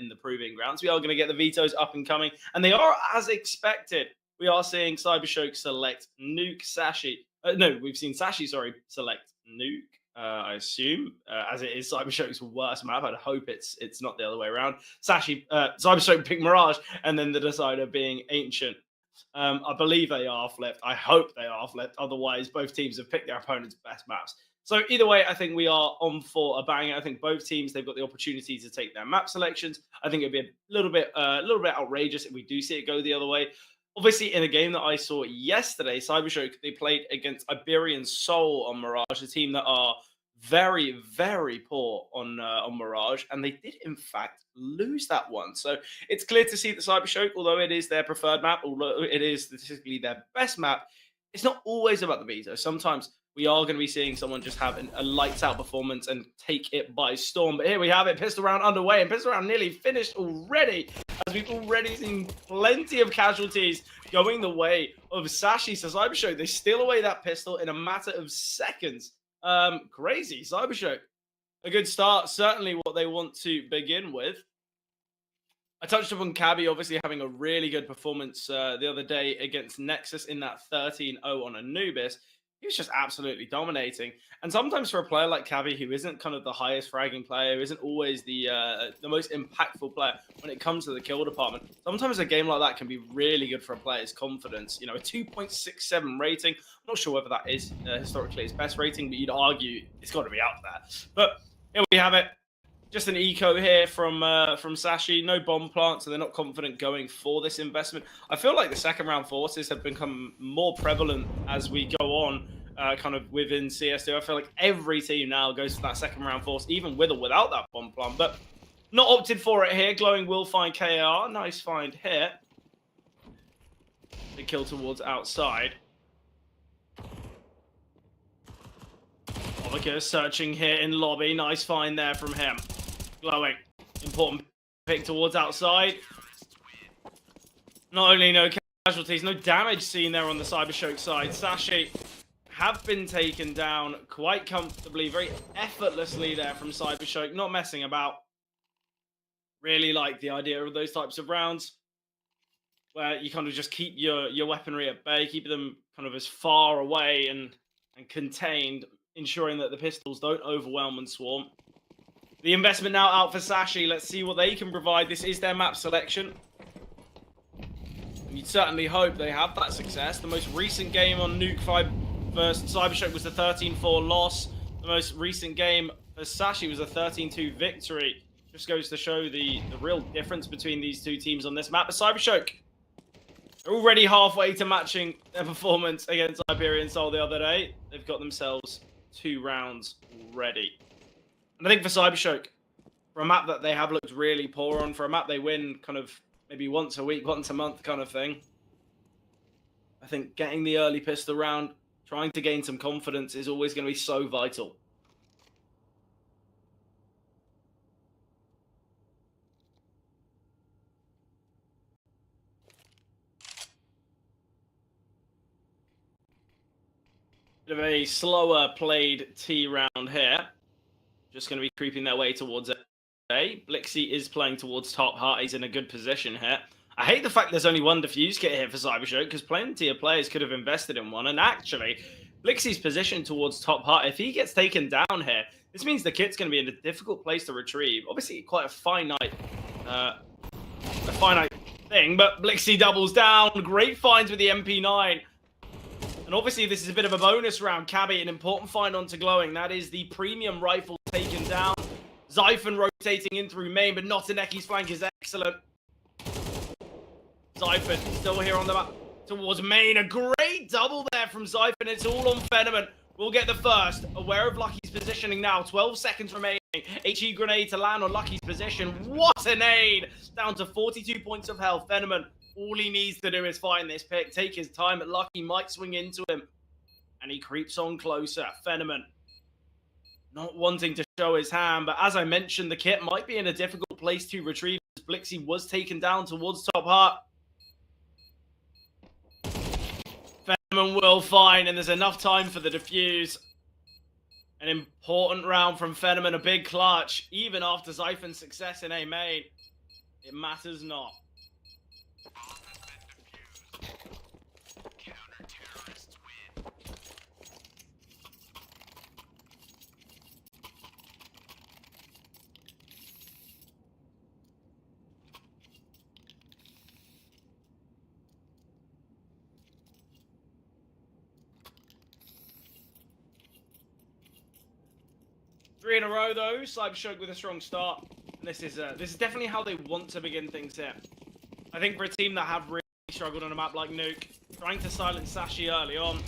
in the Proving Grounds. We are going to get the vetoes up and coming, and they are as expected. We are seeing CyberShoke select Nuke, Sashi. No, we've seen Sashi, select Nuke. I assume, as it is CyberShoke's worst map. I'd hope it's not the other way around. CyberShoke picked Mirage, and then the decider being Ancient. I believe they are flipped. I hope they are flipped. Otherwise, both teams have picked their opponent's best maps. So either way, I think we are on for a banger. I think both teams, they've got the opportunity to take their map selections. I think it'd be a little bit outrageous if we do see it go the other way. Obviously, in a game that I saw yesterday, CyberShoke, they played against Iberian Soul on Mirage, a team that are very, very poor on Mirage, and they did, in fact, lose that one. So it's clear to see that CyberShoke, although it is their preferred map, although it is statistically their best map, it's not always about the veto. Sometimes we are going to be seeing someone just have a lights-out performance and take it by storm. But here we have it, pistol round underway, and pistol round nearly finished already, as we've already seen plenty of casualties going the way of Sashi. So CyberShoke, they steal away that pistol in a matter of seconds. Crazy. CyberShoke, a good start. Certainly what they want to begin with. I touched upon Cabby obviously having a really good performance the other day against Nexus in that 13-0 on Anubis. He was just absolutely dominating. And sometimes for a player like Cabby, who isn't kind of the highest fragging player, who isn't always the most impactful player when it comes to the kill department, sometimes a game like that can be really good for a player's confidence. You know, a 2.67 rating. I'm not sure whether that is historically his best rating, but you'd argue it's got to be out there. But here we have it. Just an eco here from Sashi. No bomb plant, so they're not confident going for this investment. I feel like the second round forces have become more prevalent as we go on, kind of within CS2. I feel like every team now goes for that second round force, even with or without that bomb plant. But not opted for it here. Glowing will find KR. Nice find here. The kill towards outside. Ovica searching here in lobby. Nice find there from him. Glowing. Important pick towards outside. Not only no casualties, no damage seen there on the CyberShoke side. Sashi have been taken down quite comfortably, very effortlessly there from CyberShoke. Not messing about. Really like the idea of those types of rounds where you kind of just keep your weaponry at bay, keep them kind of as far away and contained, ensuring that the pistols don't overwhelm and swarm. The investment now out for Sashi. Let's see what they can provide. This is their map selection. And you'd certainly hope they have that success. The most recent game on Nuke 5 versus CyberShoke was the 13-4 loss. The most recent game for Sashi was a 13-2 victory. Just goes to show the real difference between these two teams on this map. But CyberShoke are already halfway to matching their performance against Iberian Soul the other day. They've got themselves 2 rounds already. And I think for CyberShoke, for a map that they have looked really poor on, for a map they win kind of maybe once a week, once a month kind of thing, I think getting the early pistol round, trying to gain some confidence is always going to be so vital. Bit of a slower played T round here. Just going to be creeping their way towards A. Blixie is playing towards top heart. He's in a good position here. I hate the fact there's only one defuse kit here for CyberShoke, because plenty of players could have invested in one. And actually, Blixie's position towards top heart, if he gets taken down here, this means the kit's going to be in a difficult place to retrieve. Obviously, quite a finite thing, but Blixie doubles down. Great finds with the MP9. And obviously, this is a bit of a bonus round. Cabby, an important find onto Glowing. That is the premium rifle taken down. Zyphon rotating in through main, but Notaneki's flank is excellent. Zyphon still here on the map towards main. A great double there from Zyphon. It's all on Phenomen. We'll get the first. Aware of Lucky's positioning now. 12 seconds remaining. HE grenade to land on Lucky's position. What a nade! Down to 42 points of health. Phenomen, all he needs to do is find this pick. Take his time, but Lucky might swing into him. And he creeps on closer. Phenomen not wanting to show his hand, but as I mentioned, the kit might be in a difficult place to retrieve. Blixie was taken down towards top heart. Phenomen will find, and there's enough time for the defuse. An important round from Phenomen, a big clutch, even after Zyphon's success in A main. It matters not. 3 in a row though. CyberShoke with a strong start. And this is definitely how they want to begin things here. I think for a team that have really struggled on a map like Nuke, trying to silence Sashi early on.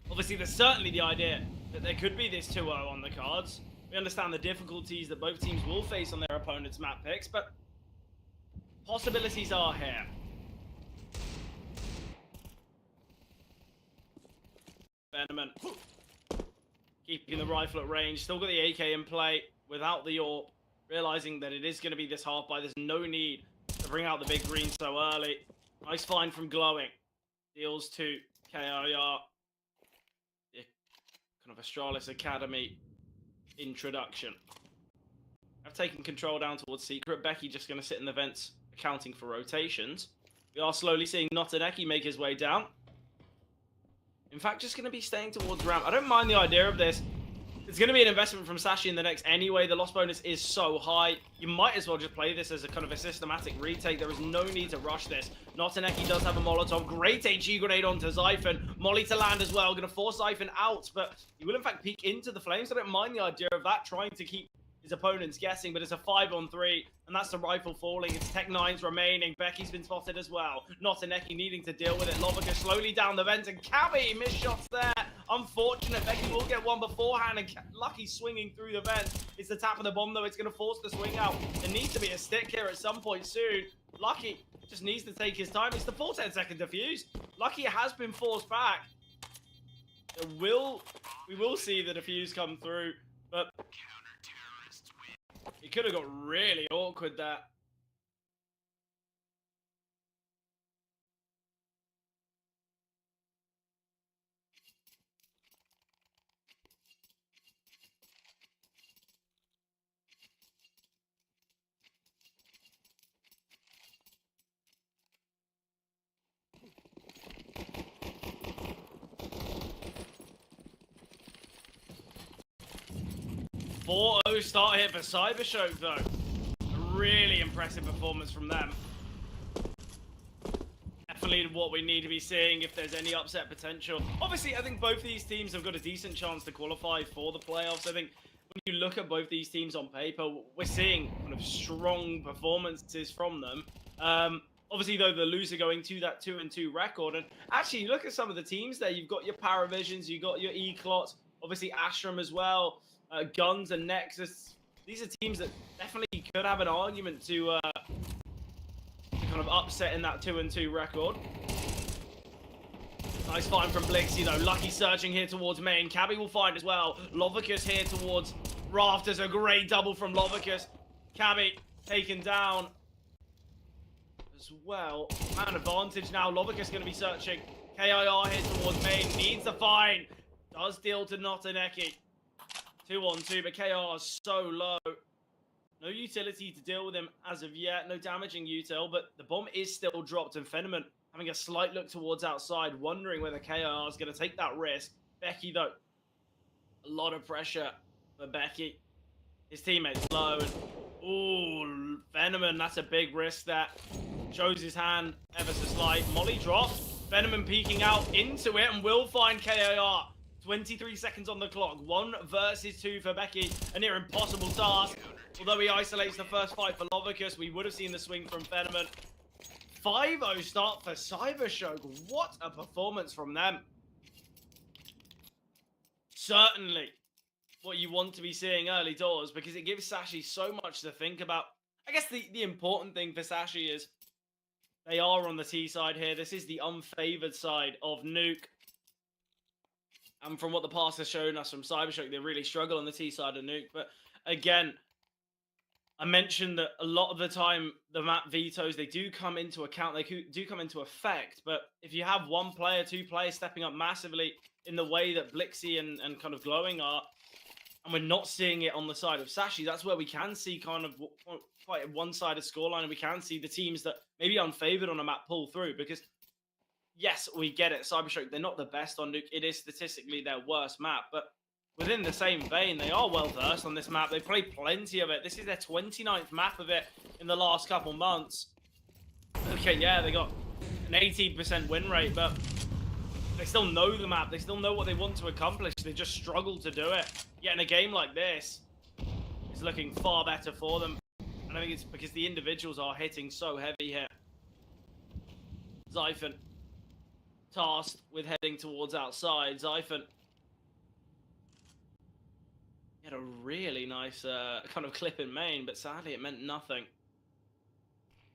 Obviously, there's certainly the idea that there could be this 2-0 on the cards. We understand the difficulties that both teams will face on their opponent's map picks, but possibilities are here. Venom keeping the rifle at range, still got the AK in play without the AWP, realizing that it is going to be this half buy. There's no need to bring out the big green so early. Nice find from Glowing. Deals to KIR. The kind of Astralis Academy introduction. I've taken control down towards Secret. Becky just going to sit in the vents, accounting for rotations. We are slowly seeing Notaneki make his way down. In fact, just going to be staying towards ramp. I don't mind the idea of this. It's going to be an investment from Sashi in the next anyway. The loss bonus is so high. You might as well just play this as a kind of a systematic retake. There is no need to rush this. Notaneki does have a Molotov. Great HE grenade onto Zyphon. Molly to land as well. Going to force Zyphon out, but he will in fact peek into the flames. I don't mind the idea of that, trying to keep his opponents guessing, but it's a 5-on-3, and that's the rifle falling. It's Tech 9's remaining. Becky's been spotted as well. Notaneki needing to deal with it. Lovica slowly down the vent, and Cabby missed shots there. Unfortunate. Becky will get one beforehand, and Lucky swinging through the vent. It's the tap of the bomb, though. It's going to force the swing out. There needs to be a stick here at some point soon. Lucky just needs to take his time. It's the 4-10-second defuse. Lucky has been forced back. We will see the defuse come through, but it could have got really awkward there. A 4-0 start here for CyberShoke, though. A really impressive performance from them. Definitely what we need to be seeing if there's any upset potential. Obviously, I think both these teams have got a decent chance to qualify for the playoffs. I think when you look at both these teams on paper, we're seeing kind of strong performances from them. Obviously, though, the loser going to that 2-2 record. And actually, look at some of the teams there. You've got your Paravisions, you've got your ECLOT, obviously Ashram as well. Guns and Nexus. These are teams that definitely could have an argument to kind of upset in that 2-2 record. Nice find from Blixie though. Lucky searching here towards main. Cabby will find as well. Lovicus here towards Rafters. A great double from Lovicus. Cabby taken down as well. Man advantage now. Lovicus going to be searching. KIR here towards main. Needs the find. Does deal to Notaneki. 2-on-2, but KR is so low. No utility to deal with him as of yet. No damaging util, but the bomb is still dropped, and Fenneman having a slight look towards outside, wondering whether KR is going to take that risk. Becky, though, a lot of pressure for Becky. His teammate's low, and ooh, Fenneman, that's a big risk there. Shows his hand ever so slight. Molly drops. Fenneman peeking out into it, and will find KIR. 23 seconds on the clock. 1 versus 2 for Becky. A near impossible task. Although he isolates the first fight for Lovicus, we would have seen the swing from Fenneman. 5-0 start for CyberShoke. What a performance from them. Certainly what you want to be seeing early doors, because it gives Sashi so much to think about. I guess the important thing for Sashi is they are on the T side here. This is the unfavored side of Nuke. And from what the past has shown us from CyberShoke, they really struggle on the T side of Nuke. But again, I mentioned that a lot of the time, the map vetoes, they do come into account. They do come into effect. But if you have 1 player, 2 players stepping up massively in the way that Blixie and kind of Glowing are, and we're not seeing it on the side of Sashi. That's where we can see kind of quite a one-sided scoreline, and we can see the teams that maybe unfavored on a map pull through. Because yes, we get it, CyberShoke, they're not the best on Nuke. It is statistically their worst map, but within the same vein, they are well versed on this map. They played plenty of it. This is their 29th map of it in the last couple months. Okay, yeah, they got an 18% win rate, but they still know the map. They still know what they want to accomplish. They just struggle to do it. Yet in a game like this, it's looking far better for them. And I think it's because the individuals are hitting so heavy here. Zyphon tasked with heading towards outside. Zyphon had a really nice kind of clip in main, but sadly it meant nothing.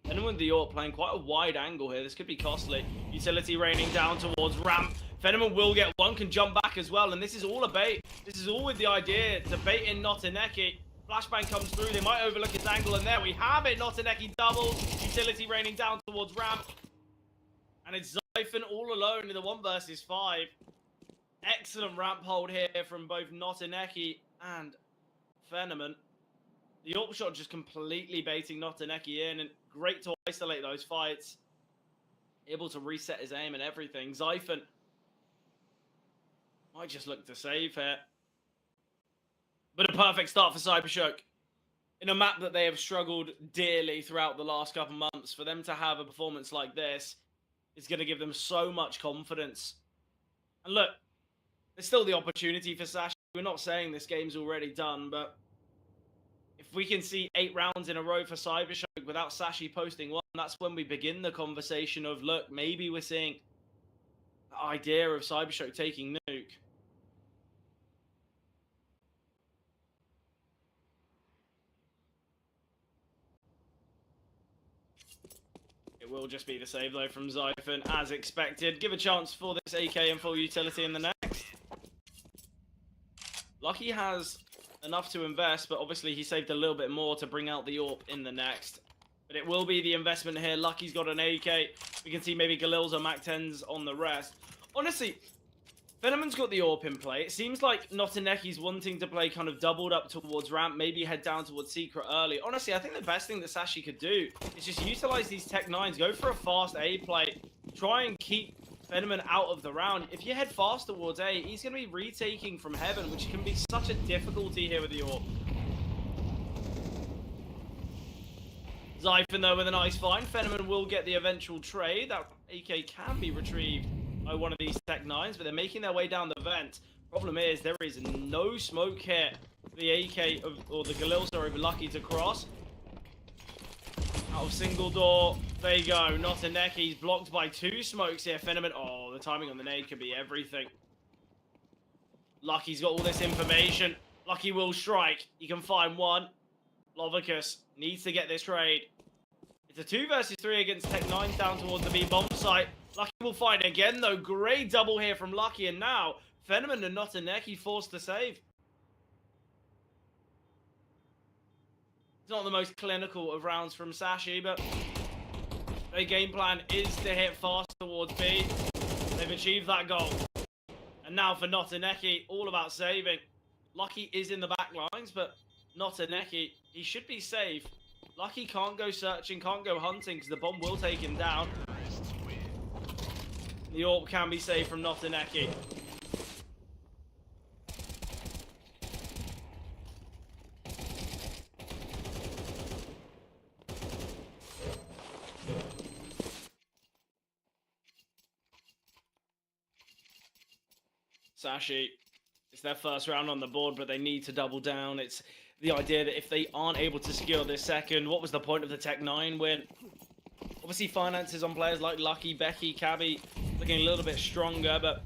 And with the AWP playing quite a wide angle here, this could be costly. Utility raining down towards ramp. Venom will get one, can jump back as well, and this is all a bait. This is all with the idea to bait in Notineki. Flashbang comes through, they might overlook his angle, and there we have it. Notineki doubles, utility raining down towards ramp. And it's Zyphon all alone in the 1 versus 5. Excellent ramp hold here from both Notineki and Phenomen. The AWP shot just completely baiting Notineki in, and great to isolate those fights. Able to reset his aim and everything. Zyphon might just look to save here. But a perfect start for CyberShoke. In a map that they have struggled dearly throughout the last couple months, for them to have a performance like this is going to give them so much confidence. And look, there's still the opportunity for Sashi. We're not saying this game's already done, but if we can see 8 rounds in a row for CyberShoke without Sashi posting one, that's when we begin the conversation of, look, maybe we're seeing the idea of CyberShoke taking Nuke. It will just be the save, though, from Zyphon, as expected. Give a chance for this AK and full utility in the next. Lucky has enough to invest, but obviously he saved a little bit more to bring out the AWP in the next. But it will be the investment here. Lucky's got an AK. We can see maybe Galil's or Mac 10s on the rest. Honestly, Phenomen's got the AWP in play. It seems like Notineki's wanting to play kind of doubled up towards ramp, maybe head down towards Secret early. Honestly, I think the best thing that Sashi could do is just utilize these Tech 9s, go for a fast A play, try and keep Phenomen out of the round. If you head fast towards A, he's going to be retaking from heaven, which can be such a difficulty here with the AWP. Zyphon, though, with a nice find. Phenomen will get the eventual trade. That AK can be retrieved by one of these Tech 9s, but they're making their way down the vent. Problem is, there is no smoke here. The AK, or the Galil, sorry, Lucky to cross. Out of single door. There you go. Notineki's blocked by 2 smokes here. Phenomen. Oh, the timing on the nade could be everything. Lucky's got all this information. Lucky will strike. He can find one. Lovicus needs to get this trade. It's a 2 versus 3 against Tech 9 down towards the B bomb site. Lucky will find again, though. Great double here from Lucky, and now Phenomen and Notineki forced to save. It's not the most clinical of rounds from Sashi, but their game plan is to hit fast towards B. They've achieved that goal. And now for Notineki, all about saving. Lucky is in the back lines, but Notineki, he should be safe. Lucky can't go searching, can't go hunting, because the bomb will take him down. The AWP can be saved from Notineki. Sashi, it's their first round on the board, but they need to double down. It's the idea that if they aren't able to secure this second, what was the point of the Tech 9 win? Obviously, finances on players like Lucky, Becky, Cabby looking a little bit stronger, but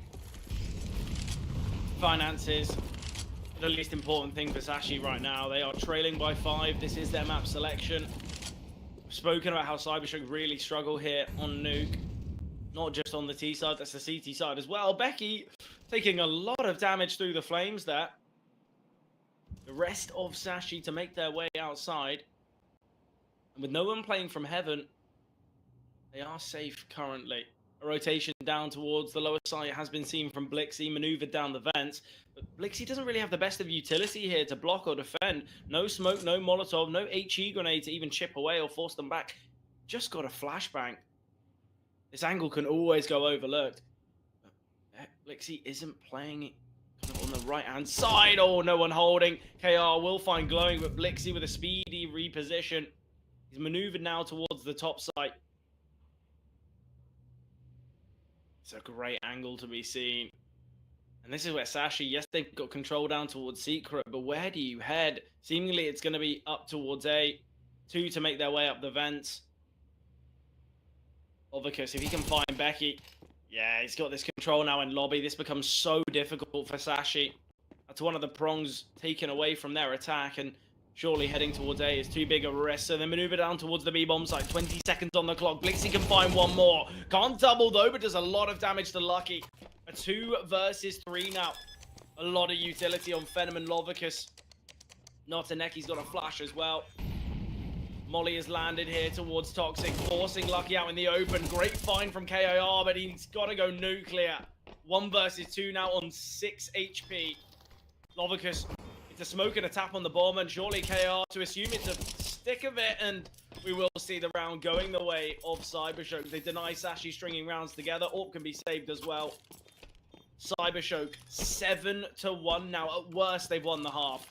finances are the least important thing for Sashi right now. They are trailing by 5. This is their map selection. We've spoken about how CyberShoke really struggle here on Nuke. Not just on the T side, that's the CT side as well. Becky taking a lot of damage through the flames there. The rest of Sashi to make their way outside. And with no one playing from heaven, they are safe currently. A rotation down towards the lower side has been seen from Blixie, maneuvered down the vents. But Blixie doesn't really have the best of utility here to block or defend. No smoke, no Molotov, no HE grenade to even chip away or force them back. Just got a flashbang. This angle can always go overlooked. But Blixie isn't playing kind of on the right-hand side. Oh, no one holding. KR will find glowing, but Blixie with a speedy reposition. He's maneuvered now towards the top site. It's a great angle to be seen. And this is where Sashi, yes, they've got control down towards Secret, but where do you head? Seemingly it's going to be up towards A. 2 to make their way up the vents. Lovicus, if he can find Becky. Yeah, he's got this control now in lobby. This becomes so difficult for Sashi. That's one of the prongs taken away from their attack, and surely heading towards A is too big a risk. So they maneuver down towards the B-bomb site. 20 seconds on the clock. Blixie can find one more. Can't double though, but does a lot of damage to Lucky. A 2 versus 3 now. A lot of utility on Phenom and Lovicus. Notaneki's got a flash as well. Molly has landed here towards Toxic, forcing Lucky out in the open. Great find from KIR, but he's got to go nuclear. 1 versus 2 now on 6 HP. Lovicus, it's a smoke and a tap on the bomb, and surely KR to assume it's a stick of it, and we will see the round going the way of CyberShoke. They deny Sashi stringing rounds together. Orp can be saved as well. CyberShoke 7-1 now. At worst, they've won the half.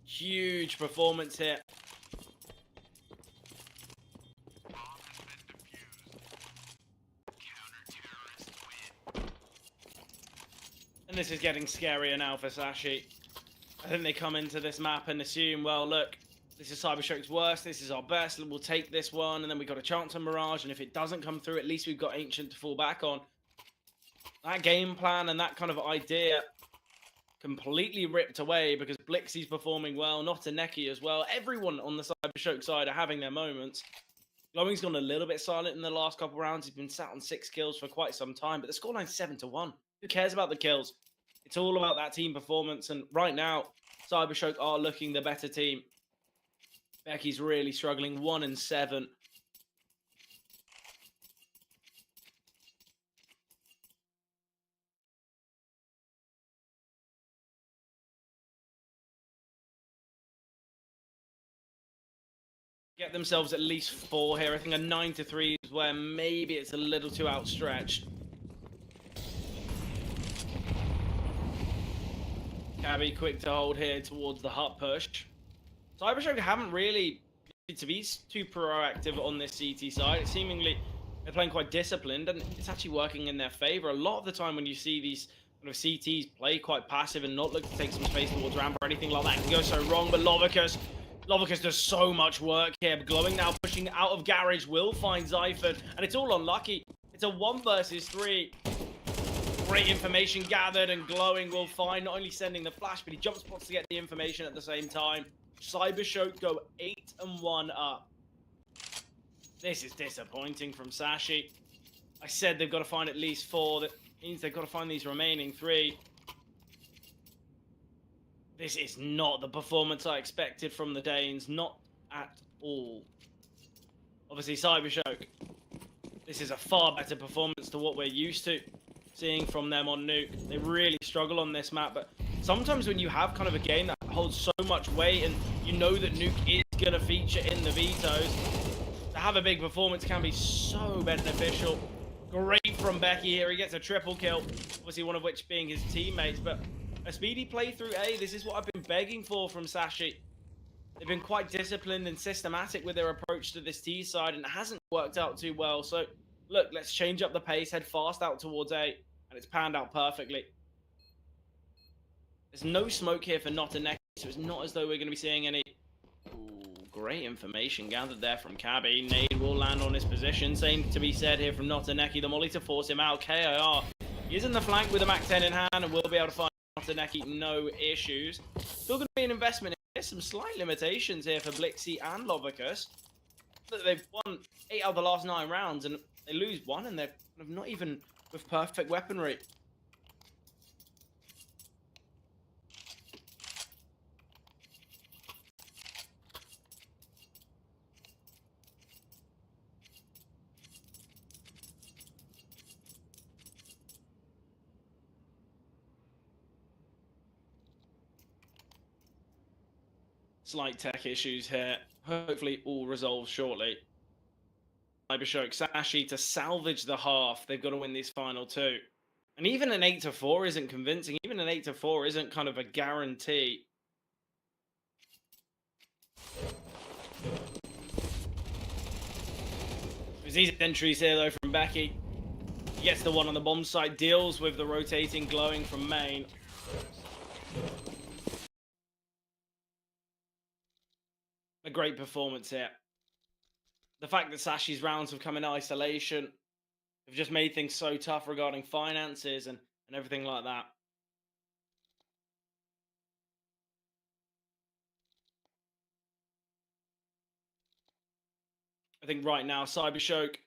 Huge performance here. And this is getting scarier now for Sashi. I think they come into this map and assume, well, look, this is CyberShoke's worst, this is our best, we'll take this one, and then we've got a chance on Mirage, and if it doesn't come through, at least we've got Ancient to fall back on. That game plan and that kind of idea completely ripped away because Blixie's performing well, Notaneki as well. Everyone on the CyberShoke side are having their moments. Glowing's gone a little bit silent in the last couple rounds. He's been sat on 6 kills for quite some time, but the scoreline's 7-1. Who cares about the kills? It's all about that team performance, and right now, CyberShoke are looking the better team. Becky's really struggling, 1-7. Get themselves at least 4 here. I think a 9-3 is where maybe it's a little too outstretched. Cabby quick to hold here towards the hut push. CyberShoke haven't really to be too proactive on this CT side. It's seemingly they're playing quite disciplined, and it's actually working in their favor. A lot of the time when you see these kind of CTs play quite passive and not look to take some space towards ramp or anything like that, it can go so wrong. But Lovicus does so much work here. Glowing now pushing out of garage will find Zyphod, and it's all unlucky. It's a 1 versus 3. Great information gathered, and Glowing will find not only sending the flash, but he jump spots to get the information at the same time. CyberShoke go 8-1 up. This is disappointing from Sashi. I said they've got to find at least 4. That means they've got to find these remaining 3. This is not the performance I expected from the Danes. Not at all. Obviously, CyberShoke, this is a far better performance to what we're used to seeing from them on Nuke. They really struggle on this map, but sometimes when you have kind of a game that holds so much weight and you know that Nuke is going to feature in the vetoes, to have a big performance can be so beneficial. Great from Becky here. He gets a triple kill, obviously one of which being his teammates, but a speedy play through A. This is what I've been begging for from Sashi. They've been quite disciplined and systematic with their approach to this T side, and it hasn't worked out too well. So, look, let's change up the pace, head fast out towards A, and it's panned out perfectly. There's no smoke here for Notaneki, so it's not as though we're going to be seeing any... Ooh, great information gathered there from Cabby. Nade will land on his position. Same to be said here from Notaneki. The molly to force him out. KIR, he is in the flank with a Mac 10 in hand, and will be able to find Notaneki, no issues. Still going to be an investment. There's some slight limitations here for Blixie and Lovicus. They've won 8 out of the last 9 rounds, and they lose 1, and they're not even with perfect weaponry. Slight tech issues here. Hopefully all resolved shortly. CyberShoke, Sashi to salvage the half. They've got to win these final two. And even an 8-4 isn't convincing. Even an 8-4 isn't kind of a guarantee. There's these entries here though from Becky. He gets the one on the bomb site, deals with the rotating glowing from main. A great performance here. The fact that Sashi's rounds have come in isolation have just made things so tough regarding finances and everything like that. I think right now, CyberShoke,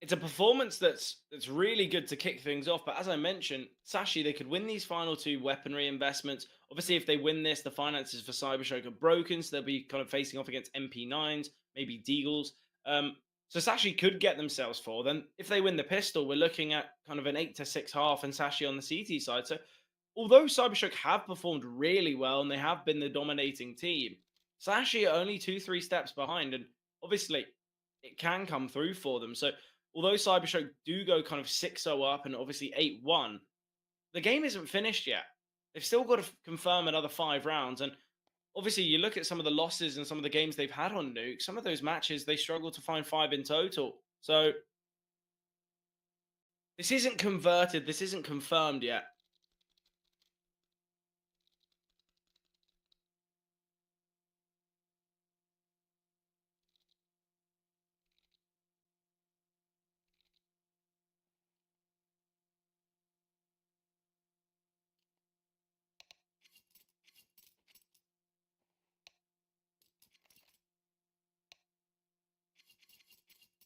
it's a performance that's really good to kick things off. But as I mentioned, Sashi, they could win these final two weaponry investments. Obviously, if they win this, the finances for CyberShoke are broken, so they'll be kind of facing off against MP9s, maybe Deagles. So Sashi could get themselves 4. Then if they win the pistol, we're looking at kind of an 8-6 half and Sashi on the CT side. So although CyberShoke have performed really well and they have been the dominating team, Sashi are only 2-3 steps behind. And obviously, it can come through for them. So although CyberShoke do go kind of 6-0 up and obviously 8-1, the game isn't finished yet. They've still got to confirm another 5 rounds. And obviously, you look at some of the losses and some of the games they've had on Nuke, some of those matches, they struggle to find 5 in total. So this isn't converted. This isn't confirmed yet.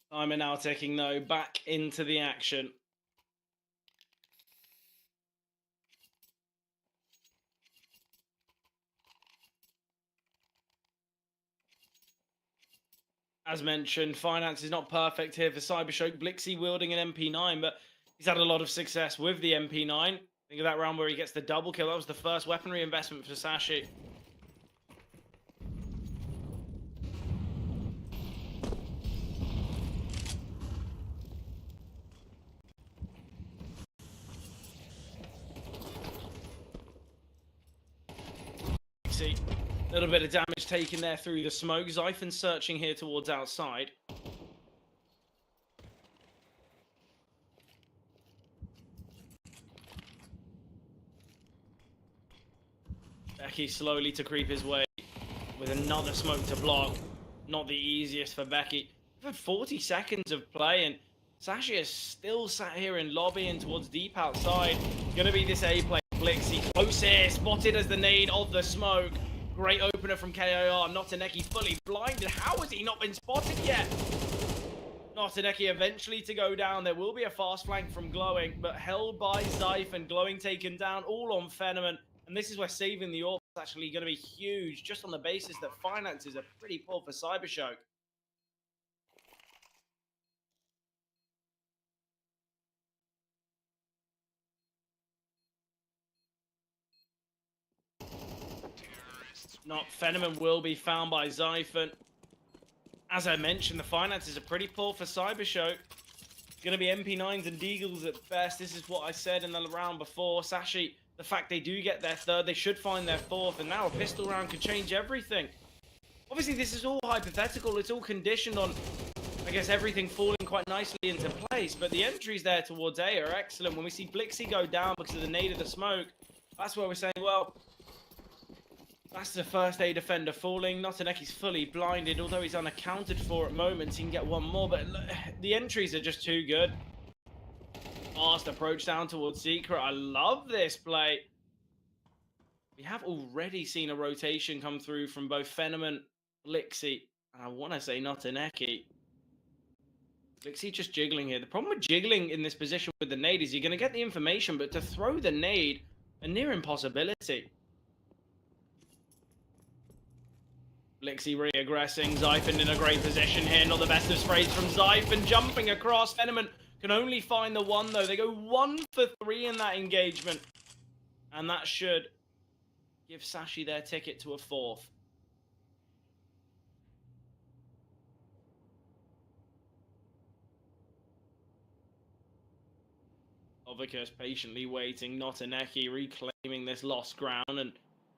I'm now taking though back into the action. As mentioned, finance is not perfect here for CyberShoke. Blixie wielding an MP9, but he's had a lot of success with the MP9. Think of that round where he gets the double kill. That was the first weaponry investment for Sashi. See, a little bit of damage taken there through the smoke. Zyphon searching here towards outside. Becky slowly to creep his way with another smoke to block. Not the easiest for Becky. We've had 40 seconds of play and Sashi is still sat here in lobby and towards deep outside. It's going to be this A play. Blixie close here, spotted as the nade of the smoke. Great opener from KIR. Notaneki fully blinded. How has he not been spotted yet? Notaneki eventually to go down. There will be a fast flank from Glowing, but held by Zyphon. Glowing taken down, all on Fenneman. And this is where saving the AWP is actually going to be huge, just on the basis that finances are pretty poor for CyberShoke. Not Fenneman will be found by Zyphon. As I mentioned, the finances are pretty poor for CyberShoke. It's going to be MP9s and Deagles at best. This is what I said in the round before. Sashi, the fact they do get their 3rd, they should find their 4th, and now a pistol round could change everything. Obviously, this is all hypothetical. It's all conditioned on, I guess, everything falling quite nicely into place. But the entries there towards A are excellent. When we see Blixie go down because of the nade of the smoke, that's where we're saying, well, that's the first A defender falling. Notaneki's fully blinded, although he's unaccounted for at moments. He can get one more, but the entries are just too good. Fast approach down towards Secret. I love this play. We have already seen a rotation come through from both Fenneman, Blixie, and I want to say Notaneki. Blixie just jiggling here. The problem with jiggling in this position with the nade is you're going to get the information, but to throw the nade, a near impossibility. Blixie re-aggressing. Zyphon in a great position here. Not the best of sprays from Zyphon. Jumping across. Fenneman can only find the 1, though. They go 1 for 3 in that engagement. And that should give Sashi their ticket to a 4th. Lovicus patiently waiting, not Aneki reclaiming this lost ground, and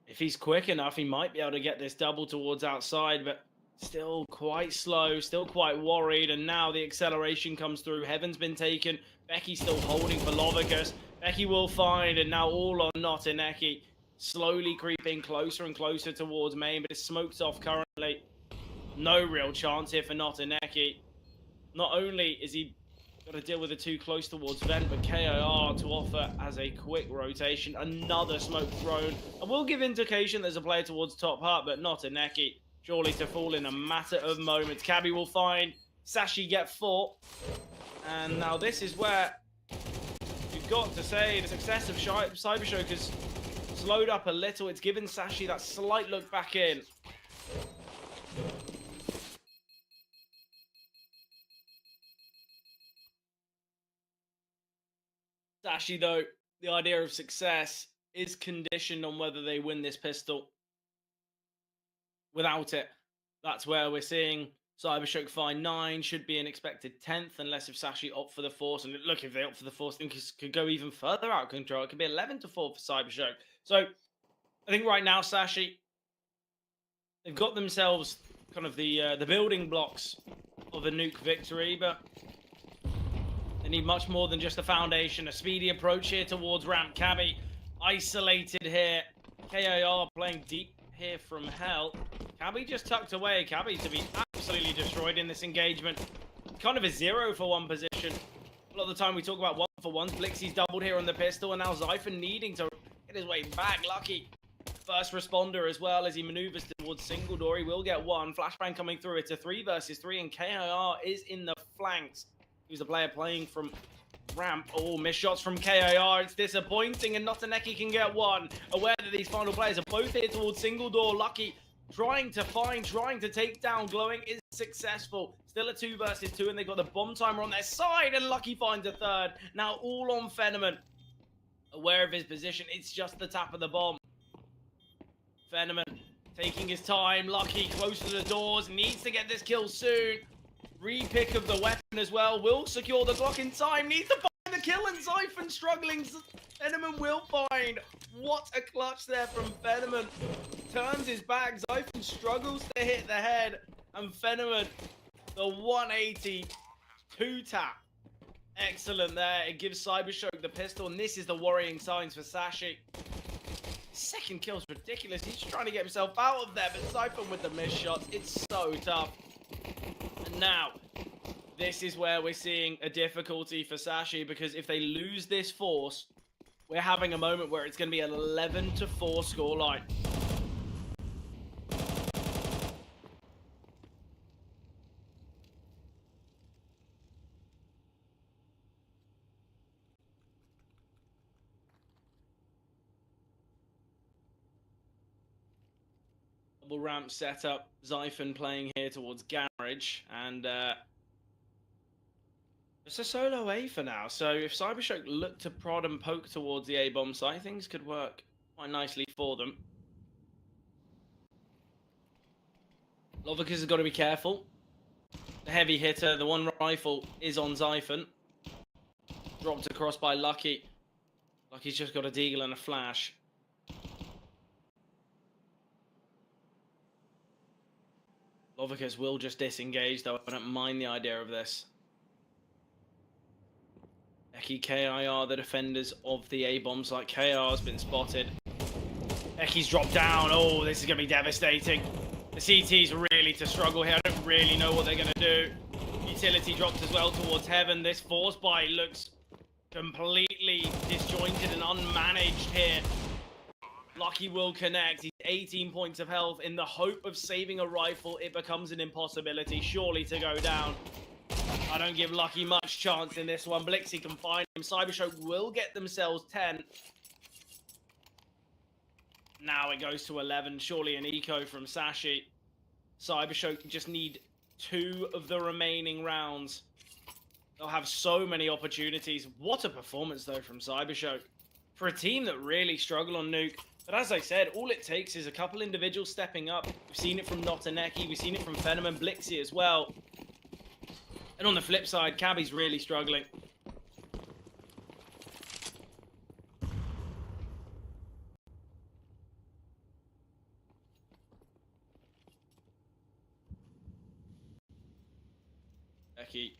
if he's quick enough, he might be able to get this double towards outside, but still quite slow, still quite worried, and now the acceleration comes through. Heaven's been taken. Becky still holding for Lovicus. Becky will find, and now all on not Aneki, slowly creeping closer and closer towards main, but it's smoked off currently. No real chance here for not Aneki. Not only is he got to deal with the two close towards Vent, but KIR to offer as a quick rotation. Another smoke thrown. And we'll give indication there's a player towards top hut, but not Aneki. Surely to fall in a matter of moments. Cabby will find Sashi get 4. And now this is where you've got to say the success of CyberShoke has slowed up a little. It's given Sashi that slight look back in. Sashi, though, the idea of success is conditioned on whether they win this pistol. Without it, that's where we're seeing CyberShoke find 9, should be an expected 10th, unless if Sashi opt for the Force. And look, if they opt for the Force, things could go even further out of control. It could be 11-4 for CyberShoke. So I think right now, Sashi, they've got themselves kind of the building blocks of a Nuke victory, but they need much more than just a foundation. A speedy approach here towards ramp. Cabby isolated here. KIR playing deep here from hell. Cabby just tucked away. Cabby to be absolutely destroyed in this engagement. Kind of a 0-for-1 position. A lot of the time we talk about 1-for-1s. Blixie's doubled here on the pistol, and now Zyphon needing to get his way back. Lucky first responder as well as he maneuvers towards single door. He will get 1. Flashbang coming through. It's a 3 versus 3, and KIR is in the flanks. He's a player playing from ramp. Oh, missed shots from KIR. It's disappointing, and Notaneki can get 1. Aware that these final players are both here towards single door. Lucky trying to take down Glowing is successful. Still a 2 versus 2, and they've got the bomb timer on their side, and Lucky finds a 3rd. Now all on Fenneman. Aware of his position, it's just the tap of the bomb. Fenneman taking his time. Lucky close to the doors, needs to get this kill soon. Repick of the weapon as well. Will secure the Glock in time. Needs to find the kill, and Zyphon struggling. Fenneman will find. What a clutch there from Fenneman. Turns his back. Zyphon struggles to hit the head. And Fenneman, the 180 2-tap. Excellent there. It gives CyberShoke the pistol, and this is the worrying signs for Sashi. Second kill's ridiculous. He's trying to get himself out of there, but Zyphon with the missed shots. It's so tough. And now, this is where we're seeing a difficulty for Sashi, because if they lose this Force, we're having a moment where it's going to be an 11-4 scoreline. Double ramp setup. Zyphon playing here towards Garage, and it's a solo A for now. So if CyberShoke look to prod and poke towards the A-bomb site, things could work quite nicely for them. Lovicus has got to be careful. The heavy hitter, the 1 rifle, is on Zyphon. Dropped across by Lucky. Lucky's just got a deagle and a flash. Lovicus will just disengage, though. I don't mind the idea of this. Becky, KIR, the defenders of the A-bomb site. KIR has been spotted. Becky's dropped down. Oh, this is going to be devastating. The CT's really to struggle here. I don't really know what they're going to do. Utility dropped as well towards Heaven. This force buy looks completely disjointed and unmanaged here. Lucky will connect. He's 18 points of health. In the hope of saving a rifle, it becomes an impossibility, surely, to go down. I don't give Lucky much chance in this one. Blixie can find him. CyberShoke will get themselves 10. Now it goes to 11. Surely an eco from Sashi. CyberShoke just need 2 of the remaining rounds. They'll have so many opportunities. What a performance, though, from CyberShoke. For a team that really struggle on Nuke. But as I said, all it takes is a couple individuals stepping up. We've seen it from Notaneki. We've seen it from Fenneman, Blixie as well. And on the flip side, Cabby's really struggling. Becky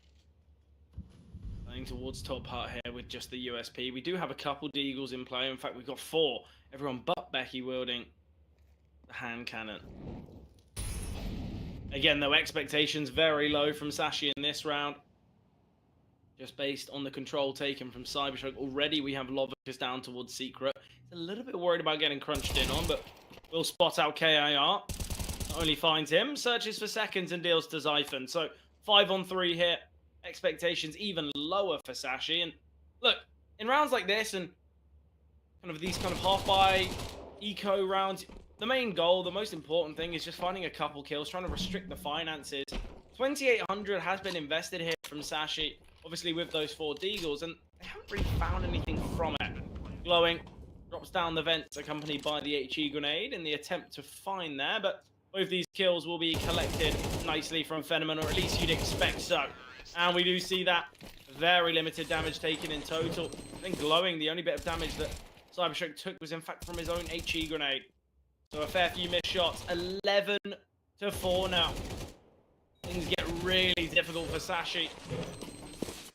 going towards top part here with just the USP. We do have a couple Deagles in play. In fact, we've got 4. Everyone but Becky wielding the hand cannon. Again, though, expectations very low from Sashi in this round. Just based on the control taken from CyberShoke. Already we have Lovicus down towards Secret. He's a little bit worried about getting crunched in on, but we'll spot out KIR. Not only finds him, searches for seconds and deals to Xiphon. So 5-on-3 here. Expectations even lower for Sashi. And look, in rounds like this and kind of these kind of half-by eco rounds, the main goal, the most important thing is just finding a couple kills, trying to restrict the finances. 2,800 has been invested here from Sashi, obviously with those 4 Deagles, and they haven't really found anything from it. Glowing drops down the vents, accompanied by the HE grenade in the attempt to find there, but both these kills will be collected nicely from Phenomen, or at least you'd expect so. And we do see that very limited damage taken in total. I think Glowing, the only bit of damage that CyberShoke took was in fact from his own HE grenade. So a fair few missed shots. 11-4 now. Things get really difficult for Sashi.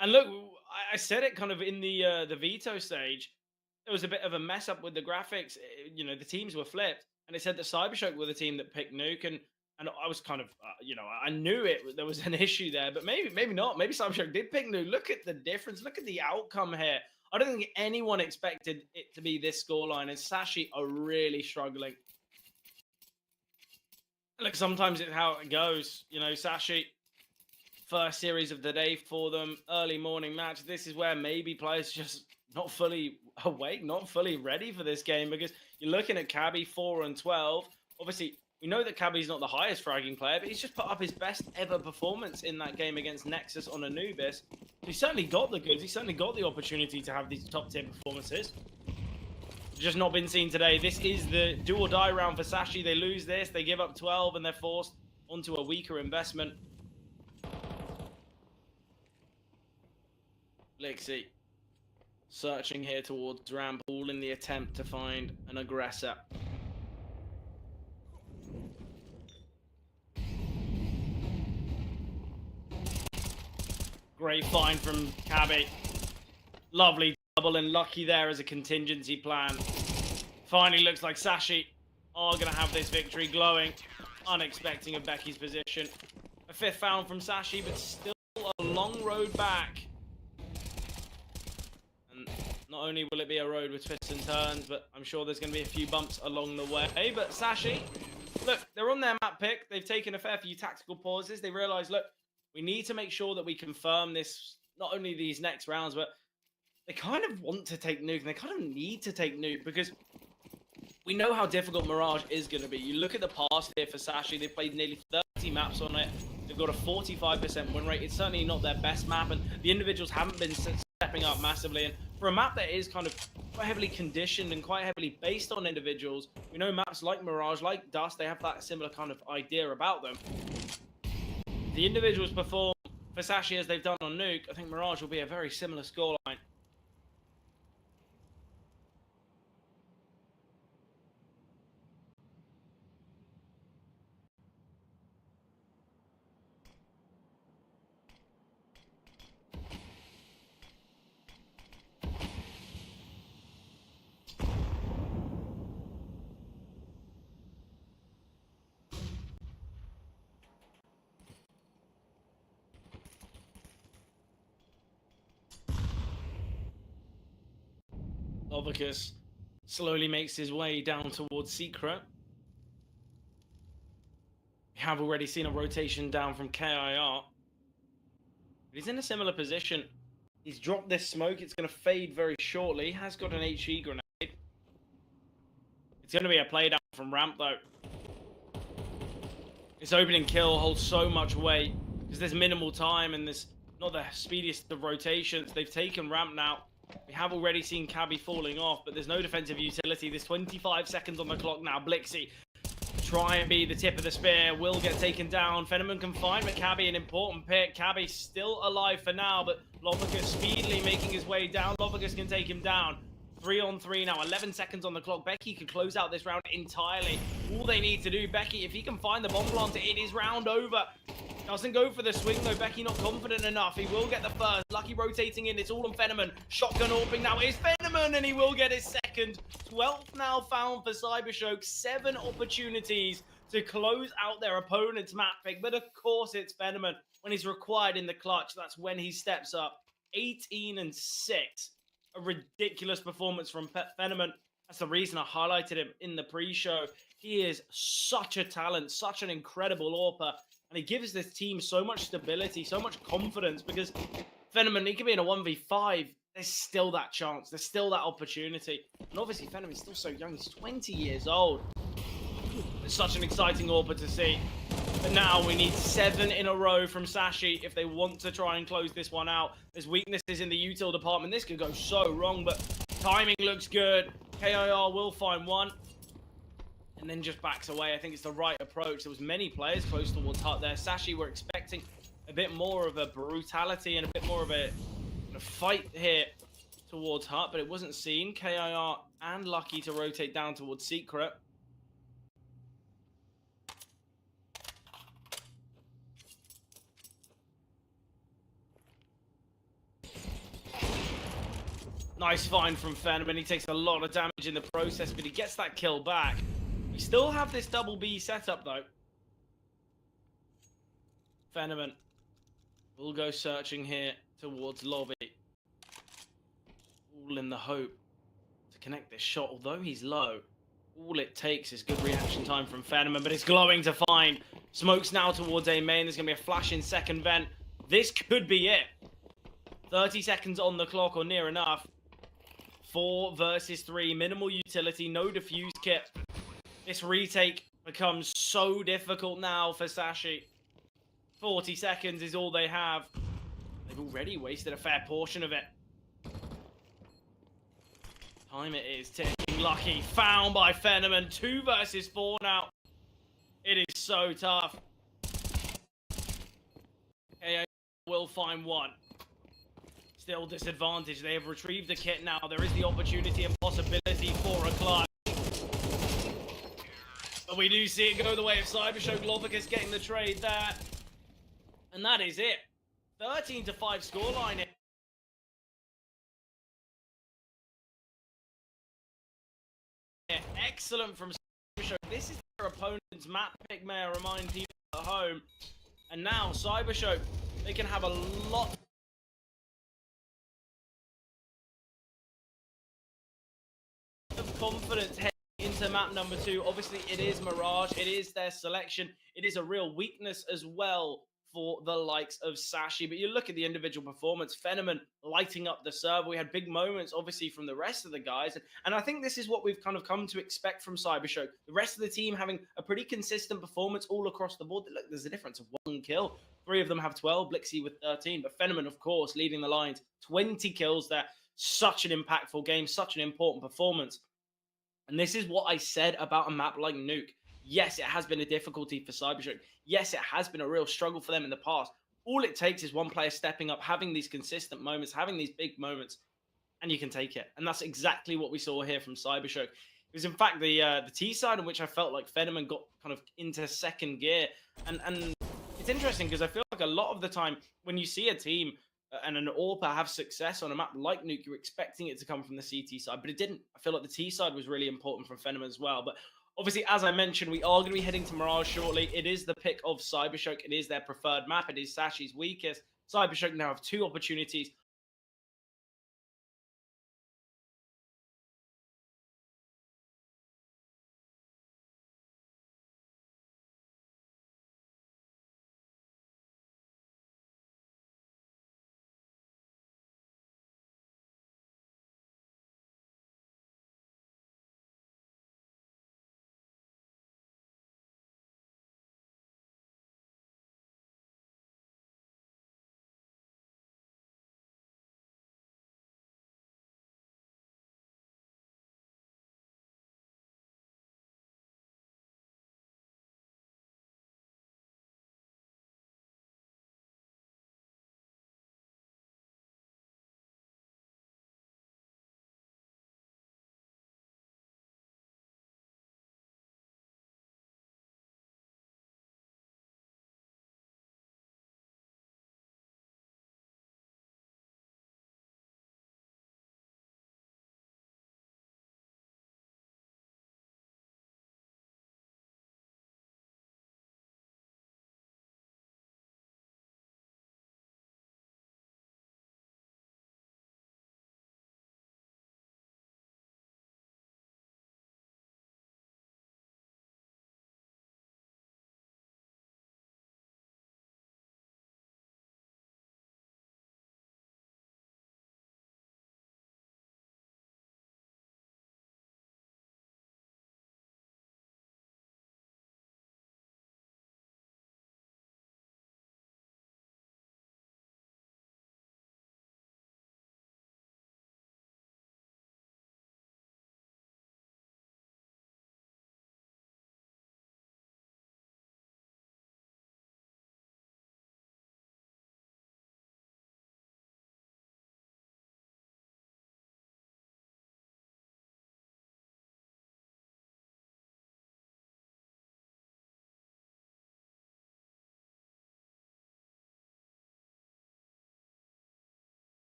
And look, I said it kind of in the veto stage. There was a bit of a mess up with the graphics. You know, the teams were flipped, and it said that CyberShoke were the team that picked Nuke, and I was kind of, you know, I knew there was an issue there, but maybe not. Maybe CyberShoke did pick Nuke. Look at the difference. Look at the outcome here. I don't think anyone expected it to be this scoreline, and Sashi are really struggling. Look, sometimes it's how it goes. You know, Sashi, first series of the day for them, early morning match. This is where maybe players just not fully awake, not fully ready for this game, because you're looking at Cabby, 4-12. Obviously, we know that Cabby's not the highest fragging player, but he's just put up his best ever performance in that game against Nexus on Anubis. He certainly got the goods. He certainly got the opportunity to have these top-tier performances. Just not been seen today. This is the do or die round for Sashi. They lose this, they give up 12, and they're forced onto a weaker investment. Lixie searching here towards ramp, all in the attempt to find an aggressor. Great find from Cabby. Lovely double and lucky there as a contingency plan. Finally looks like Sashi are going to have this victory. Glowing, unexpecting of Becky's position. A 5th found from Sashi, but still a long road back. And not only will it be a road with twists and turns, but I'm sure there's going to be a few bumps along the way. But Sashi, look, they're on their map pick. They've taken a fair few tactical pauses. They realize, look, we need to make sure that we confirm this, not only these next rounds, but they kind of want to take Nuke, and they kind of need to take Nuke, because we know how difficult Mirage is going to be. You look at the past here for Sashi, they've played nearly 30 maps on it. They've got a 45% win rate. It's certainly not their best map, and the individuals haven't been stepping up massively. And for a map that is kind of quite heavily conditioned and quite heavily based on individuals, we know maps like Mirage, like Dust, they have that similar kind of idea about them. The individuals perform for Sashi as they've done on Nuke. I think Mirage will be a very similar scoreline. Lovicus slowly makes his way down towards Secret. We have already seen a rotation down from KIR. He's in a similar position. He's dropped this smoke. It's going to fade very shortly. He has got an HE grenade. It's going to be a play down from ramp, though. This opening kill holds so much weight because there's minimal time and there's not the speediest of rotations. They've taken ramp now. We have already seen Cabby falling off, but there's no defensive utility. There's 25 seconds on the clock now. Blixie try and be the tip of the spear. Will get taken down. Phenomen can find Cabby, an important pick. Cabby still alive for now, but Lovicus speedily making his way down. Lovicus can take him down. 3-on-3 now. 11 seconds on the clock. Becky could close out this round entirely. All they need to do, Becky, if he can find the bomb planter, it is round over. Doesn't go for the swing though. Becky not confident enough. He will get the first. Lucky rotating in. It's all on Fenneman. Shotgun AWPing now. It's Fenneman and he will get his second. 12th now found for CyberShoke. 7 opportunities to close out their opponent's map pick. But of course it's Fenneman when he's required in the clutch. That's when he steps up. 18 and 6. A ridiculous performance from Fenneman. That's the reason I highlighted him in the pre-show. He is such a talent, such an incredible AWPer. And he gives this team so much stability, so much confidence, because Fenneman, he can be in a 1v5. There's still that chance. There's still that opportunity. And obviously, Fenneman's still so young. He's 20 years old. It's such an exciting AWPer to see. But now we need 7 in a row from Sashi if they want to try and close this one out. There's weaknesses in the util department. This could go so wrong, but timing looks good. KIR will find one. And then just backs away. I think it's the right approach. There was many players close towards Hut there. Sashi were expecting a bit more of a brutality and a bit more of a fight here towards Hut, but it wasn't seen. KIR and Lucky to rotate down towards Secret. Nice find from Fenneman. He takes a lot of damage in the process, but he gets that kill back. We still have this double B setup, though. Fenneman will go searching here towards lobby. All in the hope to connect this shot, although he's low. All it takes is good reaction time from Fenneman, but it's glowing to find. Smokes now towards A main. There's going to be a flash in second vent. This could be it. 30 seconds on the clock or near enough. 4 versus 3. Minimal utility. No defuse kit. This retake becomes so difficult now for Sashi. 40 seconds is all they have. They've already wasted a fair portion of it. Time it is ticking. Lucky. Found by Fenneman. 2 versus 4 now. It is so tough. KO will find one. Still disadvantaged. They have retrieved the kit now. There is the opportunity and possibility for a clutch. But we do see it go the way of CyberShoke. Lovicus getting the trade there. And that is it. 13-5 scoreline. Excellent from CyberShoke. This is their opponent's map pick, may I remind people at home. And now CyberShoke, they can have a lot of confidence heading into map number 2. Obviously, it is Mirage. It is their selection. It is a real weakness as well for the likes of Sashi. But you look at the individual performance, Fenneman lighting up the server. We had big moments, obviously, from the rest of the guys. And I think this is what we've kind of come to expect from CyberShoke. The rest of the team having a pretty consistent performance all across the board. Look, there's a difference of 1 kill. 3 of them have 12, Blixie with 13. But Fenneman, of course, leading the lines. 20 kills there. Such an impactful game, such an important performance. And this is what I said about a map like Nuke. Yes, it has been a difficulty for CyberShoke. Yes, it has been a real struggle for them in the past. All it takes is one player stepping up, having these consistent moments, having these big moments, and you can take it. And that's exactly what we saw here from CyberShoke. It was, in fact, the T side in which I felt like Fenneman got kind of into second gear. And it's interesting because I feel like a lot of the time when you see a team and an AWPer have success on a map like Nuke, you're expecting it to come from the CT side, but it didn't. I feel like the T side was really important from Fenneman as well. But obviously, as I mentioned, we are going to be heading to Mirage shortly. It is the pick of CyberShoke. It is their preferred map. It is Sashi's weakest. CyberShoke now have 2 opportunities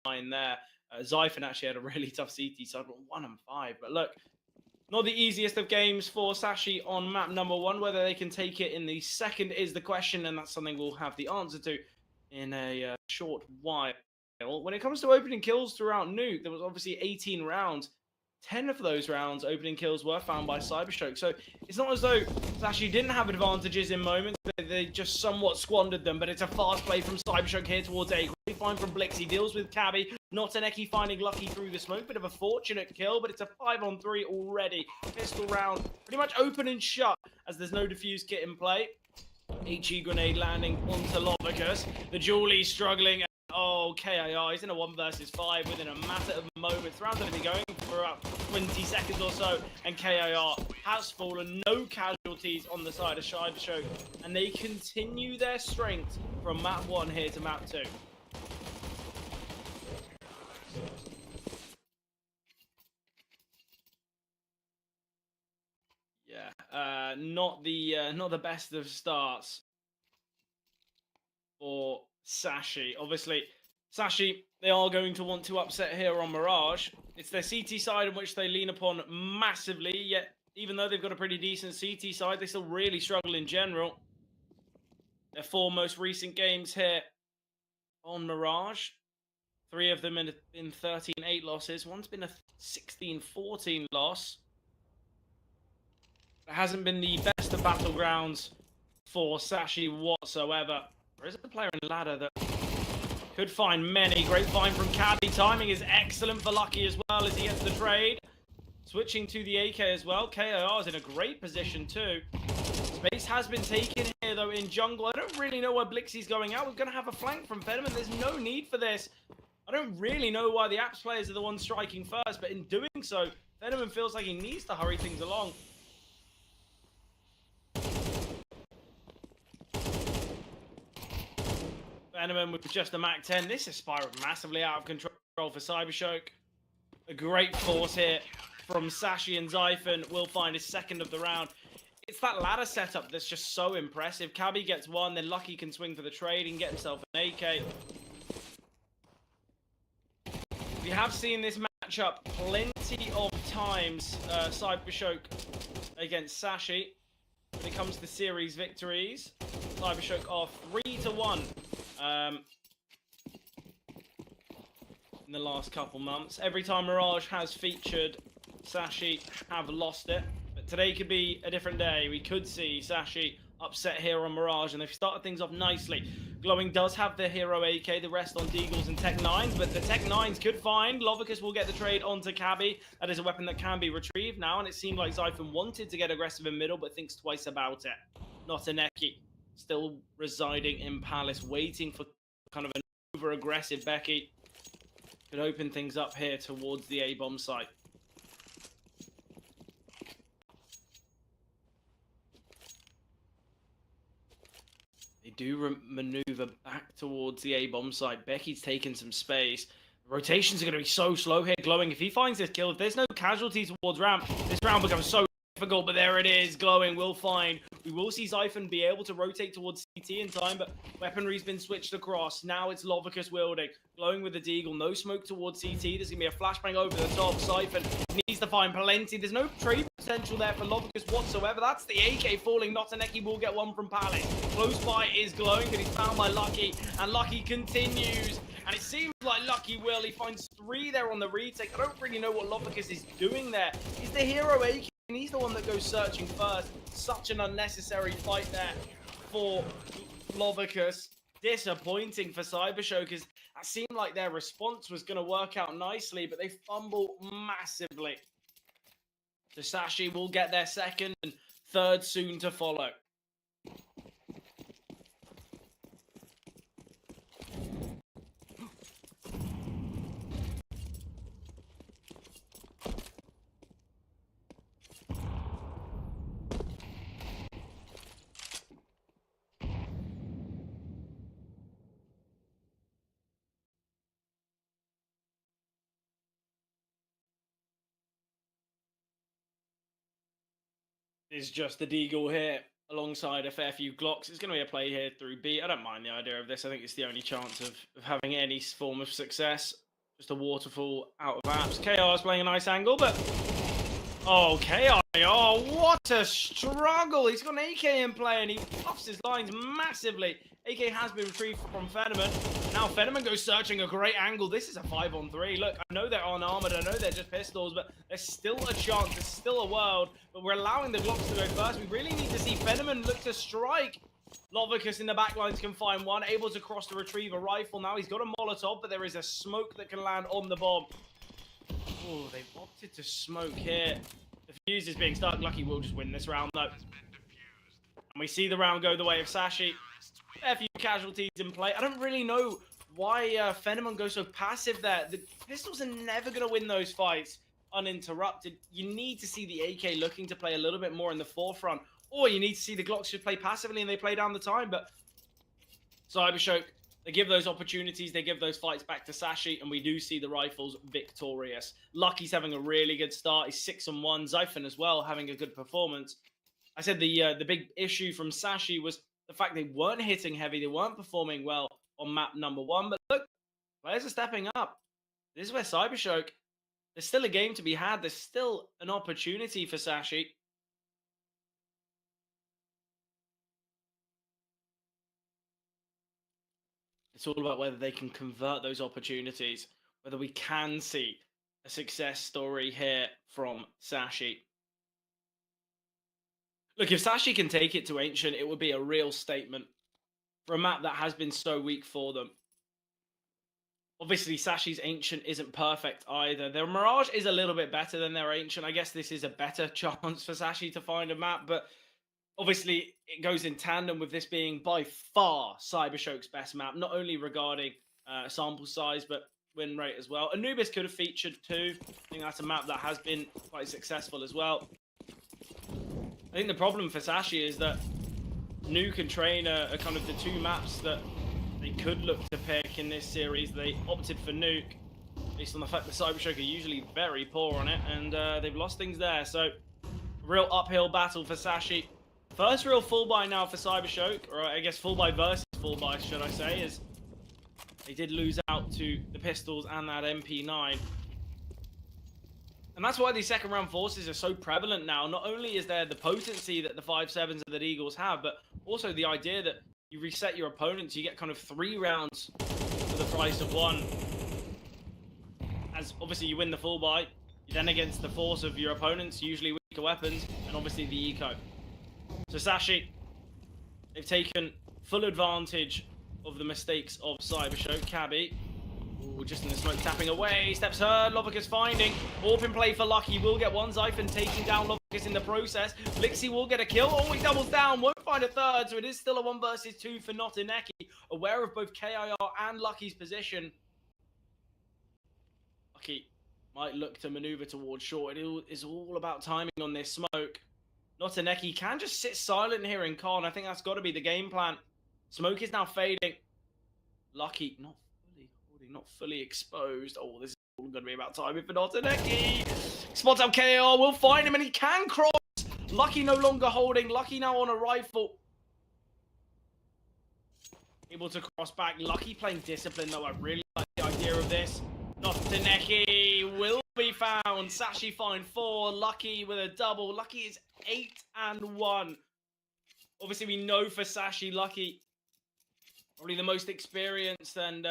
9 there. Zyphon actually had a really tough CT side, 1 and 5. But look, not the easiest of games for Sashi on map number 1. Whether they can take it in the second is the question, and that's something we'll have the answer to in a short while. When it comes to opening kills throughout Nuke, there was obviously 18 rounds. 10 of those rounds, opening kills were found by CyberShoke. So it's not as though Sashi didn't have advantages in moments. They just somewhat squandered them. But it's a fast play from CyberShoke here towards A. Great find from Blix. He deals with Cabby. Not Taneki finding Lucky through the smoke. Bit of a fortunate kill, but it's a 5-on-3 already. Pistol round pretty much open and shut as there's no defuse kit in play. HE grenade landing onto Lovicus. The Julie struggling. Oh, KIR, he's in a 1 versus 5 within a matter of moments. Rounds have been going for about 20 seconds or so, and KIR has fallen. No casualties on the side of CyberShoke, and they continue their strength from map 1 here to map 2. Yeah, not the best of starts for Sashi. Obviously, Sashi, they are going to want to upset here on Mirage. It's their CT side in which they lean upon massively, yet even though they've got a pretty decent CT side, they still really struggle in general. Their 4 most recent games here on Mirage, 3 of them in 13-8 losses. One's been a 16-14 loss. It hasn't been the best of battlegrounds for Sashi whatsoever. There is a player in ladder that could find many. Great find from Caddy. Timing is excellent for Lucky as well as he gets the trade. Switching to the AK as well. KIR is in a great position too. Space has been taken here though in jungle. I don't really know where Blixie's going out. We're going to have a flank from Venom, and there's no need for this. I don't really know why the Apps players are the ones striking first, but in doing so, Venom feels like he needs to hurry things along. Venom with just a Mac 10. This is spiraled massively out of control for CyberShoke. A great force here from Sashi, and Zyphon will find his second of the round. It's that ladder setup that's just so impressive. Cabby gets 1, then Lucky can swing for the trade. He can get himself an AK. We have seen this matchup plenty of times, CyberShoke against Sashi. When it comes to series victories, CyberShoke are 3-1 in the last couple months. Every time Mirage has featured, Sashi have lost it. But today could be a different day. We could see Sashi upset here on Mirage, and they've started things off nicely. Glowing does have the hero AK, the rest on Deagles and Tech 9s, but the Tech 9s could find. Lovicus will get the trade onto Cabby. That is a weapon that can be retrieved now, and it seemed like Zyphon wanted to get aggressive in middle, but thinks twice about it. Not Taneki, still residing in Palace, waiting for kind of an over-aggressive Becky. Could open things up here towards the A-bomb site. They do maneuver back towards the A-bomb site. Becky's taken some space. The rotations are going to be so slow here. Glowing, if he finds this kill, if there's no casualties towards ramp, this round becomes so difficult, but there it is. Glowing will find. We will see Zyphon be able to rotate towards CT in time, but weaponry's been switched across. Now it's Lovicus wielding. Glowing with the Deagle. No smoke towards CT. There's going to be a flashbang over the top. Zyphon needs to find plenty. There's no trade potential there for Lovicus whatsoever. That's the AK falling. Notaneki will get 1 from Palace. Close by is Glowing, but he's found by Lucky, and Lucky continues. And it seems like Lucky will. He finds 3 there on the retake. I don't really know what Lovicus is doing there. He's the hero AK, and he's the one that goes searching first. Such an unnecessary fight there for Lovicus. Disappointing for CyberShoke, as that seemed like their response was going to work out nicely, but they fumble massively. So Sashi will get their second and third soon to follow. Is just the Deagle here alongside a fair few Glocks. It's going to be a play here through B. I don't mind the idea of this. I think it's the only chance of having any form of success. Just a waterfall out of apps. KR is playing a nice angle, but oh, KR, oh, what a struggle. He's got an AK in play and he puffs his lines massively. AK has been retrieved from Fenneman. Now Fenneman goes searching a great angle. This is a 5-on-3. Look, I know they're unarmored. I know they're just pistols, but there's still a chance. There's still a world. But we're allowing the Glocks to go first. We really need to see Fenneman look to strike. Lovicus in the backlines can find one. Able to cross to retrieve a rifle. Now he's got a Molotov, but there is a smoke that can land on the bomb. Oh, they've opted to smoke here. The fuse is being stuck. Lucky will just win this round, though. And we see the round go the way of Sashi. A few casualties in play. I don't really know why Fenneman goes so passive there. The pistols are never going to win those fights uninterrupted. You need to see the AK looking to play a little bit more in the forefront. Or you need to see the Glocks just play passively and they play down the time. But CyberShoke, they give those opportunities, they give those fights back to Sashi, and we do see the rifles victorious. Lucky's having a really good start. He's 6-1. Zyphon as well, having a good performance. I said the big issue from Sashi was the fact they weren't hitting heavy. They weren't performing well on map number 1. But look, players are stepping up. This is where CyberShoke, there's still a game to be had. There's still an opportunity for Sashi. It's all about whether they can convert those opportunities, whether we can see a success story here from Sashi. Look, if Sashi can take it to Ancient, it would be a real statement for a map that has been so weak for them. Obviously, Sashi's Ancient isn't perfect either. Their Mirage is a little bit better than their Ancient. I guess this is a better chance for Sashi to find a map, but obviously, it goes in tandem with this being by far CyberShoke's best map, not only regarding sample size, but win rate as well. Anubis could have featured too. I think that's a map that has been quite successful as well. I think the problem for Sashi is that Nuke and Train are kind of the two maps that they could look to pick in this series. They opted for Nuke, based on the fact that CyberShoke are usually very poor on it, and they've lost things there. So, real uphill battle for Sashi. First real full buy now for CyberShoke, or I guess full buy versus full buy, should I say, is they did lose out to the pistols and that MP9. And that's why these second round forces are so prevalent now. Not only is there the potency that the 5.7s that Eagles have, but also the idea that you reset your opponents, you get kind of 3 rounds for the price of 1. As obviously you win the full buy, you then against the force of your opponents, usually weaker weapons, and obviously the eco. So Sashi, they've taken full advantage of the mistakes of CyberShoke. Cabby, just in the smoke, tapping away. Steps heard. Lovicus finding. Warp in play for Lucky. Will get one. Zyphon taking down Lovicus in the process. Lixie will get a kill. Oh, he doubles down. Won't find a third. So it is still a 1 versus 2 for Notineki. Aware of both KIR and Lucky's position. Lucky might look to maneuver towards short. It is all about timing on this smoke. Notineki can just sit silent here in con. I think that's got to be the game plan. Smoke is now fading. Lucky not fully exposed. Oh, this is all going to be about timing for Notineki. Spots out KR, will find him, and he can cross. Lucky no longer holding. Lucky now on a rifle. Able to cross back. Lucky playing discipline, though. I really like the idea of this. Notineki will be found. Sashi find 4. Lucky with a double. Lucky is 8-1. Obviously, we know for Sashi, Lucky probably the most experienced and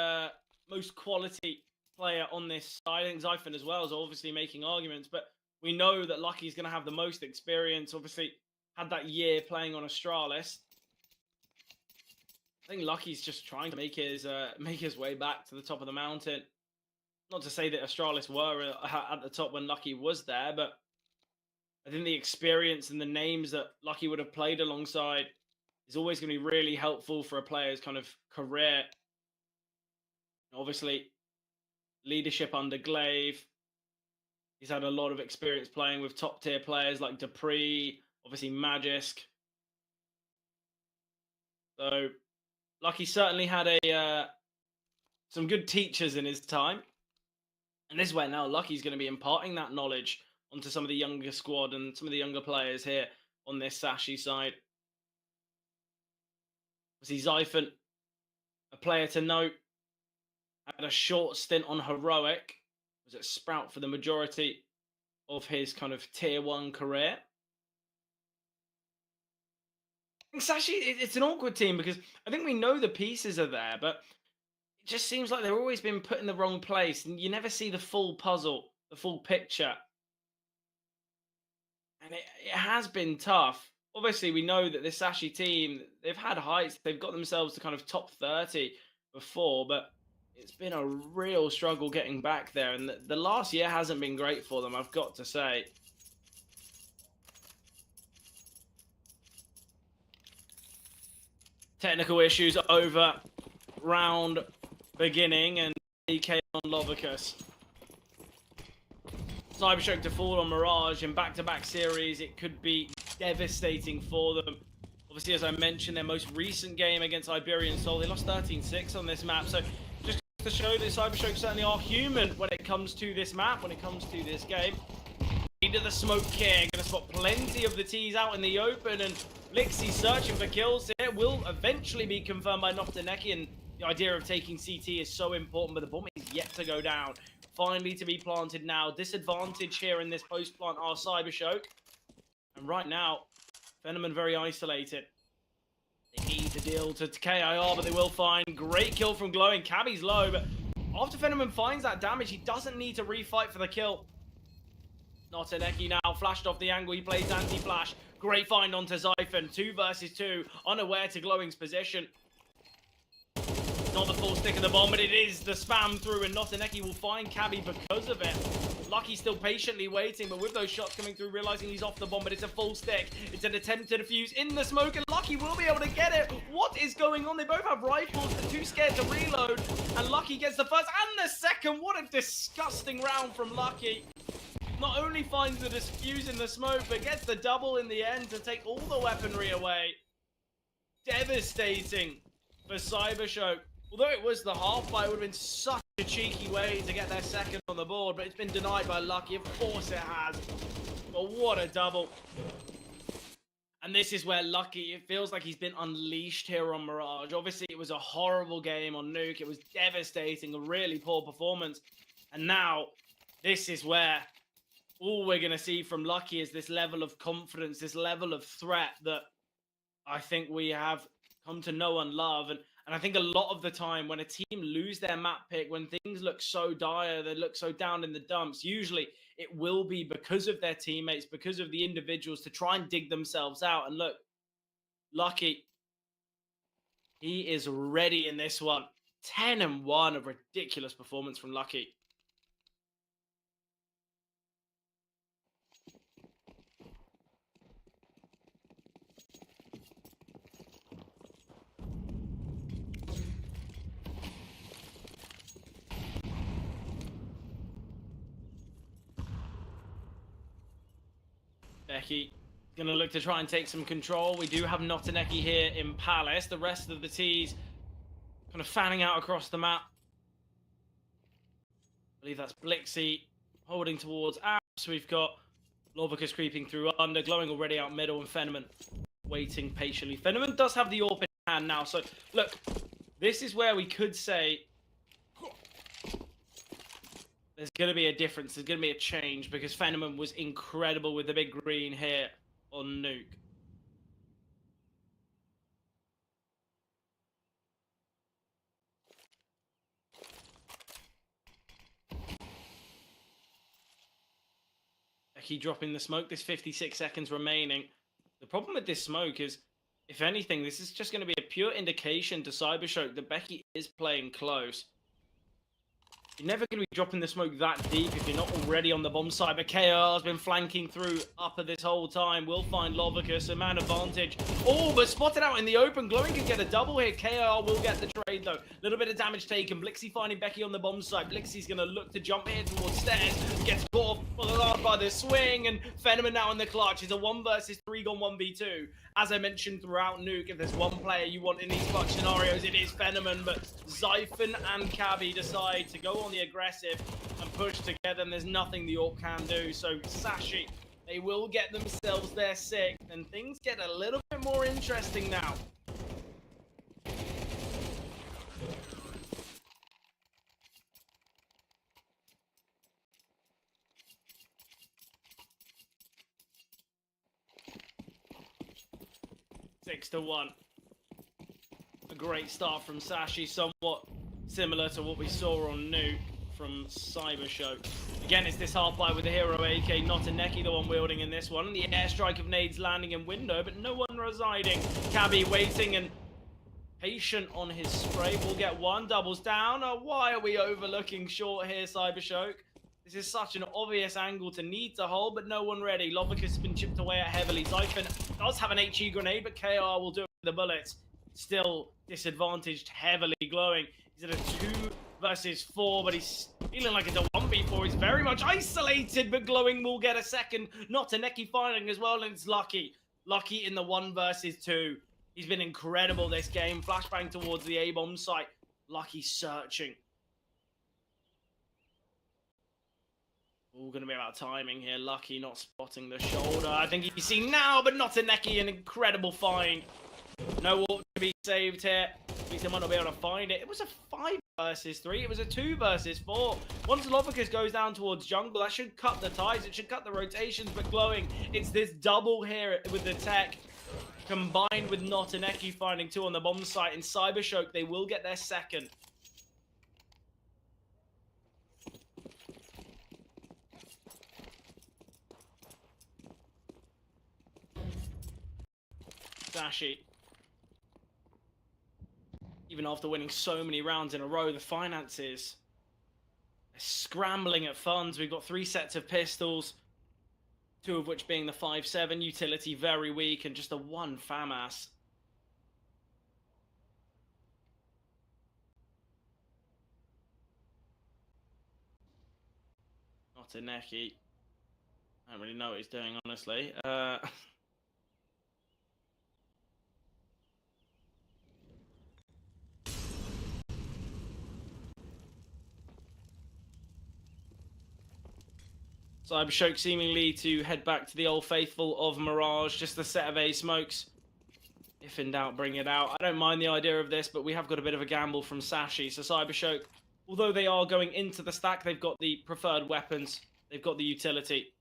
most quality player on this side. I think Zyphon as well is obviously making arguments, but we know that Lucky's going to have the most experience. Obviously, had that year playing on Astralis. I think Lucky's just trying to make his way back to the top of the mountain. Not to say that Astralis were at the top when Lucky was there, but I think the experience and the names that Lucky would have played alongside is always going to be really helpful for a player's kind of career. Obviously, leadership under Glaive. He's had a lot of experience playing with top-tier players like Dupree, obviously Magisk. So, Lucky certainly had some good teachers in his time. And this is where now Lucky's going to be imparting that knowledge onto some of the younger squad and some of the younger players here on this Sashi side. Obviously, Zyphon, a player to note. Had a short stint on Heroic. Was at Sprout for the majority of his kind of tier 1 career. I think Sashi, it's an awkward team because I think we know the pieces are there, but it just seems like they've always been put in the wrong place, and you never see the full puzzle, the full picture. And it has been tough. Obviously, we know that this Sashi team, they've had heights. They've got themselves to kind of top 30 before, but it's been a real struggle getting back there. And the last year hasn't been great for them, I've got to say. Technical issues over round beginning, and DK on Lovicus. CyberShoke to fall on Mirage in back-to-back series. It could be devastating for them. Obviously, as I mentioned, their most recent game against Iberian Soul, they lost 13-6 on this map. So just to show that CyberShoke certainly are human when it comes to this map, when it comes to this game. Into the smoke here, gonna spot plenty of the T's out in the open, and Blixie searching for kills here. Will eventually be confirmed by Noctaneki, and the idea of taking CT is so important, but the bomb is yet to go down. Finally to be planted now. Disadvantage here in this post-plant are CyberShoke. And right now, Phenomen very isolated. They need to deal to KIR, but they will find. Great kill from Glowing. Cabby's low, but after Phenomen finds that damage, he doesn't need to refight for the kill. Noctaneki now flashed off the angle. He plays anti-flash. Great find onto Zyphon. 2 versus 2. Unaware to Glowing's position. Not the full stick of the bomb, but it is the spam through, and Noctaneki will find Cabby because of it. Lucky still patiently waiting, but with those shots coming through, realizing he's off the bomb, but it's a full stick. It's an attempt to defuse in the smoke, and Lucky will be able to get it. What is going on? They both have rifles, they're too scared to reload, and Lucky gets the first and the second. What a disgusting round from Lucky. Not only finds the defuse in the smoke, but gets the double in the end to take all the weaponry away. Devastating for CyberShoke. Although it was the half-fight, it would have been such a cheeky way to get their second on the board, but it's been denied by Lucky. Of course it has. But what a double. And this is where Lucky, it feels like he's been unleashed here on Mirage. Obviously, it was a horrible game on Nuke. It was devastating, a really poor performance. And now, this is where all we're going to see from Lucky is this level of confidence, this level of threat that I think we have come to know and love. And I think a lot of the time when a team lose their map pick, when things look so dire, they look so down in the dumps, usually it will be because of their teammates, because of the individuals to try and dig themselves out. And look, Lucky, he is ready in this one. 10-1, a ridiculous performance from Lucky. Becky going to look to try and take some control. We do have Noctaneki here in Palace. The rest of the T's kind of fanning out across the map. I believe that's Blixie holding towards Apps. We've got Lovicus creeping through under, Glowing already out middle, and Phenomen waiting patiently. Phenomen does have the AWP in hand now. So, look, this is where we could say there's going to be a difference. There's going to be a change because Phenomen was incredible with the big green here on Nuke. Becky dropping the smoke. There's 56 seconds remaining. The problem with this smoke is, if anything, this is just going to be a pure indication to CyberShoke that Becky is playing close. You're never going to be dropping the smoke that deep if you're not already on the bomb side. But KR has been flanking through upper this whole time. We'll find Lovicus, a man advantage. Oh, but spotted out in the open. Glowing can get a double here. KR will get the trade, though. A little bit of damage taken. Blixie finding Becky on the bomb side. Blixie's going to look to jump here towards stairs. Gets caught off by the swing. And Phenomen now in the clutch. It's a 1 versus 3 gone 1v2. As I mentioned throughout Nuke, if there's one player you want in these clutch scenarios, it is Phenomen. But Zyphon and Cabby decide to go on the aggressive and push together, and there's nothing the AWP can do. So Sashi, they will get themselves their 6th, and things get a little bit more interesting now. 6-1. A great start from Sashi, somewhat similar to what we saw on Nuke from CyberShoke. Again, it's this half bite with the hero AK, not a Neki, the one wielding in this one. The airstrike of nades landing in window, but no one residing. Cabby waiting and patient on his spray. We'll get one, doubles down. Oh, why are we overlooking short here, CyberShoke? This is such an obvious angle to need to hold, but no one ready. Lovicus has been chipped away at heavily. Zyphon does have an HE grenade, but KR will do it with the bullets. Still disadvantaged, heavily glowing. He's at a 2 versus 4, but he's feeling like it's a 1v4. He's very much isolated, but glowing will get a second. Not a Neki firing as well, and it's Lucky. Lucky in the 1 versus 2. He's been incredible this game. Flashbang towards the A-bomb site. Lucky searching. All going to be about timing here. Lucky not spotting the shoulder. I think he's seen now, but not a Neki. An incredible find. No AWP to be saved here. At least they might not be able to find it. It was a 5 versus 3. It was a 2 versus 4. Once Lovicus goes down towards jungle, that should cut the ties. It should cut the rotations. But glowing, it's this double here with the tech. Combined with not a Neki finding 2 on the bomb site. In CyberShoke, they will get their second. Sashi. Even after winning so many rounds in a row, the finances are scrambling at funds. We've got 3 sets of pistols, 2 of which being the 5.7 utility, very weak, and just the 1 FAMAS. Not a Neki. I don't really know what he's doing, honestly. CyberShoke seemingly to head back to the old faithful of Mirage, just a set of A smokes. If in doubt, bring it out. I don't mind the idea of this, but we have got a bit of a gamble from Sashi. So CyberShoke, although they are going into the stack, they've got the preferred weapons, they've got the utility,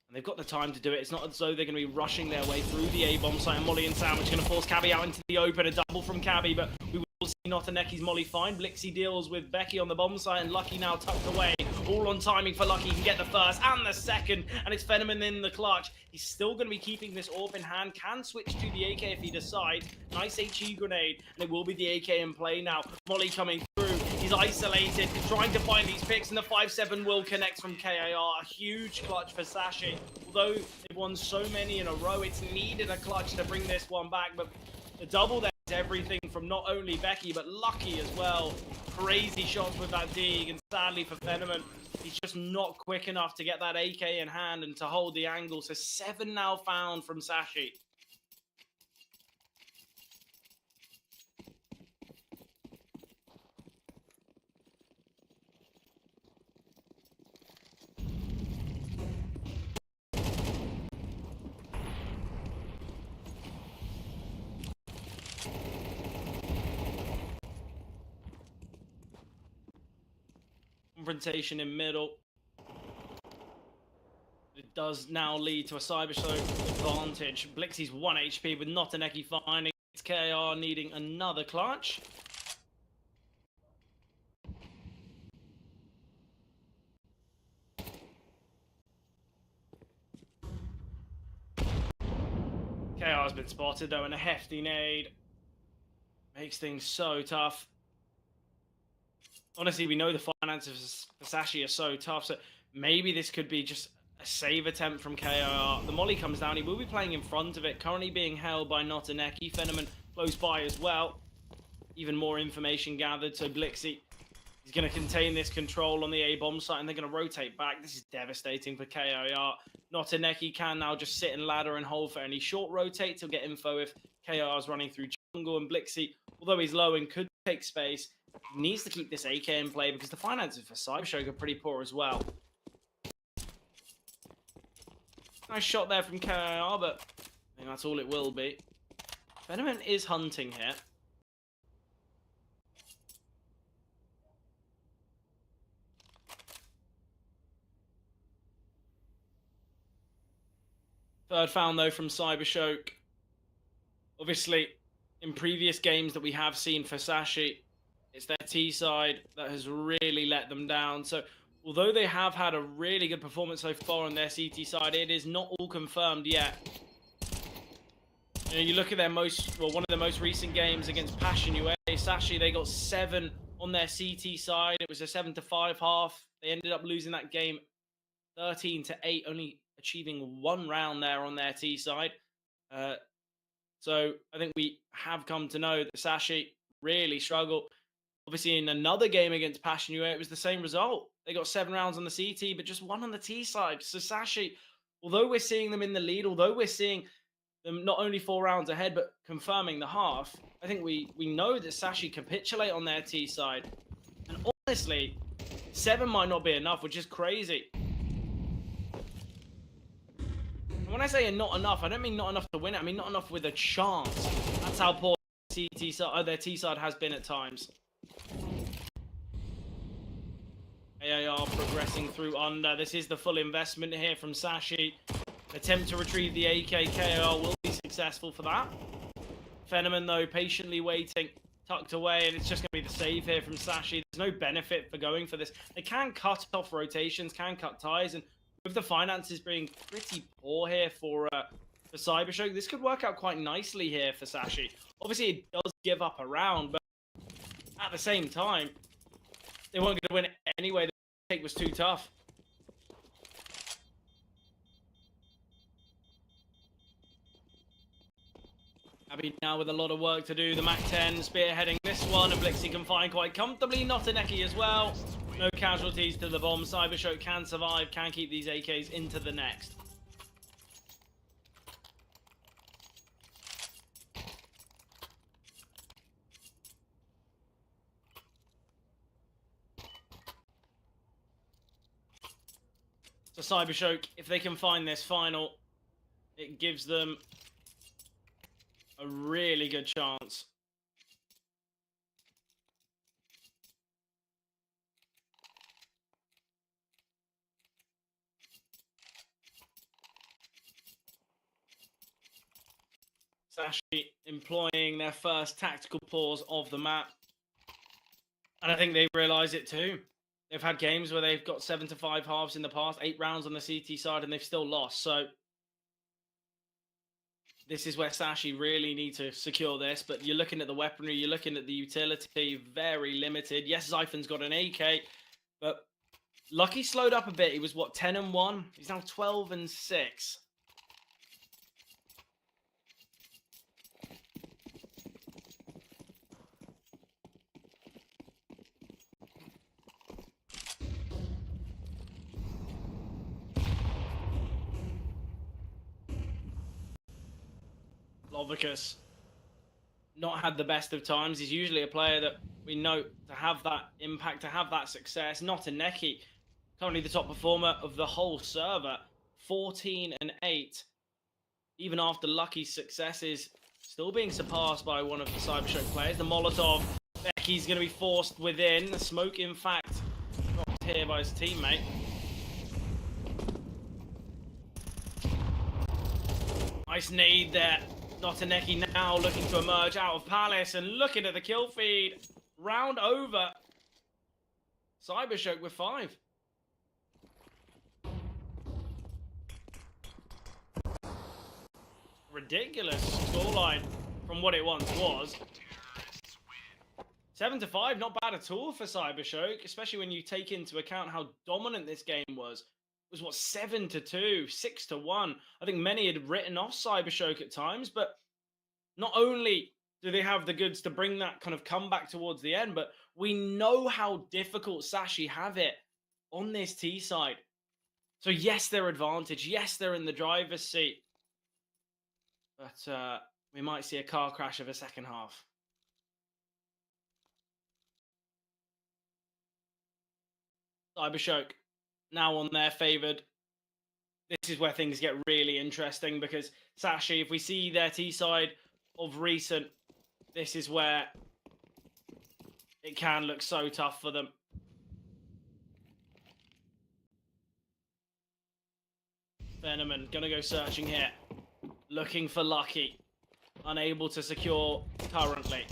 and they've got the time to do it. It's not as though they're going to be rushing their way through the A-bomb site. And Molly and Sandwich going to force Cabby out into the open. A double from Cabby, but we will see not a Neki's Molly find. Blixie deals with Becky on the bomb site, and Lucky now tucked away. All on timing for Lucky. He can get the first and the second, and it's Phenomen in the clutch. He's still going to be keeping this AWP in hand. Can switch to the AK if he decides. Nice HE grenade, and it will be the AK in play now. Molly coming through. He's isolated, trying to find these picks, and the 5.7 will connect from KAR. A huge clutch for Sashi. Although they've won so many in a row, it's needed a clutch to bring this one back, but the double there is everything from not only Becky, but Lucky as well. Crazy shots with that dig, and sadly for Phenomen, he's just not quick enough to get that AK in hand and to hold the angle. So 7 now found from Sashi. Confrontation in middle. It does now lead to a CyberShoke advantage. Blixie's 1 HP with not a Neki finding. It's KR needing another clutch. KR's been spotted though, and a hefty nade makes things so tough. Honestly, we know the finances for Sashi are so tough, so maybe this could be just a save attempt from KR. The Molly comes down. He will be playing in front of it, currently being held by not a Neki. Phenomen close by as well. Even more information gathered, so Blixie is going to contain this control on the A-bomb site, and they're going to rotate back. This is devastating for KR. Not a Neki can now just sit and ladder and hold for any short rotates. He'll get info if KR is running through jungle, and Blixie, although he's low and could take space, needs to keep this AK in play because the finances for CyberShoke are pretty poor as well. Nice shot there from KIR, but I think that's all it will be. Phenomen is hunting here. Third found though from CyberShoke of Obviously, in previous games that we have seen for Sashi, it's their T side that has really let them down. So although they have had a really good performance so far on their CT side, it is not all confirmed yet. You know, you look at their one of the most recent games against Passion UA, Sashi, they got 7 on their CT side. It was a 7-5 half. They ended up losing that game 13-8, only achieving 1 round there on their T side. So I think we have come to know that Sashi really struggled. Obviously, in another game against Passion UA, it was the same result. They got 7 rounds on the CT, but just 1 on the T side. So Sashi, although we're seeing them in the lead, although we're seeing them not only 4 rounds ahead, but confirming the half, I think we know that Sashi capitulate on their T side. And honestly, 7 might not be enough, which is crazy. And when I say not enough, I don't mean not enough to win it. I mean not enough with a chance. That's how poor their T side has been at times. AAR progressing through under. This is the full investment here from Sashi. Attempt to retrieve the AK. KAR will be successful for that. Fenneman, though, patiently waiting, tucked away, and it's just going to be the save here from Sashi. There's no benefit for going for this. They can cut off rotations, can cut ties, and with the finances being pretty poor here for CyberShoke, this could work out quite nicely here for Sashi. Obviously, it does give up a round, but at the same time, they weren't going to win it anyway. The take was too tough. Abby now with a lot of work to do. The MAC-10 spearheading this one, and Blixie can find quite comfortably. Notaneki as well. No casualties to the bomb. CyberShoke can survive, can keep these AKs into the next. So CyberShoke, if they can find this final, it gives them a really good chance. Sashi employing their first tactical pause of the map. And I think they realise it too. They've had games where they've got 7-5 halves in the past, 8 rounds on the CT side, and they've still lost. So this is where Sashi really need to secure this. But you're looking at the weaponry, you're looking at the utility, very limited. Yes, Zyphon's got an AK, but Lucky slowed up a bit. He was, what, 10-1? He's now 12-6. Lovicus not had the best of times. He's usually a player that we know to have that impact, to have that success. Notaneki, currently the top performer of the whole server, 14-8. Even after Lucky's successes, still being surpassed by one of the CyberShoke players. The Molotov, Becky's going to be forced within. The smoke, in fact, dropped here by his teammate. Nice nade there. Notaneki now looking to emerge out of Palace and looking at the kill feed. Round over. CyberShoke with 5. Ridiculous scoreline from what it once was. 7-5, not bad at all for CyberShoke, especially when you take into account how dominant this game was. It was, what, 7-2, 6-1. I think many had written off CyberShoke at times, but not only do they have the goods to bring that kind of comeback towards the end, but we know how difficult Sashi have it on this T side. So yes, they're advantage. Yes, they're in the driver's seat. But we might see a car crash of a second half. CyberShoke now on their favoured. This is where things get really interesting because Sashi, if we see their T side of recent, this is where it can look so tough for them. Venom gonna go searching here, looking for Lucky. unable to secure currently.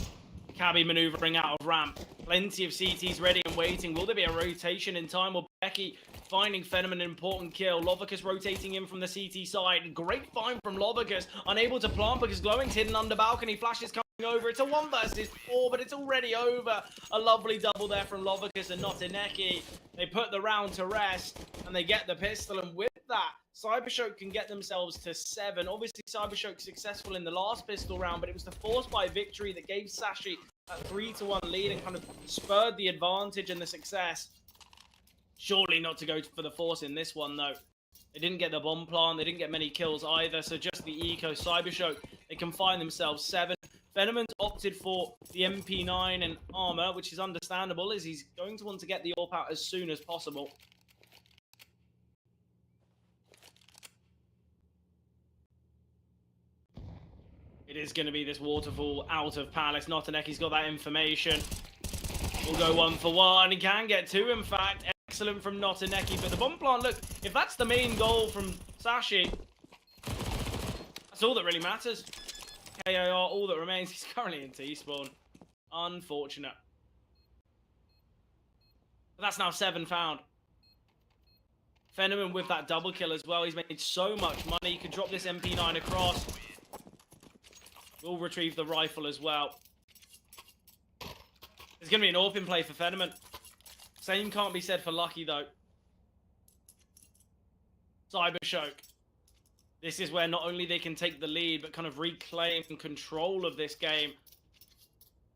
Cabby maneuvering out of ramp. Plenty of CTs ready and waiting. Will there be a rotation in time? Or Becky finding Venom an important kill? Lovicus rotating in from the CT side. Great find from Lovicus. Unable to plant because Glowing's hidden under balcony. Flashes coming over. It's a 1 versus 4, but it's already over. A lovely double there from Lovicus and Notineki. They put the round to rest and they get the pistol, and with that, CyberShoke can get themselves to 7. Obviously, CyberShoke successful in the last pistol round, but it was the force by victory that gave Sashi a 3-1 lead and kind of spurred the advantage and the success. Surely not to go for the force in this one, though. They didn't get the bomb plant. They didn't get many kills either, so just the eco. CyberShoke, they can find themselves 7. Venomant opted for the MP9 and armor, which is understandable, as he's going to want to get the AWP out as soon as possible. It is going to be this waterfall out of Palace. Notineki's got that information. We'll go 1 for 1. He can get 2, in fact. Excellent from Notineki. But the bomb plant, look, if that's the main goal from Sashi, that's all that really matters. KAR, all that remains. He's currently in T-spawn. Unfortunate. But that's now 7 found. Fenomen with that double kill as well. He's made so much money. He could drop this MP9 across. We'll retrieve the rifle as well. There's going to be an AWP in play for Fenomen. Same can't be said for Lucky, though. CyberShoke. This is where not only they can take the lead, but kind of reclaim control of this game.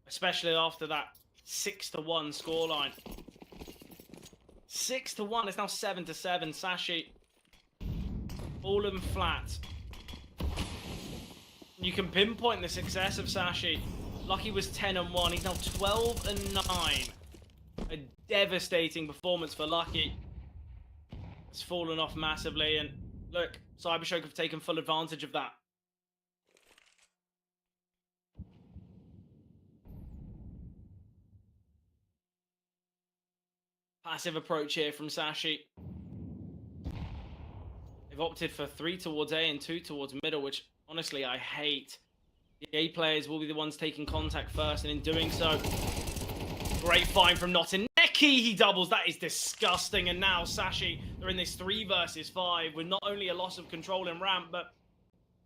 Especially after that 6-1 scoreline. 6-1. It's now 7-7. Sashi. All of them flat. You can pinpoint the success of Sashi. Lucky was 10-1. He's now 12-9. A devastating performance for Lucky. It's fallen off massively, and look, CyberShoke have taken full advantage of that. Passive approach here from Sashi. They've opted for 3 towards A and 2 towards middle, which honestly I hate. The A players will be the ones taking contact first, and in doing so, great find from Notineki. He doubles. That is disgusting. And now Sashi, they're in this 3 versus 5 with not only a loss of control in ramp, but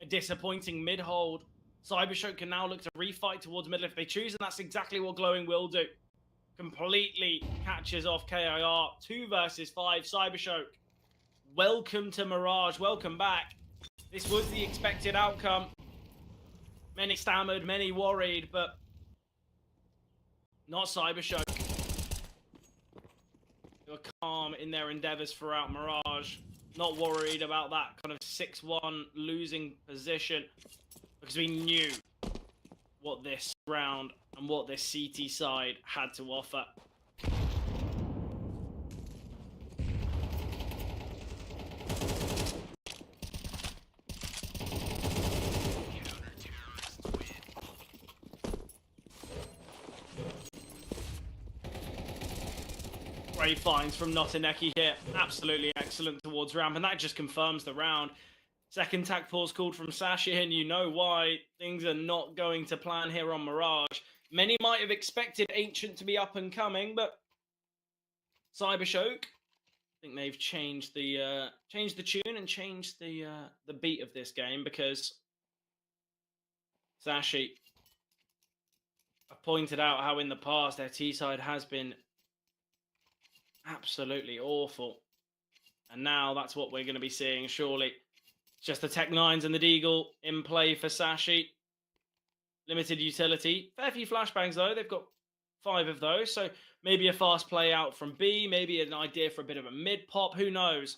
a disappointing mid-hold. CyberShoke can now look to refight towards middle if they choose, and that's exactly what Glowing will do. Completely catches off KIR. 2 versus 5. CyberShoke, welcome to Mirage. Welcome back. This was the expected outcome. Many stammered, many worried, but not CyberShoke. They were calm in their endeavors throughout Mirage. Not worried about that kind of 6-1 losing position, because we knew what this round and what this CT side had to offer. Great finds from Notineki here. Absolutely excellent towards ramp, and that just confirms the round. Second tac pause called from Sashi, and you know why. Things are not going to plan here on Mirage. Many might have expected Ancient to be up and coming, but CyberShoke, I think they've changed the tune and changed the beat of this game, because Sashi, I've pointed out how in the past their T side has been absolutely awful, and now that's what we're going to be seeing. Surely it's just the Tech 9s and the Deagle in play for Sashi. Limited utility, fair few flashbangs though. They've got 5 of those, so maybe a fast play out from B, maybe an idea for a bit of a mid pop, who knows.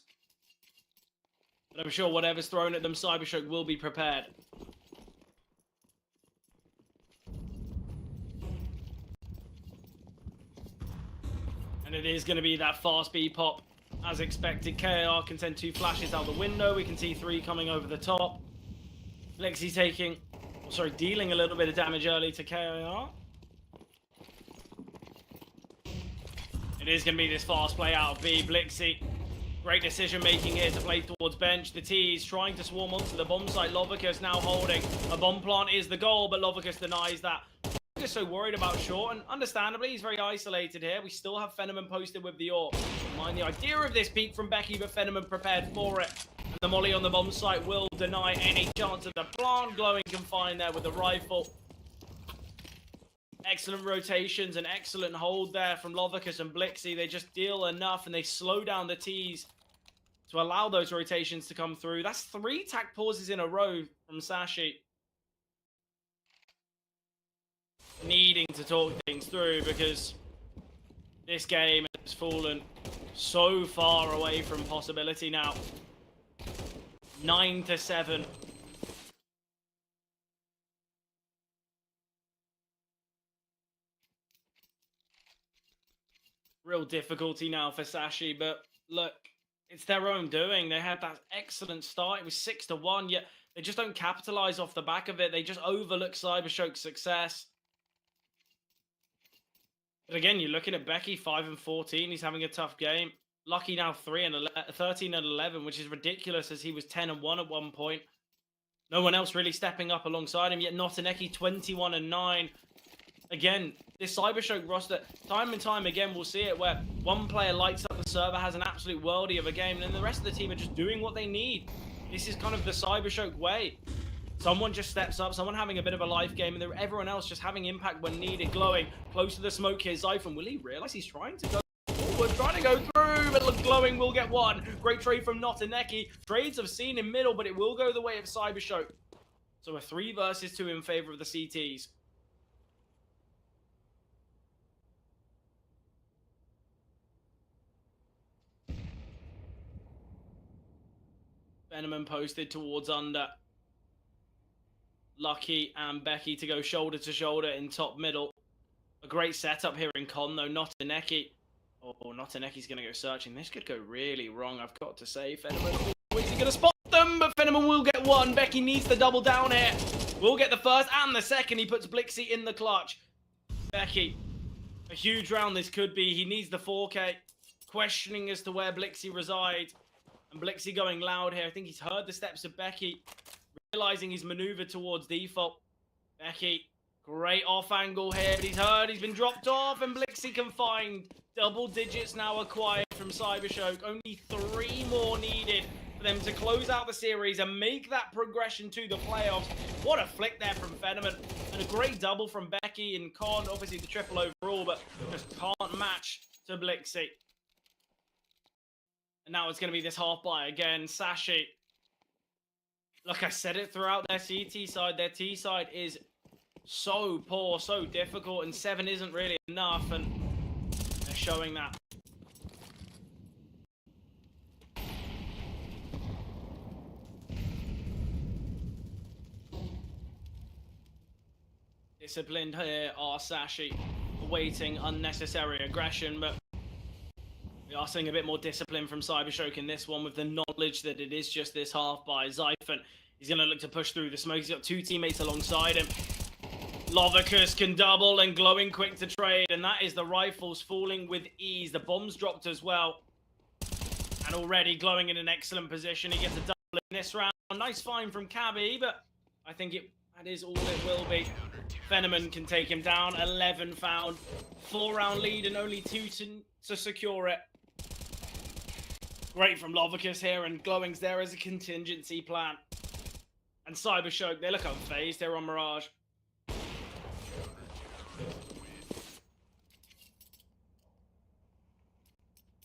But I'm sure whatever's thrown at them, CyberShoke will be prepared. And it is going to be that fast B pop, as expected. KAR can send 2 flashes out the window. We can see 3 coming over the top. Blixie dealing a little bit of damage early to KAR. It is going to be this fast play out of B. Blixie Great decision making here to play towards bench. The T is trying to swarm onto the bomb site. Lovicus now holding. A bomb plant is the goal, but Lovicus denies that. Lovicus so worried about short, and understandably, he's very isolated here. We still have Fenneman posted with the AWP. Mind the idea of this peek from Becky, but Fenneman prepared for it. And the molly on the bomb site will deny any chance of the plant. Glowing confined there with the rifle. Excellent rotations and excellent hold there from Lovicus and Blixie. They just deal enough and they slow down the T's to allow those rotations to come through. That's 3 tack pauses in a row from Sashi. Needing to talk things through because this game has fallen so far away from possibility now. 9-7. Real difficulty now for Sashi, but look, it's their own doing. They had that excellent start. It was 6-1, yet they just don't capitalize off the back of it. They just overlook CyberShoke's success. But again, you're looking at Becky, 5-14. He's having a tough game. Lucky now 13-11, which is ridiculous as he was 10-1 at one point. No one else really stepping up alongside him, yet Notaneki 21-9. Again, this CyberShoke roster, time and time again, we'll see it where one player lights up the server, has an absolute worldie of a game, and then the rest of the team are just doing what they need. This is kind of the CyberShoke way. Someone just steps up, someone having a bit of a life game, and everyone else just having impact when needed. Glowing close to the smoke here. Zyphon, will he realize he's trying to go forward, trying to go through, but look, Glowing will get one. Great trade from Notaneki. Trades have seen in middle, but it will go the way of CyberShoke. So a 3 versus 2 in favor of the CTs. Fenneman posted towards under. Lucky and Becky to go shoulder to shoulder in top middle. A great setup here in con though. Notaneki. Oh, Notaneki's going to go searching. This could go really wrong, I've got to say. Fenneman, is he going to spot them? But Fenneman will get one. Becky needs to double down here. Will get the first and the second. He puts Blixie in the clutch. Becky, a huge round this could be. He needs the 4K. Questioning as to where Blixie resides. And Blixie going loud here. I think he's heard the steps of Becky. Realizing he's maneuvered towards default. Becky, great off angle here. But he's heard he's been dropped off. And Blixie confined. Double digits now acquired from CyberShoke. Only 3 more needed for them to close out the series and make that progression to the playoffs. What a flick there from Fenneman. And a great double from Becky and Con. Obviously the triple overall, but just can't match to Blixie. And now it's going to be this half buy again. Sashi. Look, I said it throughout their CT side. Their T side is so poor, so difficult, and 7 isn't really enough, and they're showing that. Disciplined here are Sashi, awaiting unnecessary aggression, but we are seeing a bit more discipline from CyberShoke in this one with the knowledge that it is just this half by Zyphon. He's going to look to push through the smoke. He's got 2 teammates alongside him. Lovicus can double and Glowing quick to trade, and that is the rifles falling with ease. The bombs dropped as well. And already Glowing in an excellent position. He gets a double in this round. Nice find from Cabby, but I think that is all it will be. Fenneman can take him down. 11 found. 4-round lead and only 2 to secure it. Great from Lovicus here, and Glowing's there as a contingency plan. And CyberShoke, they look unfazed. They're on Mirage.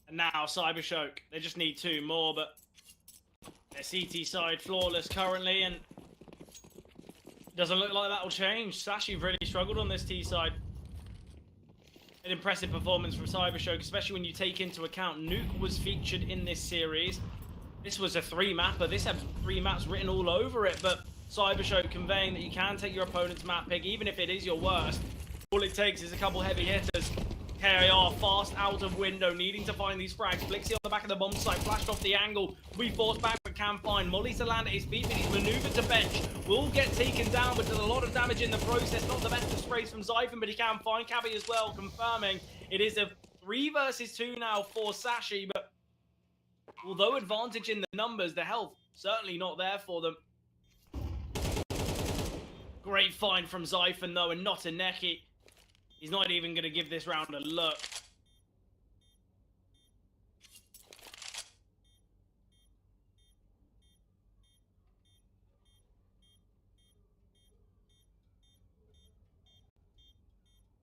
And now CyberShoke, they just need 2 more, but their CT side flawless currently, and doesn't look like that will change. Sashi really struggled on this T side. An impressive performance from CyberShoke, especially when you take into account Nuke was featured in this series. This was a 3-mapper. This had 3 maps written all over it, but CyberShoke conveying that you can take your opponent's map pick, even if it is your worst. All it takes is a couple heavy hitters. KIR fast out of window, needing to find these frags. Blixie on the back of the bomb site, flashed off the angle. We force back, but can find Molly to land at his feet, but he's maneuvered to bench. Will get taken down, but does a lot of damage in the process. Not the best of sprays from Zyphon, but he can find Cabby as well, confirming it is a 3 versus 2 now for Sashi, but although advantage in the numbers, the health certainly not there for them. Great find from Zyphon though, and not a Neki. He's not even going to give this round a look.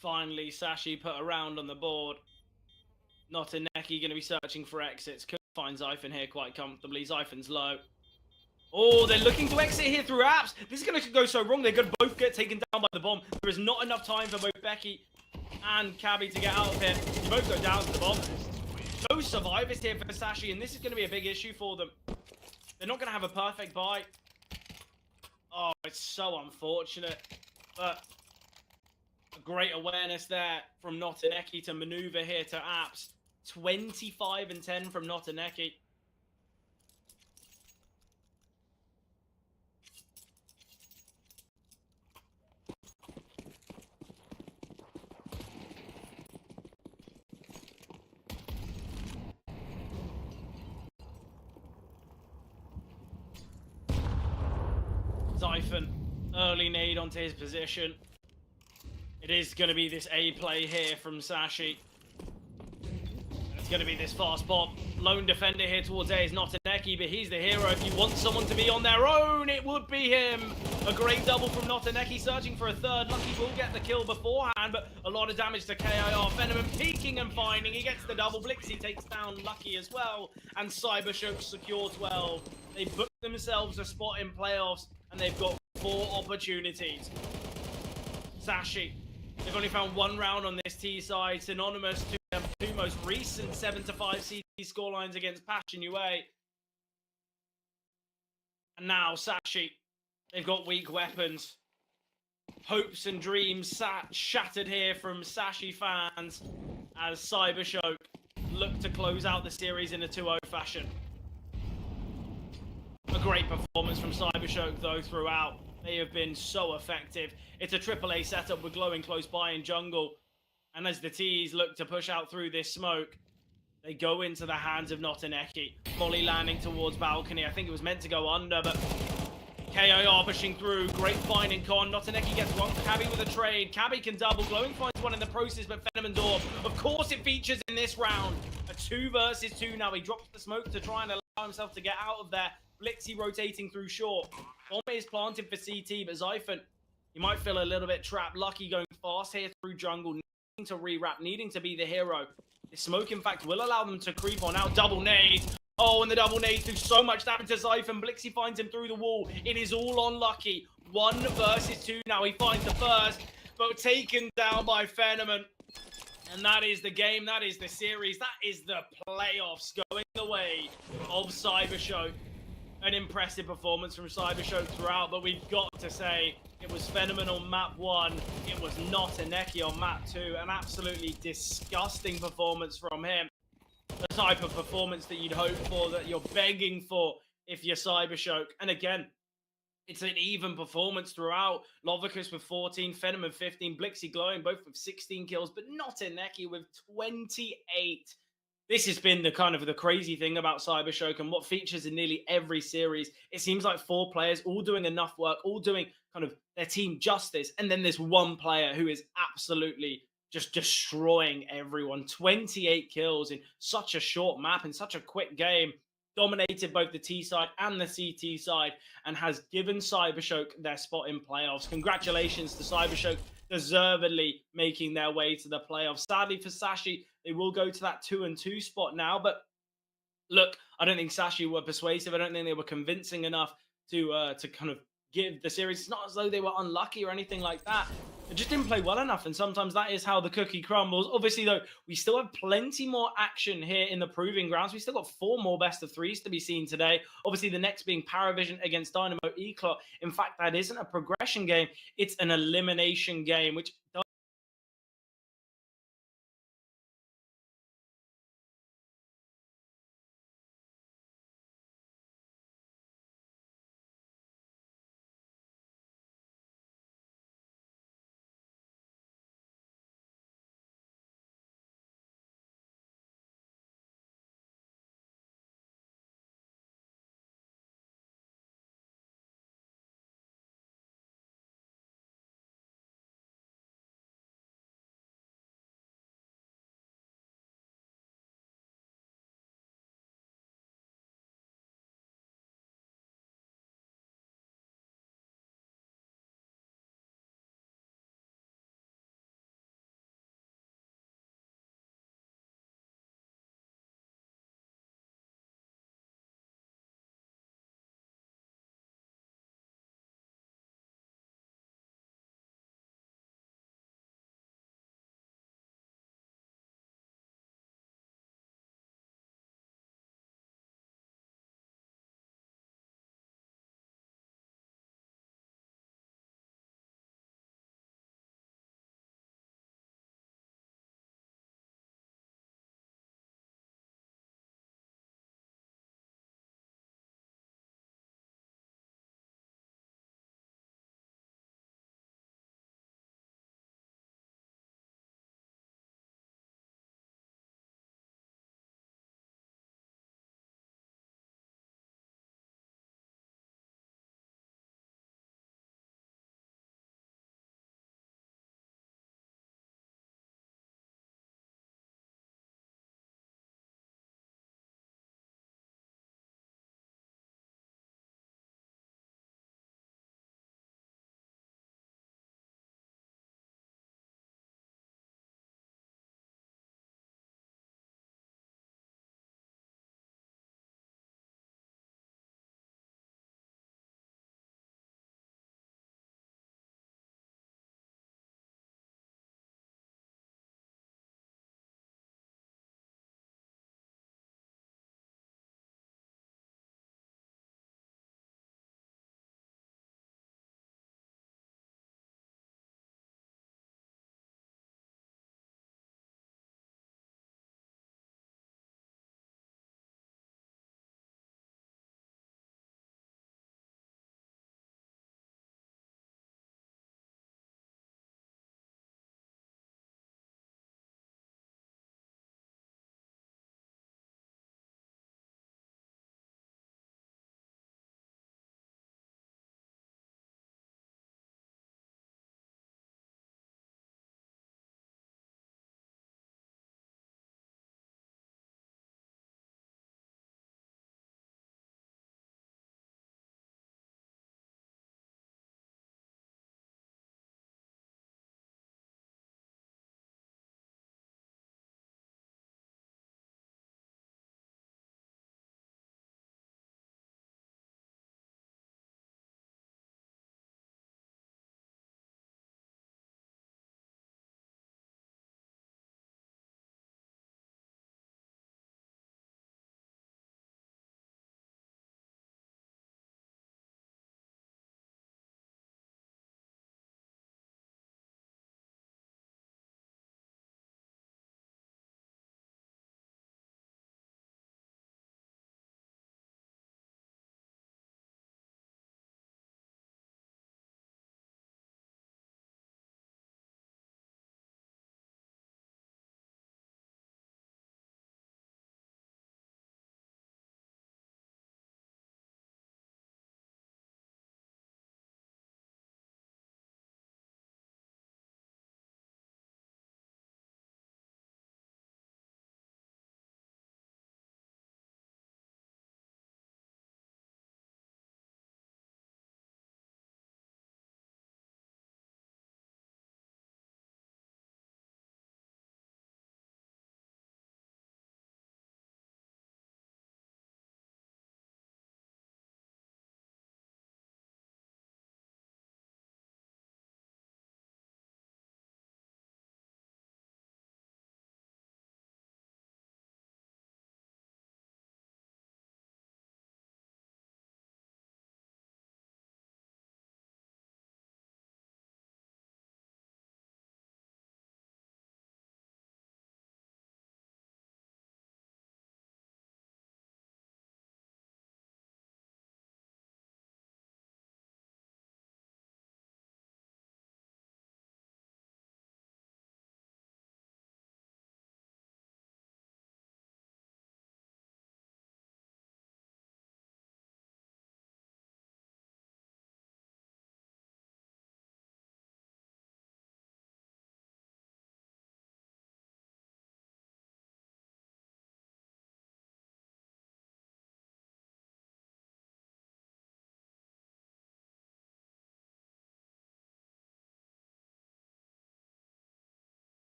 Finally, Sashi put a round on the board. Not a Neki going to be searching for exits. Could find Zyphon here quite comfortably. Zyphon's low. Oh, they're looking to exit here through apps. This is going to go so wrong. They're going to both get taken down by the bomb. There is not enough time for both Becky and Cabby to get out of here. They both go down to the bomb. No survivors here for Sashi, and this is going to be a big issue for them. They're not going to have a perfect buy. Oh, it's so unfortunate. But a great awareness there from Notaneki to maneuver here to apps. 25 and 10 from Notaneki. Zyphon, early nade onto his position. It is going to be this A play here from Sashi. It's going to be this fast pop. Lone defender here towards A is not a Neki, but he's the hero. If you want someone to be on their own, it would be him. A great double from Notaneki, searching for a third. Lucky will get the kill beforehand, but a lot of damage to KIR. Venom peeking and finding. He gets the double. Blixie takes down Lucky as well, and CyberShoke secure 12. They booked themselves a spot in playoffs, and they've got 4 opportunities. Sashi, they've only found 1 round on this T side, synonymous to their 2 most recent 7-5 CT scorelines against Passion UA. And now Sashi, they've got weak weapons. Hopes and dreams shattered here from Sashi fans as CyberShoke look to close out the series in a 2-0 fashion. A great performance from CyberShoke though throughout. They have been so effective. It's a AAA setup with Glowing close by in jungle. And as the T's look to push out through this smoke, they go into the hands of Notaneki. Molly landing towards balcony. I think it was meant to go under, but KIR pushing through. Great find in con. Notaneki gets one. Cabby with a trade. Cabby can double. Glowing finds one in the process, but Phenomen's Orb. Of course it features in this round. A 2 versus 2 now. He drops the smoke to try and allow himself to get out of there. Blixie rotating through short. Bomb is planted for CT, but Zyphon, you might feel a little bit trapped. Lucky going fast here through jungle, needing to re-wrap, needing to be the hero. The smoke, in fact, will allow them to creep on out. Double nade. Oh, and the double nade do so much damage to Zyphon. Blixie finds him through the wall. It is all on Lucky. 1 versus 2 now. He finds the first, but taken down by Phenomen. And that is the game. That is the series. That is the playoffs going the way of CyberShoke. An impressive performance from CyberShoke throughout, but we've got to say it was Phenomen on map 1. It was not a Neki on map 2. An absolutely disgusting performance from him. The type of performance that you'd hope for, that you're begging for if you're CyberShoke. And again, it's an even performance throughout. Lovicus with 14, Phenomen 15, Blixie Glowing both with 16 kills, but not a Neki with 28. This has been the kind of the crazy thing about CyberShoke and what features in nearly every series. It seems like 4 players all doing enough work, all doing kind of their team justice. And then there's one player who is absolutely just destroying everyone. 28 kills in such a short map, in such a quick game. Dominated both the T side and the CT side and has given CyberShoke their spot in playoffs. Congratulations to CyberShoke, deservedly making their way to the playoffs. Sadly for Sashi, they will go to that 2-2 spot now. But look, I don't think Sashi were persuasive. I don't think they were convincing enough to kind of give the series. It's not as though they were unlucky or anything like that. They just didn't play well enough, and sometimes that is how the cookie crumbles. Obviously, though, we still have plenty more action here in the Proving Grounds. We still got 4 more best of 3s to be seen today. Obviously, the next being Paravision against Dynamo ECLOT. In fact, that isn't a progression game. It's an elimination game, which does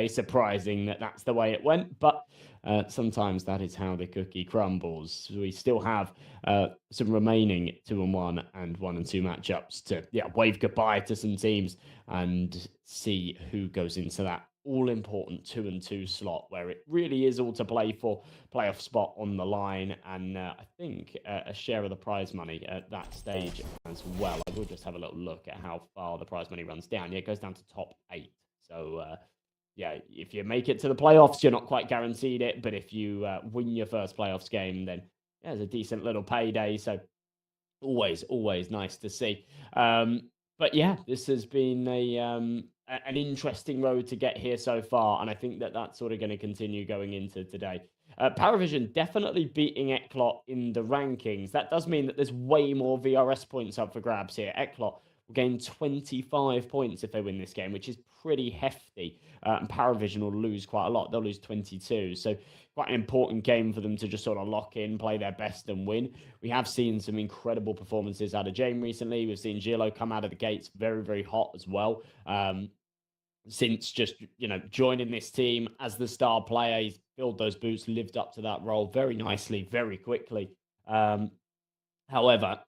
Surprising that that's the way it went, but sometimes that is how the cookie crumbles. We still have some remaining 2-1 and 1-2 matchups to wave goodbye to some teams and see who goes into that all-important 2-2 slot where it really is all to play for, playoff spot on the line, and I think a share of the prize money at that stage as well. I will just have a little look at how far the prize money runs down. Yeah, it goes down to top 8. So yeah, if you make it to the playoffs, you're not quite guaranteed it. But if you win your first playoffs game, then there's a decent little payday. So always nice to see. But yeah, this has been an interesting road to get here so far, and I think that that's sort of going to continue going into today. Paravision definitely beating ECLOT in the rankings. That does mean that there's way more VRS points up for grabs here. ECLOT will gain 25 points if they win this game, which is pretty hefty. And Paravision will lose quite a lot. They'll lose 22. So quite an important game for them to just sort of lock in, play their best and win. We have seen some incredible performances out of Jame recently. We've seen Gillo come out of the gates very hot as well. Since just, joining this team as the star player, he's filled those boots, lived up to that role very nicely, very quickly. However,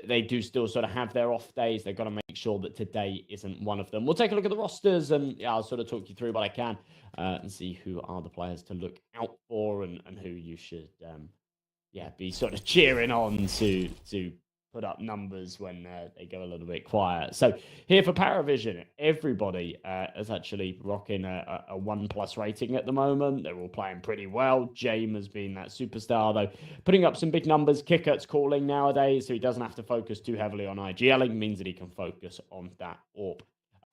they do still sort of have their off days. They've got to make sure that today isn't one of them. We'll take a look at the rosters, and I'll sort of talk you through what I can and see who are the players to look out for and who you should be sort of cheering on to put up numbers when they go a little bit quiet. So here for Paravision, everybody is actually rocking a 1+ rating at the moment. They're all playing pretty well. Jame has been that superstar, though, putting up some big numbers. Kickert's calling nowadays, so he doesn't have to focus too heavily on IGLing. Means that he can focus on that AWP.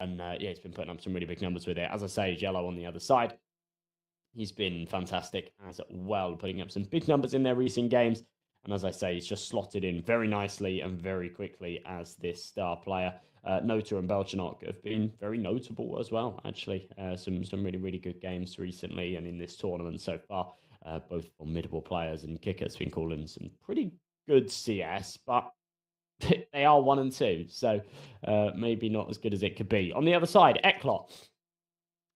And he's been putting up some really big numbers with it. As I say, Jello on the other side, he's been fantastic as well, putting up some big numbers in their recent games. And as I say, he's just slotted in very nicely and very quickly as this star player. Nota and Belchanok have been very notable as well, actually. Some really good games recently and in this tournament so far. Both formidable players, and Kickert's been calling some pretty good CS, but they are 1 and 2, so maybe not as good as it could be. On the other side, ECLOT,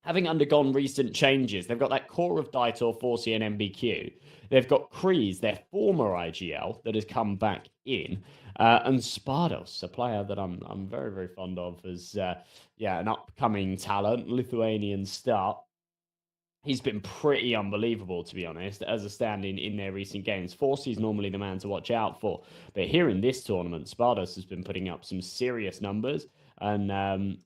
having undergone recent changes, they've got that core of Daitor, 4C, and MBQ. They've got Kreese, their former IGL, that has come back in. And Spardos, a player that I'm very fond of as an upcoming talent, Lithuanian star. He's been pretty unbelievable, to be honest, as a stand-in in their recent games. 4C is normally the man to watch out for. But here in this tournament, Spardos has been putting up some serious numbers. And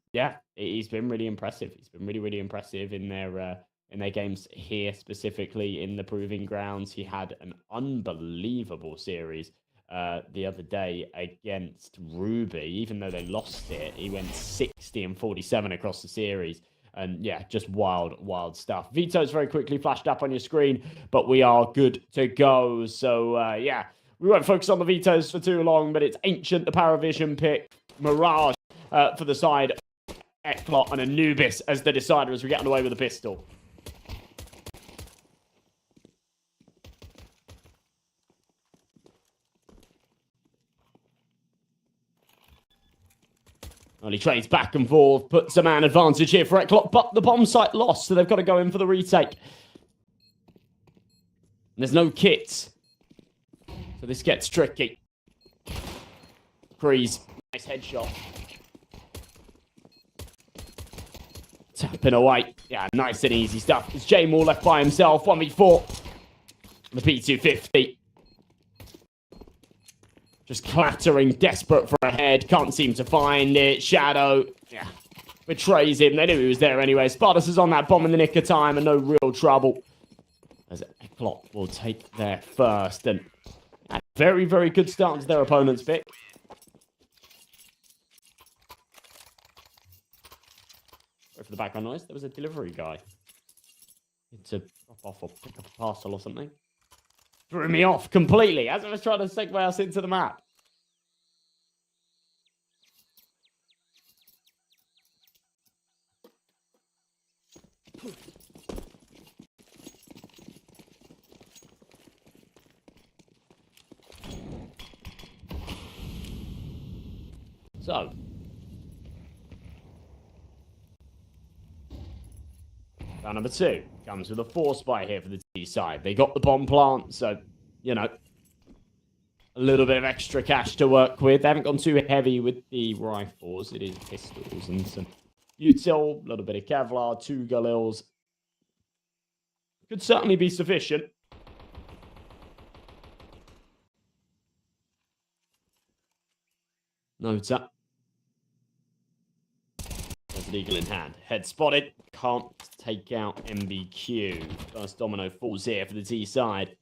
he's been really impressive. He's been really impressive in their games here, specifically in the Proving Grounds. He had an unbelievable series the other day against Ruby. Even though they lost it, he went 60 and 47 across the series. And just wild stuff. Veto's very quickly flashed up on your screen, but we are good to go. So we won't focus on the Veto's for too long, but it's Ancient, the Paravision pick, Mirage for the side, ECLOT, and Anubis as the decider as we get underway with the pistol. Well, he trades back and forth, puts a man advantage here for ECLOT, but the bomb site lost, so they've got to go in for the retake. There's no kits, so this gets tricky. Kreese, nice headshot. Tapping away. Yeah, nice and easy stuff. It's Jame all left by himself, 1v4. The P250. Just clattering, desperate for a head. Can't seem to find it. Shadow, betrays him. They knew he was there anyway. Spartus is on that bomb in the nick of time and no real trouble. As ECLOT will take their first. And a very good start to their opponent's pick. Wait for the background noise. There was a delivery guy. To drop off or pick up a parcel or something. Threw me off completely as I was trying to segue us into the map. So, Round number 2 comes with a force buy here for the T side. They got the bomb plant, so, you know, a little bit of extra cash to work with. They haven't gone too heavy with the rifles. It is pistols and some util, a little bit of Kevlar, 2 Galils. Could certainly be sufficient. Notes up. There's an eagle in hand. Head spotted. Can't take out MBQ. First domino falls here for the T side.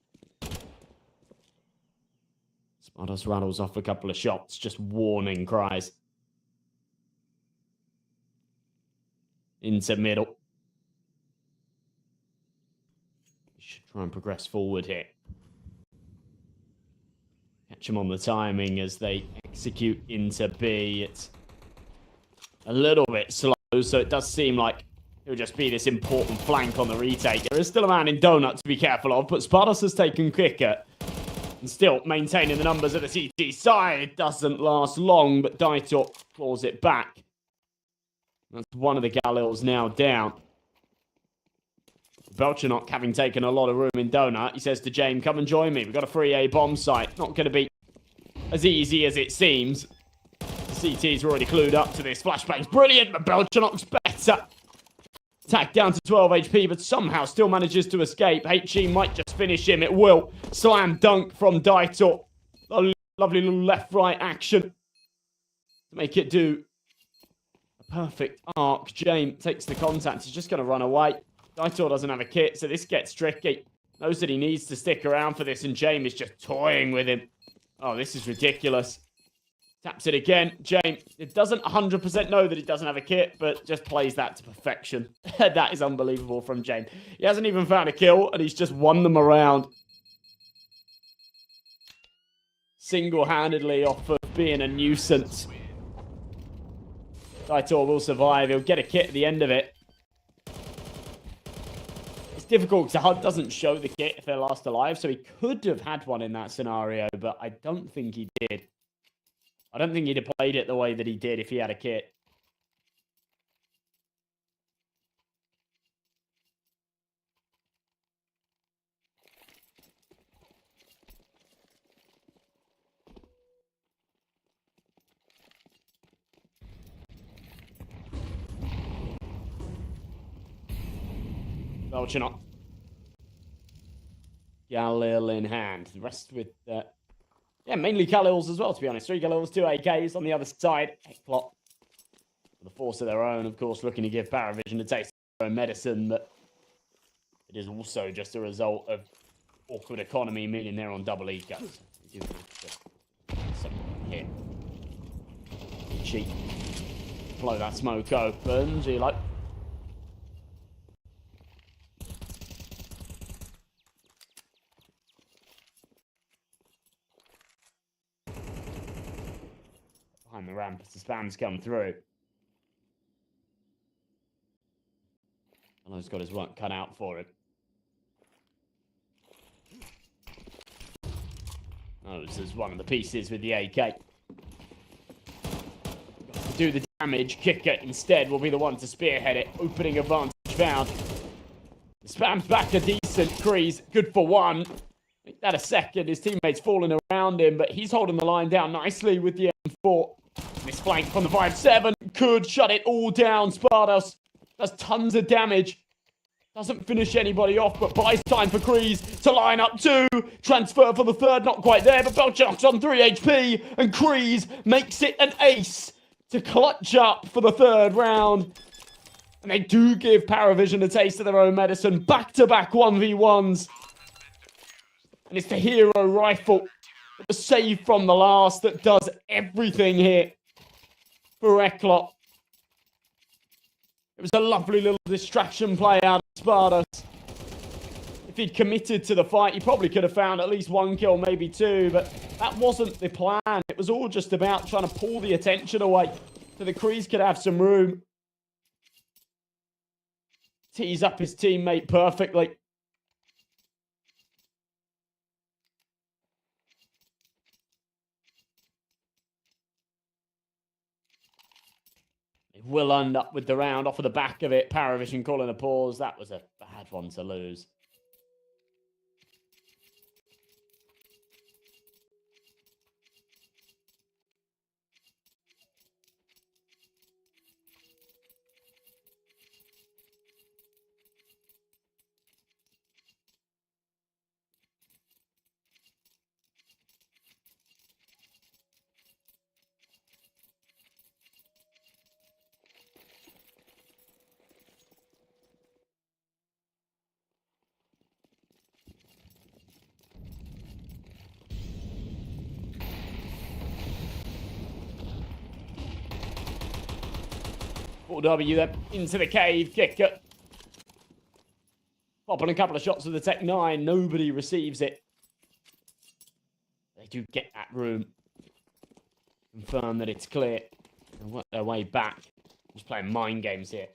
Spardos rattles off a couple of shots. Just warning cries. Into middle. Should try and progress forward here. Catch them on the timing as they execute into B. It's a little bit slow, so it does seem like it'll just be this important flank on the retake. There is still a man in Donut to be careful of, but Spardos has taken Cricket. And still maintaining the numbers of the CT side. It doesn't last long, but Daitor claws it back. That's one of the Galils now down. Belchanok, having taken a lot of room in Donut, he says to James, come and join me. We've got a free A bomb site. Not going to be as easy as it seems. The CT's already clued up to this. Flashbang's brilliant, but Belchanok's better. Attack down to 12 HP, but somehow still manages to escape. HE might just finish him. It will. Slam dunk from Daitor. Lovely little left-right action to make it do a perfect arc. James takes the contact. He's just going to run away. Daitor doesn't have a kit, so this gets tricky. Knows that he needs to stick around for this, and James is just toying with him. Oh, this is ridiculous. Taps it again. James, it doesn't 100% know that he doesn't have a kit, but just plays that to perfection. That is unbelievable from James. He hasn't even found a kill, and he's just won them around. Single-handedly off of being a nuisance. Daitor will survive. He'll get a kit at the end of it. It's difficult because HUD doesn't show the kit if they're last alive, so he could have had one in that scenario, but I don't think he did. I don't think he'd have played it the way that he did if he had a kit. Belchanok. Galil in hand. The rest with... yeah, mainly Galils as well, to be honest. 3 Galils, 2 AKs on the other side. ECLOT, with a force of their own, of course, looking to give Paravision a taste of their own medicine, but it is also just a result of awkward economy, meaning they're on double eco. So we do have to hit. Cheap. Blow that smoke open. G-Lo. Behind the ramp as the spams come through. He's got his work cut out for him. Oh, this is one of the pieces with the AK. Got to do the damage. Kicker instead will be the one to spearhead it. Opening advantage found. The spam's back a decent crease. Good for one. Make that a second. His teammates falling around him, but he's holding the line down nicely with the M4. This flank from the 5-7 could shut it all down. Spardos does tons of damage. Doesn't finish anybody off, but buys time for Kreese to line up 2. Transfer for the 3rd, not quite there, but Belchanok's on 3 HP, and Kreese makes it an ace to clutch up for the 3rd round. And they do give Paravision a taste of their own medicine. Back-to-back 1v1s. And it's the hero rifle, the save from the last, that does everything here for ECLOT. It was a lovely little distraction play out of Spardos. If he'd committed to the fight, he probably could have found at least 1 kill, maybe 2, but that wasn't the plan. It was all just about trying to pull the attention away so the Kreese could have some room. Tees up his teammate perfectly. They They will end up with the round off of the back of it. Paravision calling a pause. That was a bad one to lose. W then into the cave. Kicker. Popping a couple of shots with the Tech 9. Nobody receives it. They do get that room. Confirm that it's clear. And work their way back. Just playing mind games here.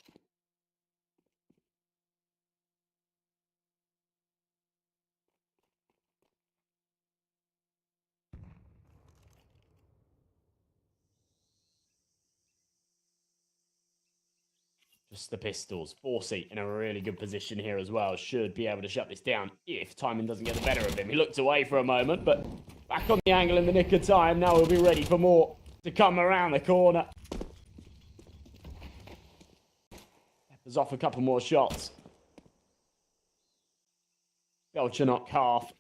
Just the pistols. Forsey in a really good position here as well. Should be able to shut this down if timing doesn't get the better of him. He looked away for a moment, but back on the angle in the nick of time. Now he'll be ready for more to come around the corner. Peppers off a couple more shots. Belchernock half.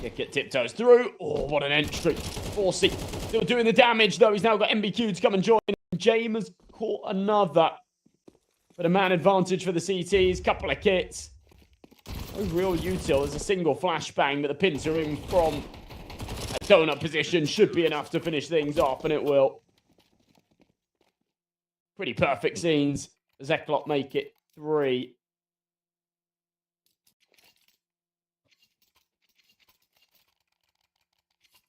Kick it, tiptoes through. Oh, what an entry. Forsey still doing the damage, though. He's now got MBQ to come and join. James has caught another. But a man advantage for the CTs. Couple of kits. No real util. There's a single flashbang, but the pins are in from a donut position. Should be enough to finish things off, and it will. Pretty perfect scenes. As ECLOT make it 3.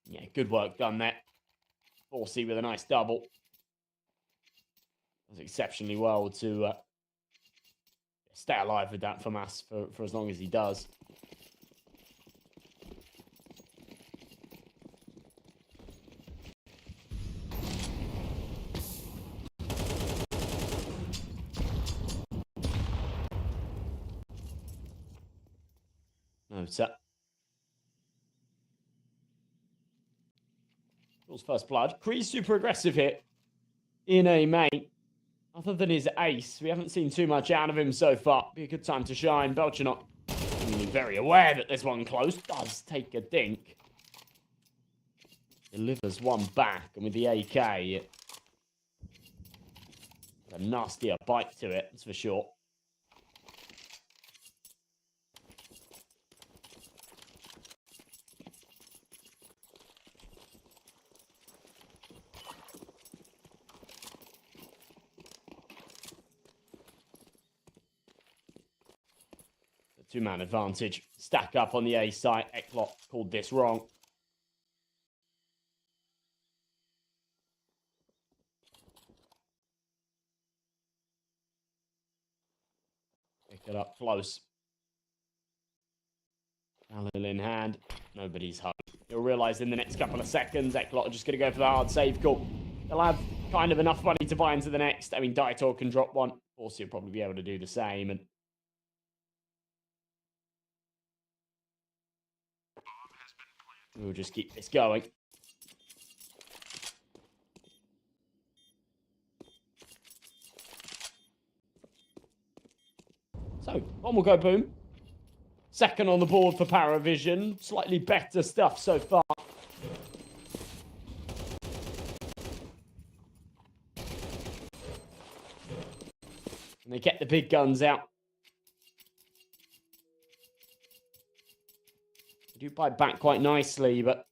Yeah, good work done there. Forsey with a nice double. Does exceptionally well to stay alive with that from us for as long as he does. No, sir. First blood. Kree's super aggressive here in a main. Other than his ace, we haven't seen too much out of him so far. Be a good time to shine. Belchernock, very aware that there's one close. Does take a dink. Delivers one back. And with the AK, a nastier bite to it, that's for sure. Two-man advantage. Stack up on the A side. ECLOT called this wrong. Pick it up close. Allen in hand. Nobody's home. You'll realise in the next couple of seconds, ECLOT are just going to go for the hard save call. They'll have kind of enough money to buy into the next. I mean, Daitor can drop one. Also, you'll probably be able to do the same. And we'll just keep this going. So, one will go boom. Second on the board for Paravision. Slightly better stuff so far. And they get the big guns out. They do bite back quite nicely, but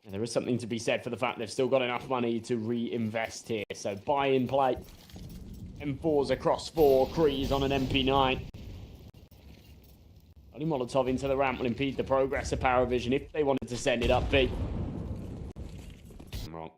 there is something to be said for the fact they've still got enough money to reinvest here. So buy in play. M4s across 4. Kree's on an MP9. Only Molotov into the ramp will impede the progress of Paravision if they wanted to send it up B. I'm wrong.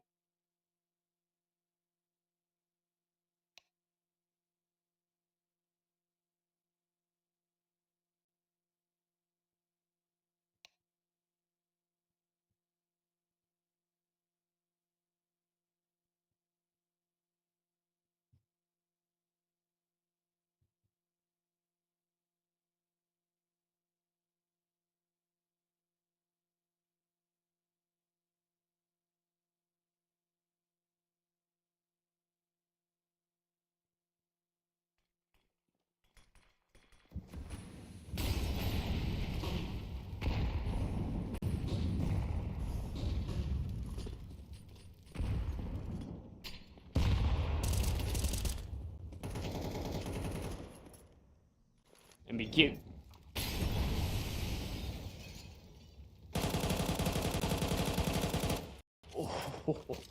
MBQ.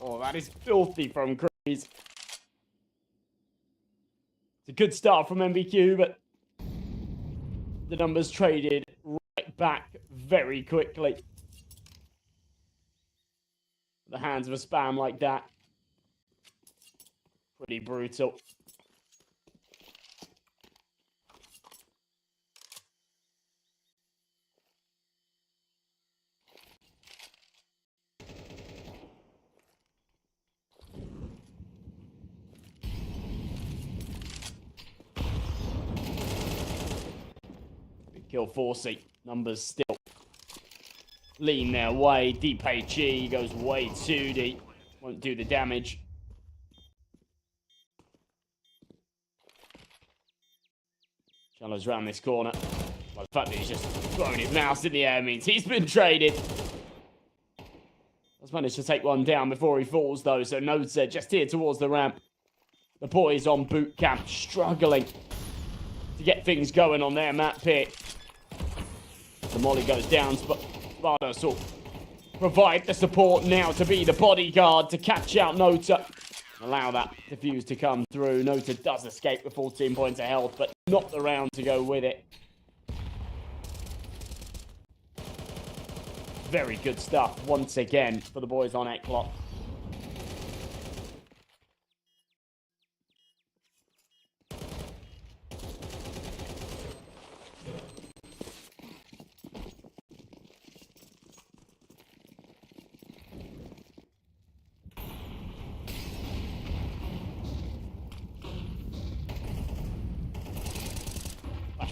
Oh, that is filthy from Crease. It's a good start from MBQ, but the numbers traded right back very quickly. The hands of a spam like that. Pretty brutal. Kill Forsey. Numbers still lean their way. Deep HE goes way too deep. Won't do the damage. Shallows round this corner. Well, the fact that he's just throwing his mouse in the air means he's been traded. Has managed to take one down before he falls, though. So Nota just here towards the ramp. The boys on boot camp struggling to get things going on their map pick. The molly goes down. Spardos will provide the support now to be the bodyguard to catch out Nota. Allow that defuse to come through. Nota does escape with 14 points of health, but not the round to go with it. Very good stuff once again for the boys on ECLOT.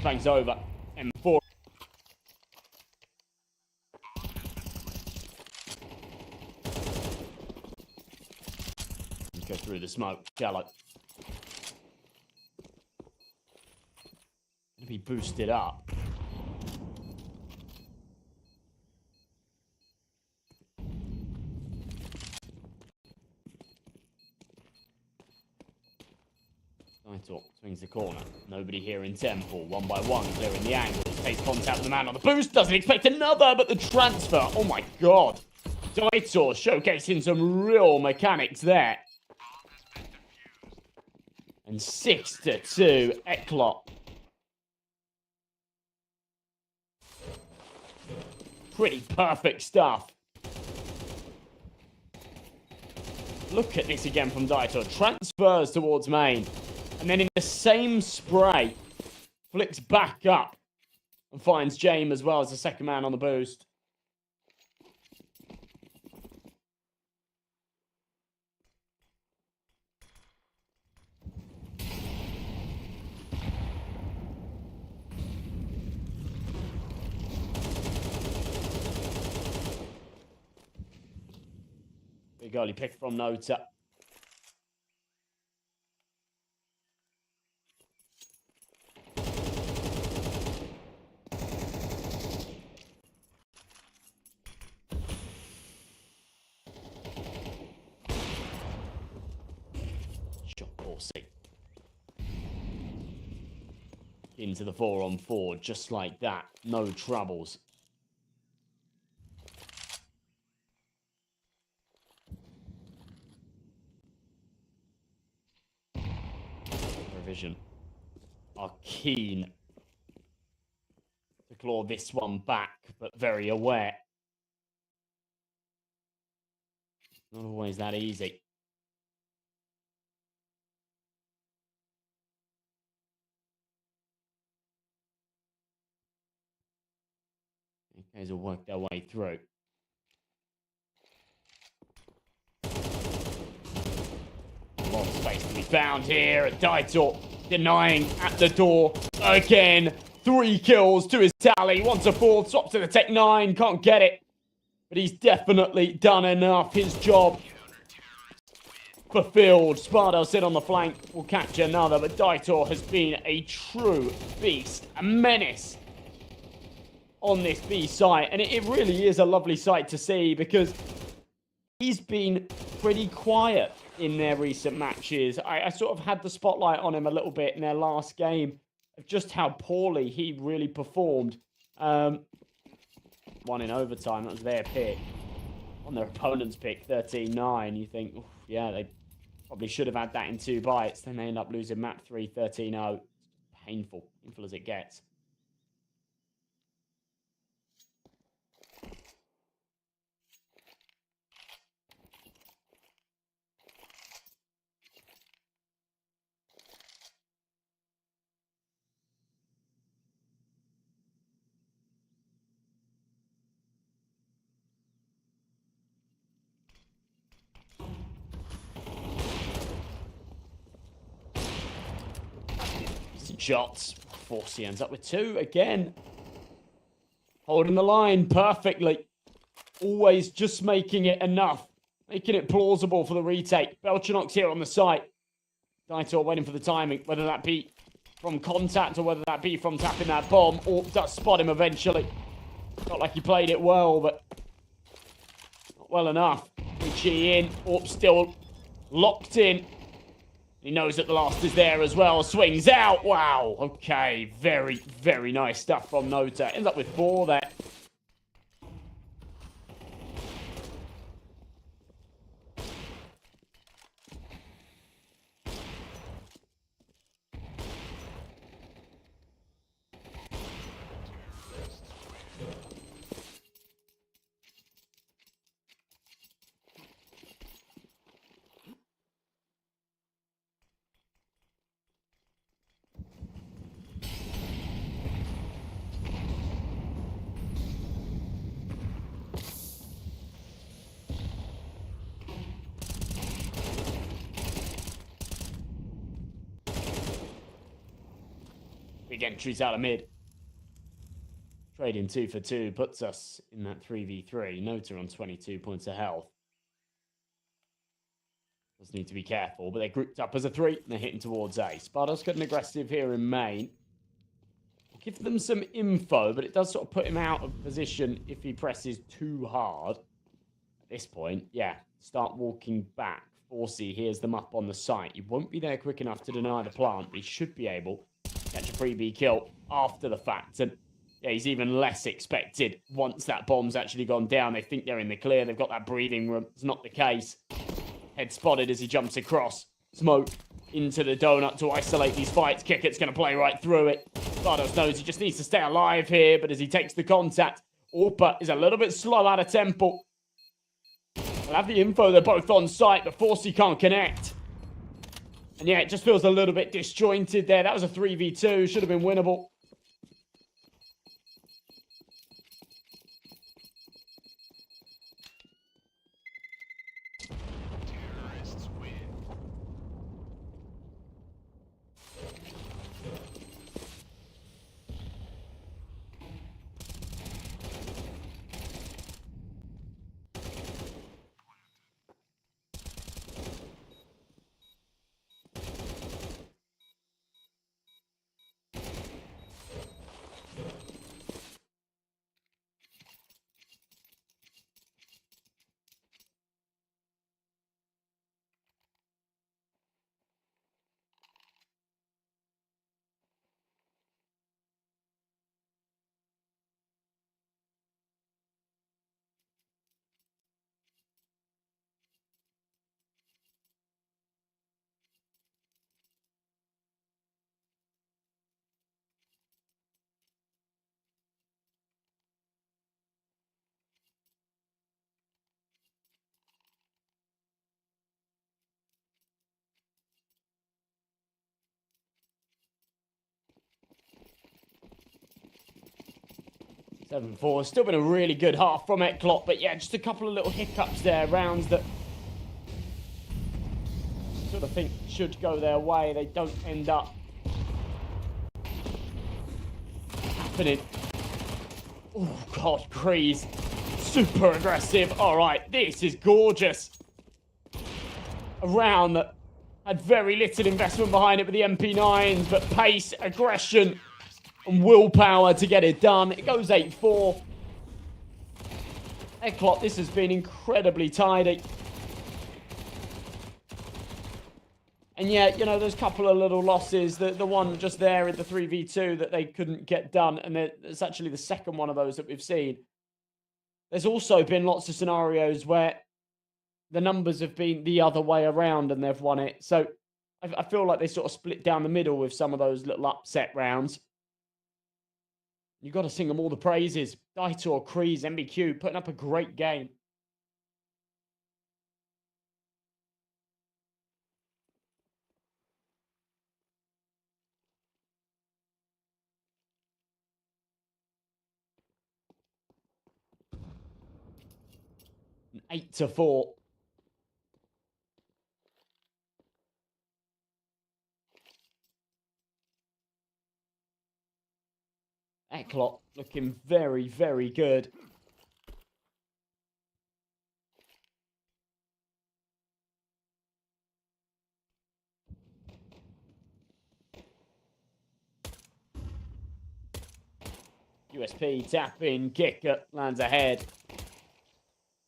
Flashbang's over. M4. Go through the smoke. Shallow. Gonna be boosted up. Nighthawk swings the corner. Nobody here in Temple. One by one, clearing the angles. Takes contact with the man on the boost. Doesn't expect another, but the transfer. Oh my god. Nighthawk showcasing some real mechanics there. And 6-2, ECLOT. Pretty perfect stuff. Look at this again from Daito. Transfers towards main. And then in the same spray, flicks back up. And finds James as well as the second man on the boost. Big early pick from Nota. Shot Forsey. Into the 4-on-4, just like that. No troubles. Vision are keen to claw this one back, but very aware. Not always that easy. AKs will work their way through. A lot of space to be found here. Daito denying at the door again. 3 kills to his tally. Wants a 4th. Swaps to the Tech 9. Can't get it. But he's definitely done enough. His job fulfilled. Spardo sit on the flank. Will catch another. But Daito has been a true beast. A menace on this B site. And it really is a lovely sight to see because he's been pretty quiet in their recent matches. I sort of had the spotlight on him a little bit in their last game of just how poorly he really performed. One in overtime, that was their pick. On their opponent's pick, 13-9, you think, oof, yeah, they probably should have had that in 2 bites. Then they end up losing map 3, 13-0. Painful as it gets. Shots. Forsey ends up with 2 again. Holding the line perfectly. Always just making it enough. Making it plausible for the retake. Belchinock's here on the site. Daitor waiting for the timing. Whether that be from contact or whether that be from tapping that bomb. Orp does spot him eventually. Not like he played it well, but not well enough. Richie in. Orp still locked in. He knows that the last is there as well. Swings out. Wow. Okay. Very, very nice stuff from Nota. Ends up with 4 there. Big entries out of mid. Trading 2 for 2 puts us in that 3v3. Nota on 22 points of health. Does need to be careful, but they're grouped up as a 3 and they're hitting towards A. Sparta's got an aggressive here in main. Give them some info, but it does sort of put him out of position if he presses too hard. At this point, yeah, start walking back. Forsey hears them up on the site. He won't be there quick enough to deny the plant, but he should be able to catch a freebie kill after the fact. And yeah, he's even less expected once that bomb's actually gone down. They think they're in the clear. They've got that breathing room. It's not the case. Head spotted as he jumps across. Smoke into the donut to isolate these fights. Kickett's going to play right through it. Bardos knows he just needs to stay alive here, but as he takes the contact, Orpa is a little bit slow out of tempo. I'll have the info, they're both on site, but Forsey can't connect. And yeah, it just feels a little bit disjointed there. That was a 3v2, should have been winnable. Terrorists win. Seven 4. Still been a really good half from ECLOT, but yeah, just a couple of little hiccups there, rounds that sort of think should go their way. They don't end up happening. Oh, God, Kreese. Super aggressive. All right, this is gorgeous. A round that had very little investment behind it with the MP9s, but pace, aggression, and willpower to get it done. It goes 8-4. ECLOT, this has been incredibly tidy. And yeah, you know, there's a couple of little losses. The one just there in the 3v2 that they couldn't get done. And it's actually the second one of those that we've seen. There's also been lots of scenarios where the numbers have been the other way around and they've won it. So I feel like they sort of split down the middle with some of those little upset rounds. You've got to sing them all the praises. Daitor, Kreese, MBQ, putting up a great game. An 8-4. ECLOT looking very, very good. USP, tap in, kick it, lands ahead.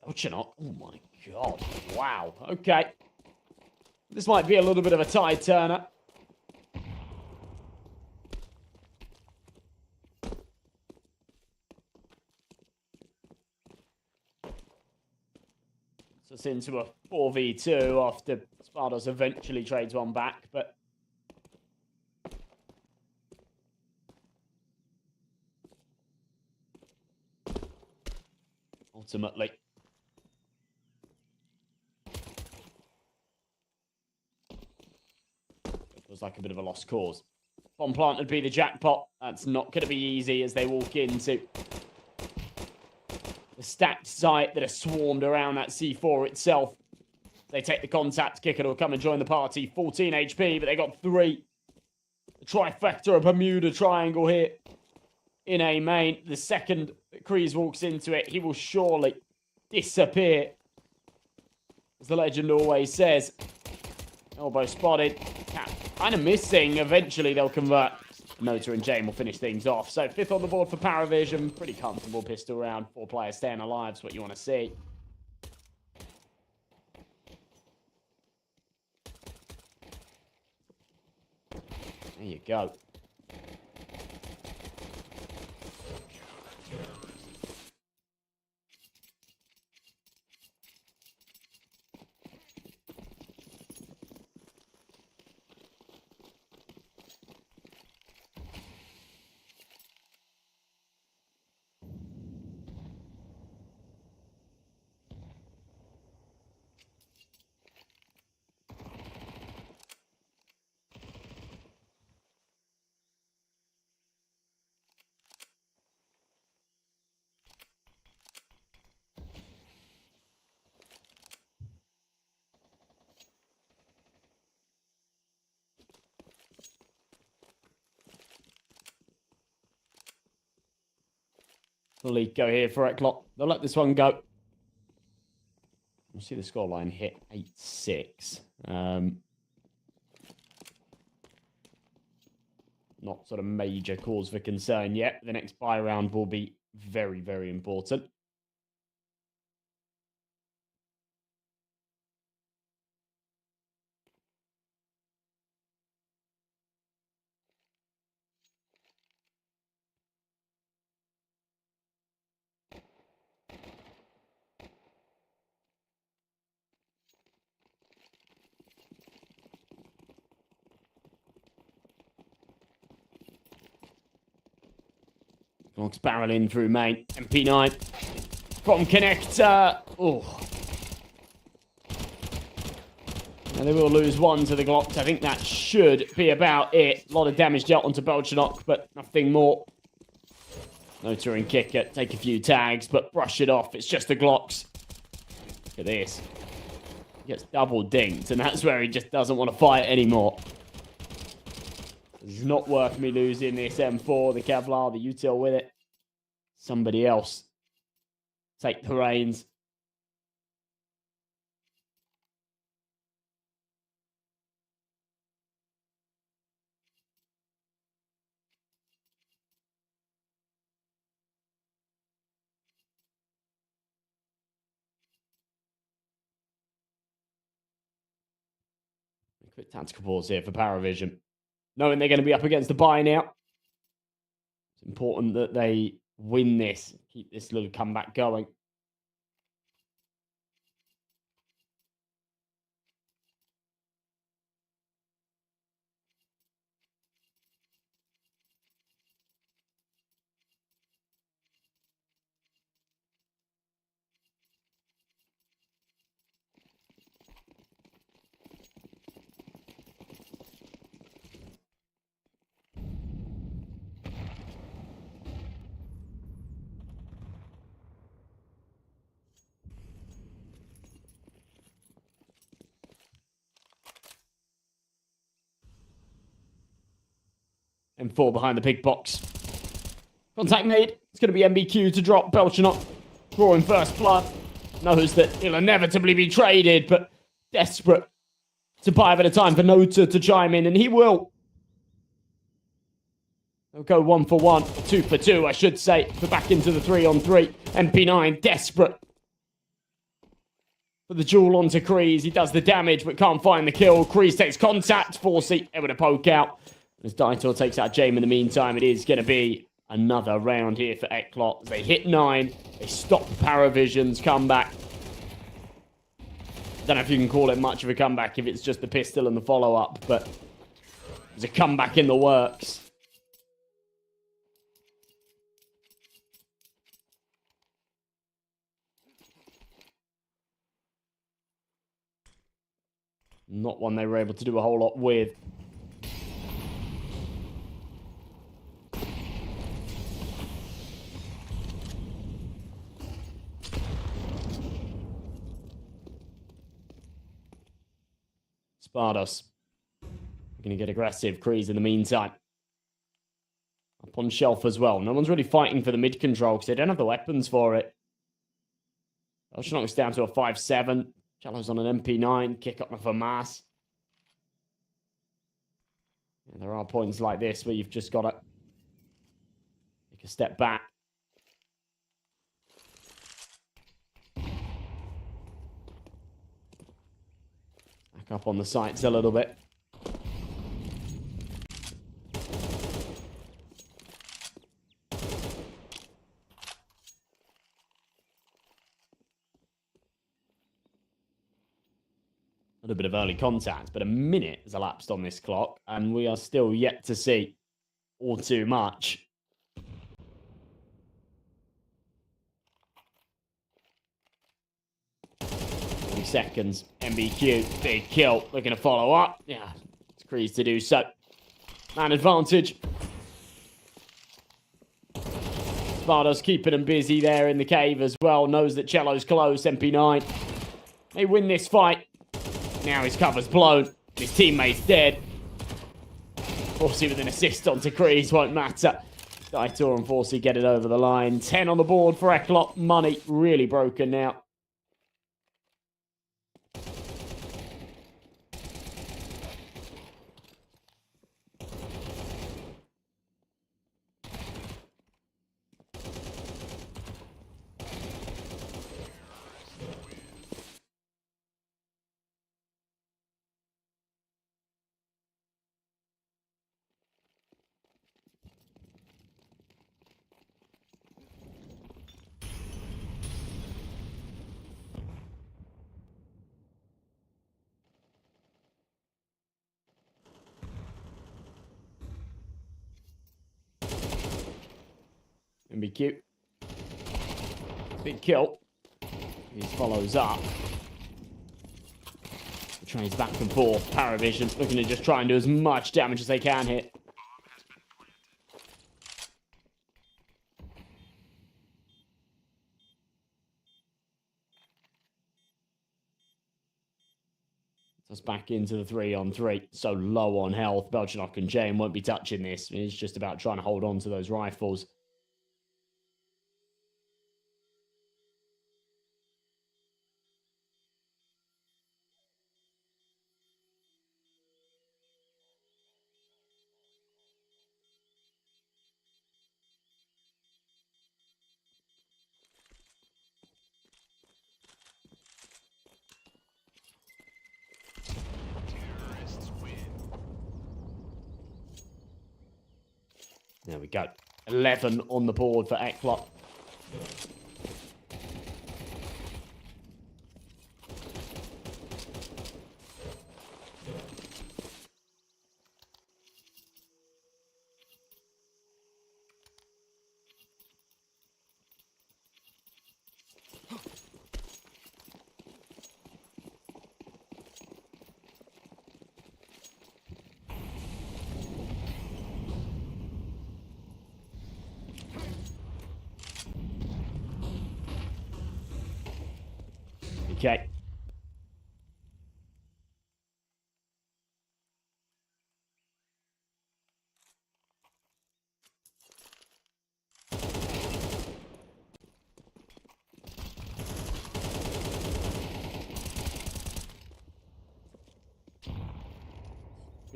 Belchenok, oh my god, wow, okay. This might be a little bit of a tide turner. So it's into a 4v2 after Spardos eventually trades one back, but ultimately it feels like a bit of a lost cause. Bomb plant would be the jackpot. That's not going to be easy as they walk into the stacked site that are swarmed around that C4 itself. They take the contact, Kicker will come and join the party. 14 HP, but they got 3. The trifecta, a Bermuda triangle here in A main. The second Kreese walks into it, he will surely disappear. As the legend always says. Elbow spotted. Kind of missing. Eventually they'll convert. Nota and Jane will finish things off. So 5th on the board for Paravision. Pretty comfortable pistol round. 4 players staying alive is what you want to see. There you go. Lead go here for ECLOT. They'll let this one go. We'll see the scoreline hit 8-6. Not sort of major cause for concern yet. The next buy round will be very, very important. Glocks barreling through main. MP9 from connector. Oh. And they will lose one to the Glocks. I think that should be about it. A lot of damage dealt onto Belchenok, but nothing more. Nota and Kicker take a few tags, but brush it off. It's just the Glocks. Look at this. He gets double dinked, and that's where he just doesn't want to fight anymore. It's not worth me losing this M4, the Kevlar, the util with it. Somebody else take the reins. Quick Tactical pause here for Paravision. Knowing they're going to be up against the buy now. It's important that they win this. Keep this little comeback going. And 4 behind the big box. Contact made. It's going to be MBQ to drop. Belchanot drawing first blood. Knows that he'll inevitably be traded, but desperate to buy a bit of time for Nota to chime in, and he will. They'll go 1 for 1, 2 for 2, I should say, for back into the 3-on-3. MP9 desperate for the duel onto Kreese. He does the damage, but can't find the kill. Kreese takes contact. Forsey able to poke out. As Daitor takes out Jame in the meantime, it is going to be another round here for ECLOT. They hit 9. They stop the Paravision's comeback. Don't know if you can call it much of a comeback if it's just the pistol and the follow-up, but there's a comeback in the works. Not one they were able to do a whole lot with. Spardos. Going to get aggressive. Kreese in the meantime. Up on shelf as well. No one's really fighting for the mid control because they don't have the weapons for it. Belchanot's down to a 5-7. Shallows on an MP9. Kick up for Mass. And there are points like this where you've just got to take a step back. Back up on the sights a little bit. A little bit of early contact, but a minute has elapsed on this clock, and we are still yet to see all too much. Seconds. MBQ, big kill. Looking to follow up. Yeah, it's Kreese to do so. Man advantage. Spardos keeping him busy there in the cave as well. Knows that Cello's close. MP9. They win this fight. Now his cover's blown. His teammate's dead. Forsey with an assist onto Kreese. Won't matter. Daitor and Forsey get it over the line. 10 on the board for ECLOT. Money really broken now. MBQ. Big kill. He follows up. Trains back and forth. Paravision's looking to just try and do as much damage as they can hit. Us back into the 3-on-3. So low on health. Belchanot and Jane won't be touching this. It's just about trying to hold on to those rifles. There we go. 11 on the board for ECLOT. Okay.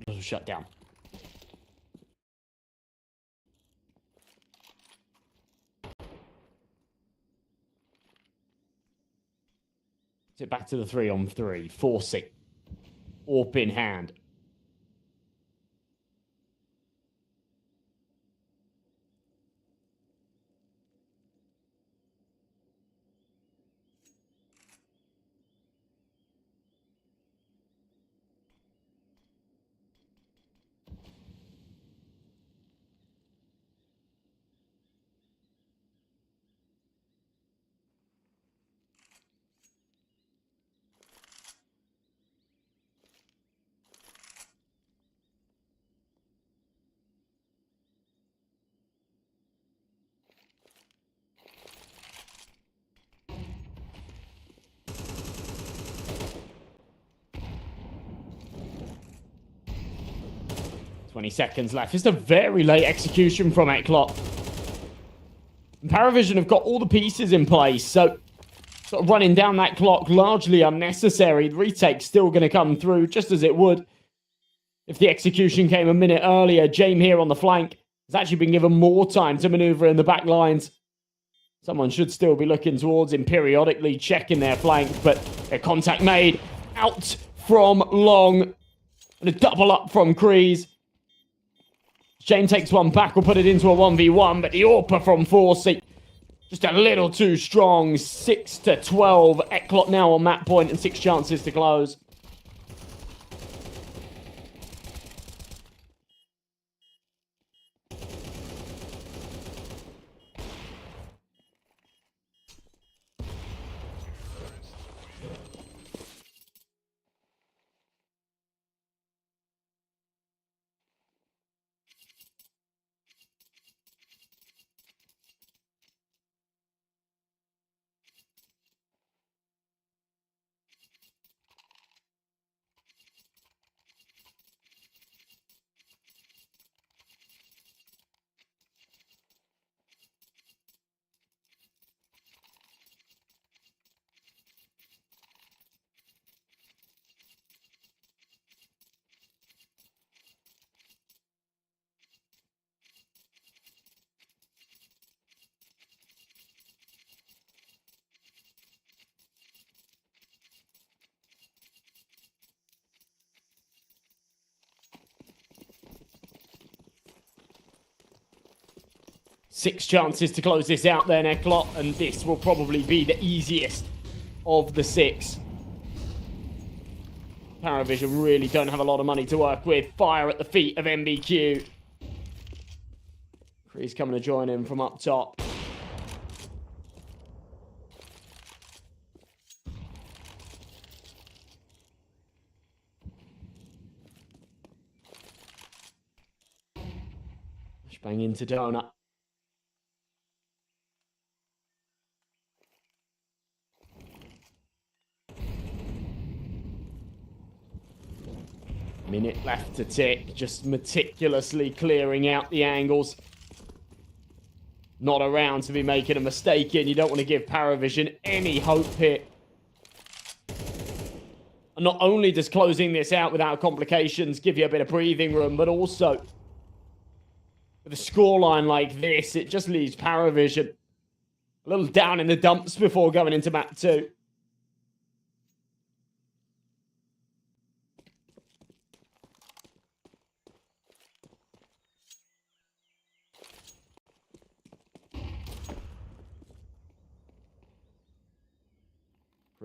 Little shutdown. Sit back to the 3-on-3. Forcing. AWP in hand. Seconds left. It's a very late execution from ECLOT. Paravision have got all the pieces in place, so sort of running down that clock largely unnecessary. The retake's still going to come through just as it would if the execution came a minute earlier. James here on the flank has actually been given more time to maneuver in the back lines. Someone should still be looking towards him periodically, checking their flank, but a contact made out from Long and a double up from Kreese. James takes one back, will put it into a 1v1, but the AWP from Forsey just a little too strong. 6-12. ECLOT now on that point and 6 chances to close. Six chances to close this out then, ECLOT, and this will probably be the easiest of the 6. Paravision really don't have a lot of money to work with. Fire at the feet of MBQ. Kreese coming to join him from up top. Bang into Donut. Minute left to tick, just meticulously clearing out the angles. Not around to be making a mistake in. You don't want to give Paravision any hope here. And not only does closing this out without complications give you a bit of breathing room, but also with a scoreline like this, it just leaves Paravision a little down in the dumps before going into map 2.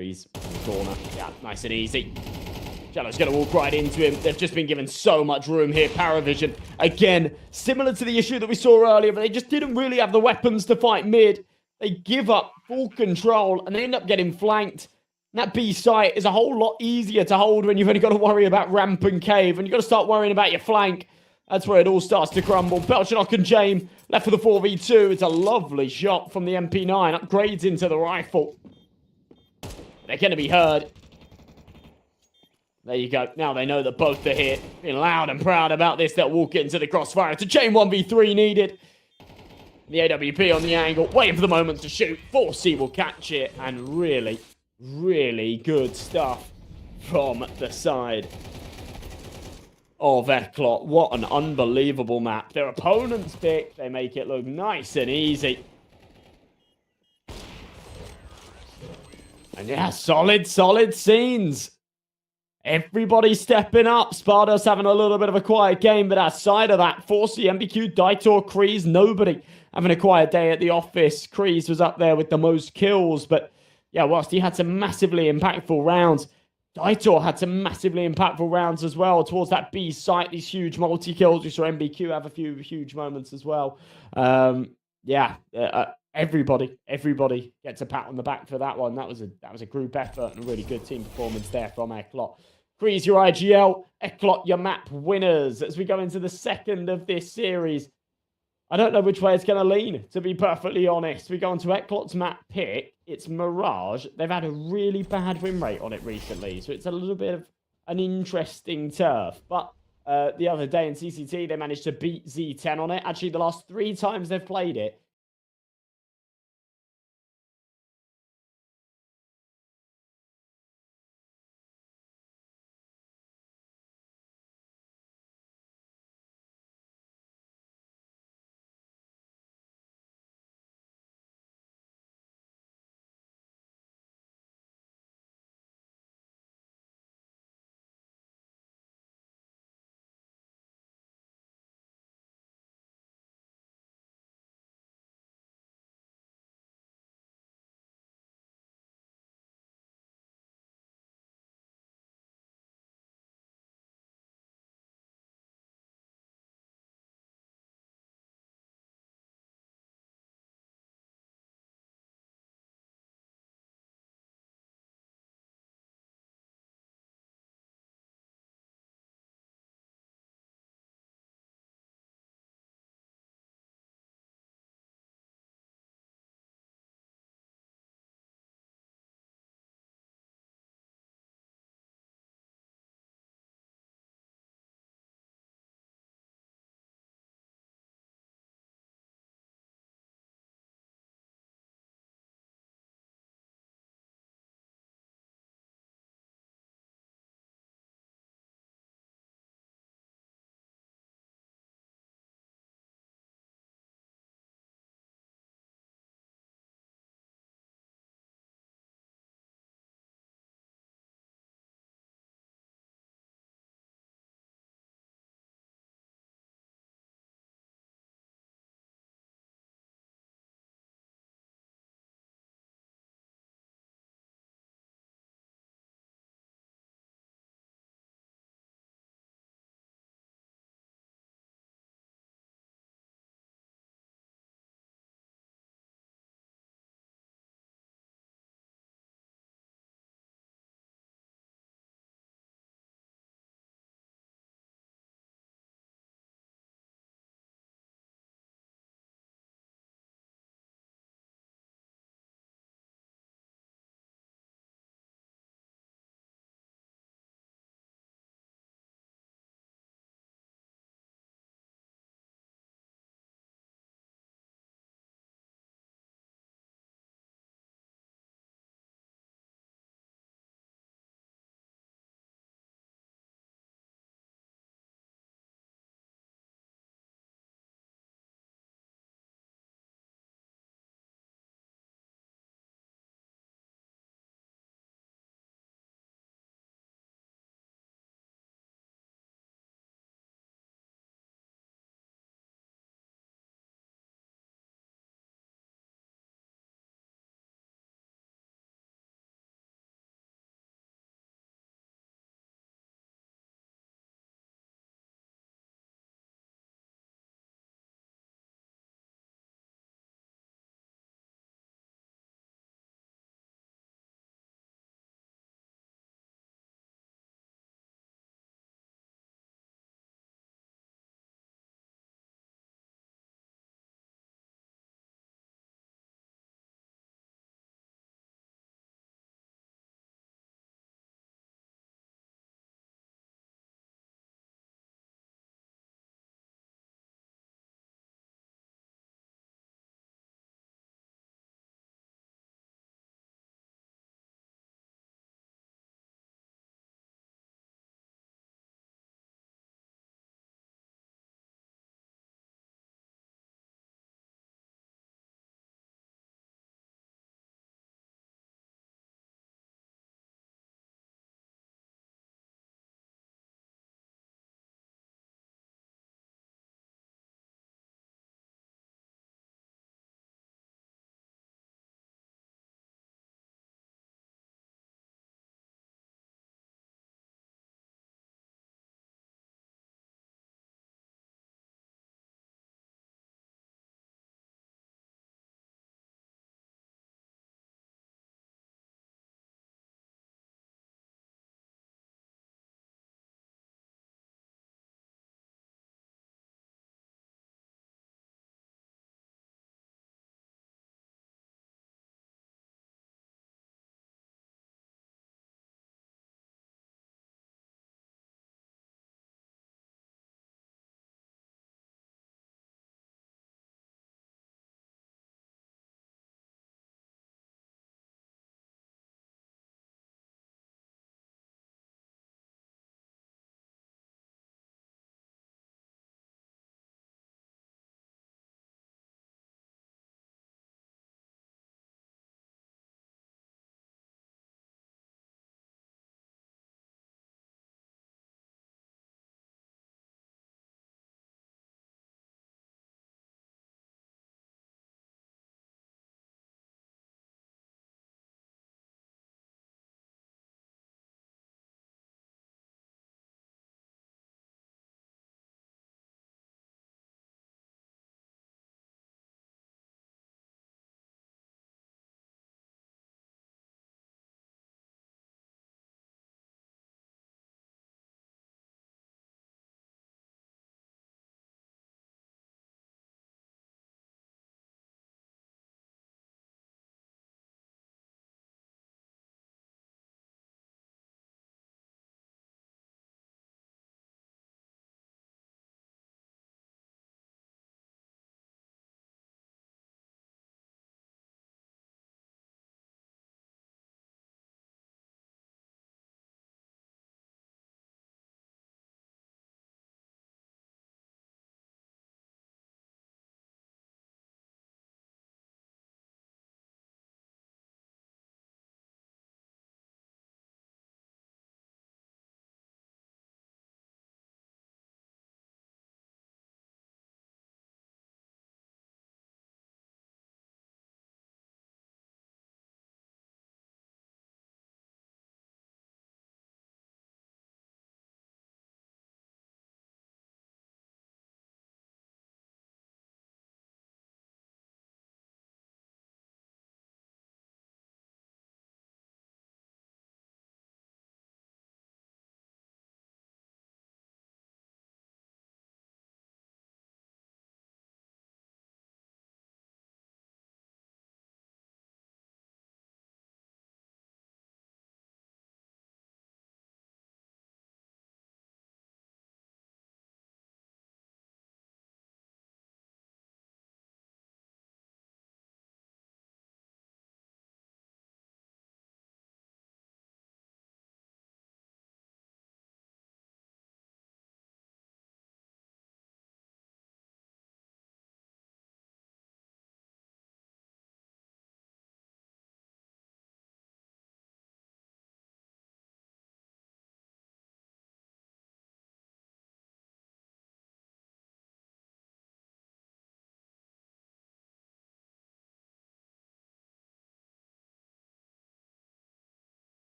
Freeze in the corner. Yeah, nice and easy. Jello's going to walk right into him. They've just been given so much room here. Paravision, again, similar to the issue that we saw earlier, but they just didn't really have the weapons to fight mid. They give up full control, and they end up getting flanked. And that B site is a whole lot easier to hold when you've only got to worry about ramp and cave, and you've got to start worrying about your flank. That's where it all starts to crumble. Belchanok and James left for the 4v2. It's a lovely shot from the MP9. Upgrades into the rifle. They're going to be heard. There you go. Now they know that both are here. Being loud and proud about this. They'll walk into the crossfire. It's a chain 1v3 needed. The AWP on the angle. Waiting for the moment to shoot. 4C will catch it. And really, really good stuff from the side of ECLOT. What an unbelievable map. Their opponent's pick. They make it look nice and easy. And yeah, solid scenes. Everybody stepping up. Spardos having a little bit of a quiet game, but outside of that, 4C, MBQ, Daitor, Kreese, nobody having a quiet day at the office. Kreese was up there with the most kills, but yeah, whilst he had some massively impactful rounds, Daitor had some massively impactful rounds as well towards that B site, these huge multi-kills. We saw MBQ have a few huge moments as well. Everybody gets a pat on the back for that one. That was a group effort and a really good team performance there from ECLOT. Kreese, your IGL. ECLOT, your map winners. As we go into the second of this series, I don't know which way it's going to lean, to be perfectly honest. We go on to ECLOT's map pick. It's Mirage. They've had a really bad win rate on it recently, so it's a little bit of an interesting turf. But the other day in CCT, they managed to beat Z10 on it. Actually, the last 3 times they've played it,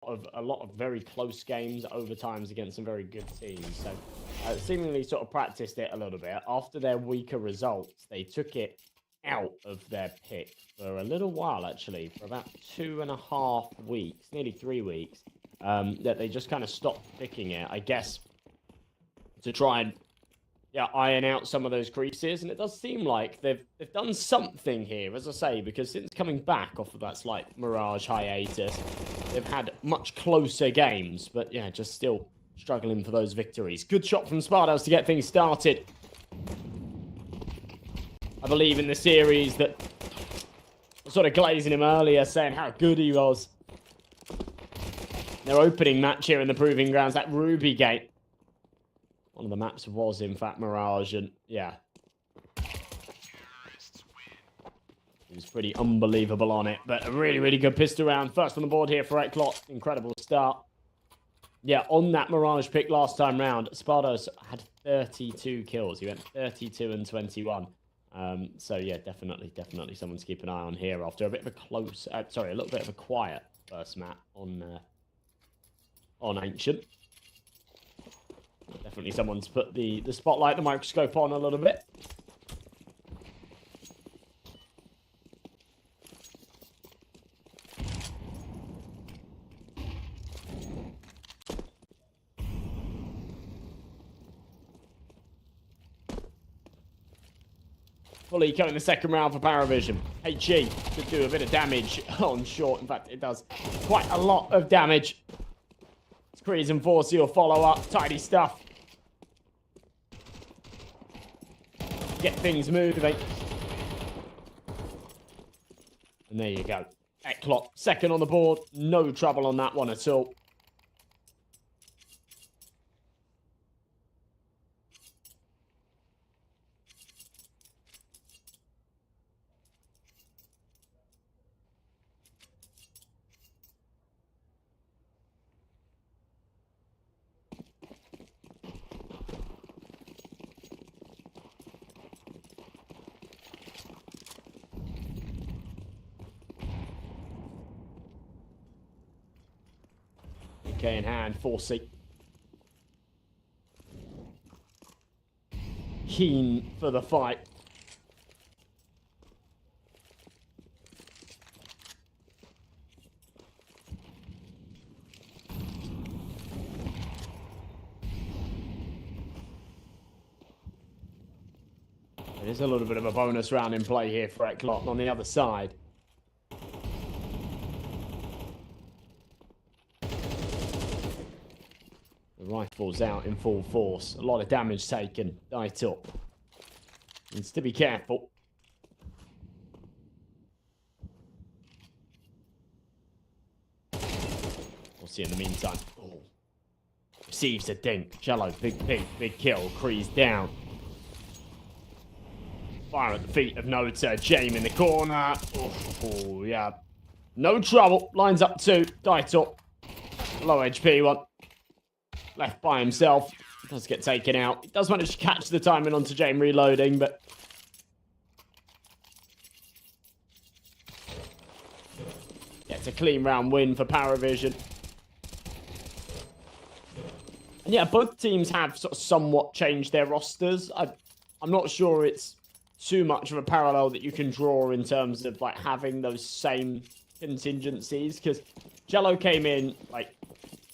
of very close games, overtimes against some very good teams. So seemingly sort of practiced it a little bit. After their weaker results, they took it out of their pick for a little while, actually, for about 2.5 weeks, nearly 3 weeks, that they just kind of stopped picking it, I guess, to try and iron out some of those creases. And it does seem like they've done something here, as I say, because since coming back off of that slight Mirage hiatus, they've had much closer games, but yeah, just still struggling for those victories. Good shot from Spardos to get things started. I believe in the series that I was sort of glazing him earlier, saying how good he was. Their opening match here in the Proving Grounds, that Ruby Gate. One of the maps was, in fact, Mirage, and yeah. He was pretty unbelievable on it, but a really, really good pistol round. First on the board here for ECLOT. Incredible start. Yeah, on that Mirage pick last time round, Spardos had 32 kills. He went 32 and 21. So yeah, definitely someone to keep an eye on here after a bit of a close, a little bit of a quiet first map on Ancient. Definitely someone to put the spotlight, the microscope on a little bit. Fully coming the second round for Paravision. HE could do a bit of damage on short. In fact, it does quite a lot of damage. It's Kreese and Force your follow-up. Tidy stuff. Get things moving. And there you go. ECLOT, second on the board. No trouble on that one at all. Okay, in hand, 4C. Keen for the fight. There's a little bit of a bonus round in play here for ECLOT on the other side. Rifles out in full force. A lot of damage taken. Dight up. Needs to be careful. We'll see in the meantime. Oh. Receives a dink. Jello, big kill. Kreese down. Fire at the feet of Nota. Jame in the corner. Oh, yeah. No trouble. Lines up 2. Dight up. Low HP one. Left by himself. Does get taken out. He does manage to catch the timing onto Jame reloading, but... yeah, it's a clean round win for Paravision. And yeah, both teams have sort of somewhat changed their rosters. I'm not sure it's too much of a parallel that you can draw in terms of like having those same contingencies, because Jello came in like,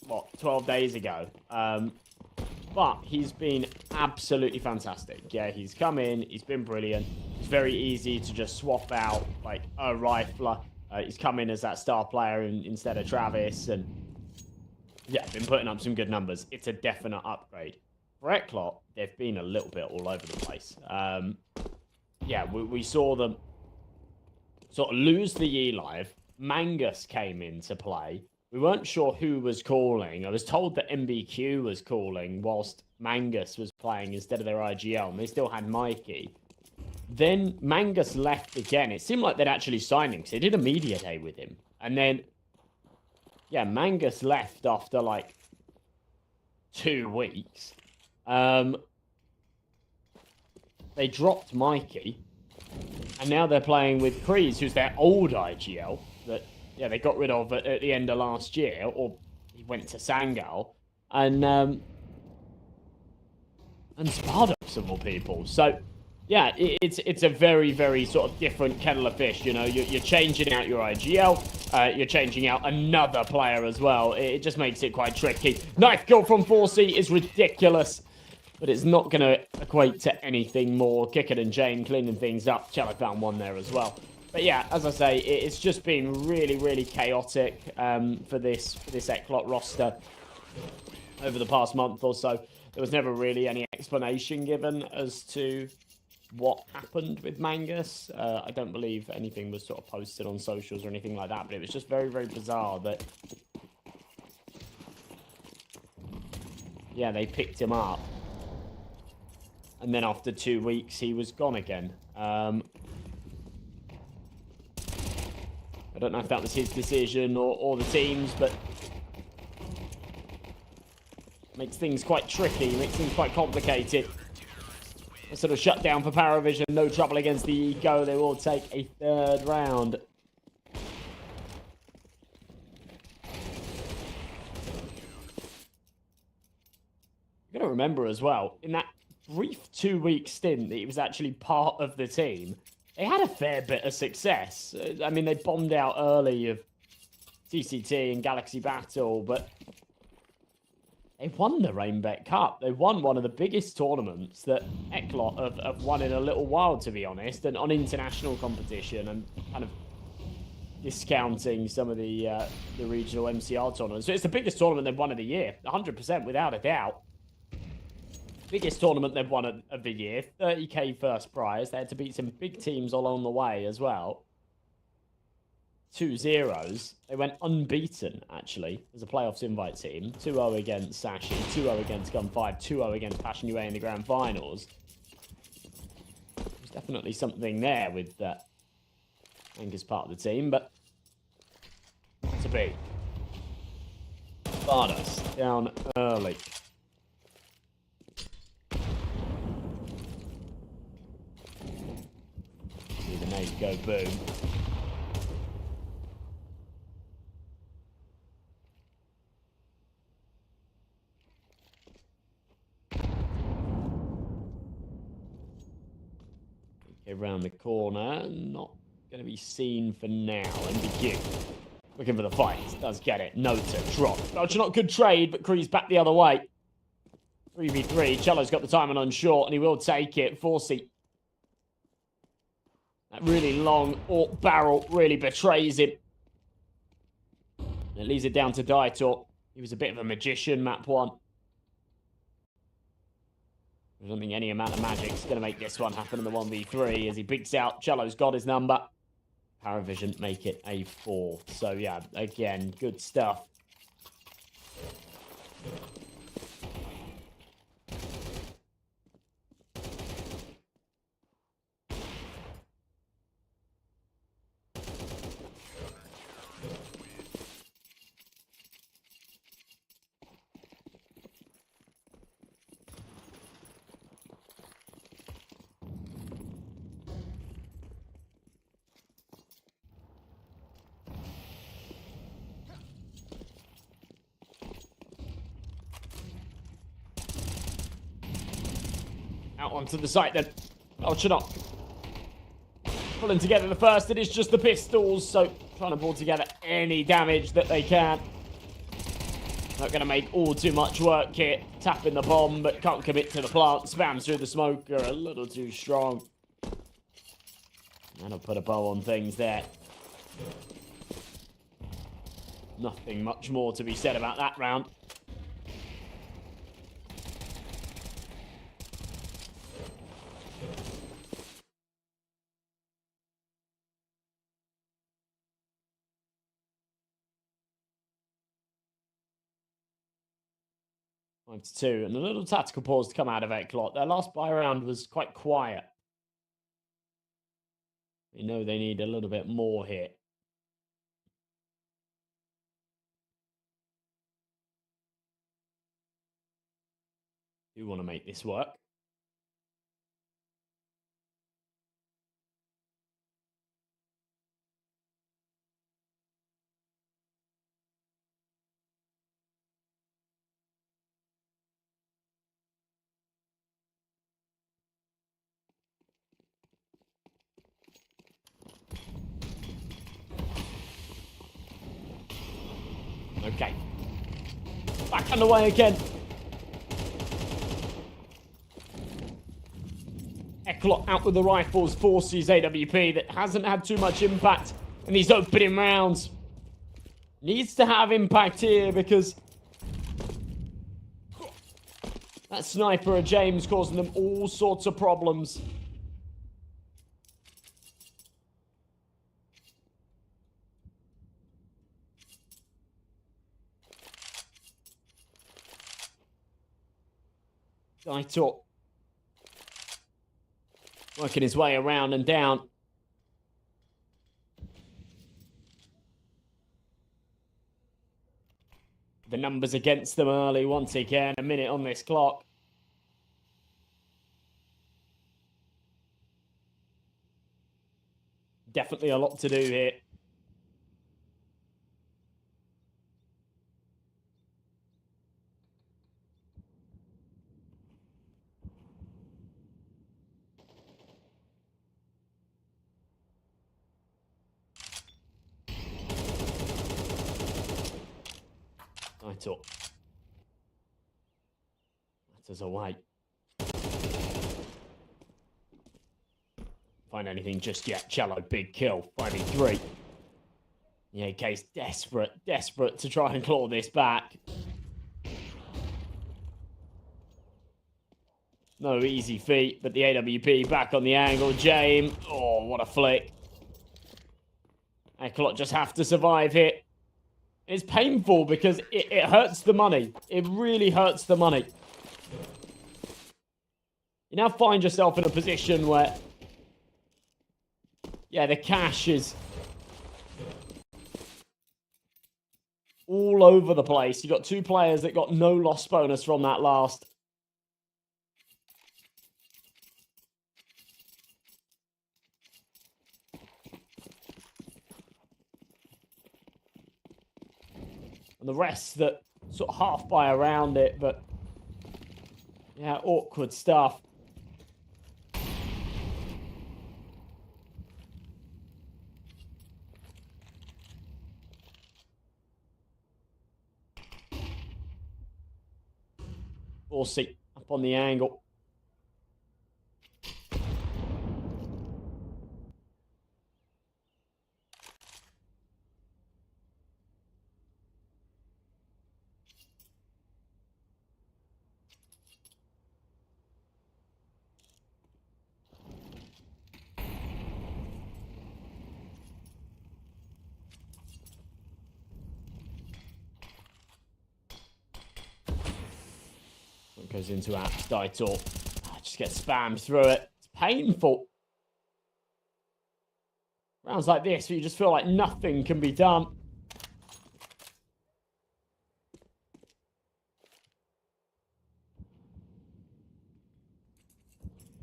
what, 12 days ago. But he's been absolutely fantastic. Yeah, he's come in, he's been brilliant. It's very easy to just swap out like a rifler. He's come in as that star player instead of Travis, and yeah, been putting up some good numbers. It's a definite upgrade. For ECLOT, they've been a little bit all over the place. Yeah, we saw them sort of lose the E live. Mangus came into play. We weren't sure who was calling. I was told that MBQ was calling whilst Mangus was playing instead of their IGL, and they still had Mikey. Then Mangus left again. It seemed like they'd actually signed him, because they did a media day with him. And then, yeah, Mangus left after, like, 2 weeks. They dropped Mikey, and now they're playing with Kreese, who's their old IGL, that... yeah, they got rid of at the end of last year, or he went to Sangal and Spardox of all people. So yeah, it's a very, very sort of different kettle of fish. You know, you're changing out your IGL, you're changing out another player as well. It just makes it quite tricky. Knife kill from 4C is ridiculous, but it's not going to equate to anything more. Kicker and Jane cleaning things up. Cello found one there as well. But yeah, as I say, it's just been really, really chaotic for this ECLOT roster over the past month or so. There was never really any explanation given as to what happened with Mangus. I don't believe anything was sort of posted on socials or anything like that, but it was just very, very bizarre that, yeah, they picked him up. And then after 2 weeks, he was gone again. I don't know if that was his decision or the team's, but makes things quite tricky, makes things quite complicated. A sort of shutdown for Paravision, no trouble against the Eco. They will take a third round. You gotta remember as well, in that brief 2-week stint that he was actually part of the team, they had a fair bit of success. I mean, they bombed out early of TCT and Galaxy Battle, but they won the Rainbeck Cup. They won one of the biggest tournaments that ECLOT have won in a little while, to be honest, and on international competition, and kind of discounting some of the regional MCR tournaments. So it's the biggest tournament they've won of the year, 100%, without a doubt. Biggest tournament they've won of the year, 30k first prize. They had to beat some big teams along the way as well. 2-0s. They went unbeaten, actually, as a playoffs invite team. 2-0 against Sashi, 2-0 against Gun 5, 2-0 against Passion UA in the grand finals. There's definitely something there with Angus part of the team, but to be. Bardas down early. See the nade go boom. Around the corner, not going to be seen for now. MBQ looking for the fight, does get it. Nota drop. That's not good trade, but Kree's back the other way. 3v3. Cello's got the timing on short, and he will take it. 4C. That really long AWP barrel really betrays him. It leaves it down to Daitor. He was a bit of a magician, map 1. I don't think any amount of magic's going to make this one happen in the 1v3 as he peeks out. Cello's got his number. Paravision make it a 4. So, yeah, again, good stuff. Out onto the site then. Oh, Chinook. Pulling together the first. It is just the pistols, so trying to pull together any damage that they can. Not going to make all too much work here. Tapping the bomb, but can't commit to the plant. Spams through the smoke are a little too strong. That'll put a bow on things there. Nothing much more to be said about that round. Five to 2, and a little tactical pause to come out of ECLOT. Their last buy round was quite quiet. They know they need a little bit more here. Do want to make this work. Okay. Back underway again. ECLOT out with the rifles forces AWP that hasn't had too much impact in these opening rounds. Needs to have impact here because that sniper of James causing them all sorts of problems. Veto working his way around and down. The numbers against them early once again. A minute on this clock. Definitely a lot to do here. Veto matters away. Find anything just yet. Cello, big kill. 5v3. The AK's desperate to try and claw this back. No easy feat, but the AWP back on the angle. James, oh, what a flick. ECLOT just have to survive here. It's painful because it hurts the money. It really hurts the money. You now find yourself in a position where, yeah, the cash is all over the place. You got two players that got no loss bonus from that last. And the rest that sort of half buy around it, but yeah, awkward stuff. Horsey up on the angle. Goes into our Daitor. Just get spammed through it. It's painful. Rounds like this where you just feel like nothing can be done.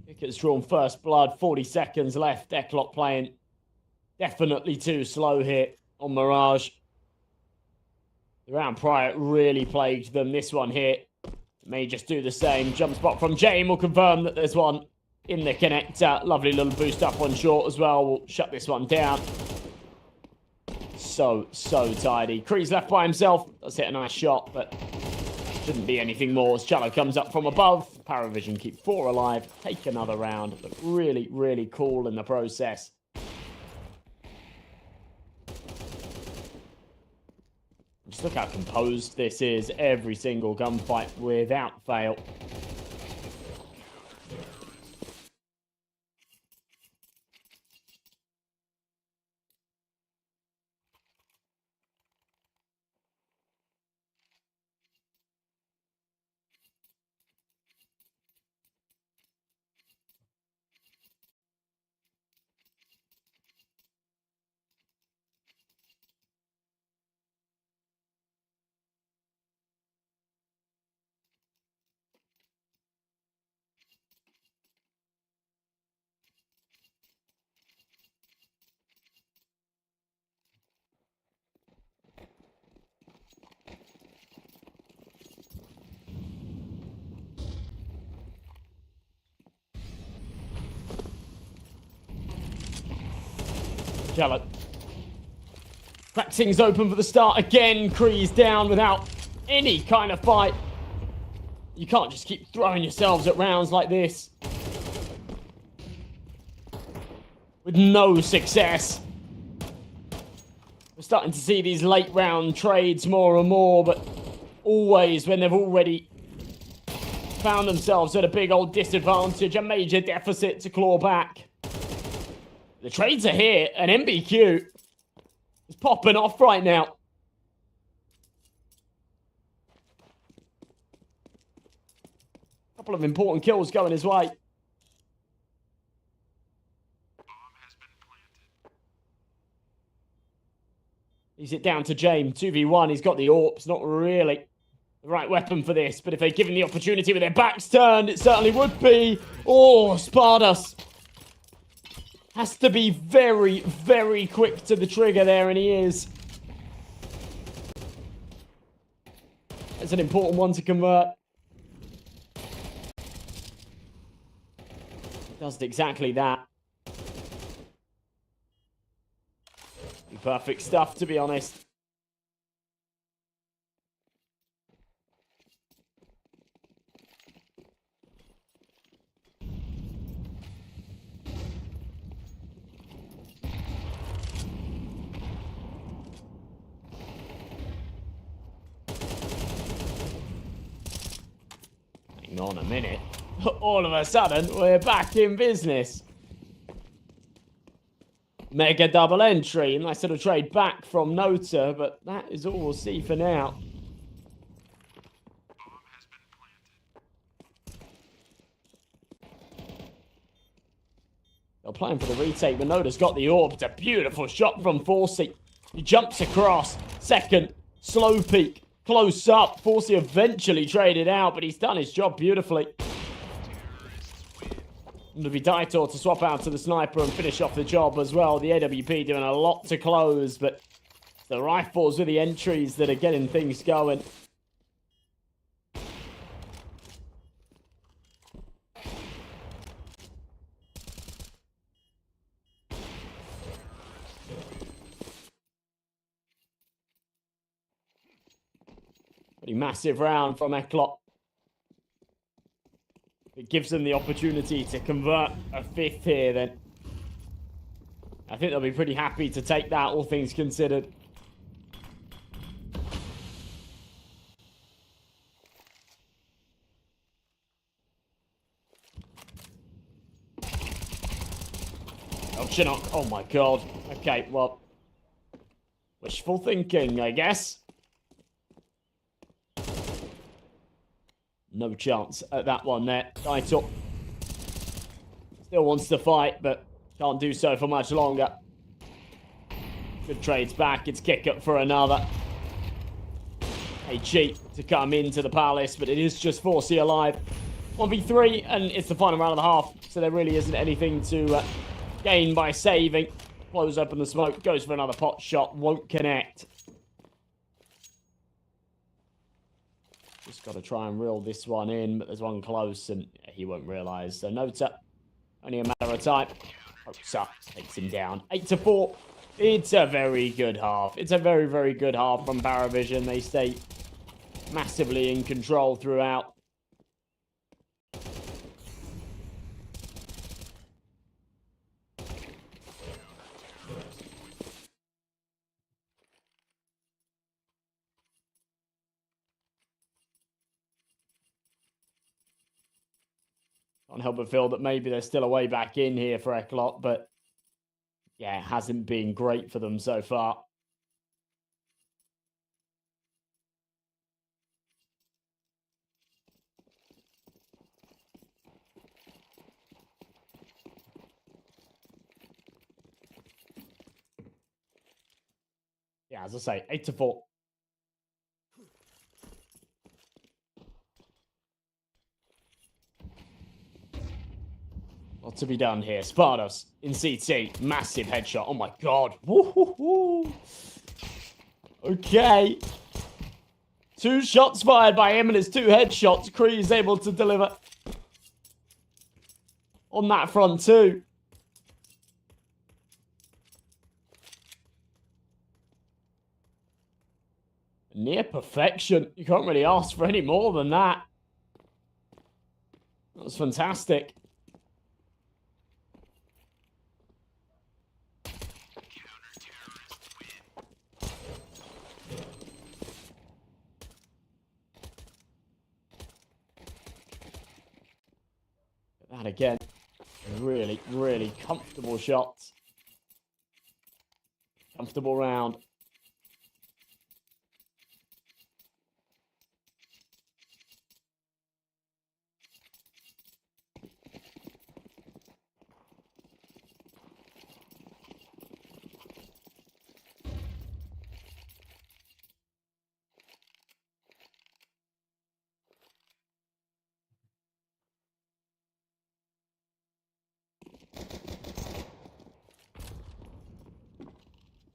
Pickett's drawn first blood. 40 seconds left. ECLOT playing definitely too slow here on Mirage. The round prior it really plagued them. This one here may just do the same. Jump spot from James will confirm that there's one in the connector. Lovely little boost up on short as well. We'll shut this one down. So tidy. Kree's left by himself. Does hit a nice shot, but shouldn't be anything more as Cello comes up from above. Paravision keep 4 alive. Take another round. Look really cool in the process. Just look how composed this is. Every single gunfight without fail. Cello. Cracks things open for the start again. Kree's down without any kind of fight. You can't just keep throwing yourselves at rounds like this with no success. We're starting to see these late round trades more and more, but always when they've already found themselves at a big old disadvantage, a major deficit to claw back. The trades are here, and MBQ is popping off right now. Couple of important kills going his way. He's it down to James. 2v1. He's got the AWPs. Not really the right weapon for this. But if they give him the opportunity with their backs turned, it certainly would be. Oh, Spardas has to be very, very quick to the trigger there, and he is. That's an important one to convert. Does exactly that. Perfect stuff, to be honest. Hang on a minute. All of a sudden, we're back in business. Mega double entry. Nice little trade back from Nota, but that is all we'll see for now. They're playing for the retake, but Nota's got the AWP. It's a beautiful shot from Forsey. He jumps across. Second, slow peek. Close up. Forsey eventually traded out, but he's done his job beautifully. It'll be Daitor to swap out to the sniper and finish off the job as well. The AWP doing a lot to close, but the rifles with the entries that are getting things going. Pretty massive round from ECLOT. It gives them the opportunity to convert a fifth here, then I think they'll be pretty happy to take that, all things considered. Oh, Chinook. Oh my god. Okay, well, wishful thinking, I guess. No chance at that one there. Daitor still wants to fight, but can't do so for much longer. Good trades back. It's kick up for another. A cheat to come into the palace, but it is just Forsey alive. 1v3, and it's the final round of the half, so there really isn't anything to gain by saving. Blows open the smoke, goes for another pot shot, won't connect. Just got to try and reel this one in, but there's one close, and he won't realise. So Nota, only a matter of time. Osa takes him down. 8-4. It's a very good half. It's a very, very good half from Paravision. They stay massively in control throughout. Can't help but feel that maybe there's still a way back in here for ECLOT, but yeah, it hasn't been great for them so far. Yeah, as I say, 8-4. What to be done here? Spardos in CT. Massive headshot. Oh my god. Woo-hoo-hoo. Okay. 2 shots fired by him and his 2 headshots. Kree is able to deliver on that front too. near perfection. You can't really ask for any more than that. That was fantastic. That again. Really, really comfortable shots. Comfortable round.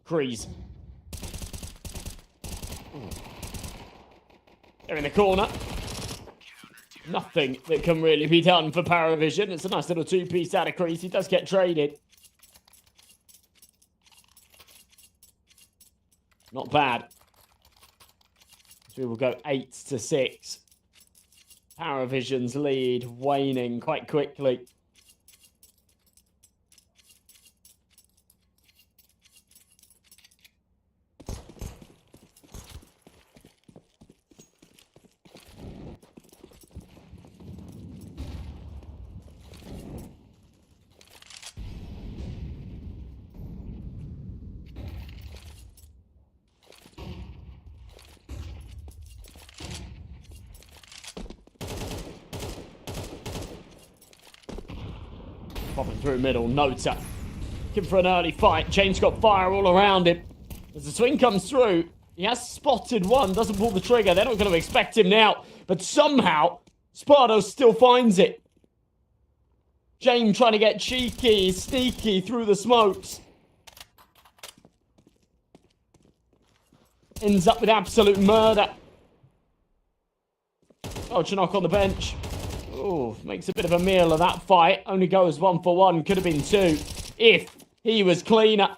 Crease. They're in the corner. Nothing that can really be done for Paravision. It's a nice little two-piece out of Crease. He does get traded. Not bad. So we will go 8-6. Paravision's lead waning quite quickly. Popping through middle, Nota. Looking for an early fight. James got fire all around him. As the swing comes through, he has spotted one, doesn't pull the trigger. They're not going to expect him now. But somehow, Spardo still finds it. James trying to get cheeky, sneaky through the smokes. Ends up with absolute murder. Oh, Chinook on the bench. Oh, makes a bit of a meal of that fight. Only goes 1-for-1. Could have been 2 if he was cleaner.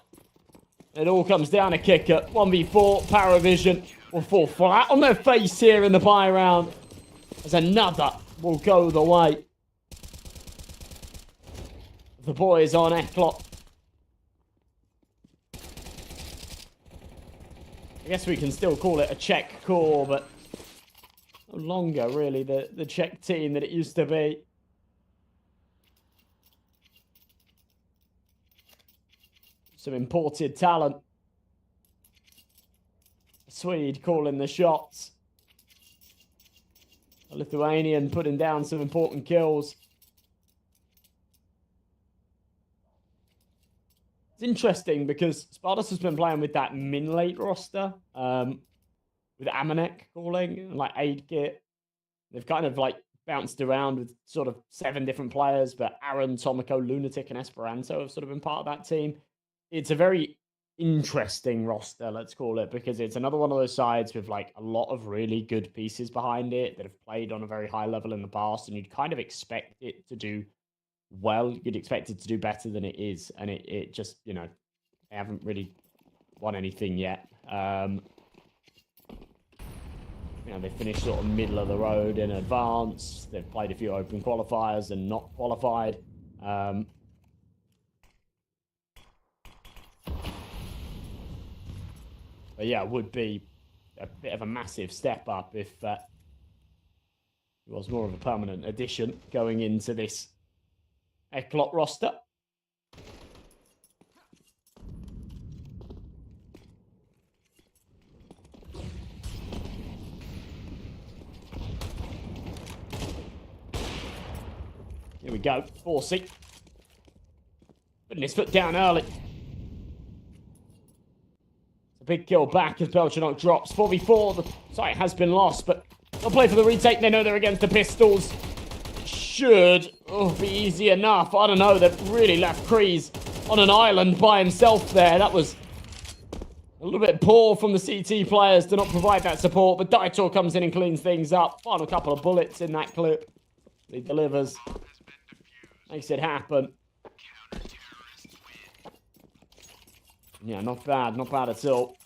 It all comes down to kicker. 1v4. Paravision will fall flat on their face here in the bye round. As another will go the way. The boys on ECLOT. I guess we can still call it a Czech core, but no longer really the Czech team that it used to be. Some imported talent. A Swede calling the shots. A Lithuanian putting down some important kills. It's interesting because Spartus has been playing with that min-late roster. With Amanek calling, and like aid kit. They've kind of like bounced around with sort of 7 different players, but Aaron, Tomiko, Lunatic, and Esperanto have sort of been part of that team. It's a very interesting roster, let's call it, because it's another one of those sides with like a lot of really good pieces behind it that have played on a very high level in the past, and you'd kind of expect it to do well. You'd expect it to do better than it is, and it just, you know, they haven't really won anything yet. You know, they finished sort of middle of the road in advance. They've played a few open qualifiers and not qualified. But yeah, it would be a bit of a massive step up if it was more of a permanent addition going into this ECLOT roster. Here we go, Forsey. Putting his foot down early. A big kill back as Belchanok drops. 4v4, the site has been lost, but they'll play for the retake. They know they're against the Pistols. Should be easy enough. I don't know, they've really left Kreese on an island by himself there. That was a little bit poor from the CT players to not provide that support, but Daitor comes in and cleans things up. Final couple of bullets in that clip. He delivers. Makes it happen. Yeah, not bad at all.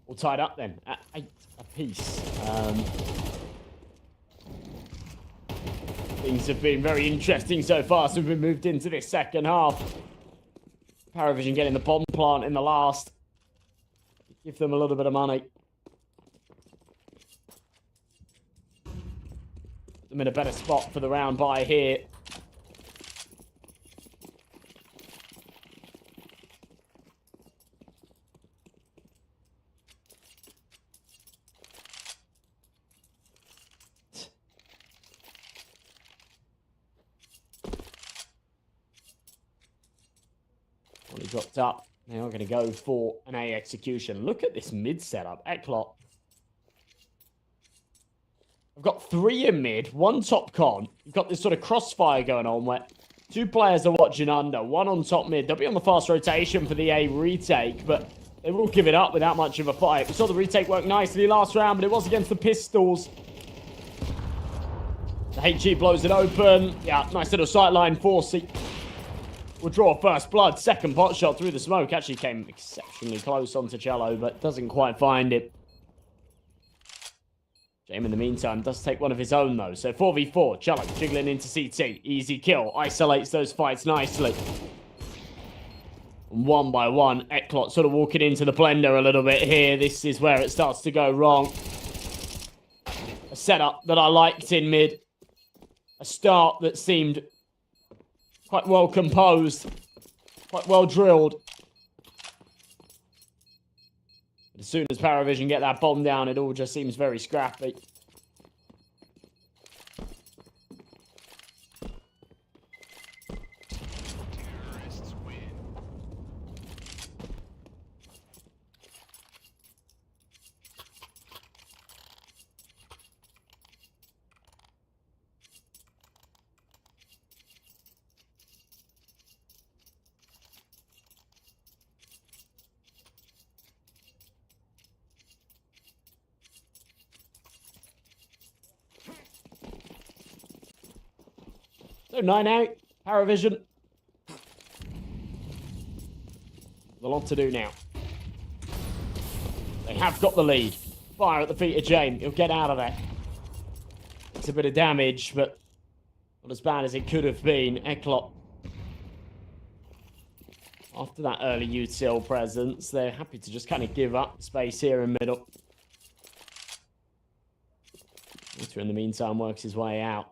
All tied up then at 8 apiece. Things have been very interesting so far since we've moved into this second half. Paravision getting the bomb plant in the last. Give them a little bit of money. Put them in a better spot for the round by here. He dropped up. They are going to go for an A execution. Look at this mid setup. ECLOT. I've got 3 in mid, 1 top con. You've got this sort of crossfire going on where 2 players are watching under, 1 on top mid. They'll be on the fast rotation for the A retake, but they will give it up without much of a fight. We saw the retake work nicely last round, but it was against the pistols. The HE blows it open. Yeah, nice little sightline for C. Will draw first blood. Second pot shot through the smoke. Actually came exceptionally close onto Cello, but doesn't quite find it. Jame, in the meantime, does take one of his own, though. So 4v4. Cello jiggling into CT. Easy kill. Isolates those fights nicely. And 1 by 1, ECLOT sort of walking into the blender a little bit here. This is where it starts to go wrong. A setup that I liked in mid. A start that seemed quite well composed, quite well drilled. But as soon as Paravision get that bomb down, it all just seems very scrappy. So 9-out, Paravision. A lot to do now. They have got the lead. Fire at the feet of Jame. He'll get out of there. It's a bit of damage, but not as bad as it could have been. ECLOT. After that early UTIL presence, they're happy to just kind of give up space here in middle. Winter, in the meantime, works his way out.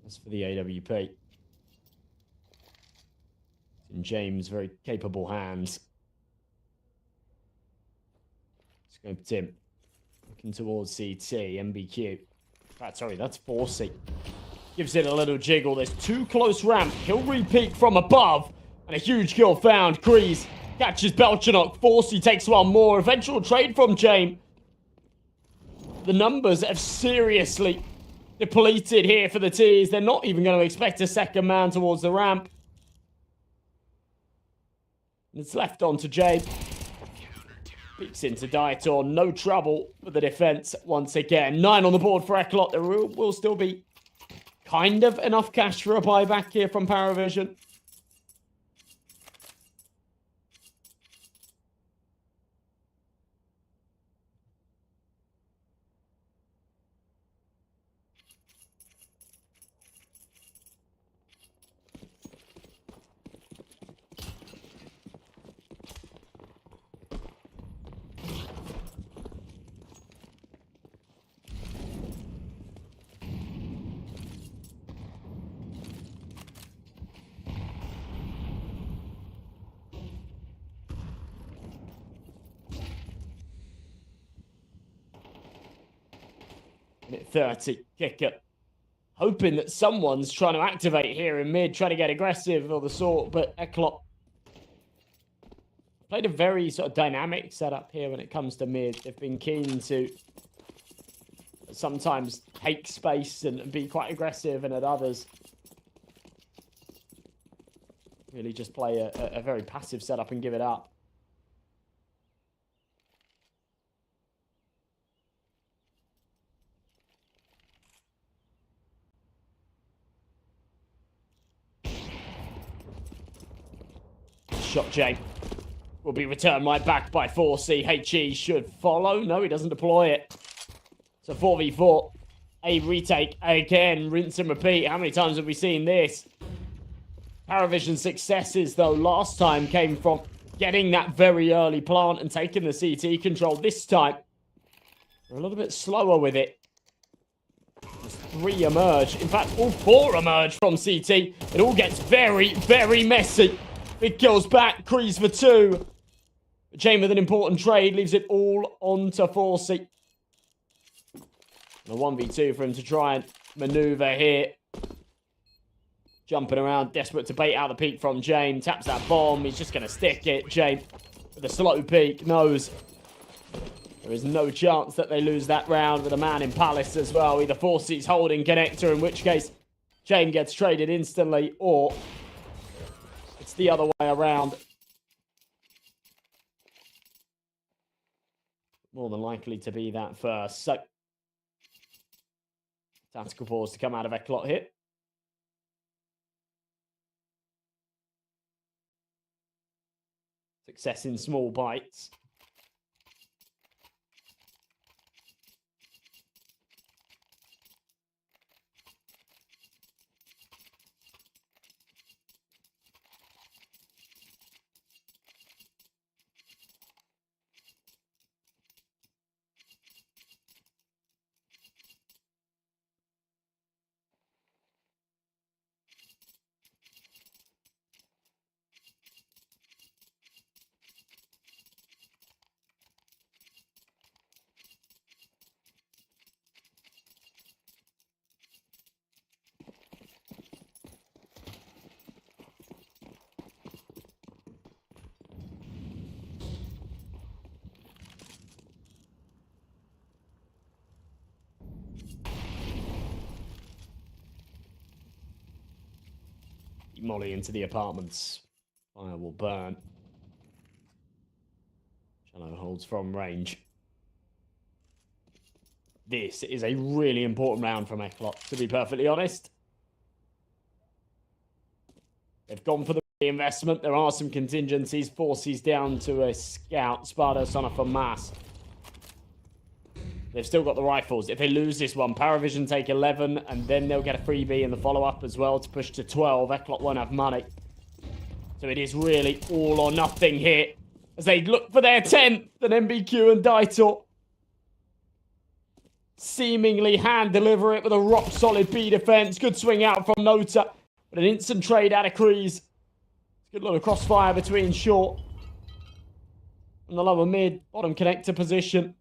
As for the AWP, in James' very capable hands. Scoped him. Looking towards CT, MBQ. Sorry, that's 4C. Gives it a little jiggle. There's 2 close ramp. He'll re-peek from above. And a huge kill found. Kreese catches Belchanok. 4C takes 1 more. Eventual trade from James. The numbers have seriously depleted here for the T's. They're not even going to expect a second man towards the ramp. It's left on to Jay. Peeks into Dietor. No trouble for the defense once again. 9 on the board for ECLOT. There will still be kind of enough cash for a buyback here from Paravision. Minute 30, kicker. Hoping that someone's trying to activate here in mid, trying to get aggressive of the sort, but ECLOT played a very sort of dynamic setup here when it comes to mid. They've been keen to sometimes take space and be quite aggressive, and at others really just play a very passive setup and give it up. shot, Jay. Will be returned right back by 4C. HE should follow. No, he doesn't deploy it. So 4v4. A retake again. Rinse and repeat. How many times have we seen this? Paravision successes, though, last time came from getting that very early plant and taking the CT control. This time, they're a little bit slower with it. Just 3 emerge. In fact, all 4 emerge from CT. It all gets very, very messy. Big kills back. Kreese for 2. Jane with an important trade leaves it all on to 4C. A 1v2 for him to try and maneuver here. Jumping around, desperate to bait out the peak from Jane. Taps that bomb. He's just going to stick it. Jane with a slow peek knows there is no chance that they lose that round with a man in Palace as well. Either 4C's holding connector, in which case Jane gets traded instantly, or it's the other way around. More than likely to be that first. So, tactical pause to come out of ECLOT here. Success in small bites. Molly into the apartments. Fire will burn. Shallow holds from range. This is a really important round from ECLOT, to be perfectly honest. They've gone for the investment. There are some contingencies. 4C's down to a scout. Sparta, son of a mass. They've still got the rifles. If they lose this one, Paravision take 11, and then they'll get a freebie in the follow-up as well to push to 12. ECLOT won't have money. So it is really all or nothing here as they look for their 10th. And MBQ and Daitor seemingly hand-deliver it with a rock-solid B defense. Good swing out from Nota, but an instant trade out of Kreese. Good little crossfire between short and the lower mid. Bottom connector position.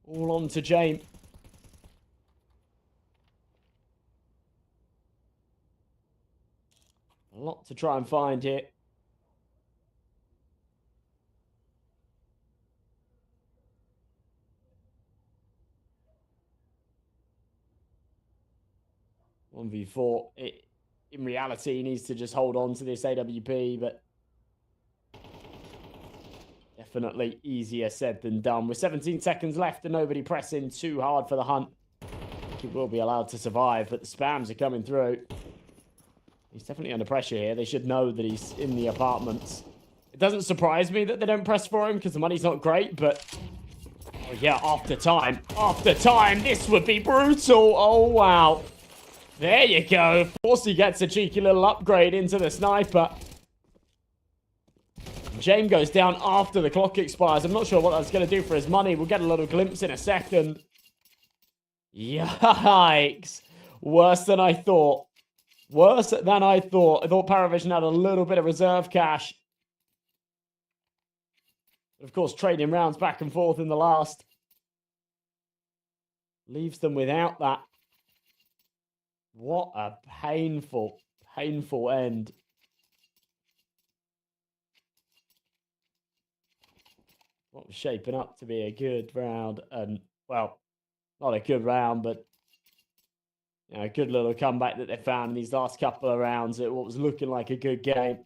All on to James. A lot to try and find here. One v 4. In reality, he needs to just hold on to this AWP, but definitely easier said than done. With 17 seconds left and nobody pressing too hard for the hunt, I think he will be allowed to survive, but the spams are coming through. He's definitely under pressure here. They should know that he's in the apartments. It doesn't surprise me that they don't press for him because the money's not great, but oh yeah, after time, this would be brutal. Oh, wow. There you go. 4C gets a cheeky little upgrade into the sniper. James goes down after the clock expires. I'm not sure what that's going to do for his money. We'll get a little glimpse in a second. Yikes. Worse than I thought. Worse than I thought. I thought Paravision had a little bit of reserve cash. But of course, trading rounds back and forth in the last leaves them without that. What a painful, painful end. What was shaping up to be a good round, and well, not a good round, but you know, a good little comeback that they found in these last couple of rounds at what was looking like a good game.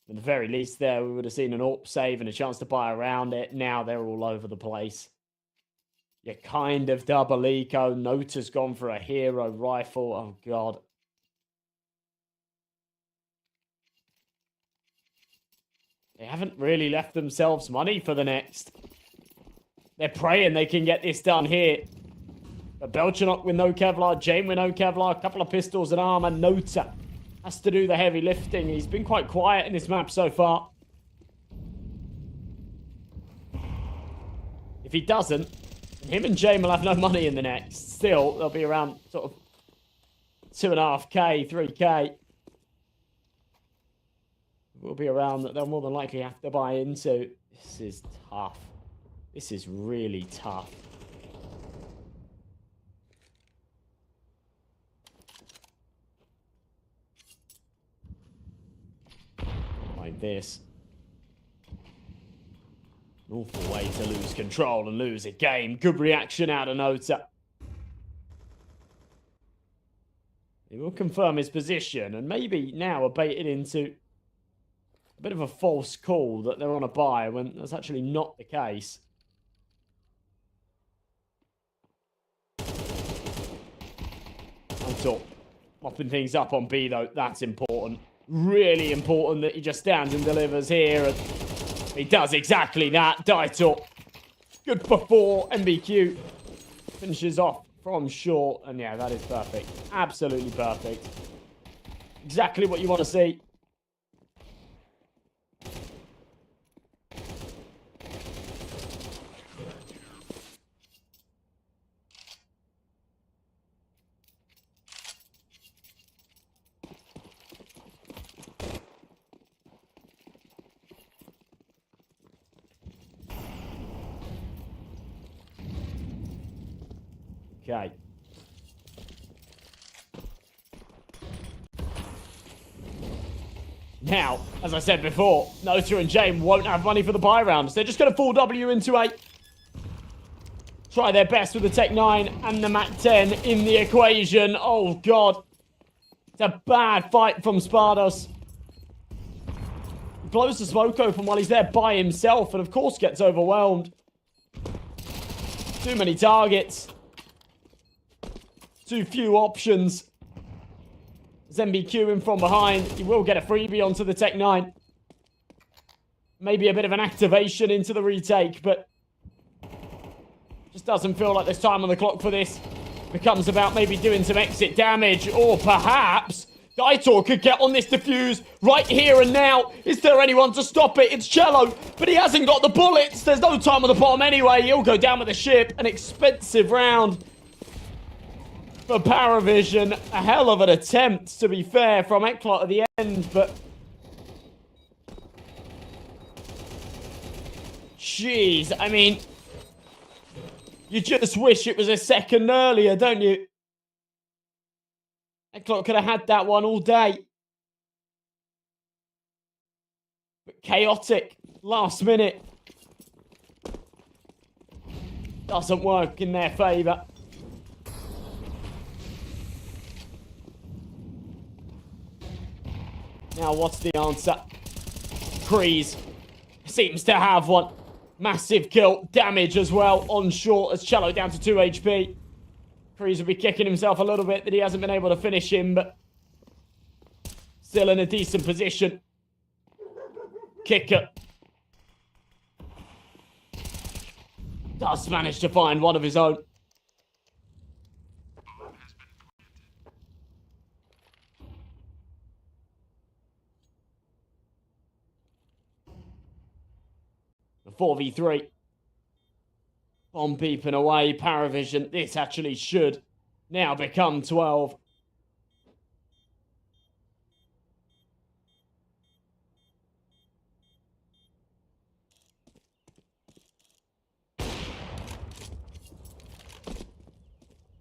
At the very least there, we would have seen an AWP save and a chance to buy around it. Now they're all over the place. You kind of double eco. Nota's gone for a hero rifle. Oh, God. They haven't really left themselves money for the next. They're praying they can get this done here. But Belchanok with no Kevlar, Jane with no Kevlar, a couple of pistols and armor. Nota has to do the heavy lifting. He's been quite quiet in this map so far. If he doesn't, him and Jane will have no money in the next. Still, they'll be around sort of 2.5k, 3k. Will be around that they'll more than likely have to buy into. This is tough. This is really tough. Like this. An awful way to lose control and lose a game. Good reaction out of Nota. He will confirm his position and maybe now are baited into a bit of a false call that they're on a buy when that's actually not the case. Until mopping things up on B though, that's important. Really important that he just stands and delivers here. And he does exactly that. Daitor, good for 4. MBQ finishes off from short. And yeah, that is perfect. Absolutely perfect. Exactly what you want to see. Okay. Now, as I said before, Nota and Jane won't have money for the buy rounds. They're just going to full W into 8. Try their best with the Tech 9 and the Mat 10 in the equation. Oh, God. It's a bad fight from Spardos. He blows the smoke open while he's there by himself and, of course, gets overwhelmed. Too many targets. Too few options. MBQ in from behind. He will get a freebie onto the Tech 9. Maybe a bit of an activation into the retake, but just doesn't feel like there's time on the clock for this. Becomes about maybe doing some exit damage, or perhaps Daitor could get on this defuse right here and now. Is there anyone to stop it? It's Cello, but he hasn't got the bullets. There's no time on the bottom anyway. He'll go down with the ship. An expensive round for Paravision. A hell of an attempt, to be fair, from ECLOT at the end, but jeez, I mean, you just wish it was a second earlier, don't you? ECLOT could have had that one all day. But chaotic, last minute. Doesn't work in their favour. Now, what's the answer? Kreese seems to have one. Massive kill. Damage as well on short as Cello down to 2 HP. Kreese will be kicking himself a little bit that he hasn't been able to finish him, but still in a decent position. Kicker does manage to find one of his own. The 4v3. Bomb peeping away. Paravision. This actually should now become 12.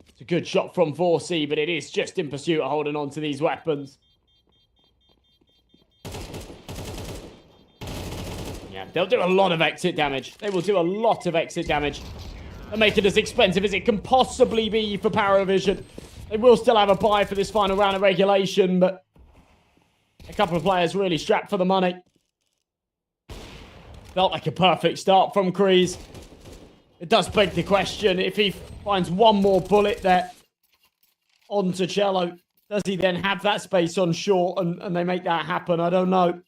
It's a good shot from 4C, but it is just in pursuit of holding on to these weapons. They'll do a lot of exit damage. They will do a lot of exit damage. They'll make it as expensive as it can possibly be for Paravision. They will still have a buy for this final round of regulation, but a couple of players really strapped for the money. Felt like a perfect start from Kreese. It does beg the question, if he finds one more bullet there onto Cello, does he then have that space on short and they make that happen? I don't know.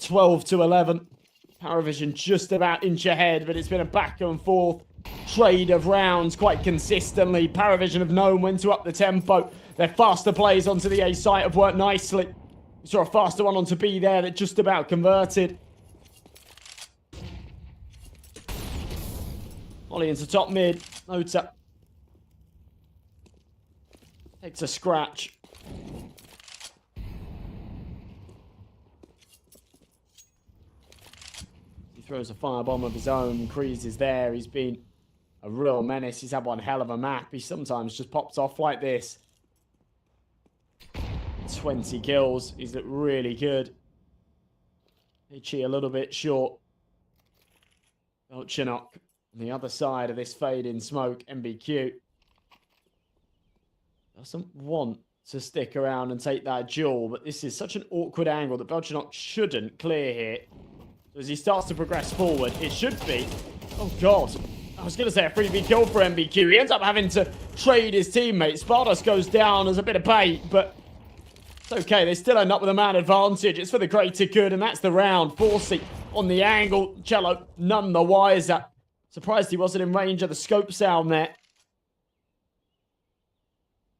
12-11. Paravision just about inch ahead, but it's been a back and forth trade of rounds quite consistently. Paravision have known when to up the tempo. Their faster plays onto the A site have worked nicely. We saw a faster one onto B there that just about converted. Ollie into top mid. Nota takes a scratch. He throws a firebomb of his own. Kreese is there. He's been a real menace. He's had one hell of a map. He sometimes just pops off like this. 20 kills. He's looked really good. Itchy a little bit short. Belchinok on the other side of this fade-in smoke. MBQ doesn't want to stick around and take that duel, but this is such an awkward angle that Belchinok shouldn't clear here. So as he starts to progress forward, it should be... Oh, God. I was going to say a 3v kill for MBQ. He ends up having to trade his teammate. Spardos goes down as a bit of bait, but it's okay. They still end up with a man advantage. It's for the greater good, and that's the round. Forsey on the angle. Cello none the wiser. Surprised he wasn't in range of the scope sound there.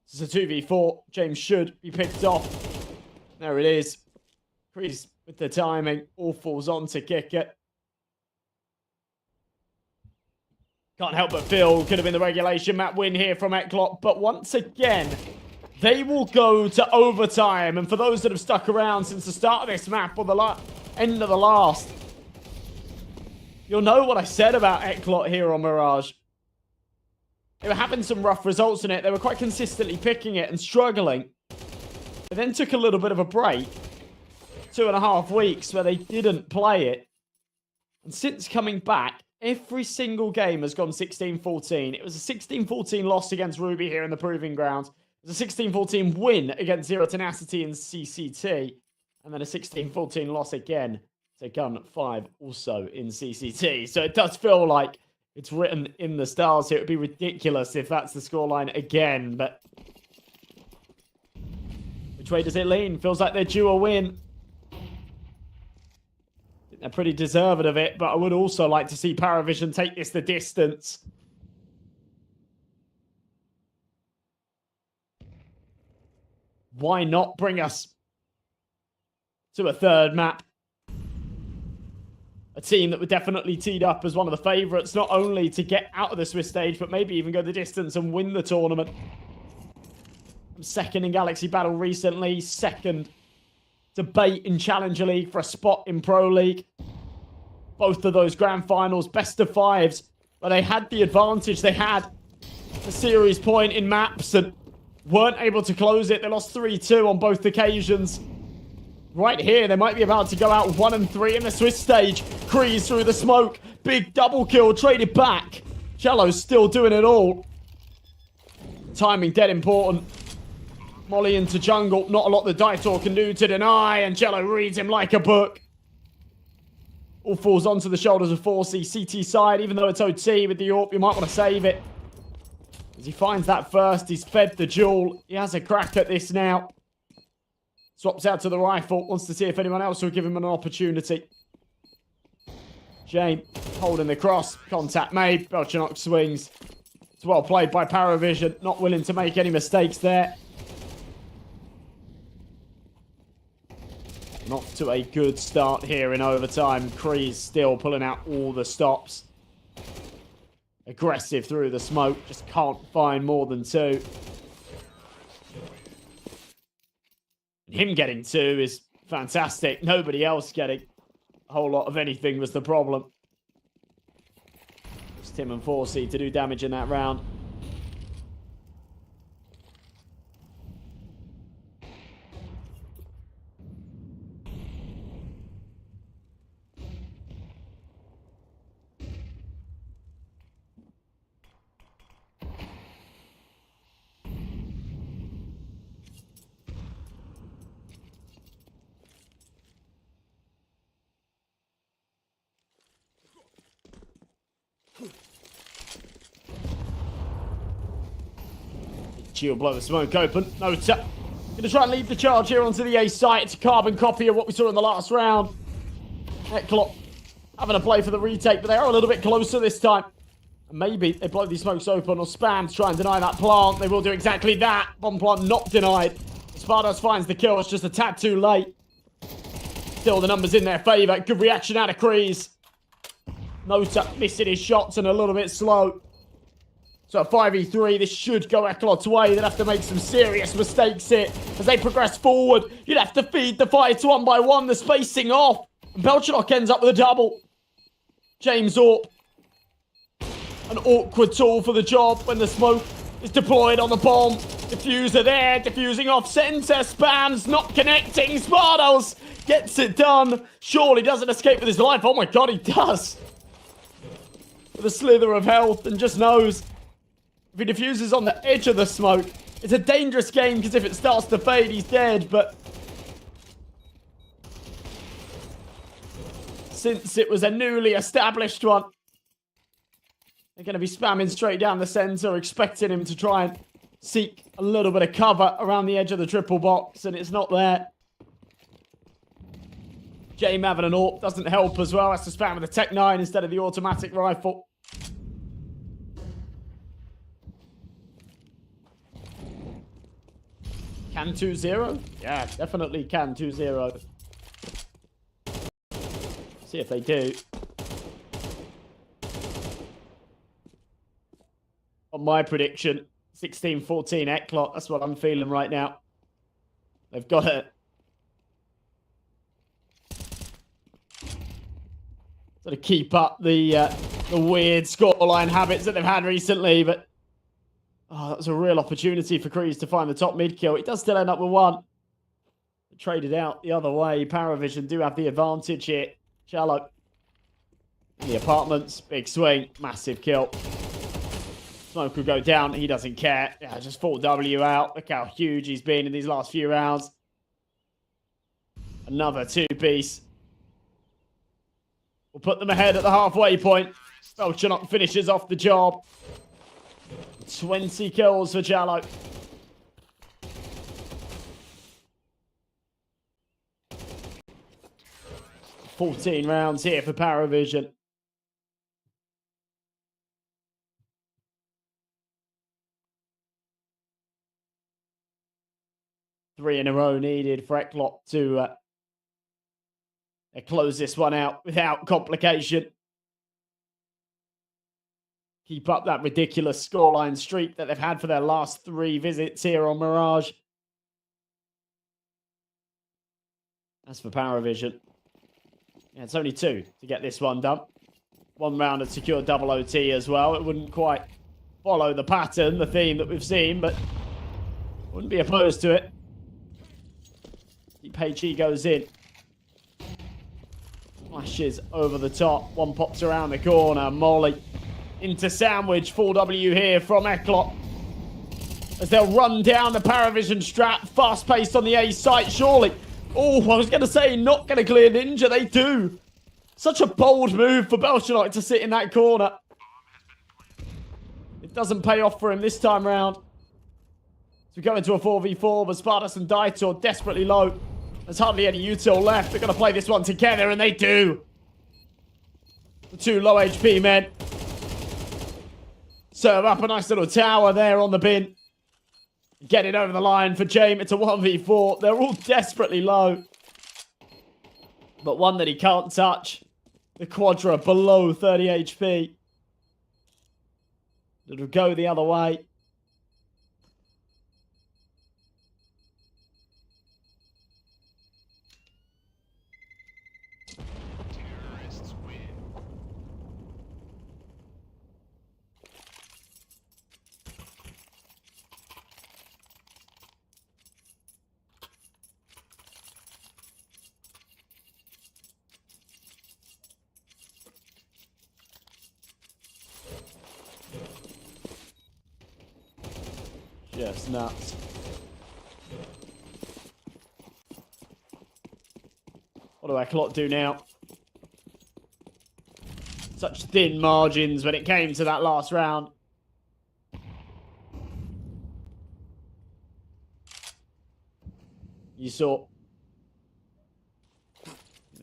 This is a 2v4. James should be picked off. There it is. Kreese with the timing. All falls on to kick it. Can't help but feel could have been the regulation map win here from ECLOT. But once again, they will go to overtime. And for those that have stuck around since the start of this map or the end of the last, you'll know what I said about ECLOT here on Mirage. They were having some rough results in it. They were quite consistently picking it and struggling. They then took a little bit of a break. 2.5 weeks where they didn't play it. And since coming back, every single game has gone 16-14. It was a 16-14 loss against Ruby here in the Proving Grounds. It was a 16-14 win against Zero Tenacity in CCT. And then a 16-14 loss again to Gun 5 also in CCT. So it does feel like it's written in the stars here. It would be ridiculous if that's the scoreline again. But which way does it lean? Feels like they're due a win. They're pretty deserving of it, but I would also like to see Paravision take this the distance. Why not bring us to a third map? A team that were definitely teed up as one of the favourites, not only to get out of the Swiss stage, but maybe even go the distance and win the tournament. Second in Galaxy Battle recently, second debate in Challenger League for a spot in Pro League. Both of those grand finals, best of fives, but they had the advantage. They had the series point in maps and weren't able to close it. They lost 3-2 on both occasions. Right here, they might be about to go out 1-3 in the Swiss stage. Kreese through the smoke. Big double kill, traded back. Cello's still doing it all. Timing dead important. Molly into jungle. Not a lot the Daitor can do to deny, and Cello reads him like a book. All falls onto the shoulders of Forsey. CT side, even though it's OT with the AWP, you might want to save it. As he finds that first, he's fed the duel. He has a crack at this now. Swaps out to the rifle. Wants to see if anyone else will give him an opportunity. Jane holding the cross. Contact made. Belchinok swings. It's well played by Paravision. Not willing to make any mistakes there. And off to a good start here in overtime. Kreese still pulling out all the stops. Aggressive through the smoke. Just can't find more than two. Him getting two is fantastic. Nobody else getting a whole lot of anything was the problem. It's Tim and Forsey to do damage in that round. She'll blow the smoke open. Nota gonna try and lead the charge here onto the A site. It's a carbon copy of what we saw in the last round. ECLOT having a play for the retake, but they are a little bit closer this time. And maybe they blow these smokes open or spam to try and deny that plant. They will do exactly that. Bomb plant not denied. Spardos finds the kill. It's just a tad too late. Still, the numbers in their favour. Good reaction out of Kreese. Nota missing his shots and a little bit slow. So at 5v3, this should go ECLOT's way. They'll have to make some serious mistakes here. As they progress forward, you'd have to feed the fights one by one. The spacing off. And Belchenok ends up with a double. James Orp. An awkward tool for the job when the smoke is deployed on the bomb. Diffuser there, diffusing off center, spams, not connecting. Spardos gets it done. Surely doesn't escape with his life. Oh my god, he does. With a slither of health and just knows if he diffuses on the edge of the smoke, it's a dangerous game because if it starts to fade, he's dead. But since it was a newly established one, they're going to be spamming straight down the center, expecting him to try and seek a little bit of cover around the edge of the triple box, and it's not there. James having an AWP doesn't help as well. Has to spam with the Tech 9 instead of the automatic rifle. Can 2-0? Yeah, definitely can 2-0. See if they do. On my prediction, 16-14 ECLOT. That's what I'm feeling right now. They've got to sort of keep up the weird scoreline habits that they've had recently. But that was a real opportunity for Kreese to find the top mid kill. He does still end up with one. Traded out the other way. Paravision do have the advantage here. Shallow. In the apartments. Big swing. Massive kill. Smoke will go down. He doesn't care. Yeah, just full W out. Look how huge he's been in these last few rounds. Another two-piece. We'll put them ahead at the halfway point. Belchenok finishes off the job. 20 kills for Jallo. $14 rounds here for Paravision. Three in a row needed for ECLOT to close this one out without complication. Keep up that ridiculous scoreline streak that they've had for their last 3 visits here on Mirage. As for Paravision, yeah, it's only 2 to get this one done. 1 round had secured double OT as well. It wouldn't quite follow the pattern, the theme that we've seen, but wouldn't be opposed to it. Peichi goes in. Flashes over the top. One pops around the corner. Molly into sandwich. Full W here from ECLOT. As they'll run down the Paravision strat. Fast paced on the A site, surely. Oh, I was going to say, not going to clear Ninja. They do. Such a bold move for Belchenok to sit in that corner. It doesn't pay off for him this time round. So we go into a 4v4, but Spartus and Daitor desperately low. There's hardly any util left. They're going to play this one together, and they do. The 2 low HP men. Serve up a nice little tower there on the bin. Get it over the line for James. It's a 1v4. They're all desperately low. But one that he can't touch. The Quadra below 30 HP. It'll go the other way. Just nuts. What do ECLOT do now? Such thin margins when it came to that last round. You saw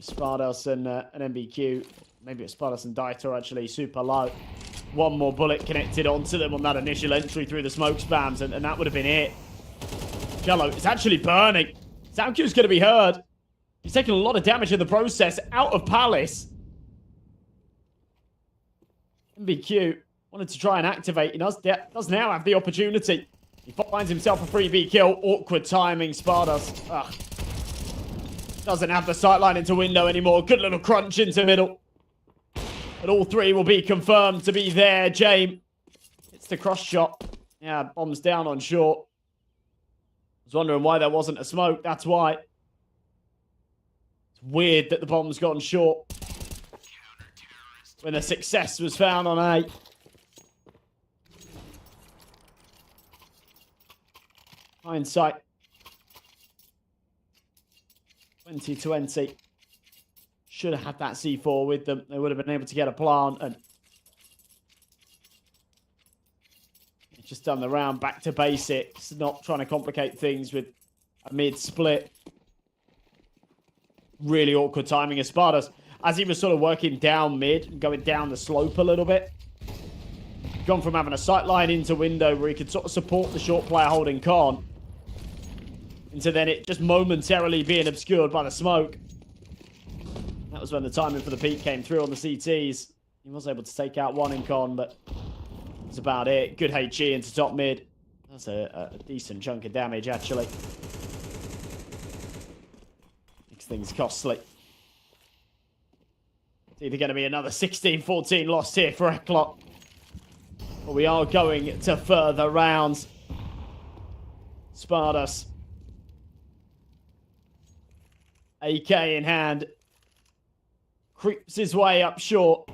Spardos and an MBQ. Maybe it's Spardos and Dieter, actually. Super low. One more bullet connected onto them on that initial entry through the smoke spams, and that would have been it. Jello, it's actually burning. Zamq's going to be heard. He's taking a lot of damage in the process. Out of Palace. MBQ wanted to try and activate. He does now have the opportunity. He finds himself a 3B kill. Awkward timing, Spardos. Ugh. Doesn't have the sightline into window anymore. Good little crunch into middle. But all three will be confirmed to be there. James. It's the cross shot. Yeah, bombs down on short. I was wondering why there wasn't a smoke. That's why. It's weird that the bomb's gone short. When a success was found on A. Hindsight. 2020. Should have had that C4 with them. They would have been able to get a plant, and just done the round back to basics, not trying to complicate things with a mid-split. Really awkward timing of Spardos. As he was sort of working down mid and going down the slope a little bit. Gone from having a sight line into window where he could sort of support the short player holding con, into then it just momentarily being obscured by the smoke. That was when the timing for the peak came through on the CTs. He was able to take out one in con, but that's about it. Good HE into top mid. That's a decent chunk of damage, actually. Makes things costly. It's either going to be another 16-14 loss here for ECLOT, but we are going to further rounds. Spardos. AK in hand. Creeps his way up short.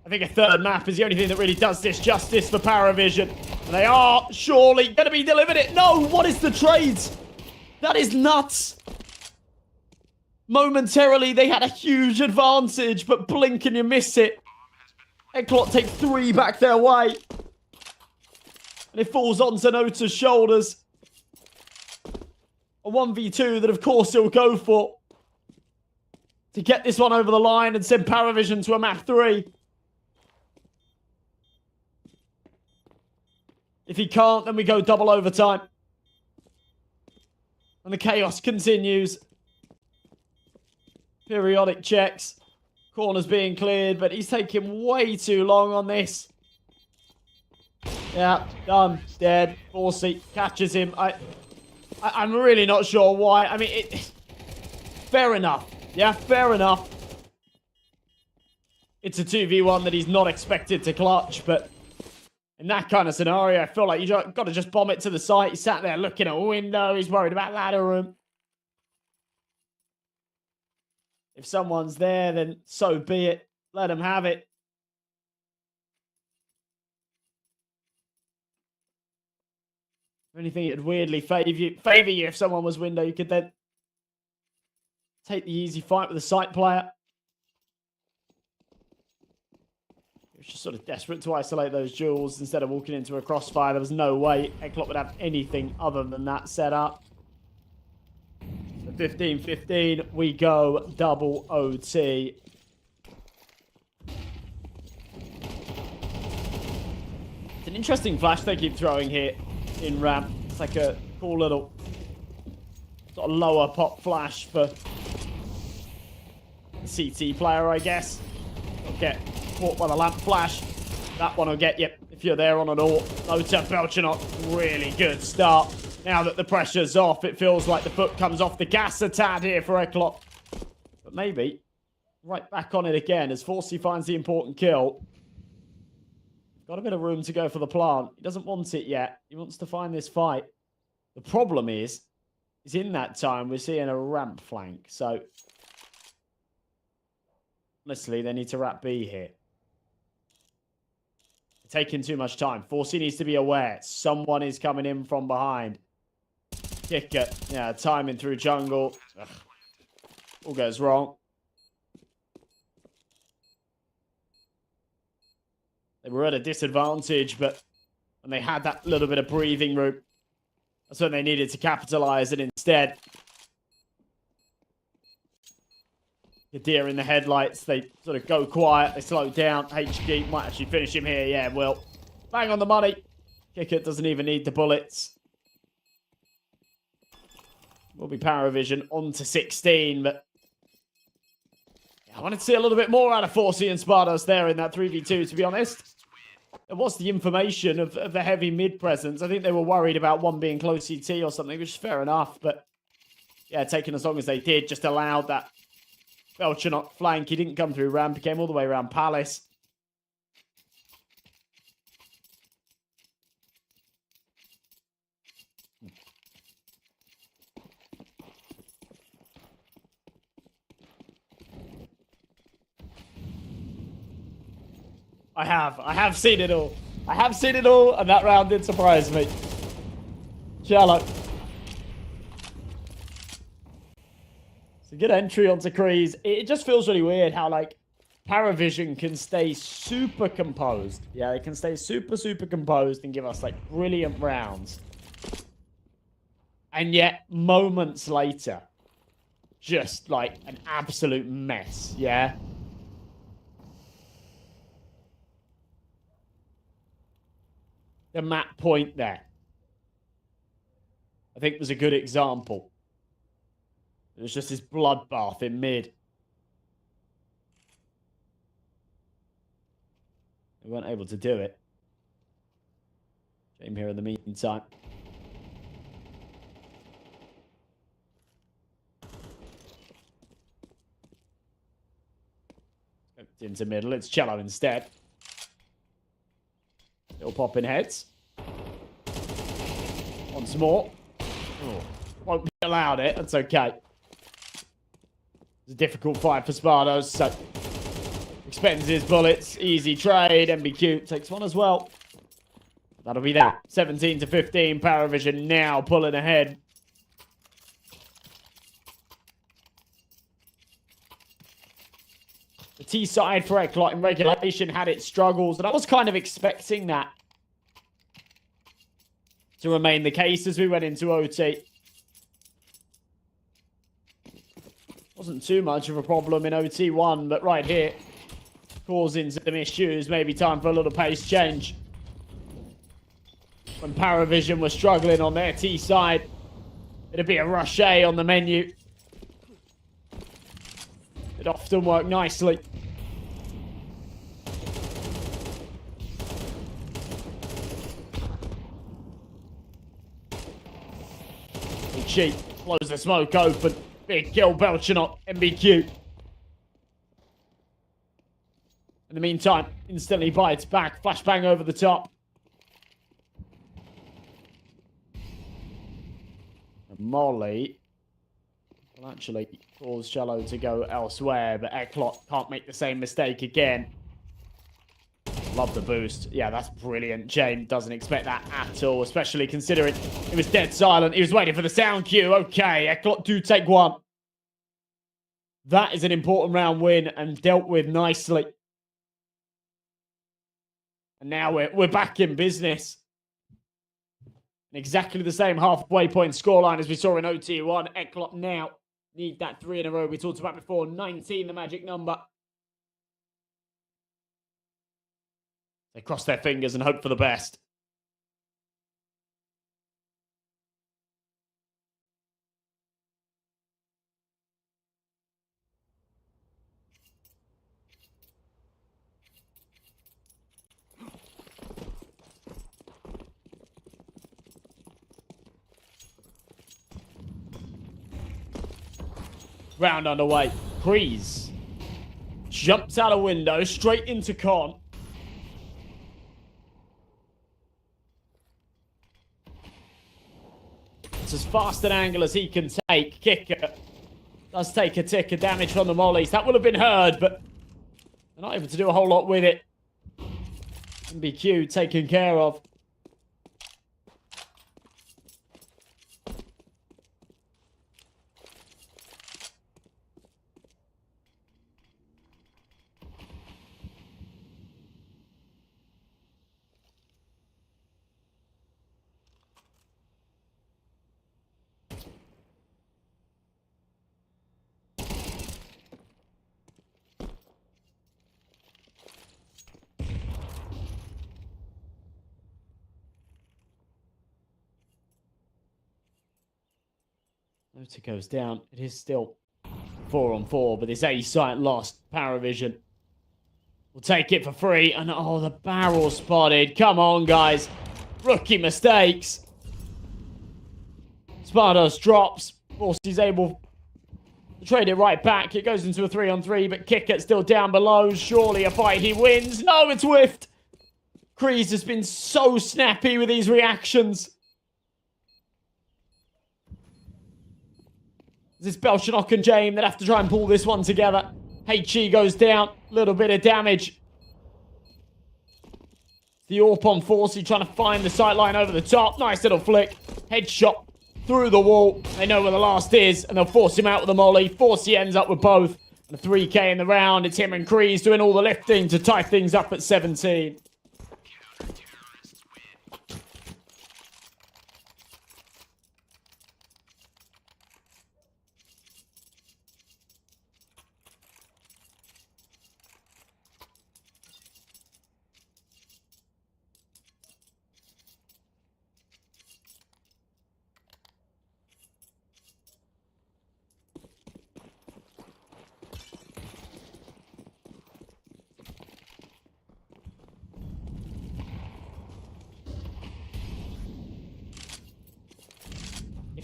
I think a third map is the only thing that really does this justice for Paravision. And they are surely going to be delivered it. No, what is the trades? That is nuts. Momentarily, they had a huge advantage, but blink and you miss it. ECLOT take 3 back their way. And it falls onto Nota's shoulders. A 1v2 that, of course, he'll go for. To get this one over the line and send Paravision to a map 3. If he can't, then we go double overtime. And the chaos continues. Periodic checks. Corners being cleared, but he's taking way too long on this. Yeah, done. Dead. Forsey catches him. I'm really not sure why. I mean, fair enough. Yeah, fair enough. It's a 2v1 that he's not expected to clutch, but in that kind of scenario, I feel like you got to just bomb it to the site. He sat there looking at a window. He's worried about ladder room. If someone's there, then so be it. Let him have it. If anything, it'd weirdly favor you if someone was window. You could then take the easy fight with a site player. He was just sort of desperate to isolate those duels instead of walking into a crossfire. There was no way ECLOT would have anything other than that set up. 15-15, we go double OT. It's an interesting flash they keep throwing here in ramp. It's like a cool little sort of lower pop flash for the CT player, I guess. He'll get caught by the lamp flash. That one will get you if you're there on an AWP. Nota Belchanot, really good start. Now that the pressure's off, it feels like the foot comes off the gas a tad here for ECLOT. But maybe right back on it again as Forsey finds the important kill. Got a bit of room to go for the plant. He doesn't want it yet. He wants to find this fight. The problem is in that time, we're seeing a ramp flank. So, honestly, they need to wrap B here. They're taking too much time. Forsey needs to be aware. Someone is coming in from behind. Kicker. Yeah, timing through jungle. Ugh. All goes wrong. They were at a disadvantage, but when they had that little bit of breathing room, that's when they needed to capitalize, and instead The deer in the headlights. They sort of go quiet. They slow down. HG might actually finish him here. Yeah, well, bang on the money. Kicker doesn't even need the bullets. Will be Paravision on to 16, but I wanted to see a little bit more out of Forsey and Spardos there in that 3v2, to be honest. It was the information of the heavy mid presence. I think they were worried about one being close CT or something, which is fair enough. But yeah, taking as long as they did just allowed that Belchernot flank. He didn't come through ramp. He came all the way around Palace. I have seen it all. I have seen it all, and that round did surprise me. Shallow. It's a good entry onto Kreese. It just feels really weird how, like, Paravision can stay super composed. Yeah, they can stay super, super composed and give us, like, brilliant rounds. And yet, moments later, just, like, an absolute mess, yeah? The map point there, I think, was a good example. It was just this bloodbath in mid. They weren't able to do it. Shame here in the meantime. Into middle. It's Cello instead. Still popping heads. Once more. Oh, won't be allowed it. That's okay. It's a difficult fight for Spardos, so expends his bullets. Easy trade. MBQ takes one as well. That'll be that. 17 to 15. Paravision now pulling ahead. The T side for ECLOT in regulation had its struggles, and I was kind of expecting that to remain the case as we went into OT. Wasn't too much of a problem in OT1, but right here, causing some issues. Maybe time for a little pace change. When Paravision was struggling on their T side, it'd be a rush A on the menu. It often worked nicely. Cheap. Blows the smoke open. Big kill, Belchernot. MBQ. In the meantime, instantly bites back. Flashbang over the top. And Molly will actually cause Shallow to go elsewhere, but ECLOT can't make the same mistake again. Love the boost. Yeah, that's brilliant. Jane doesn't expect that at all, especially considering he was dead silent. He was waiting for the sound cue. Okay, ECLOT do take one. That is an important round win and dealt with nicely. And now we're back in business. Exactly the same halfway point scoreline as we saw in OT1. ECLOT now need that 3 in a row we talked about before. 19, the magic number. They cross their fingers and hope for the best. Round underway. Kreese jumps out a window straight into Con. It's as fast an angle as he can take. Kicker does take a tick of damage from the mollies. That would have been heard, but they're not able to do a whole lot with it. MBQ taken care of. Veto goes down. It is still 4-on-4, but this A site lost. Paravision will take it for free. And oh, the barrel spotted. Come on, guys. Rookie mistakes. Spardos drops. Force is able to trade it right back. It goes into a 3-on-3, but Kicker's still down below. Surely a fight he wins. No, it's whiffed. Kreese has been so snappy with these reactions. This Belchanok and Jame that have to try and pull this one together. HE goes down. Little bit of damage. The AWP on Forcey trying to find the sightline over the top. Nice little flick. Headshot through the wall. They know where the last is, and they'll force him out with a molly. Forcey ends up with both. And a 3K in the round. It's him and Kreese doing all the lifting to tie things up at 17.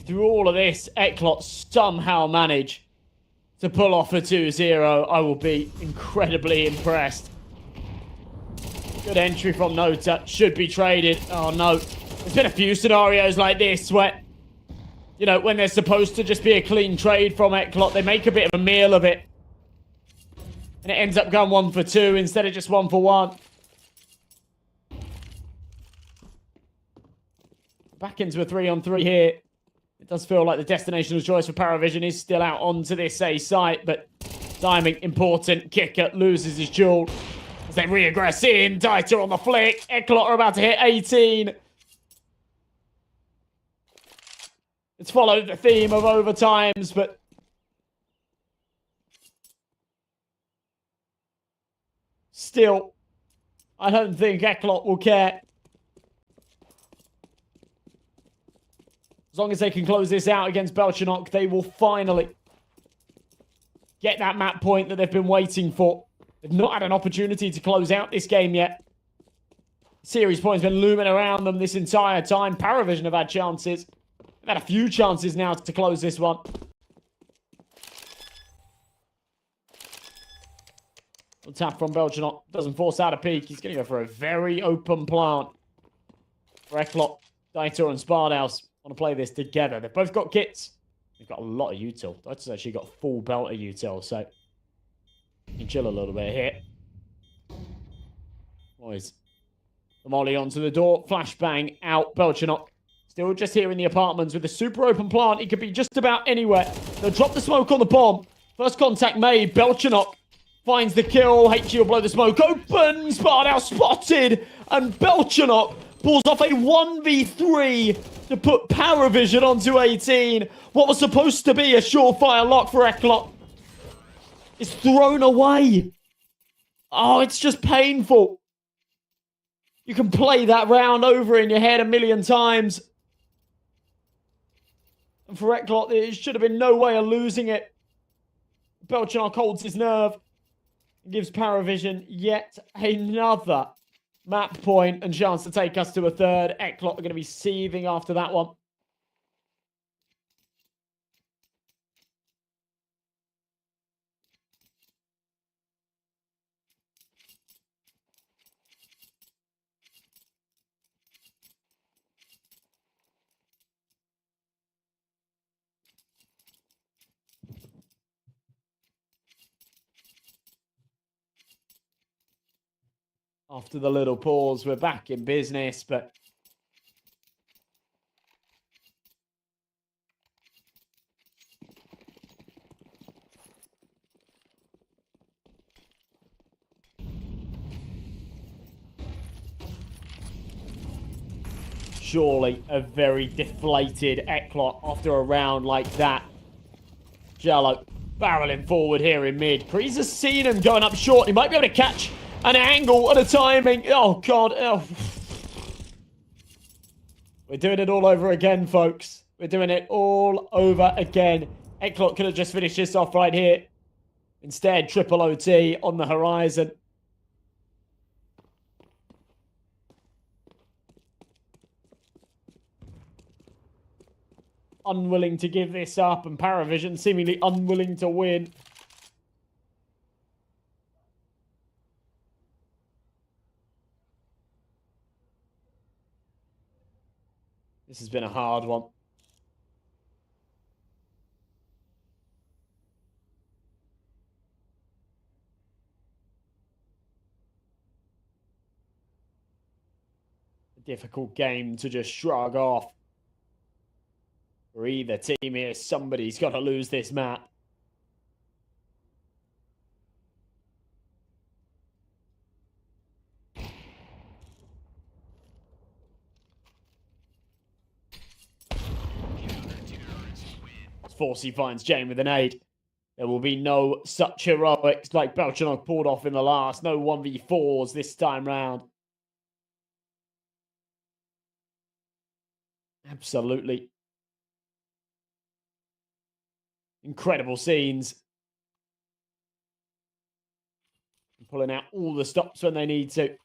Through all of this, ECLOT somehow manage to pull off a 2-0. I will be incredibly impressed. Good entry from Nota. Should be traded. Oh, no. There's been a few scenarios like this where, you know, when there's supposed to just be a clean trade from ECLOT, they make a bit of a meal of it. And it ends up going 1 for 2 instead of just 1 for 1. Back into a 3-on-3 here. It does feel like the destination of choice for Paravision is still out onto this A site, but timing important. Kicker loses his jewel as they regress in. Dieter on the flick. ECLOT are about to hit 18. It's followed the theme of overtimes, but still, I don't think ECLOT will care. As long as they can close this out against Belchanok, they will finally get that map point that they've been waiting for. They've not had an opportunity to close out this game yet. Series points been looming around them this entire time. Paravision have had chances. They've had a few chances now to close this one. A tap from Belchanok. Doesn't force out a peek. He's going to go for a very open plant. For ECLOT, Dieter and Spardaus want to play this together. They've both got kits. They've got a lot of util. That's actually got full belt of util, so you can chill a little bit here. Boys, the molly onto the door. Flashbang out. Belchanok still just here in the apartments with a super open plant. He could be just about anywhere. They'll drop the smoke on the bomb. First contact made. Belchanok finds the kill. HG will blow the smoke open. Spardaus spotted. And Belchanok pulls off a 1v3 to put Paravision onto 18. What was supposed to be a surefire lock for ECLOT is thrown away. Oh, it's just painful. You can play that round over in your head a million times. And for ECLOT, there should have been no way of losing it. Belchanok holds his nerve and gives Paravision yet another map point and chance to take us to a third. ECLOT are going to be seething after that one. After the little pause, we're back in business, but surely a very deflated ECLOT after a round like that. Jello barreling forward here in mid. Kreese has seen him going up short. He might be able to catch an angle and a timing. Oh, God. Oh. We're doing it all over again, folks. We're doing it all over again. ECLOT could have just finished this off right here. Instead, triple OT on the horizon. Unwilling to give this up, and Paravision seemingly unwilling to win. This has been a hard one. A difficult game to just shrug off. For either team here, somebody's got to lose this map. Forsey finds Jane with an 8. There will be no such heroics like Belchanok pulled off in the last. No 1v4s this time round. Absolutely. Incredible scenes. Pulling out all the stops when they need to.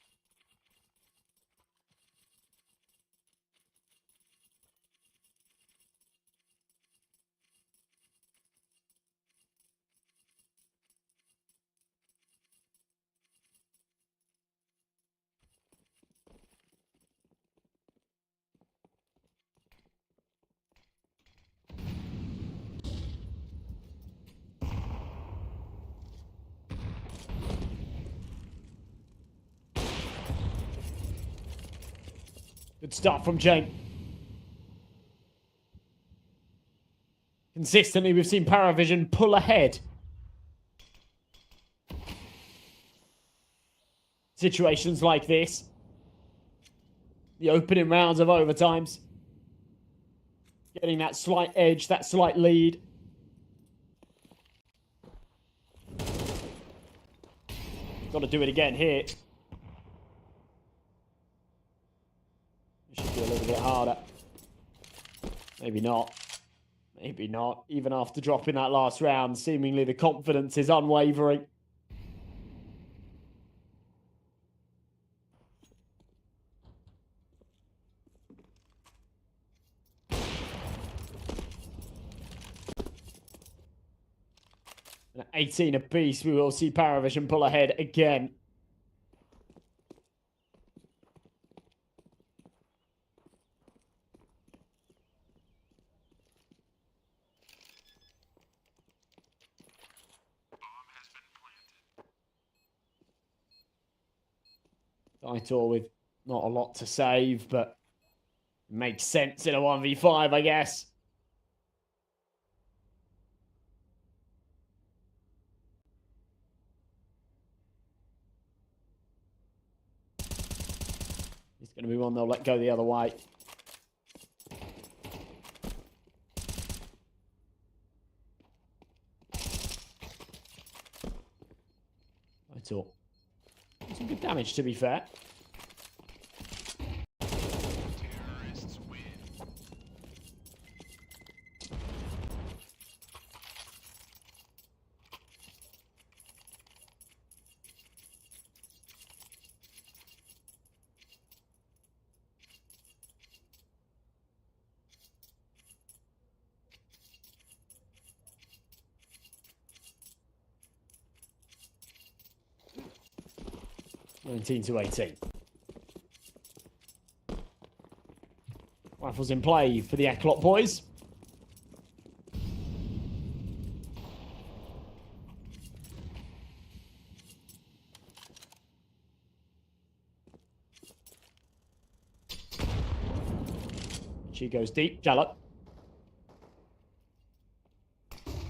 Good start from Jane. Consistently, we've seen Paravision pull ahead. Situations like this. The opening rounds of overtimes. Getting that slight edge, that slight lead. Got to do it again here. Should be a little bit harder. Maybe not. Maybe not. Even after dropping that last round, seemingly the confidence is unwavering. And at 18 apiece, we will see Paravision pull ahead again. Vital with not a lot to save, but makes sense in a 1v5, I guess. It's going to be one they'll let go the other way. Vital. Some good damage, to be fair. Terrorists win. To 18. Rifles in play for the ECLOT boys. She goes deep. Jalop.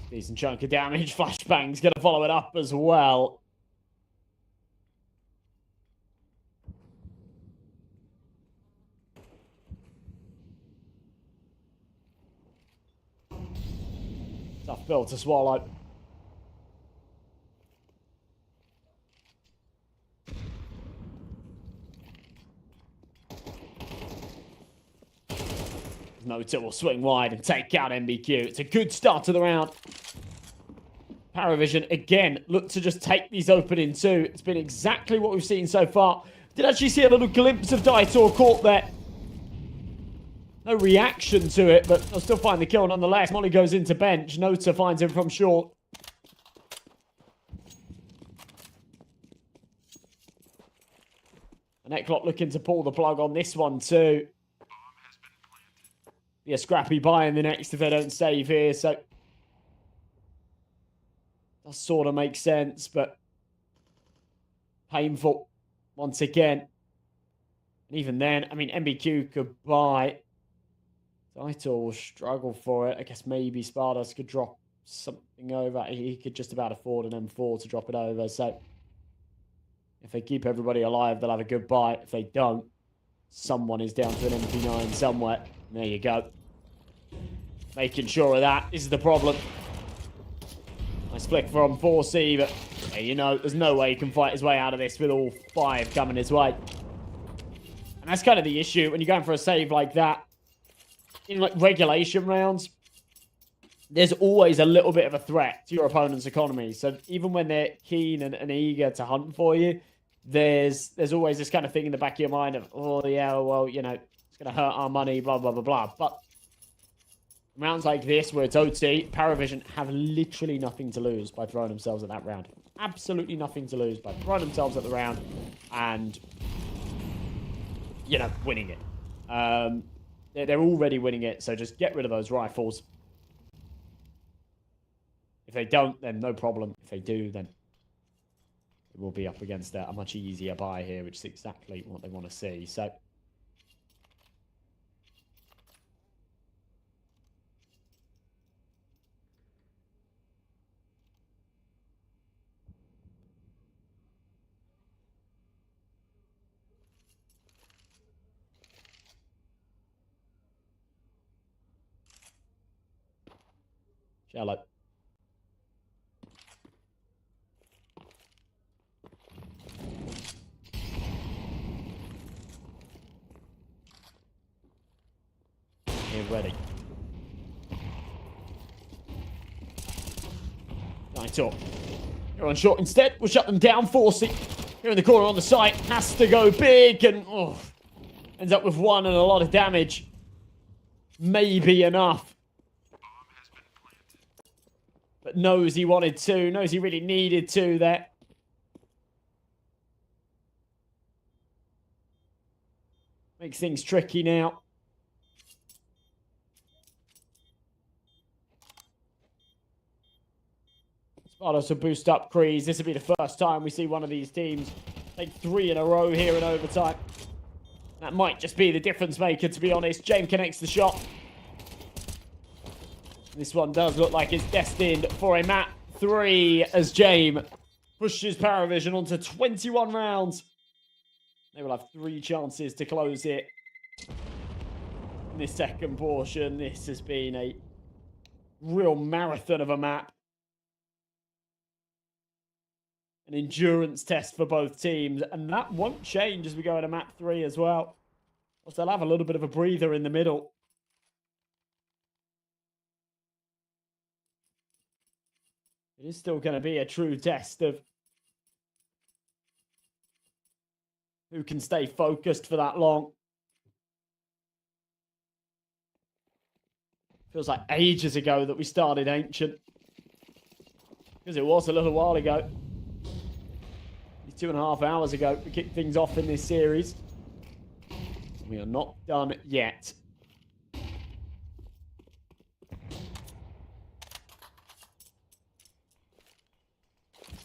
Decent chunk of damage. Flashbang's going to follow it up as well. Tough pill to swallow. Noto will swing wide and take out MBQ. It's a good start to the round. Paravision, again, look to just take these opening two. It's been exactly what we've seen so far. Did actually see a little glimpse of Daitor caught there. No reaction to it, but they'll still find the kill nonetheless. Molly goes into bench. Nota finds him from short. And ECLOT looking to pull the plug on this one too. Be a scrappy buy in the next if they don't save here, so that sort of makes sense, but painful once again. And even then, I mean, MBQ could buy. Daitor will struggle for it. I guess maybe Spardos could drop something over. He could just about afford an M4 to drop it over. So if they keep everybody alive, they'll have a good buy. If they don't, someone is down to an MP9 somewhere. There you go. Making sure of that. This is the problem. Nice flick from 4C, but yeah, you know, there's no way he can fight his way out of this with all 5 coming his way. And that's kind of the issue when you're going for a save like that. In like regulation rounds, there's always a little bit of a threat to your opponent's economy. So even when they're keen and eager to hunt for you, there's always this kind of thing in the back of your mind of, oh yeah, well, you know, it's going to hurt our money, blah, blah, blah, blah. But rounds like this where it's OT, Paravision have literally nothing to lose by throwing themselves at that round. Absolutely nothing to lose by throwing themselves at the round and, you know, winning it. They're already winning it, so just get rid of those rifles. If they don't, then no problem. If they do, then it will be up against a much easier buy here, which is exactly what they want to see. So shallow. Here, ready. Daitor. You're on short instead. We'll shut them down. 4C. Here in the corner on the site. Has to go big and ends up with 1 and a lot of damage. Maybe enough. But knows he wanted to. Knows he really needed to there. Makes things tricky now. Spardos will boost up Kreese. This will be the first time we see one of these teams take 3 in a row here in overtime. That might just be the difference maker, to be honest. James connects the shot. This one does look like it's destined for a map 3 as James pushes Paravision onto 21 rounds. They will have 3 chances to close it. In this second portion, this has been a real marathon of a map. An endurance test for both teams, and that won't change as we go into map 3 as well. Also, they'll have a little bit of a breather in the middle. It is still going to be a true test of who can stay focused for that long. Feels like ages ago that we started Ancient. Because it was a little while ago. 2.5 hours ago, we kicked things off in this series. We are not done yet.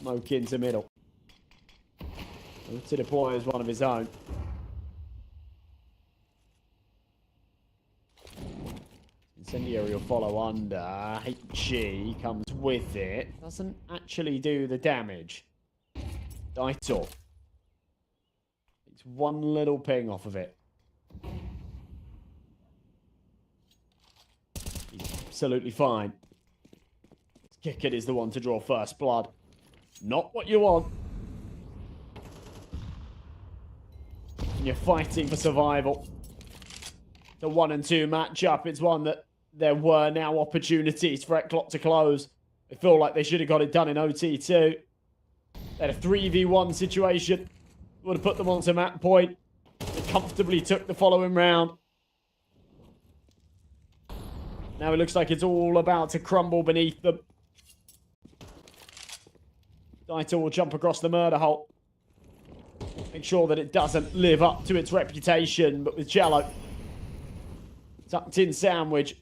Smoke into middle. To deploy as one of his own. Incendiary will follow under. HG comes with it. Doesn't actually do the damage. Daitor. It's one little ping off of it. He's absolutely fine. Kickett is the one to draw first blood. Not what you want. And you're fighting for survival. the 1 and 2 matchup. It's one that there were now opportunities for ECLOT to close. I feel like they should have got it done in OT too. They had a 3v1 situation. Would have put them onto map point. They comfortably took the following round. Now it looks like it's all about to crumble beneath them. Daito will jump across the murder hole. Make sure that it doesn't live up to its reputation. But with Jello tucked in sandwich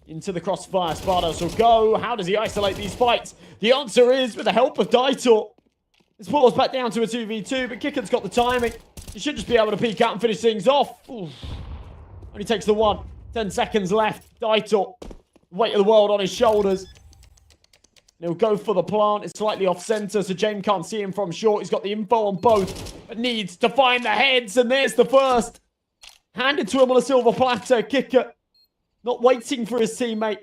into the crossfire, Spardos will go. How does he isolate these fights? The answer is with the help of Daito. This pulls back down to a 2v2, but Kicken's got the timing. He should just be able to peek out and finish things off. Oof. Only takes the one. 10 seconds left. Daito, weight of the world on his shoulders. And he'll go for the plant. It's slightly off center, so James can't see him from short. He's got the info on both, but needs to find the heads, and there's the first. Handed to him on a silver platter. Kicker not waiting for his teammate.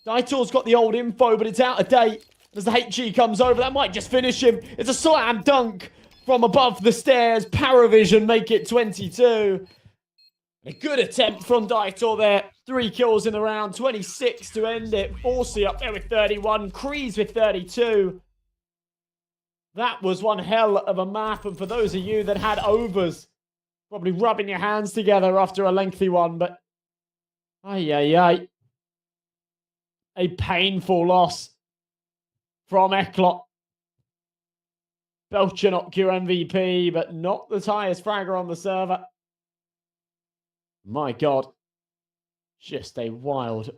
Daito's got the old info, but it's out of date. As the HG comes over, that might just finish him. It's a slam dunk from above the stairs. Paravision make it 22. A good attempt from Daito there. 3 kills in the round, 26 to end it. Forsey up there with 31, Kreese with 32. That was one hell of a map, and for those of you that had overs, probably rubbing your hands together after a lengthy one, but ay. A painful loss from ECLOT. Belchanok your MVP, but not the highest fragger on the server. My God. Just a wild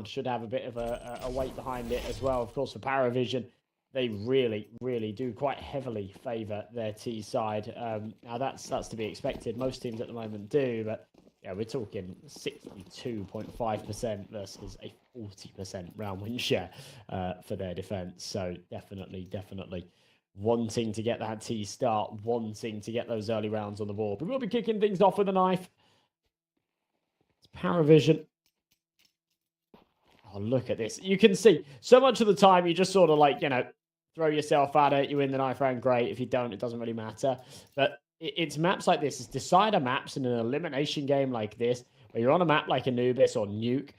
round should have a bit of a weight behind it as well. Of course, for Paravision, they really, really do quite heavily favour their T side. Now, that's to be expected. Most teams at the moment do, but yeah, we're talking 62.5% versus a 40% round win share for their defence. So definitely wanting to get that T start, wanting to get those early rounds on the board. We will be kicking things off with a knife. It's Paravision. Oh, look at this. You can see so much of the time you just sort of like, throw yourself at it. You win the knife round, great. If you don't, it doesn't really matter. But it's maps like this. It's decider maps in an elimination game like this, where you're on a map like Anubis or Nuke,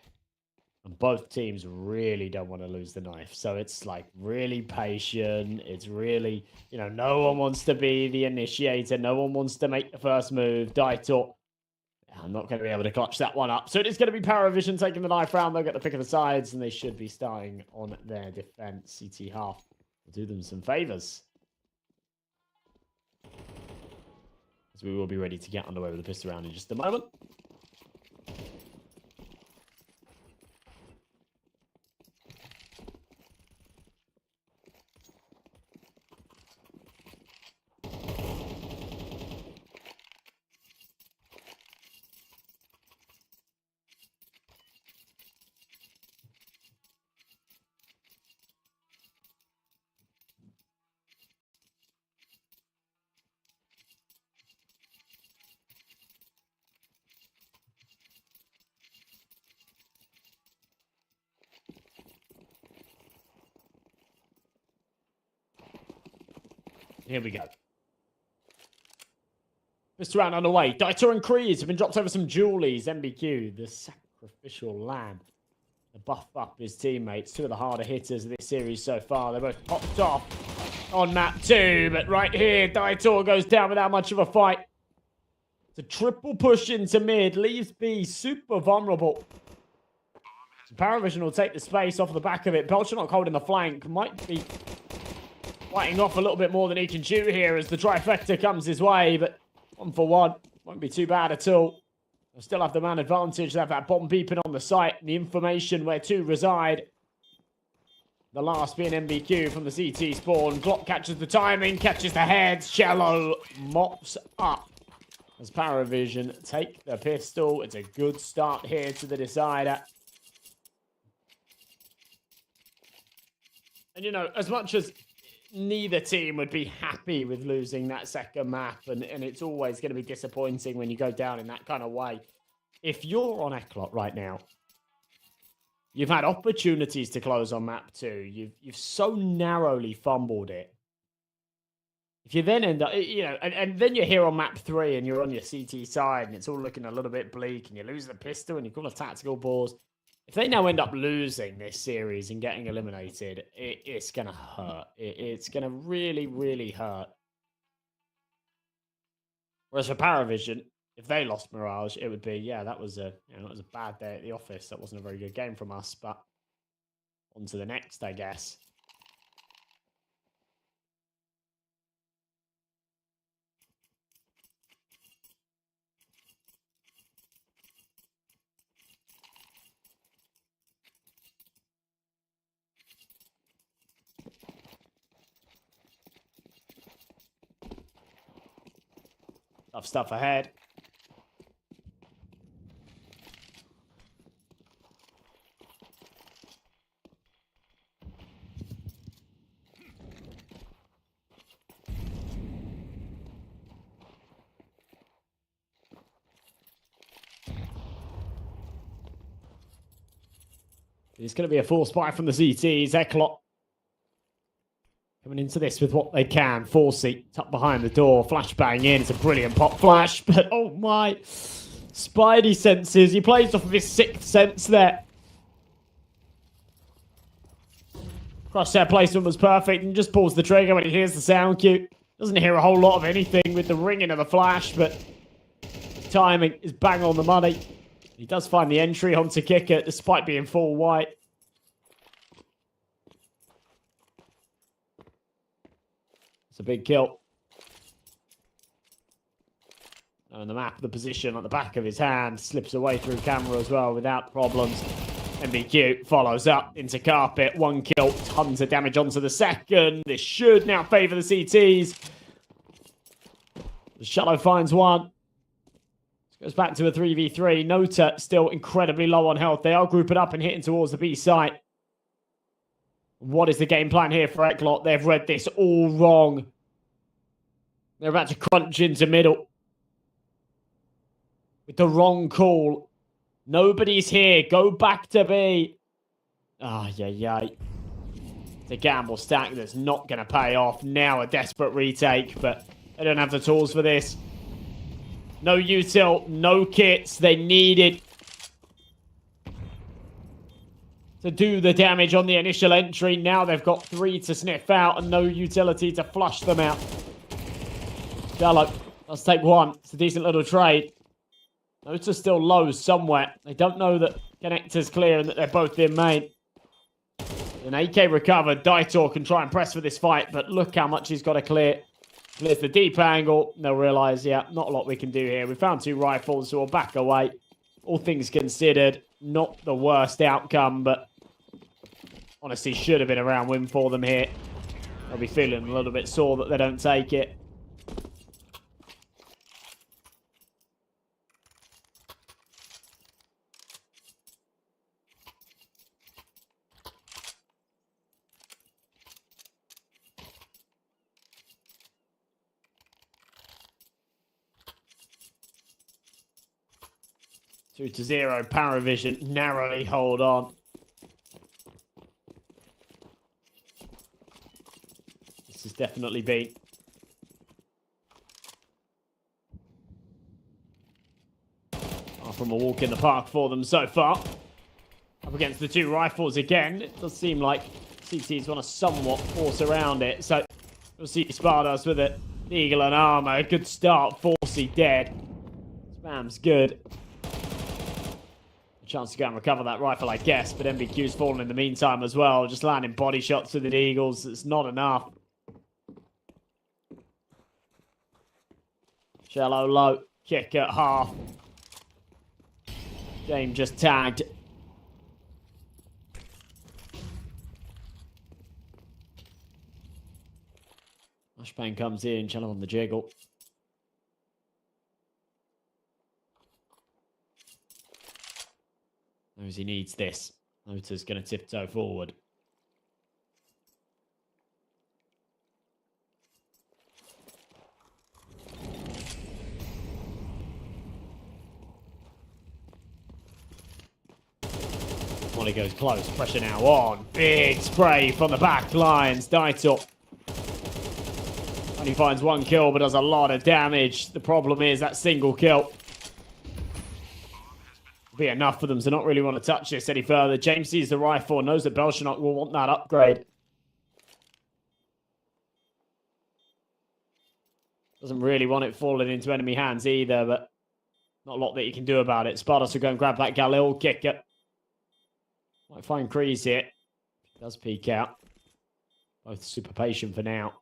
and both teams really don't want to lose the knife. So it's like really patient. It's really, no one wants to be the initiator. No one wants to make the first move. Daitor, I'm not going to be able to clutch that one up. So it is going to be Paravision taking the knife round. They'll get the pick of the sides, and they should be starting on their defense. CT half will do them some favors. As we will be ready to get underway with the pistol round in just a moment. Here we go. Pistol round underway. Daitor and Kreese have been dropped over some Julies. MBQ, the sacrificial lamb, to buff up his teammates. Two of the harder hitters of this series so far. They both popped off on map 2. But right here, Daitor goes down without much of a fight. It's a triple push into mid. Leaves B super vulnerable. So Paravision will take the space off the back of it. Belchanok holding the flank. Might be fighting off a little bit more than he can chew here as the trifecta comes his way, but 1 for 1 won't be too bad at all. They'll still have the man advantage. They have that bomb beeping on the site and the information where 2 reside. The last being MBQ from the CT spawn. Glock catches the timing, catches the head. Cello mops up as Paravision take the pistol. It's a good start here to the decider. And as much as neither team would be happy with losing that second map, and it's always going to be disappointing when you go down in that kind of way. If you're on ECLOT right now, you've had opportunities to close on map 2. You've so narrowly fumbled it. If you then end up, and then you're here on map 3 and you're on your CT side and it's all looking a little bit bleak and you lose the pistol and you call a tactical pause. If they now end up losing this series and getting eliminated, it's going to hurt. It's going to really, really hurt. Whereas for Paravision, if they lost Mirage, it would be, that was a bad day at the office. That wasn't a very good game from us, but on to the next, I guess. Tough stuff ahead. It's going to be a full spy from the CTs. ECLOT coming into this with what they can. 4C tucked behind the door. Flashbang in. It's a brilliant pop flash. But oh my. Spidey senses. He plays off of his 6th sense there. Crosshair placement was perfect and just pulls the trigger when he hears the sound cue. Doesn't hear a whole lot of anything with the ringing of the flash, but his timing is bang on the money. He does find the entry onto Kicker despite being full white. It's a big kill. And the map, the position at the back of his hand slips away through camera as well without problems. MBQ follows up into carpet. 1 kill, tons of damage onto the second. This should now favour the CTs. The Shallow finds one. Goes back to a 3v3. Nota still incredibly low on health. They are grouping up and hitting towards the B site. What is the game plan here for ECLOT? They've read this all wrong. They're about to crunch into middle. With the wrong call. Nobody's here. Go back to B. Ah, yeah. It's a gamble stack that's not going to pay off. Now a desperate retake, but they don't have the tools for this. No util, no kits. They needed to do the damage on the initial entry. Now they've got 3 to sniff out and no utility to flush them out. Shallow, let's take 1. It's a decent little trade. Nota's still low somewhere. They don't know that connector's clear and that they're both in main. An AK recovered. Daitor can try and press for this fight, but look how much he's got to clear. Clears the deep angle. They'll realise, yeah, not a lot we can do here. We found 2 rifles, so we'll back away. All things considered, not the worst outcome, but honestly should have been a round win for them here. They'll be feeling a little bit sore that they don't take it. Two to 0, Paravision narrowly hold on. This has definitely been far from a walk in the park for them so far. Up against the 2 rifles again. It does seem like CT's want to somewhat force around it. So we'll see Spardos with it. Eagle and armor. Good start. Forsey dead. Spam's good. Chance to go and recover that rifle, I guess, but MBQ's fallen in the meantime as well. Just landing body shots to the Eagles. It's not enough. Shallow low. Kick at half. Game just tagged. Ashbane comes in. Shallow on the jiggle. Knows he needs this. Nota's going to tiptoe forward. Molly goes close. Pressure now on. Big spray from the back lines. Daitor only finds 1 kill, but does a lot of damage. The problem is that single kill be enough for them to not really want to touch this any further. James sees the rifle, knows that Belshanock will want that upgrade. Doesn't really want it falling into enemy hands either, but not a lot that you can do about it. Spardos will go and grab that Galil kicker. Might find Kreese here. Does peek out. Both super patient for now.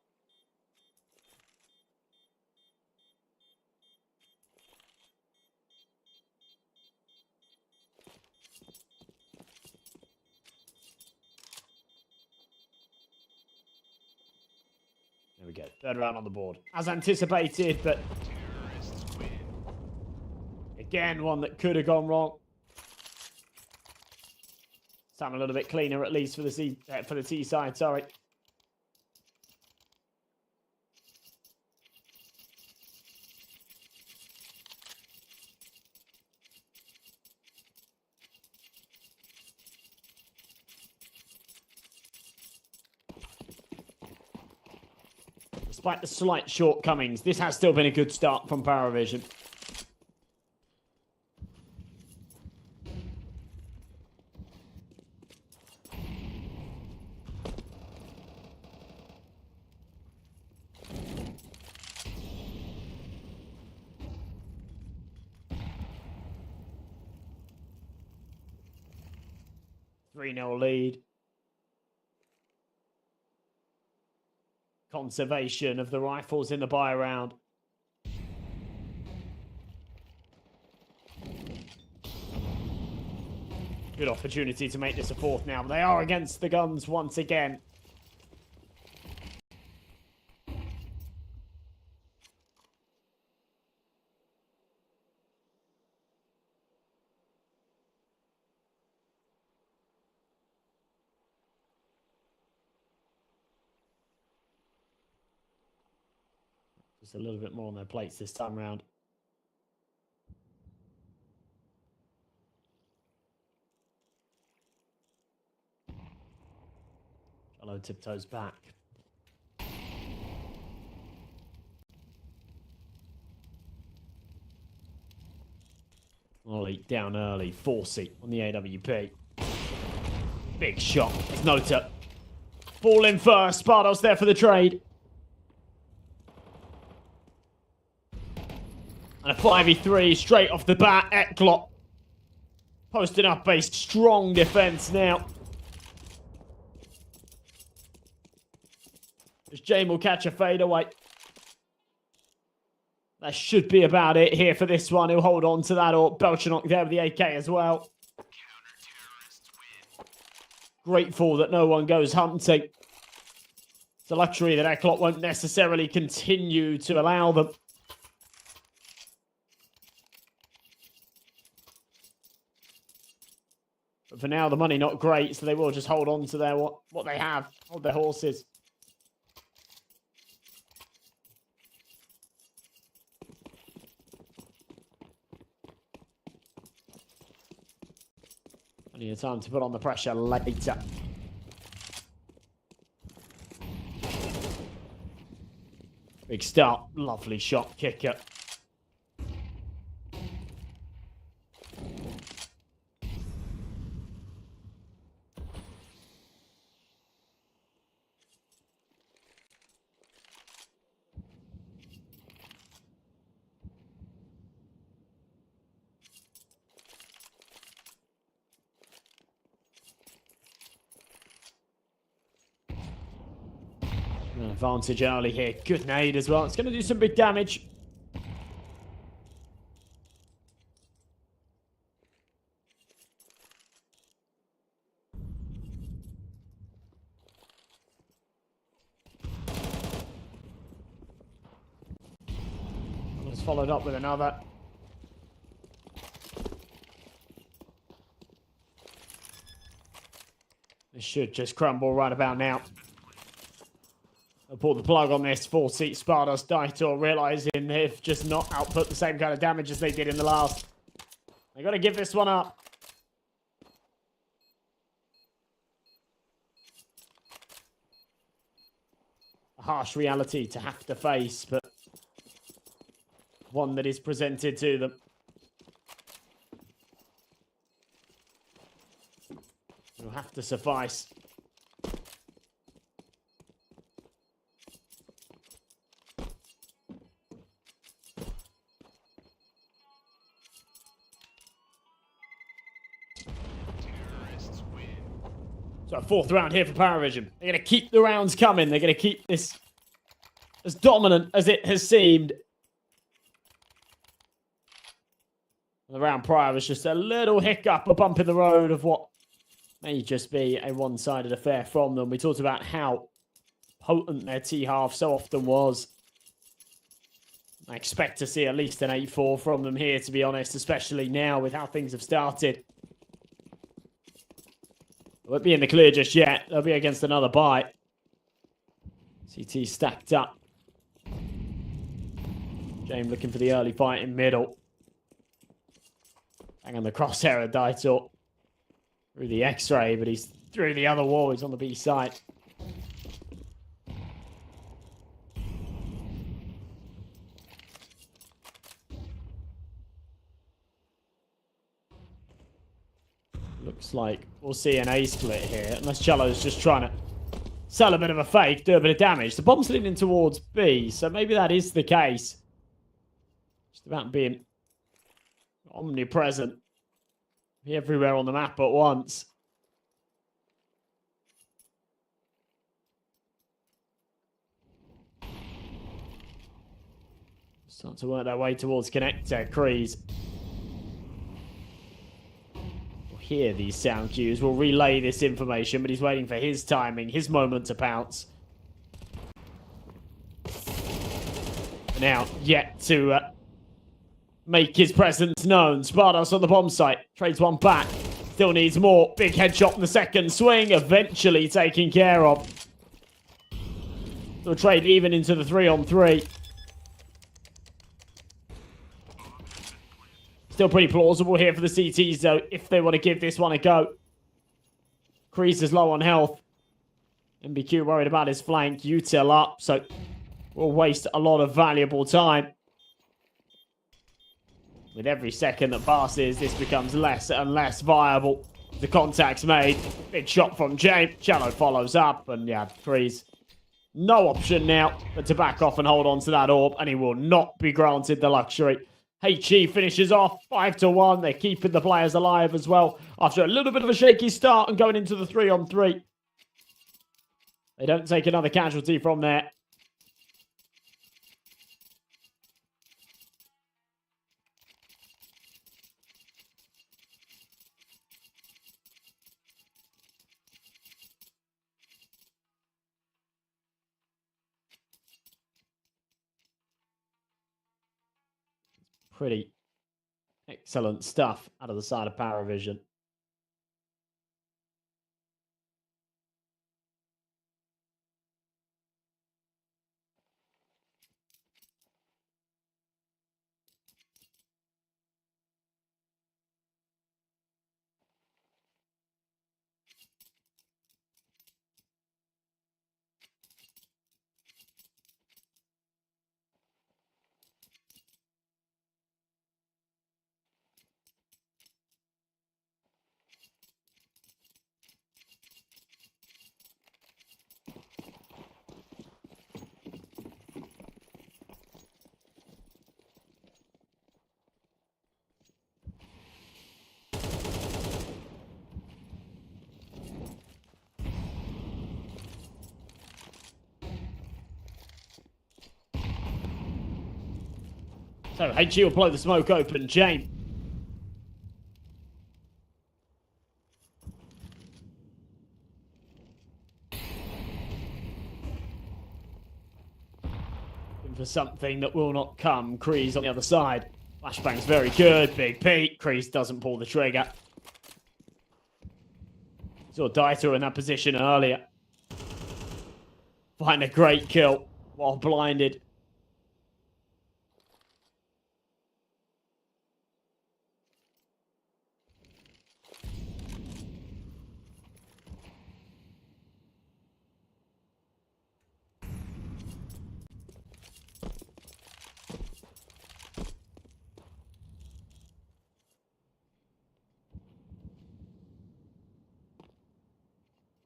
There we go. 3rd round on the board. As anticipated, but again, one that could have gone wrong. Sound a little bit cleaner, at least for the T side. Sorry. Despite the slight shortcomings, this has still been a good start from Paravision. Three-0 lead. Conservation of the rifles in the buy round. Good opportunity to make this a fourth now, but they are against the guns once again. Just a little bit more on their plates this time round. Hello, tiptoes back. Ollie down early, 4C on the AWP. Big shot. It's Nota. Ball in first. Spardos there for the trade. And a 5v3 straight off the bat. ECLOT posting up a strong defense now. As Jane will catch a fadeaway. That should be about it here for this one. He'll hold on to that, or Belchanok there with the AK as well. Grateful that no one goes hunting. It's a luxury that ECLOT won't necessarily continue to allow them. But for now, the money not great, so they will just hold on to their what they have, hold their horses. Plenty of time to put on the pressure later. Big start, lovely shot, kicker. Advantage early here. Good nade as well. It's going to do some big damage. It's followed up with another. This should just crumble right about now. I'll pull the plug on this 4-seat Spardos Daitor, realizing they've just not output the same kind of damage as they did in the last. They got to give this one up. A harsh reality to have to face, but one that is presented to them. It'll have to suffice. So a fourth round here for Paravision. They're going to keep the rounds coming. They're going to keep this as dominant as it has seemed. The round prior was just a little hiccup, a bump in the road of what may just be a one-sided affair from them. We talked about how potent their T-half so often was. I expect to see at least an 8-4 from them here, to be honest, especially now with how things have started. They won't be in the clear just yet. They'll be against another bite. CT stacked up. James looking for the early fight in middle. Hang on the crosshair of Daitor. Through the X-ray, but he's through the other wall. He's on the B side. Looks like we'll see an A split here, unless Cello's just trying to sell a bit of a fake, do a bit of damage. The bomb's leaning towards B, so maybe that is the case. Just about being omnipresent. Be everywhere on the map at once. Start to work their way towards connector. Kreese. hear these sound cues, will relay this information, but he's waiting for his timing, his moment to pounce. Now, yet to make his presence known. Spardos on the bomb site, trades one back. Still needs more. Big headshot in the second swing, eventually taken care of. So a trade even into the 3-on-3. Still pretty plausible here for the CTs, though, if they want to give this one a go. Kreese is low on health. MBQ worried about his flank. Util up, so will waste a lot of valuable time. With every second that passes, this becomes less and less viable. The contact's made. Big shot from James. Cello follows up, and yeah, Kreese. No option now but to back off and hold on to that orb, and he will not be granted the luxury. HE finishes off 5-1. They're keeping the players alive as well after a little bit of a shaky start and going into the 3-on-3. They don't take another casualty from there. Pretty excellent stuff out of the side of Paravision. So HG will blow the smoke open. James. For something that will not come. Kreese on the other side. Flashbang's very good. Big Pete. Kreese doesn't pull the trigger. Saw Daito in that position earlier. Find a great kill while blinded.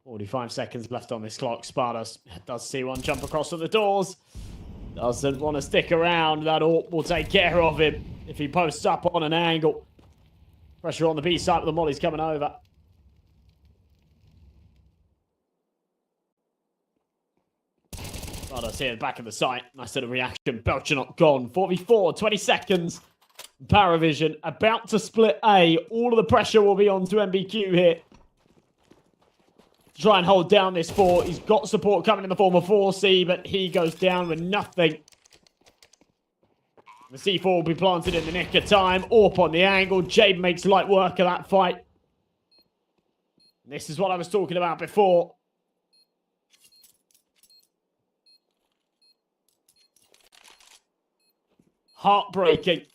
Forty-five seconds left on this clock. Spardos does see one jump across to the doors. Doesn't want to stick around. That AWP will take care of him if he posts up on an angle. Pressure on the B side, but the molly's coming over. Spardos here, back of the site. Nice little reaction. Belchanot gone. 4v4, 20 seconds. Paravision about to split A. All of the pressure will be on to MBQ here. Try and hold down this 4. He's got support coming in the form of 4C, but he goes down with nothing. The C4 will be planted in the nick of time. AWP on the angle. Jade makes light work of that fight. This is what I was talking about before. Heartbreaking.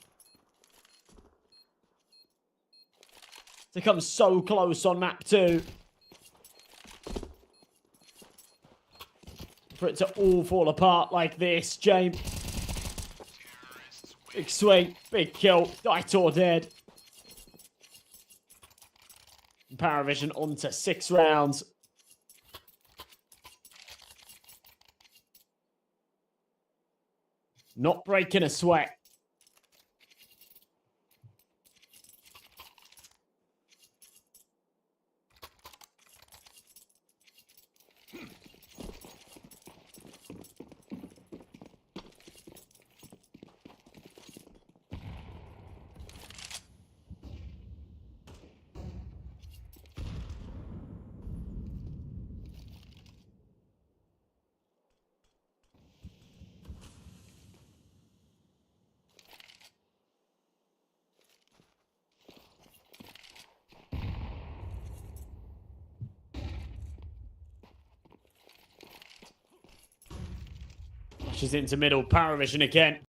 To come so close on map 2. For it to all fall apart like this. James. Big swing. Big kill. Daito dead. Paravision on to 6 rounds. Not breaking a sweat. Pushes into middle. Paravision again.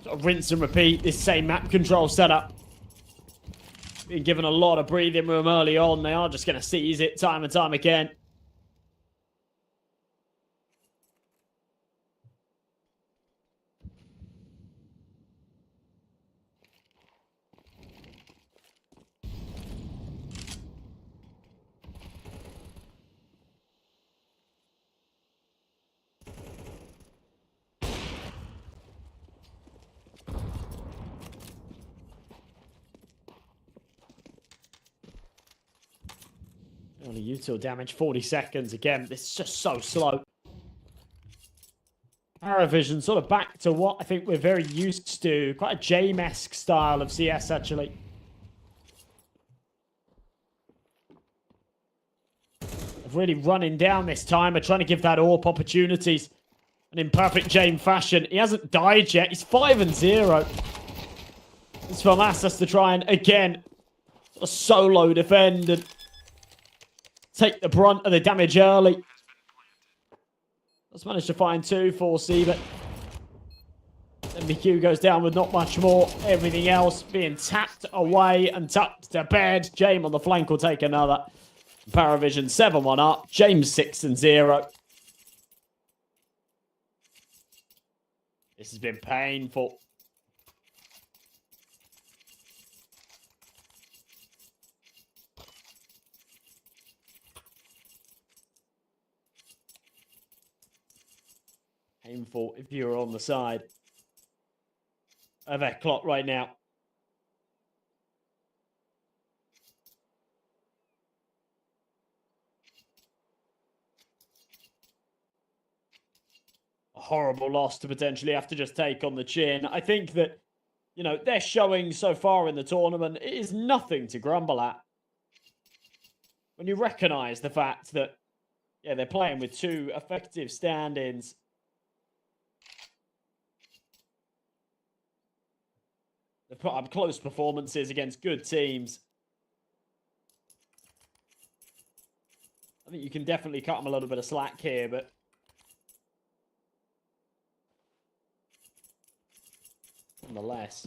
Sort of rinse and repeat this same map control setup. Being given a lot of breathing room early on. They are just going to seize it time and time again. Only util damage, 40 seconds. Again, this is just so slow. Paravision sort of back to what I think we're very used to. Quite a Jame-esque style of CS, actually. Of really running down this time and trying to give that AWP opportunities. And in perfect Jame fashion, he hasn't died yet. He's 5-0. It's for Massas to try and, again, sort of solo defend and take the brunt of the damage early. Let's manage to find 2 4C, but MBQ goes down with not much more. Everything else being tapped away and tucked to bed. Jame on the flank will take another. Paravision 7-1 up. James 6-0. This has been painful. Painful if you're on the side of ECLOT right now. A horrible loss to potentially have to just take on the chin. I think that, you know, they're showing so far in the tournament, it is nothing to grumble at. When you recognise the fact that, yeah, they're playing with 2 effective stand-ins. They've put up close performances against good teams. I think you can definitely cut them a little bit of slack here, but nonetheless.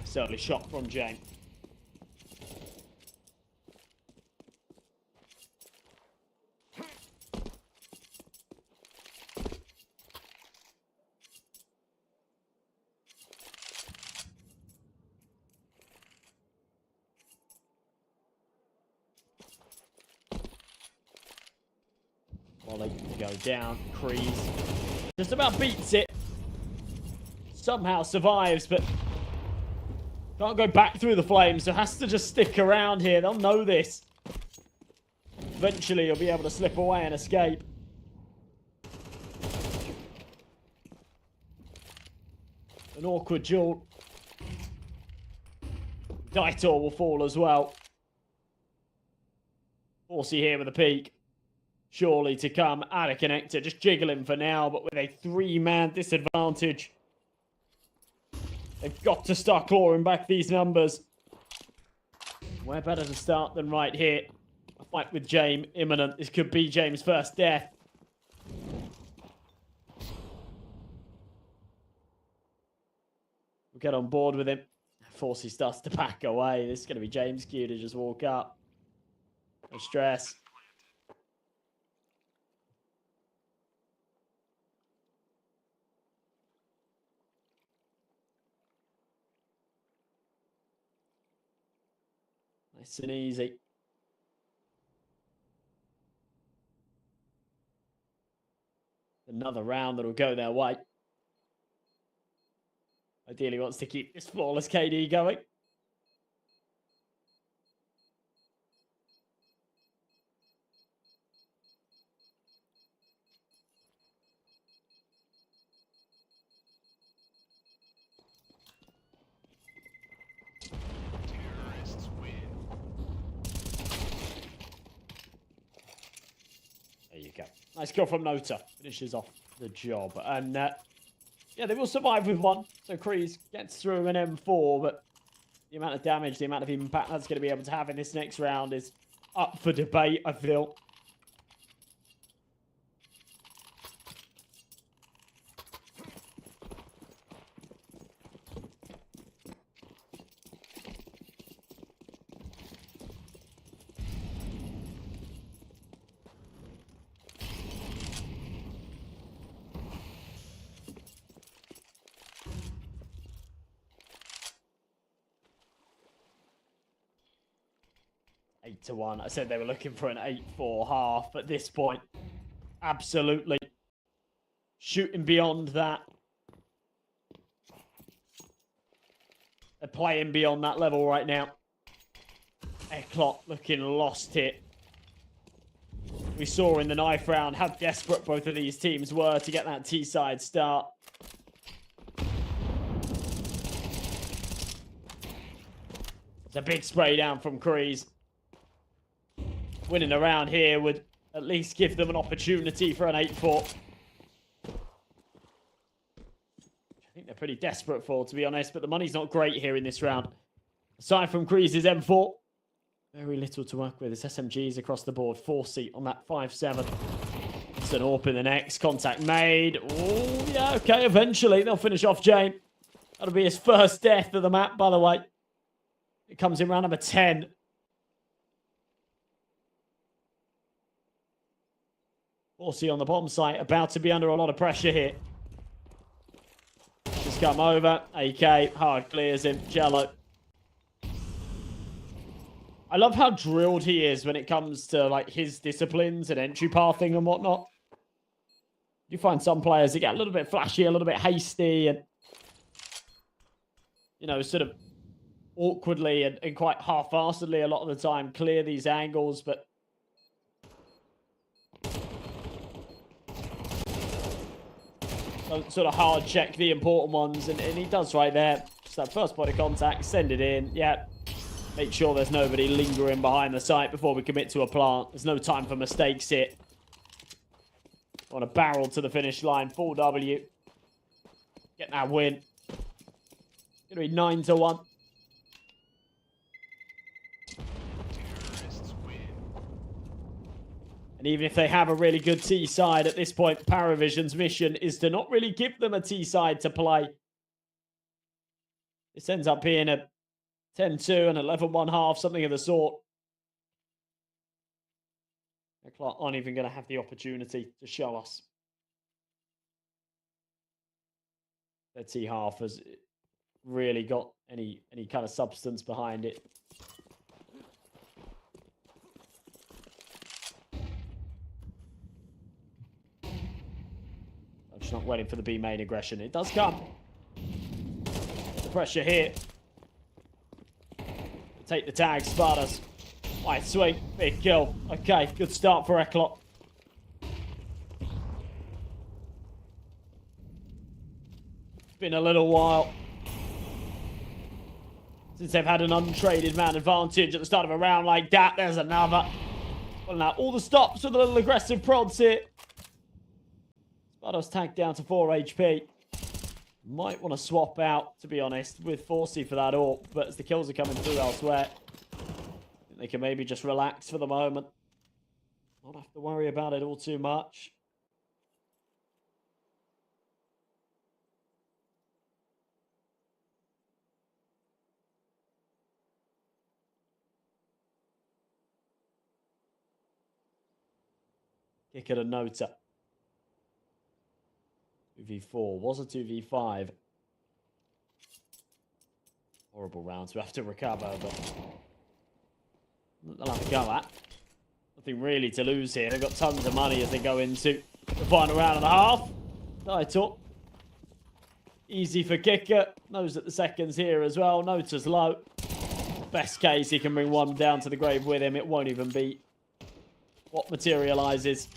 Certainly shot from Jane. While they go down, Kreese just about beats it. Somehow survives, but can't go back through the flames, so has to just stick around here. They'll know this. Eventually, he'll be able to slip away and escape. An awkward duel. Daitor will fall as well. Horsey here with a peek. Surely to come out of connector. Just jiggling for now, but with a 3-man disadvantage. They've got to start clawing back these numbers. Where better to start than right here? A fight with Jame imminent. This could be James' first death. We'll get on board with him. Force he starts to back away. This is going to be James' cue to just walk up. No stress. Nice and easy. Another round that'll go their way. Ideally wants to keep this flawless KD going. Nice kill from Nota. Finishes off the job. And yeah, they will survive with one. So Kreese gets through an M4, but the amount of damage, the amount of impact that's going to be able to have in this next round is up for debate, I feel. To 1. I said they were looking for an 8-4 half at this point. Absolutely. Shooting beyond that. They're playing beyond that level right now. ECLOT looking lost here. We saw in the knife round how desperate both of these teams were to get that T-side start. It's a big spray down from Kreese. Winning around here would at least give them an opportunity for an 8-4. I think they're pretty desperate for, to be honest, but the money's not great here in this round. Aside from Kreese's M4, very little to work with. It's SMGs across the board. 4-seat on that 5-7. It's an AWP in the next. Contact made. Oh, yeah, okay, eventually they'll finish off Jane. That'll be his first death of the map, by the way. It comes in round number 10. Horsey on the bottom site, about to be under a lot of pressure here. Just come over. AK, hard clears him. Jello. I love how drilled he is when it comes to like his disciplines and entry pathing and whatnot. You find some players that get a little bit flashy, a little bit hasty, and you know, sort of awkwardly and quite half-assedly a lot of the time clear these angles, but sort of hard check the important ones, and he does right there. Just that first point of contact, send it in. Yeah, make sure there's nobody lingering behind the site before we commit to a plant. There's no time for mistakes here. Want to barrel to the finish line, full W. Get that win. Gonna be 9-1. And even if they have a really good T-side at this point, Paravision's mission is to not really give them a T-side to play. This ends up being a 10-2 and 11-1 half, something of the sort. ECLOT aren't even going to have the opportunity to show us. Their T-half has really got any kind of substance behind it. Just not waiting for the B main aggression. It does come. The pressure here. Take the tag, Spartas. Right, sweet. Big kill. Okay, good start for ECLOT. It's been a little while since they've had an untraded man advantage at the start of a round like that. There's another. Well, now all the stops with a little aggressive prods here. Spardos tagged down to 4 HP. Might want to swap out, to be honest, with Forsey for that AWP, but as the kills are coming through elsewhere, I think they can maybe just relax for the moment. Not have to worry about it all too much. Kick at a Nota. 2v4. Was a 2v5. Horrible round to have to recover, but they'll have to go at. Nothing really to lose here. They've got tons of money as they go into the final round and a half. Title. Easy for Kicker. Knows that the seconds here as well. Nota's low. Best case, he can bring one down to the grave with him. It won't even be what materializes.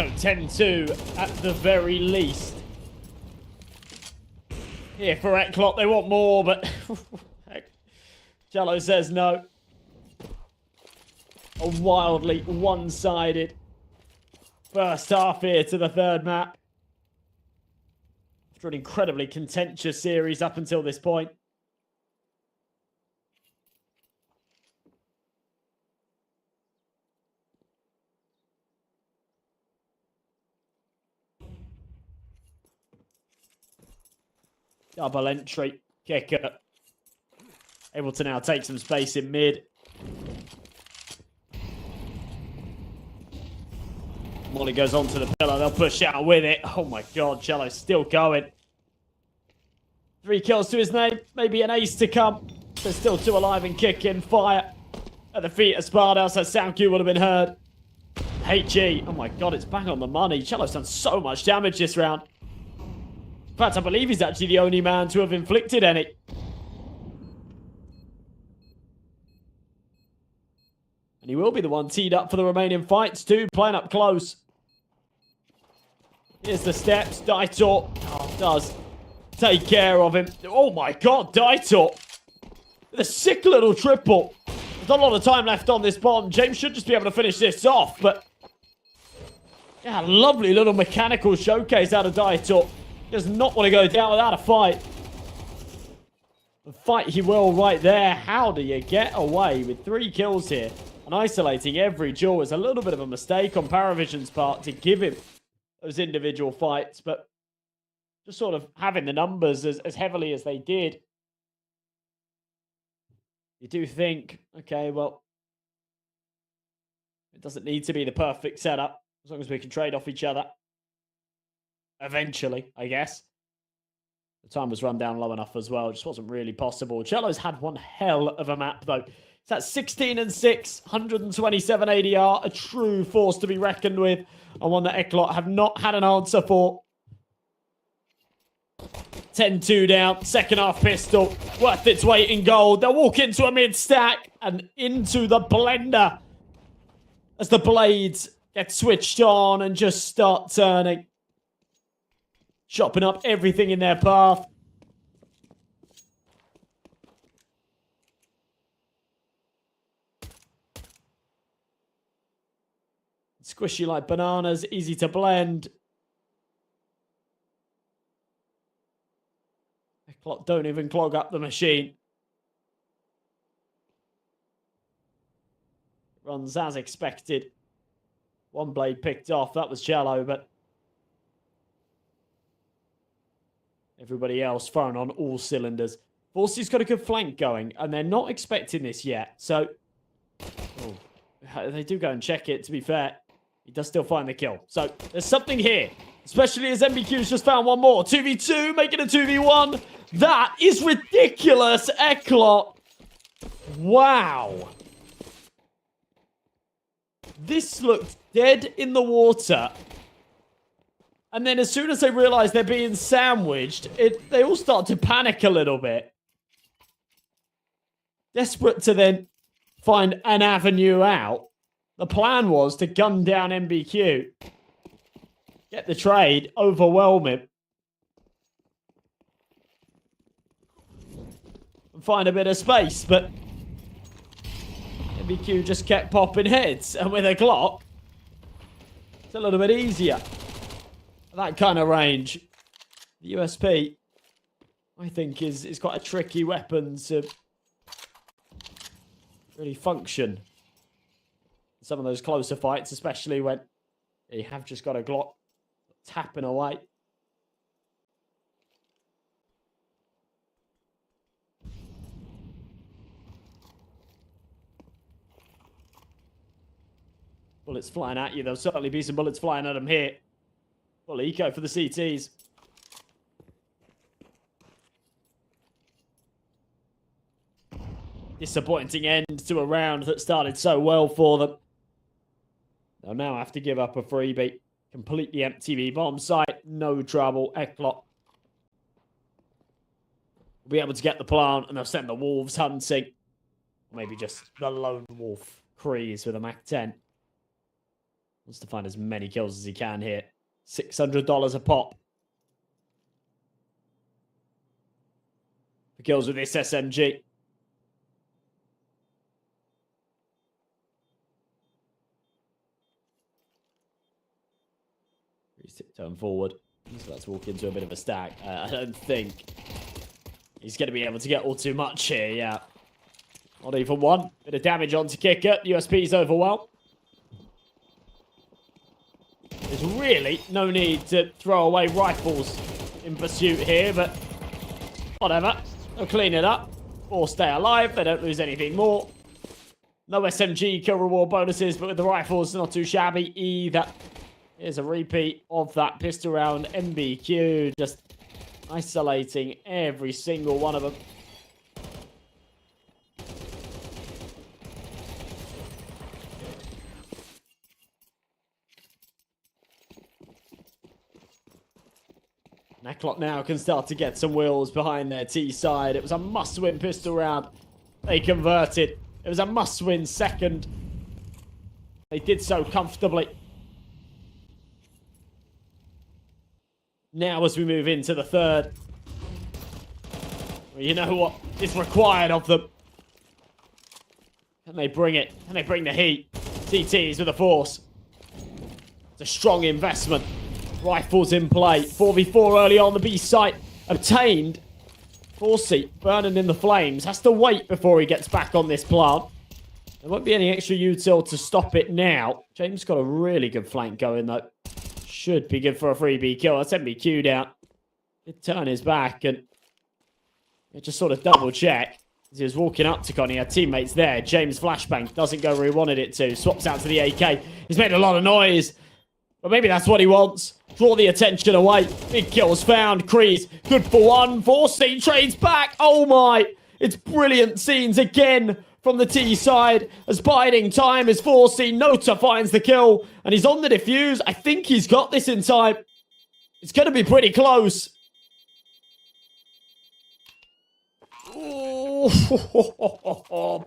So 10-2 at the very least. Here for ECLOT, they want more, but Jello says no. A wildly one-sided first half here to the third map. After an incredibly contentious series up until this point. Double entry, kicker. Able to now take some space in mid. Molly goes onto the pillar. They'll push out with it. Oh my god, Cello's still going. 3 kills to his name. Maybe an ace to come. There's still 2 alive and kicking. Fire at the feet of Sparda, so sound cue would have been heard. HE. Oh my god, it's back on the money. Cello's done so much damage this round. In fact, I believe he's actually the only man to have inflicted any. And he will be the one teed up for the remaining fights too, playing up close. Here's the steps. Daitor does take care of him. Oh my god, Daitor with a sick little triple. There's not a lot of time left on this bomb. James should just be able to finish this off, but yeah, lovely little mechanical showcase out of Daitor. Does not want to go down without a fight. The fight he will right there. How do you get away with 3 kills here? And isolating every duel is a little bit of a mistake on Paravision's part to give him those individual fights. But just sort of having the numbers as heavily as they did. You do think, okay, well, it doesn't need to be the perfect setup as long as we can trade off each other. Eventually, I guess. The time was run down low enough as well. It just wasn't really possible. Cello's had one hell of a map, though. It's at 16-6, 127 ADR. A true force to be reckoned with. And one that ECLOT have not had an answer for. 10-2 down. Second half pistol. Worth its weight in gold. They'll walk into a mid-stack and into the blender. As the blades get switched on and just start turning. Chopping up everything in their path. Squishy like bananas, easy to blend. ECLOT don't even clog up the machine. Runs as expected. One blade picked off, that was Cello, but everybody else firing on all cylinders. Forsy's got a good flank going, and they're not expecting this yet. So, they do go and check it, to be fair. He does still find the kill. So, there's something here. Especially as MBQ's just found one more. 2v2, making a 2v1. That is ridiculous, ECLOT. Wow. This looked dead in the water. And then as soon as they realize they're being sandwiched, they all start to panic a little bit. Desperate to then find an avenue out. The plan was to gun down MBQ. Get the trade, overwhelm him. And find a bit of space, but MBQ just kept popping heads. And with a Glock, it's a little bit easier. That kind of range. The USP, I think, is quite a tricky weapon to really function. Some of those closer fights, especially when you have just got a Glock tapping away. Bullets flying at you. There'll certainly be some bullets flying at them here. Full eco for the CTs. Disappointing end to a round that started so well for them. They'll now have to give up a freebie. Completely empty B bomb site. No trouble. ECLOT will be able to get the plant and they'll send the wolves hunting. Or maybe just the lone wolf Kreese with a Mac 10. Wants to find as many kills as he can here. $600 a pop. For kills with this SMG. He's tiptoeing forward. He's about to walk into a bit of a stack. I don't think he's going to be able to get all too much here, yeah. Not even one. Bit of damage onto Kicker. USP's overwhelmed. There's really no need to throw away rifles in pursuit here, but whatever. They'll clean it up. Or stay alive. They don't lose anything more. No SMG kill reward bonuses, but with the rifles, not too shabby either. Here's a repeat of that pistol round MBQ, just isolating every single one of them. ECLOT now can start to get some wheels behind their T side. It was a must-win pistol round. They converted. It was a must-win second. They did so comfortably. Now as we move into the third, well, you know what is required of them. Can they bring it? Can they bring the heat? TTs with the force. It's a strong investment. Rifles in play. 4v4 early on the B site. Obtained. Forsey burning in the flames. Has to wait before he gets back on this plant. There won't be any extra util to stop it now. James got a really good flank going though. Should be good for a 3B kill. That's MBQ down. Did turn his back and just sort of double check. As he was walking up to Connie, our teammates there. James flashbang doesn't go where he wanted it to. Swaps out to the AK. He's made a lot of noise. But maybe that's what he wants. Draw the attention away. Big kills found. Kreese, good for one. Forsey trades back. Oh my. It's brilliant scenes again from the T side. As biding time is Forsey. Nota finds the kill. And he's on the defuse. I think he's got this in time. It's going to be pretty close. Oh,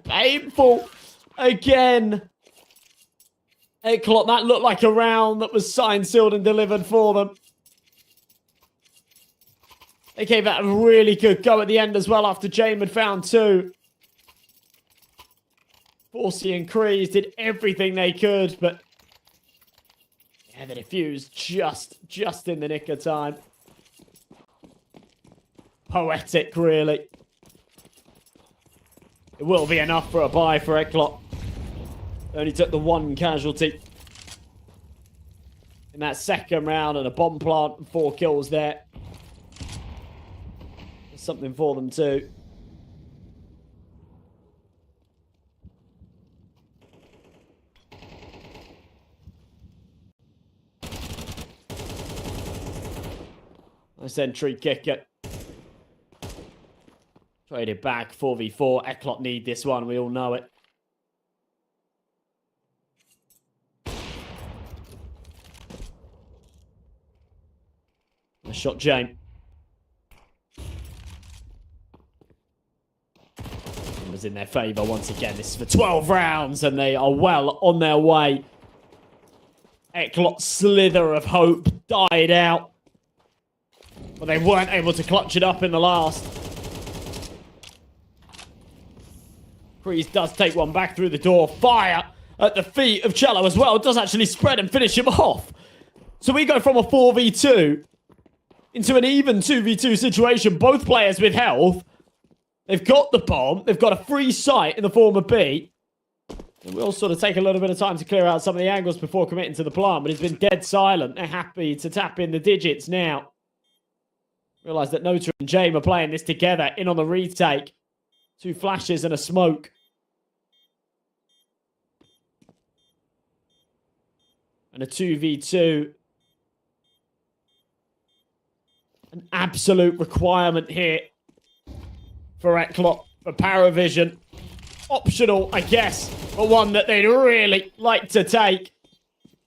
painful. Again. ECLOT, that looked like a round that was signed, sealed, and delivered for them. They gave that a really good go at the end as well after Jame had found two. Forsey and Kreese did everything they could, but yeah, the defuse just in the nick of time. Poetic, really. It will be enough for a buy for ECLOT. Only took the one casualty in that second round and a bomb plant and 4 kills there. There's something for them too. Nice entry kicker. Traded back 4v4. ECLOT need this one. We all know it. Shot Jane. Numbers in their favour once again. This is for 12 rounds and they are well on their way. ECLOT's slither of hope died out. But they weren't able to clutch it up in the last. Kreese does take one back through the door. Fire at the feet of Cello as well. Does actually spread and finish him off. So we go from a 4v2 into an even 2v2 situation. Both players with health. They've got the bomb. They've got a free site in the form of B. And we'll sort of take a little bit of time to clear out some of the angles before committing to the plant. But it's been dead silent. They're happy to tap in the digits now. Realise that Nota and Jame are playing this together. In on the retake. 2 flashes and a smoke. And a 2v2. An absolute requirement here for ECLOT, for Paravision. Optional, I guess, but one that they'd really like to take.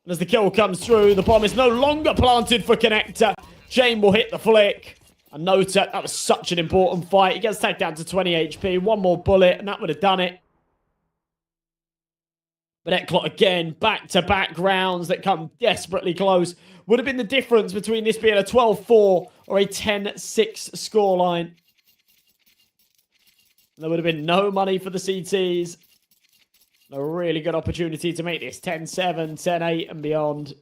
And as the kill comes through, the bomb is no longer planted for Connector. Jame will hit the flick. And Nota, that was such an important fight. He gets taken down to 20 HP. One more bullet, and that would have done it. But ECLOT again, back-to-back rounds that come desperately close. Would have been the difference between this being a 12-4 or a 10-6 scoreline. There would have been no money for the CTs. A really good opportunity to make this 10-7, 10-8 and beyond.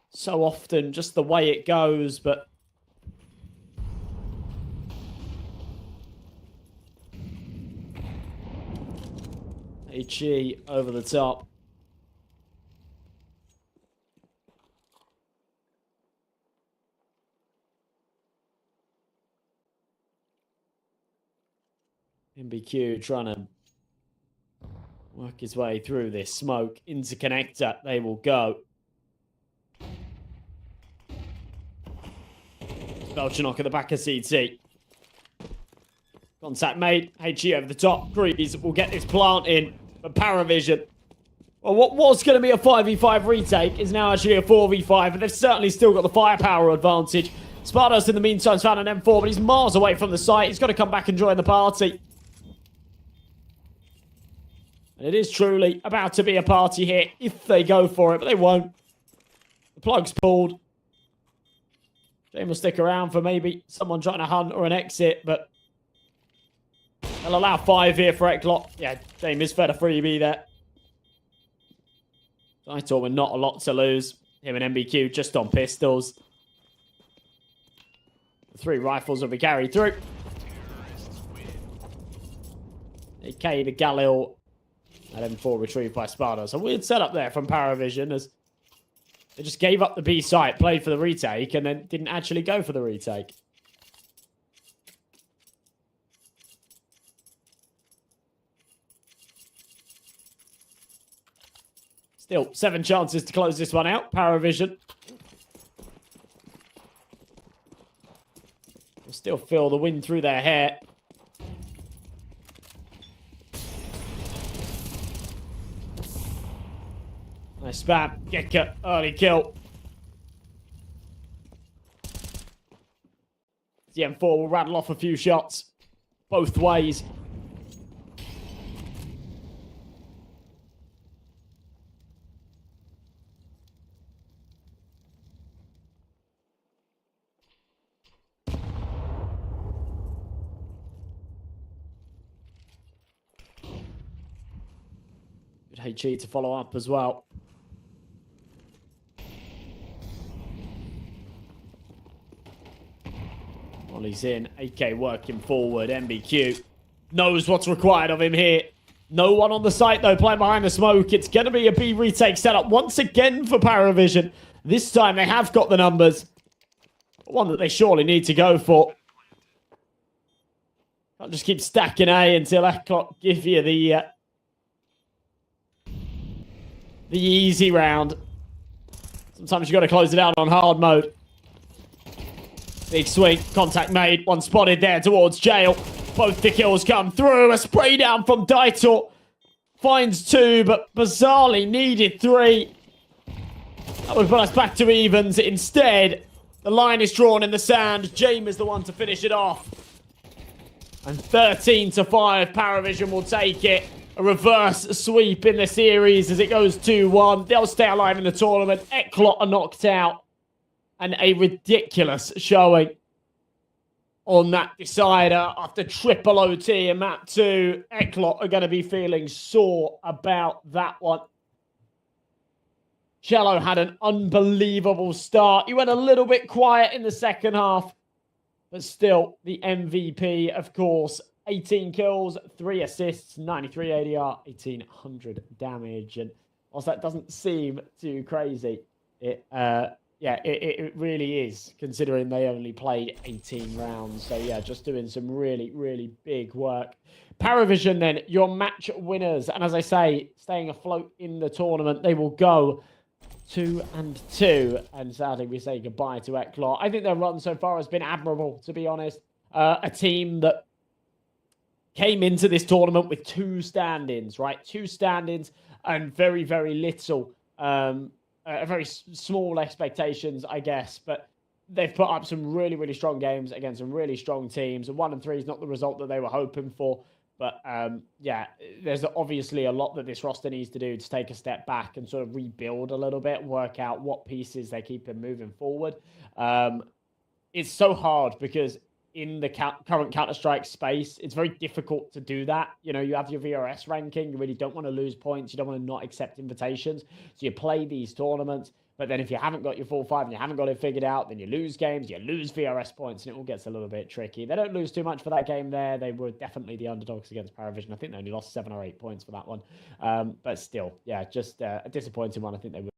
So often just the way it goes, but... HE over the top. MBQ trying to work his way through this smoke. Into connector, they will go. Belchanok at the back of CT. Contact made. HE over the top. Greaves will get this plant in. But Paravision, well, what was going to be a 5v5 retake is now actually a 4v5. But they've certainly still got the firepower advantage. Spardos in the meantime has found an M4, but he's miles away from the site. He's got to come back and join the party. And it is truly about to be a party here if they go for it, but they won't. The plug's pulled. Jane will stick around for maybe someone trying to hunt or an exit, but they'll allow 5 here for ECLOT. Yeah, Dame is fed a freebie there. Daitor with not a lot to lose. Him and MBQ just on pistols. The 3 rifles will be carried through. AK to Galil. And M4 retrieved by Spardos. A weird setup there from Paravision as they just gave up the B site, played for the retake, and then didn't actually go for the retake. Still, 7 chances to close this one out. Paravision will still feel the wind through their hair. Nice spam. Gekka, early kill. The M4 will rattle off a few shots. Both ways. Good HE to follow up as well. He's in. AK working forward. MBQ knows what's required of him here. No one on the site, though, playing behind the smoke. It's going to be a B retake setup once again for Paravision. This time they have got the numbers. One that they surely need to go for. Can't just keep stacking A until ECLOT give you the easy round. Sometimes you've got to close it out on hard mode. Big swing, contact made, one spotted there towards jail. Both the kills come through. A spray down from Daitor. Finds 2, but bizarrely needed 3. That would put us back to evens. Instead, the line is drawn in the sand. James is the one to finish it off. And 13-5, Paravision will take it. A reverse sweep in the series as it goes 2-1. They'll stay alive in the tournament. ECLOT are knocked out. And a ridiculous showing on that decider after triple OT in map 2. ECLOT are going to be feeling sore about that one. Cello had an unbelievable start. He went a little bit quiet in the second half. But still, the MVP, of course. 18 kills, 3 assists, 93 ADR, 1800 damage. And whilst that doesn't seem too crazy, it really is, considering they only played 18 rounds. So, yeah, just doing some really, really big work. Paravision, then, your match winners. And as I say, staying afloat in the tournament, they will go 2-2. And sadly, we say goodbye to ECLOT. I think their run so far has been admirable, to be honest. A team that came into this tournament with 2 stand-ins, right? 2 stand-ins and very, very little... very small expectations, I guess, but they've put up some really, really strong games against some really strong teams. And 1-3 is not the result that they were hoping for, But yeah, there's obviously a lot that this roster needs to do to take a step back and sort of rebuild a little bit, work out what pieces they keep moving forward. It's so hard because in the current Counter-Strike space, it's very difficult to do that. You know, you have your VRS ranking. You really don't want to lose points. You don't want to not accept invitations. So you play these tournaments. But then if you haven't got your full five and you haven't got it figured out, then you lose games, you lose VRS points, and it all gets a little bit tricky. They don't lose too much for that game there. They were definitely the underdogs against Paravision. I think they only lost 7 or 8 points for that one. But still, yeah, just a disappointing one. I think they were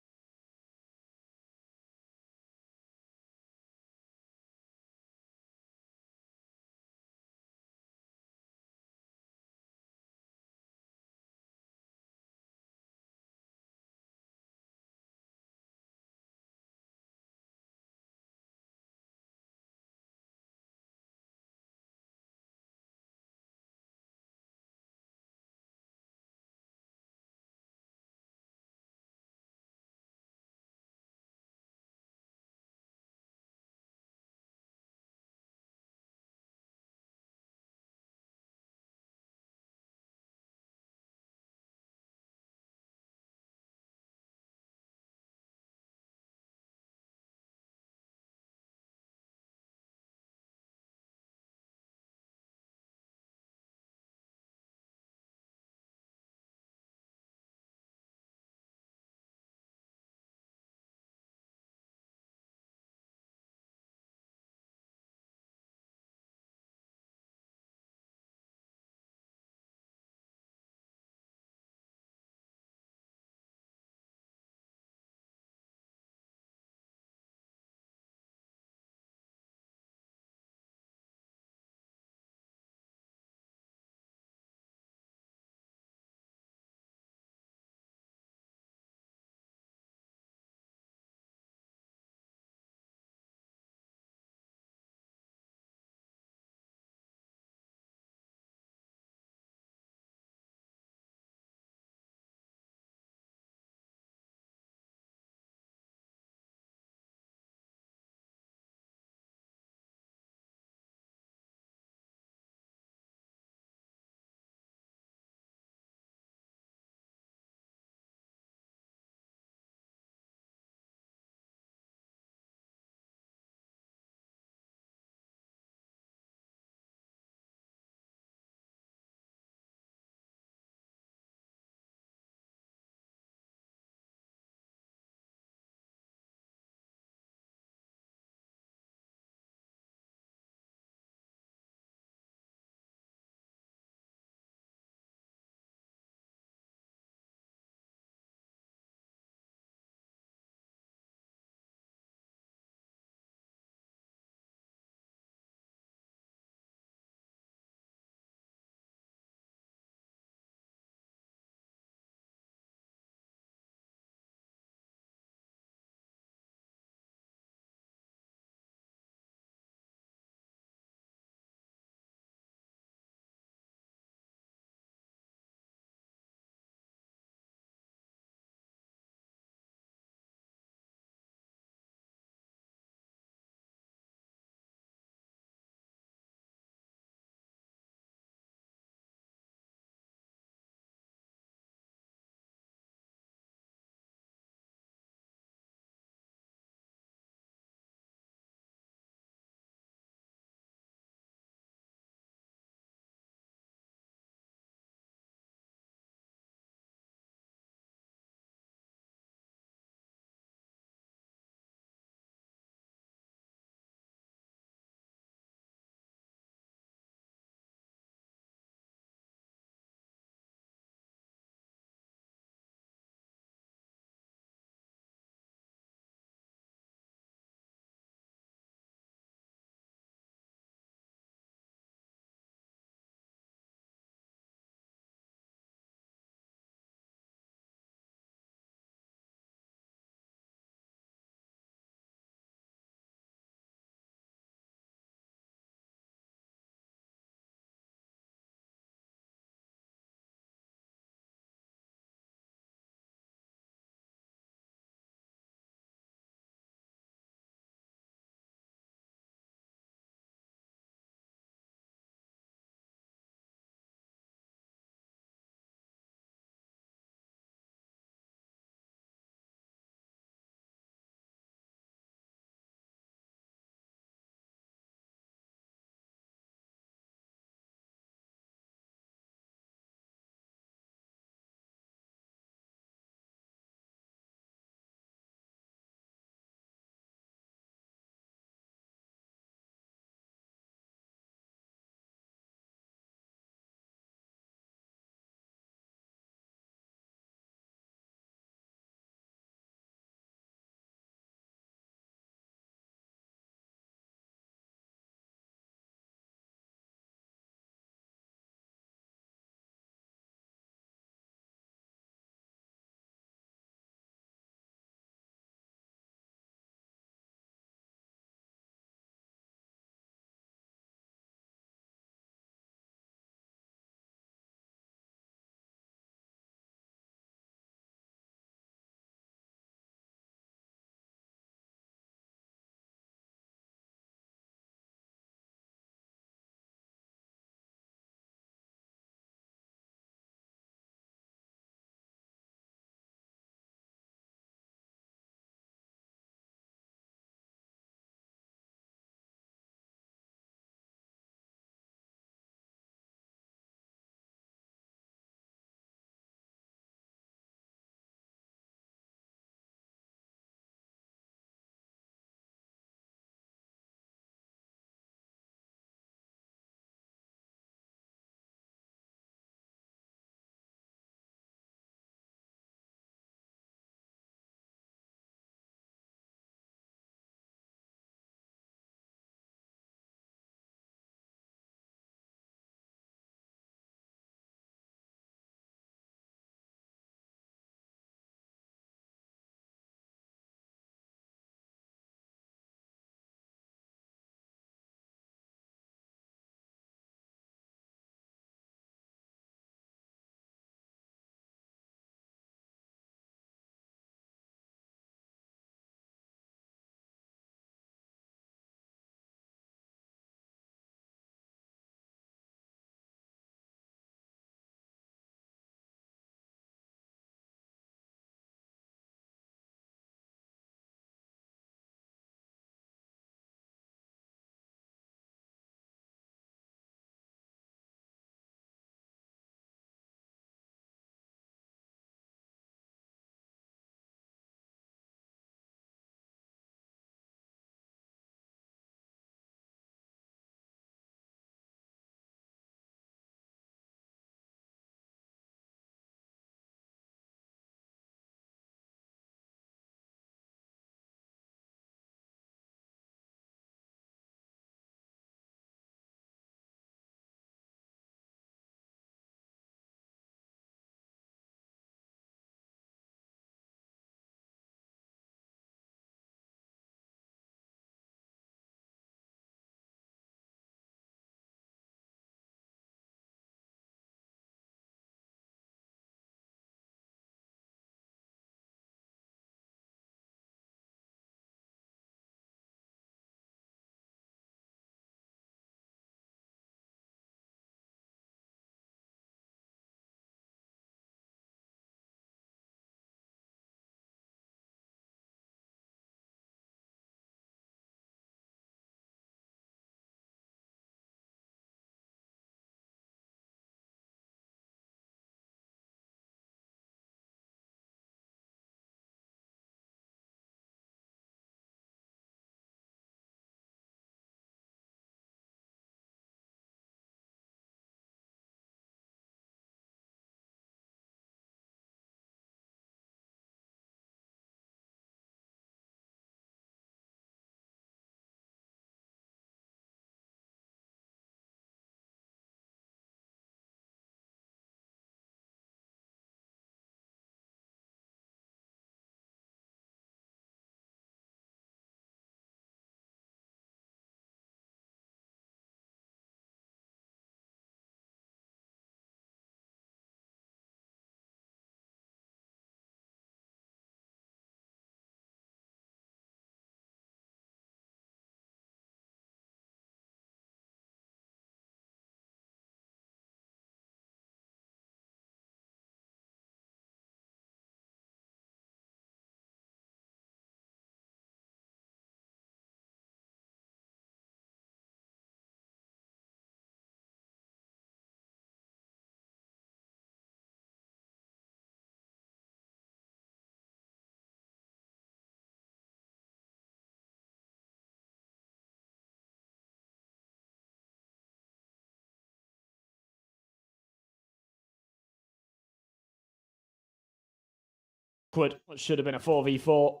awkward. What should have been a 4v4.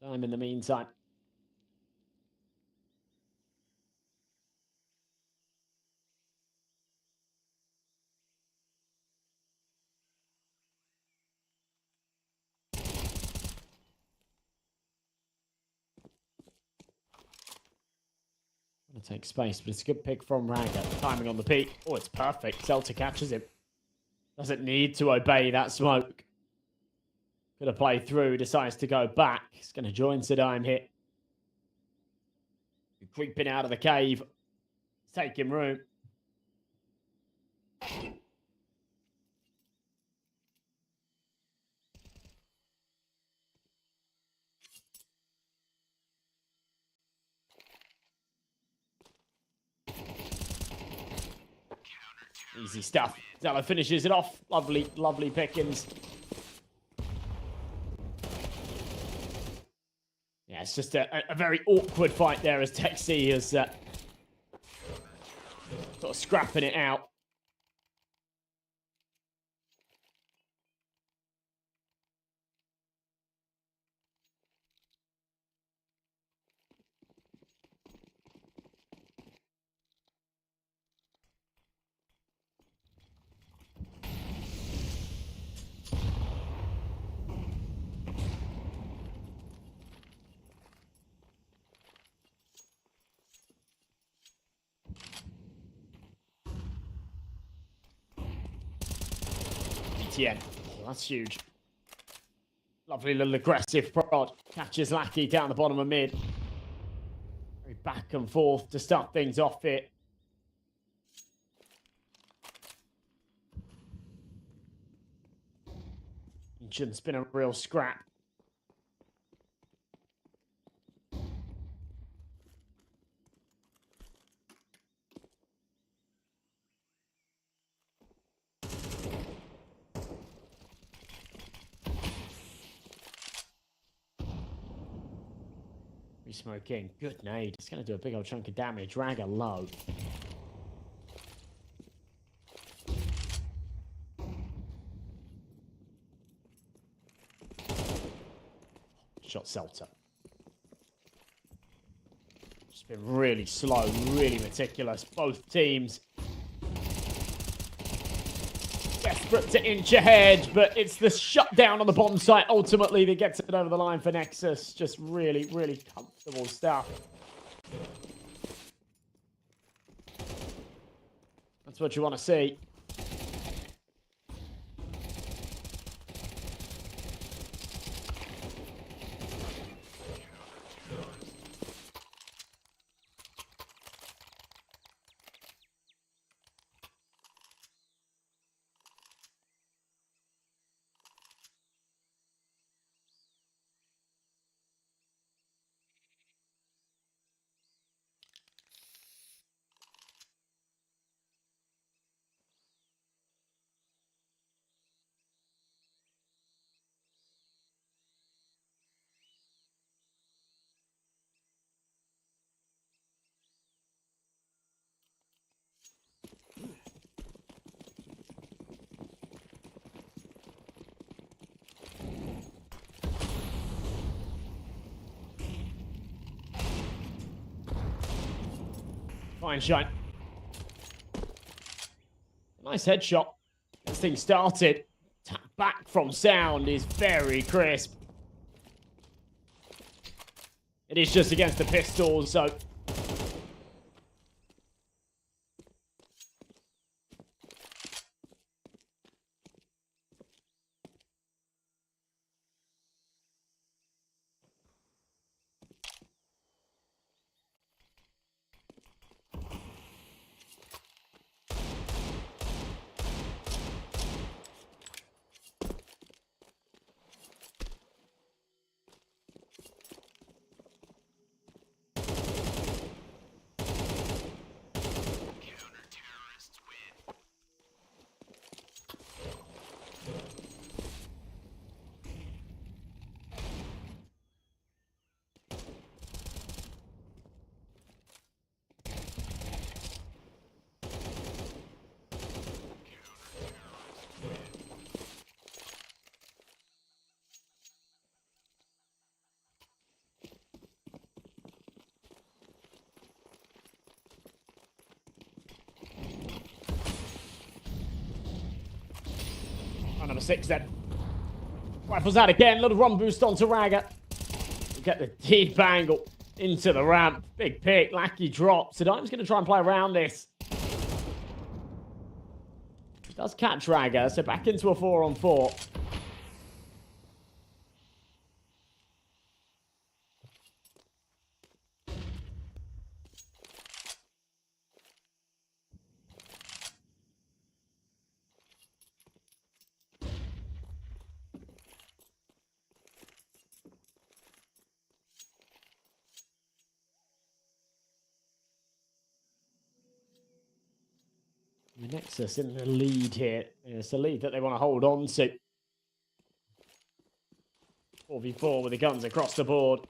Time in the meantime. Gonna take space, but it's a good pick from Raga. Timing on the peak. Oh, it's perfect. Celta catches him. Doesn't need to obey that smoke. Gonna play through, decides to go back. He's gonna join Sadime here. Creeping out of the cave. Taking room. Easy stuff. Zella finishes it off. Lovely, lovely pickings. Yeah, it's just a very awkward fight there as Texi is sort of scrapping it out. BTN. Oh, that's huge. Lovely little aggressive prod. Catches Lackey down the bottom of mid. Very back and forth to start things off here. Shouldn't been a real scrap. Smoking. Good nade. It's going to do a big old chunk of damage. Raga low. Shot Celta. Just been really slow, really meticulous. Both teams desperate to inch ahead, but it's the shutdown on the bottom side ultimately that gets it over the line for Nexus. Just really, really comfortable stuff. That's what you want to see. Fine shot. Nice headshot. This thing started. Tap back from sound is very crisp. It is just against the pistols, so another 6 then. Rifles out again. Little run boost onto Raga. We get the deep angle into the ramp. Big pick. Lackey drops. Sadime's going to try and play around this. Does catch Raga, so back into a 4-on-4. The Nexus in the lead here. It's a lead that they want to hold on to. 4v4 with the guns across the board.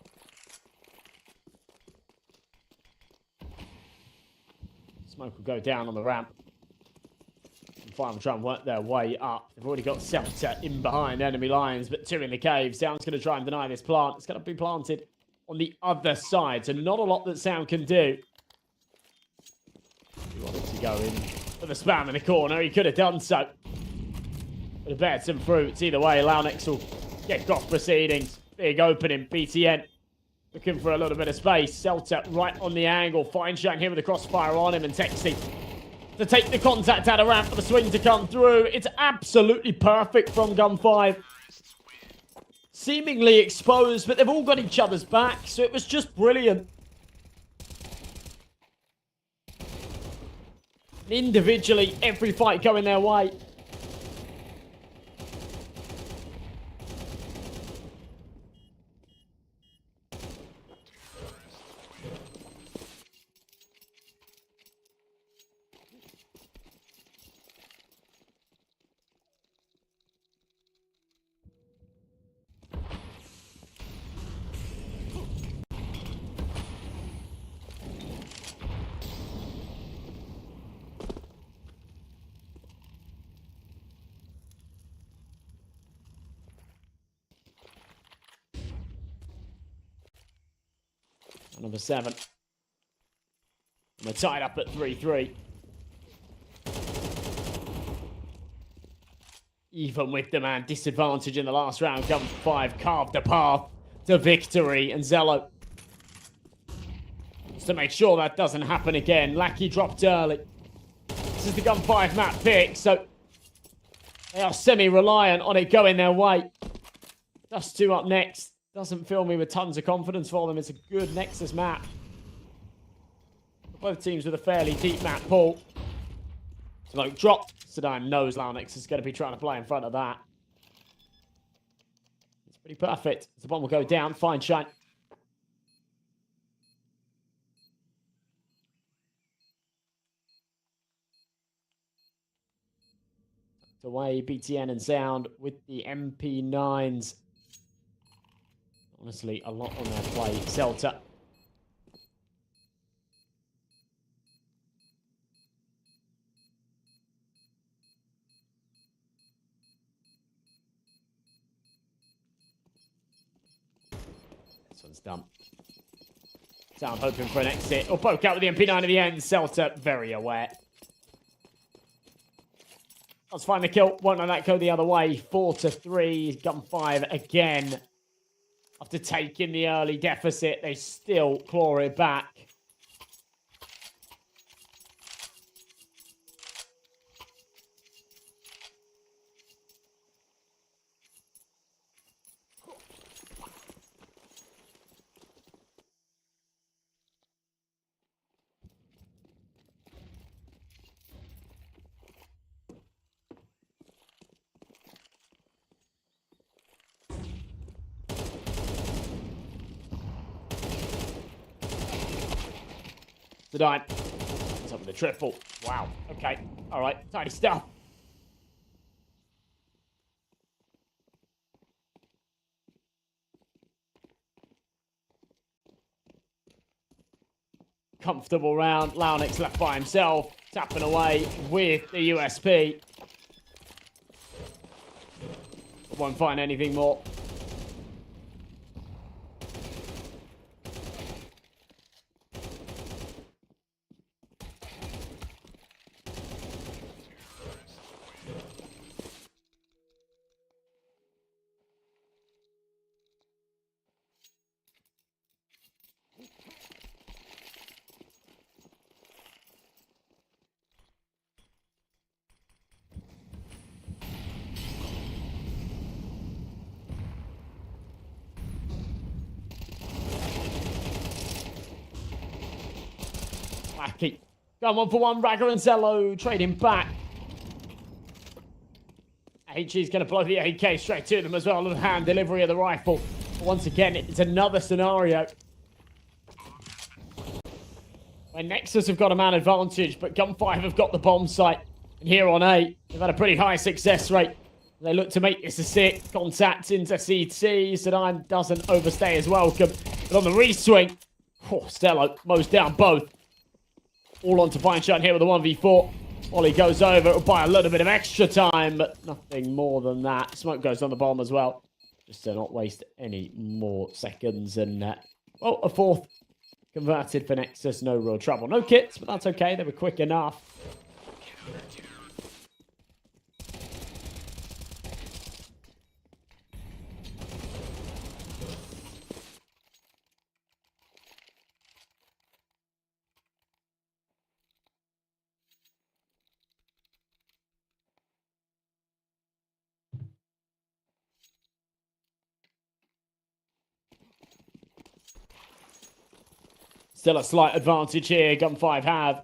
Smoke will go down on the ramp. And Fire will try and work their way up. They've already got Celta in behind enemy lines, but 2 in the cave. Sound's going to try and deny this plant. It's going to be planted on the other side, so not a lot that Sound can do. He wanted to go in for the spam in the corner. He could have done so. But a bet some fruits. Either way, Launex will get off proceedings. Big opening. BTN looking for a little bit of space. Celta right on the angle. Fine shine here with the crossfire on him. And Texty to take the contact out of ramp for the swing to come through. It's absolutely perfect from Gun 5. Seemingly exposed, but they've all got each other's back. So it was just brilliant. Individually, every fight going their way. Number 7. And we're tied up at 3-3. Even with the man disadvantage in the last round, Gun 5 carved a path to victory. And Zello, just to make sure that doesn't happen again, Lackey dropped early. This is the Gun 5 map pick, so they are semi-reliant on it going their way. Dust 2 up next. Doesn't fill me with tons of confidence for them. It's a good Nexus map. Both teams with a fairly deep map pool. Smoke drop. Sadime knows Launex is going to be trying to play in front of that. It's pretty perfect. The bomb will go down. Fine shine. Away BTN and Sound with the MP9s. Honestly, a lot on their plate. Celta. This one's done. Sound hoping for an exit. Or poke out with the MP9 at the end. Celta very aware. Let's find the kill. Won't let that go the other way. 4-3. Gun 5 again. After taking the early deficit, they still claw it back. Sadime. What's up with the triple? Wow. Okay. All right. Tidy stuff. Comfortable round. Launex left by himself. Tapping away with the USP. Won't find anything more. Lackey. Going 1-for-1. Ragger and Zello trading back. HG's going to blow the AK straight to them as well. Little hand delivery of the rifle. Once again, it's another scenario where Nexus have got a man advantage, but Gun5 have got the bomb site. And here on A, they've had a pretty high success rate. They look to make this a sit. Contact into CT. Sadime doesn't overstay his welcome. But on the re-swing, Stello mows down both. All on to Fineshine here with a 1v4. Ollie goes over. It'll buy a little bit of extra time, but nothing more than that. Smoke goes on the bomb as well. Just to not waste any more seconds. And, well, a fourth converted for Nexus. No real trouble. No kits, but that's okay. They were quick enough. Still a slight advantage here. Gun5 have.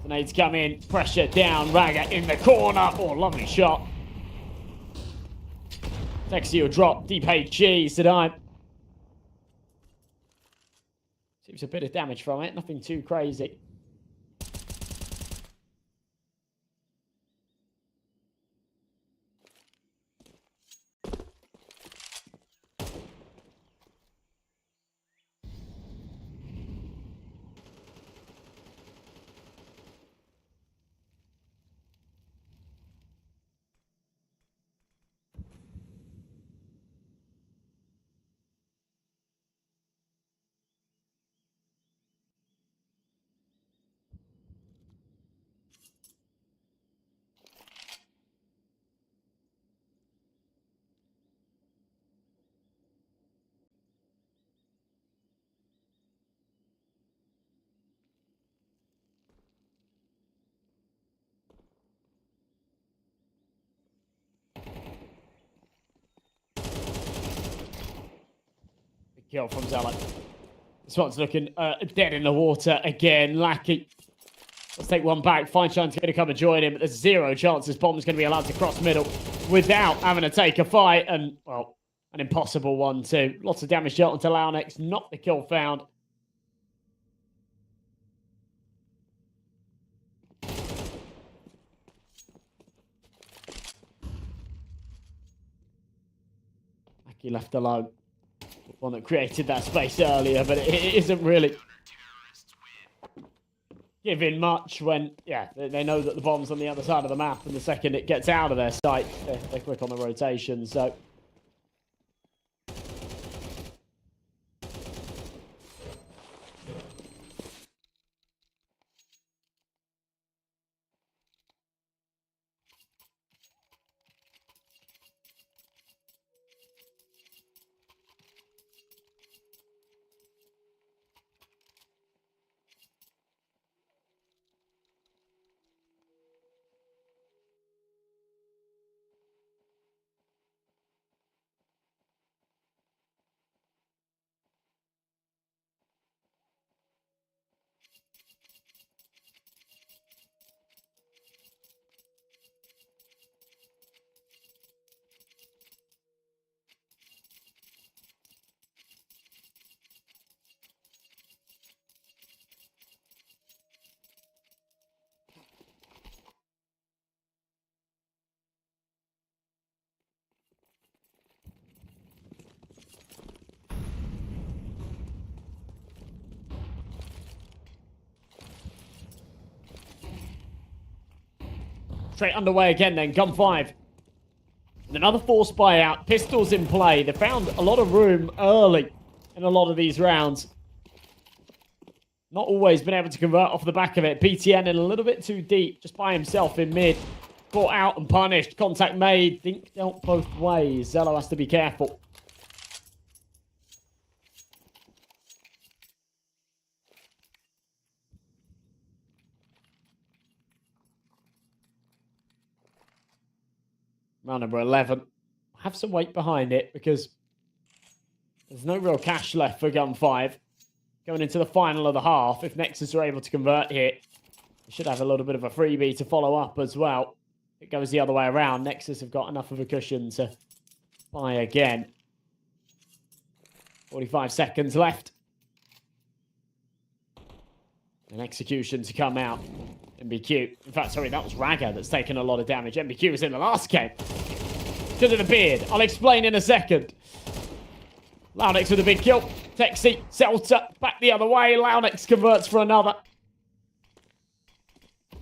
Grenades come in. Pressure down. Ragger in the corner. Oh, lovely shot. Texio drop. Deep HG. Sadime. Seems a bit of damage from it. Nothing too crazy. Kill from Zello. This one's looking dead in the water again. Lackey. Let's take one back. Fineshine's going to come and join him. But there's zero chance this bomb's going to be allowed to cross middle without having to take a fight. And, well, an impossible one too. Lots of damage dealt onto Launex. Not the kill found. Lackey left alone. One that created that space earlier, but it isn't really giving much when, yeah, they know that the bomb's on the other side of the map, and the second it gets out of their sight, they're quick on the rotation, so... Straight underway again then, Gun5. And another forced buyout. Pistols in play. They found a lot of room early in a lot of these rounds. Not always been able to convert off the back of it. BTN in a little bit too deep, just by himself in mid. Caught out and punished. Contact made. Think dealt both ways. Zello has to be careful. Round number 11. Have some weight behind it because There's no real cash left for Gun 5. Going into the final of the half, if Nexus are able to convert here, they should have a little bit of a freebie to follow up as well. It goes the other way around. Nexus have got enough of a cushion to buy again. 45 seconds left. An execution to come out. MBQ. In fact, sorry, that was Raga that's taken a lot of damage. MBQ was in the last game. Because of the beard. I'll explain in a second. Launex with a big kill. Texi, Celta, back the other way. Launex converts for another.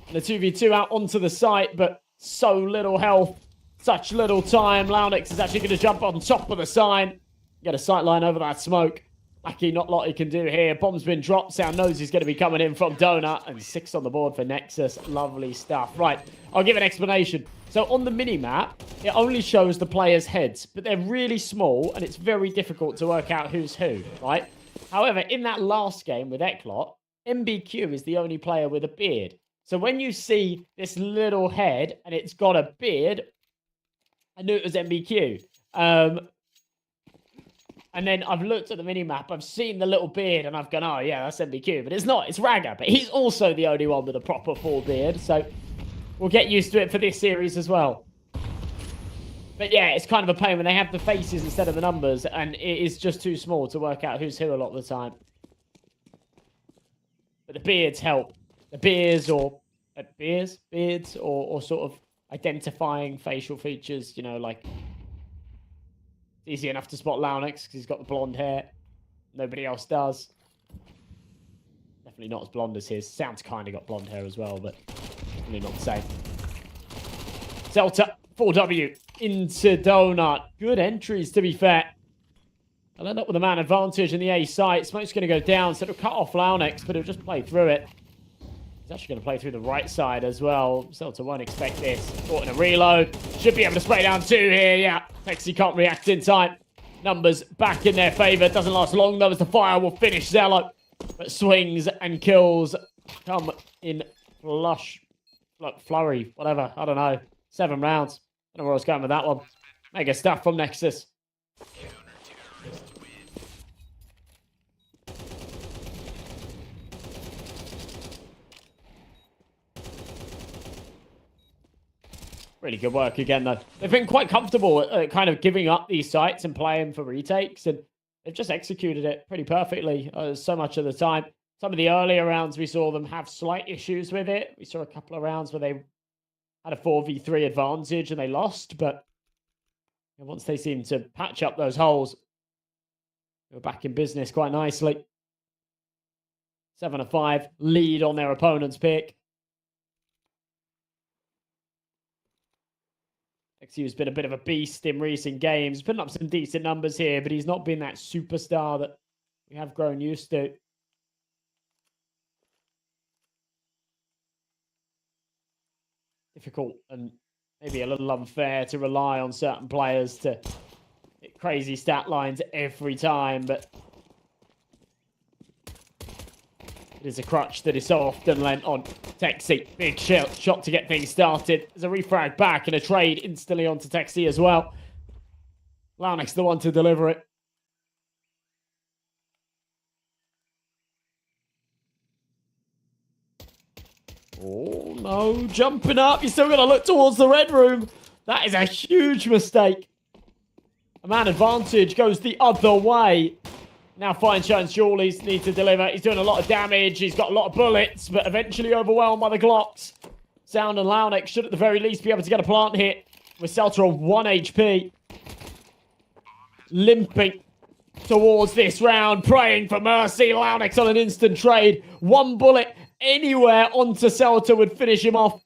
And a 2v2 out onto the site, but so little health. Such little time. Launex is actually going to jump on top of the sign. Get a sight line over that smoke. Lucky, not a lot he can do here. Bomb's been dropped. Sound knows he's going to be coming in from Donut. And 6 on the board for Nexus. Lovely stuff. Right, I'll give an explanation. So on the mini-map, it only shows the players' heads. But they're really small, and it's very difficult to work out who's who, right? However, in that last game with ECLOT, MBQ is the only player with a beard. So when you see this little head, and it's got a beard, I knew it was MBQ. And then I've looked at the mini-map, I've seen the little beard, and I've gone, oh yeah, that's MBQ. But it's not, it's Raga. But he's also the only one with a proper full beard. So we'll get used to it for this series as well. But yeah, it's kind of a pain when they have the faces instead of the numbers, and it is just too small to work out who's who a lot of the time. But the beards help. The beards or... beards or sort of identifying facial features, you know, like... Easy enough to spot Launex because he's got the blonde hair. Nobody else does. Definitely not as blonde as his. Sounds kind of got blonde hair as well, but definitely not the same. Celta, 4W into Donut. Good entries, to be fair. I'll end up with a man advantage in the A site. Smoke's going to go down, so it'll cut off Launex, but it'll just play through it. He's actually going to play through the right side as well. Celta won't expect this. Caught in a reload. Should be able to spray down 2 here. Yeah, Texi can't react in time. Numbers back in their favour. Doesn't last long though as the fire will finish Zello. But swings and kills come in flurry, whatever. I don't know. 7 rounds. I don't know where I was going with that one. Mega stuff from Nexus. Really good work again, though. They've been quite comfortable at kind of giving up these sites and playing for retakes, and they've just executed it pretty perfectly so much of the time. Some of the earlier rounds, we saw them have slight issues with it. We saw a couple of rounds where they had a 4v3 advantage and they lost, but once they seemed to patch up those holes, they were back in business quite nicely. 7-5, lead on their opponent's pick. XU's been a bit of a beast in recent games. Putting up some decent numbers here, but he's not been that superstar that we have grown used to. Difficult and maybe a little unfair to rely on certain players to hit crazy stat lines every time, but it is a crutch that is so often lent on. Texi, big shot to get things started. There's a refrag back and a trade instantly onto Texi as well. Launex the one to deliver it. Oh no, jumping up. You're still got to look towards the red room. That is a huge mistake. A man advantage goes the other way. Now Fine Shine Shawleys need to deliver. He's doing a lot of damage. He's got a lot of bullets, but eventually overwhelmed by the Glocks. Sound and Launex should at the very least be able to get a plant hit with Celta on 1 HP. Limping towards this round, praying for mercy. Launex on an instant trade. 1 bullet anywhere onto Celta would finish him off.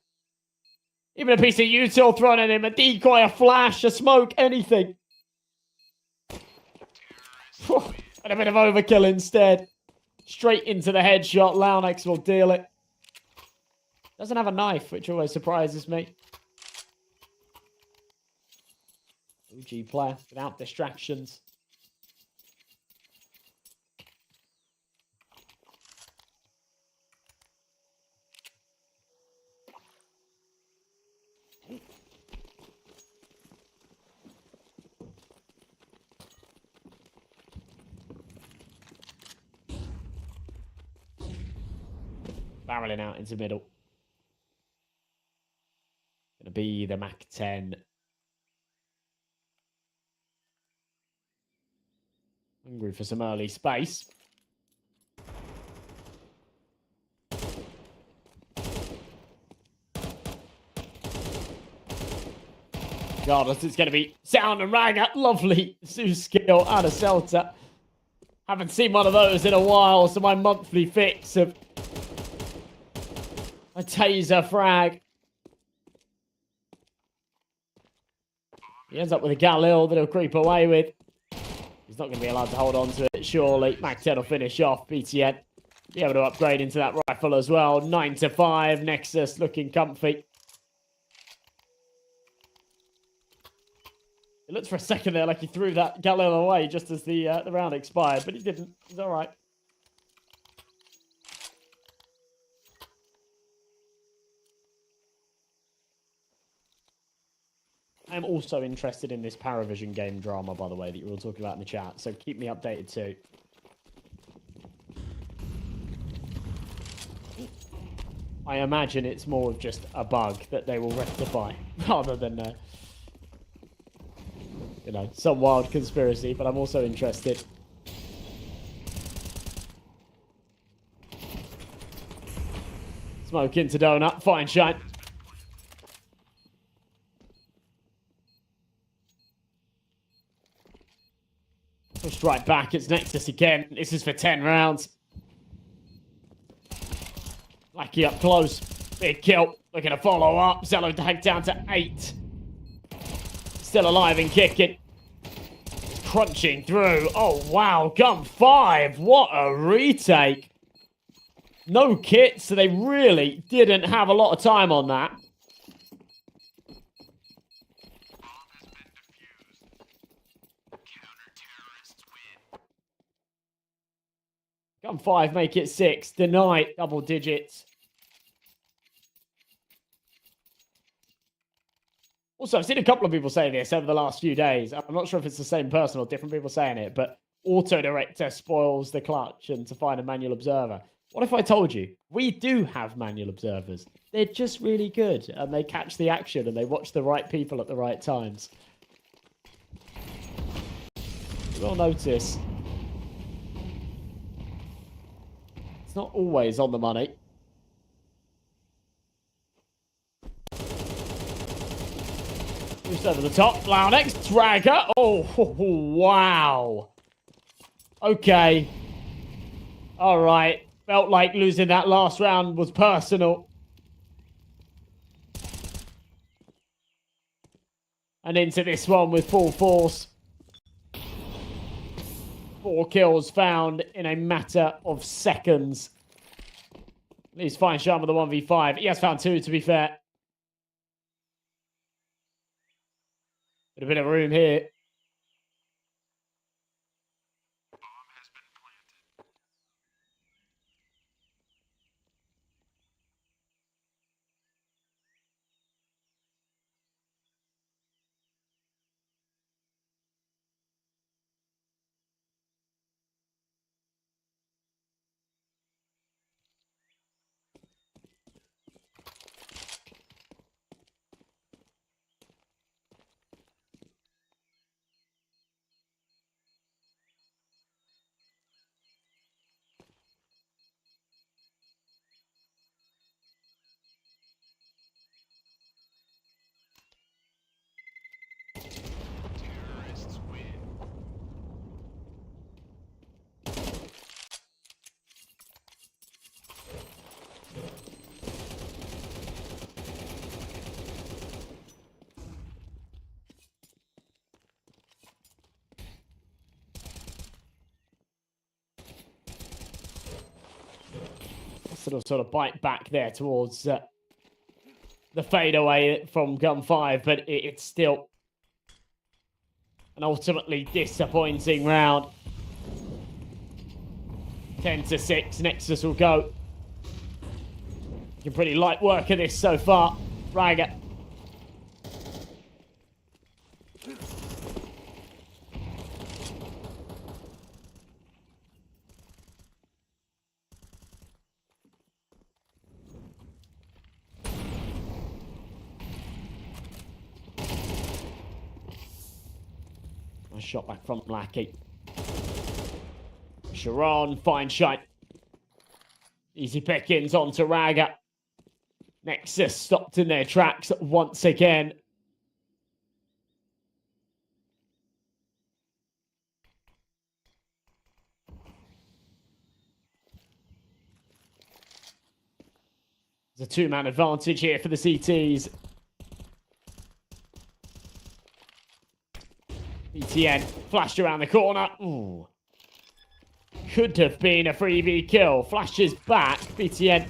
Even a piece of util thrown at him, a decoy, a flash, a smoke, anything. And a bit of overkill instead. Straight into the headshot. Launex will deal it. Doesn't have a knife, which always surprises me. OG player without distractions. Barreling out into middle. Gonna be the Mac 10. Hungry for some early space. Regardless, it's going to be Sound and Raga. Lovely Zeus skill out of Celta. Haven't seen one of those in a while, so my monthly fix of a taser frag. He ends up with a Galil that he'll creep away with. He's not going to be allowed to hold on to it, surely. Mac 10 will finish off. BTN be able to upgrade into that rifle as well. 9 to 5. Nexus looking comfy. It looked for a second there like he threw that Galil away just as the round expired, but he didn't. He's all right. I am also interested in this Paravision game drama, by the way, that you were all talking about in the chat. So keep me updated too. I imagine it's more of just a bug that they will rectify rather than, you know, some wild conspiracy. But I'm also interested. Smoke into donut. Fine shine. Pushed right back. It's Nexus again. This is for 10 rounds. Lucky up close. Big kill. Looking to follow up. Zello tagged down to 8. Still alive and kicking. Crunching through. Oh, wow. Gun 5. What a retake. No kit, so they really didn't have a lot of time on that. Gun 5, make it 6. Deny double digits. Also, I've seen a couple of people say this over the last few days. I'm not sure if it's the same person or different people saying it, but auto-director spoils the clutch and to find a manual observer. What if I told you, we do have manual observers. They're just really good, and they catch the action, and they watch the right people at the right times. You will notice it's not always on the money. Just over the top. Launex, Dragger. Oh, wow. Okay. All right. Felt like losing that last round was personal. And into this one with full force. 4 kills found in a matter of seconds. He's fine shot with the 1v5. He has found 2, to be fair. A bit of room here. Sort of bite back there towards the fadeaway from gun 5, but it's still an ultimately disappointing round. 10 to 6, Nexus will go. Pretty light work of this so far. Raga. shot back from Lackey. Sharon, fine shot. Easy pickings onto Raga. Nexus stopped in their tracks once again. There's a two-man advantage here for the CTs. BTN flashed around the corner. Ooh. Could have been a 3v kill. Flashes back. BTN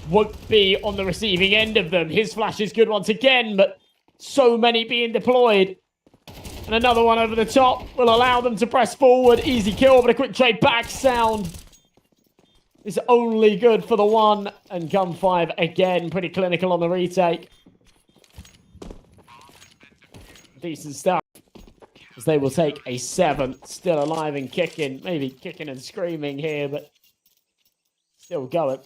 won't be on the receiving end of them. His flash is good once again, but so many being deployed. And another one over the top will allow them to press forward. Easy kill, but a quick trade back sound is only good for the one. And Gun 5 again, pretty clinical on the retake. Decent stuff. As they will take a 7. Still alive and kicking. Maybe kicking and screaming here, but still going.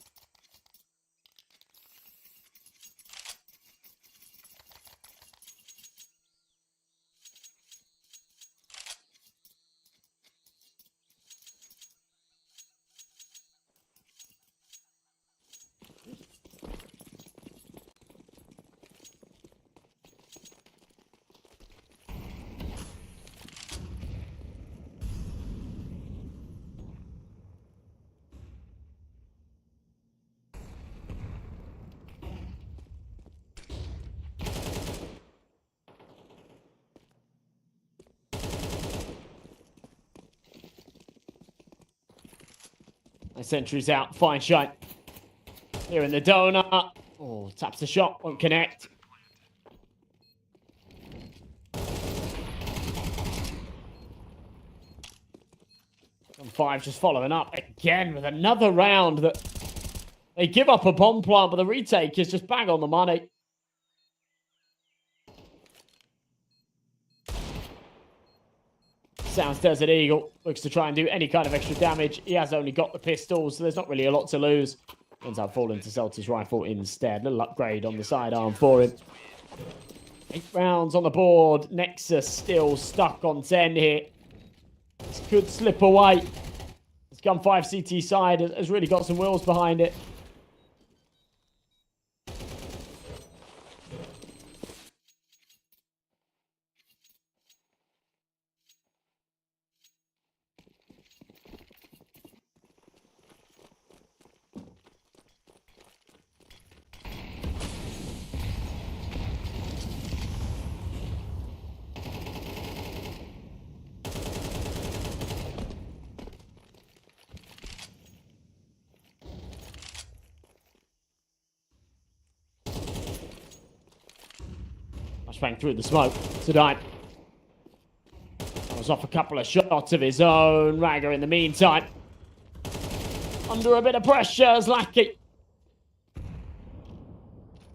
Sentry's out, fine shot. Here in the donut. Oh, taps the shot, won't connect. And 5 just following up again with another round that they give up a bomb plant, but the retake is just bang on the money. Sounds Desert Eagle looks to try and do any kind of extra damage. He has only got the pistols, so there's not really a lot to lose. Ends up falling to Celtics rifle instead. A little upgrade on the sidearm for him. 8 rounds on the board. Nexus still stuck on 10 here. This could slip away. This Gun 5 CT side has really got some wheels behind it. Bang through the smoke. Tonight was off a couple of shots of his own. Raga in the meantime under a bit of pressure as Lackey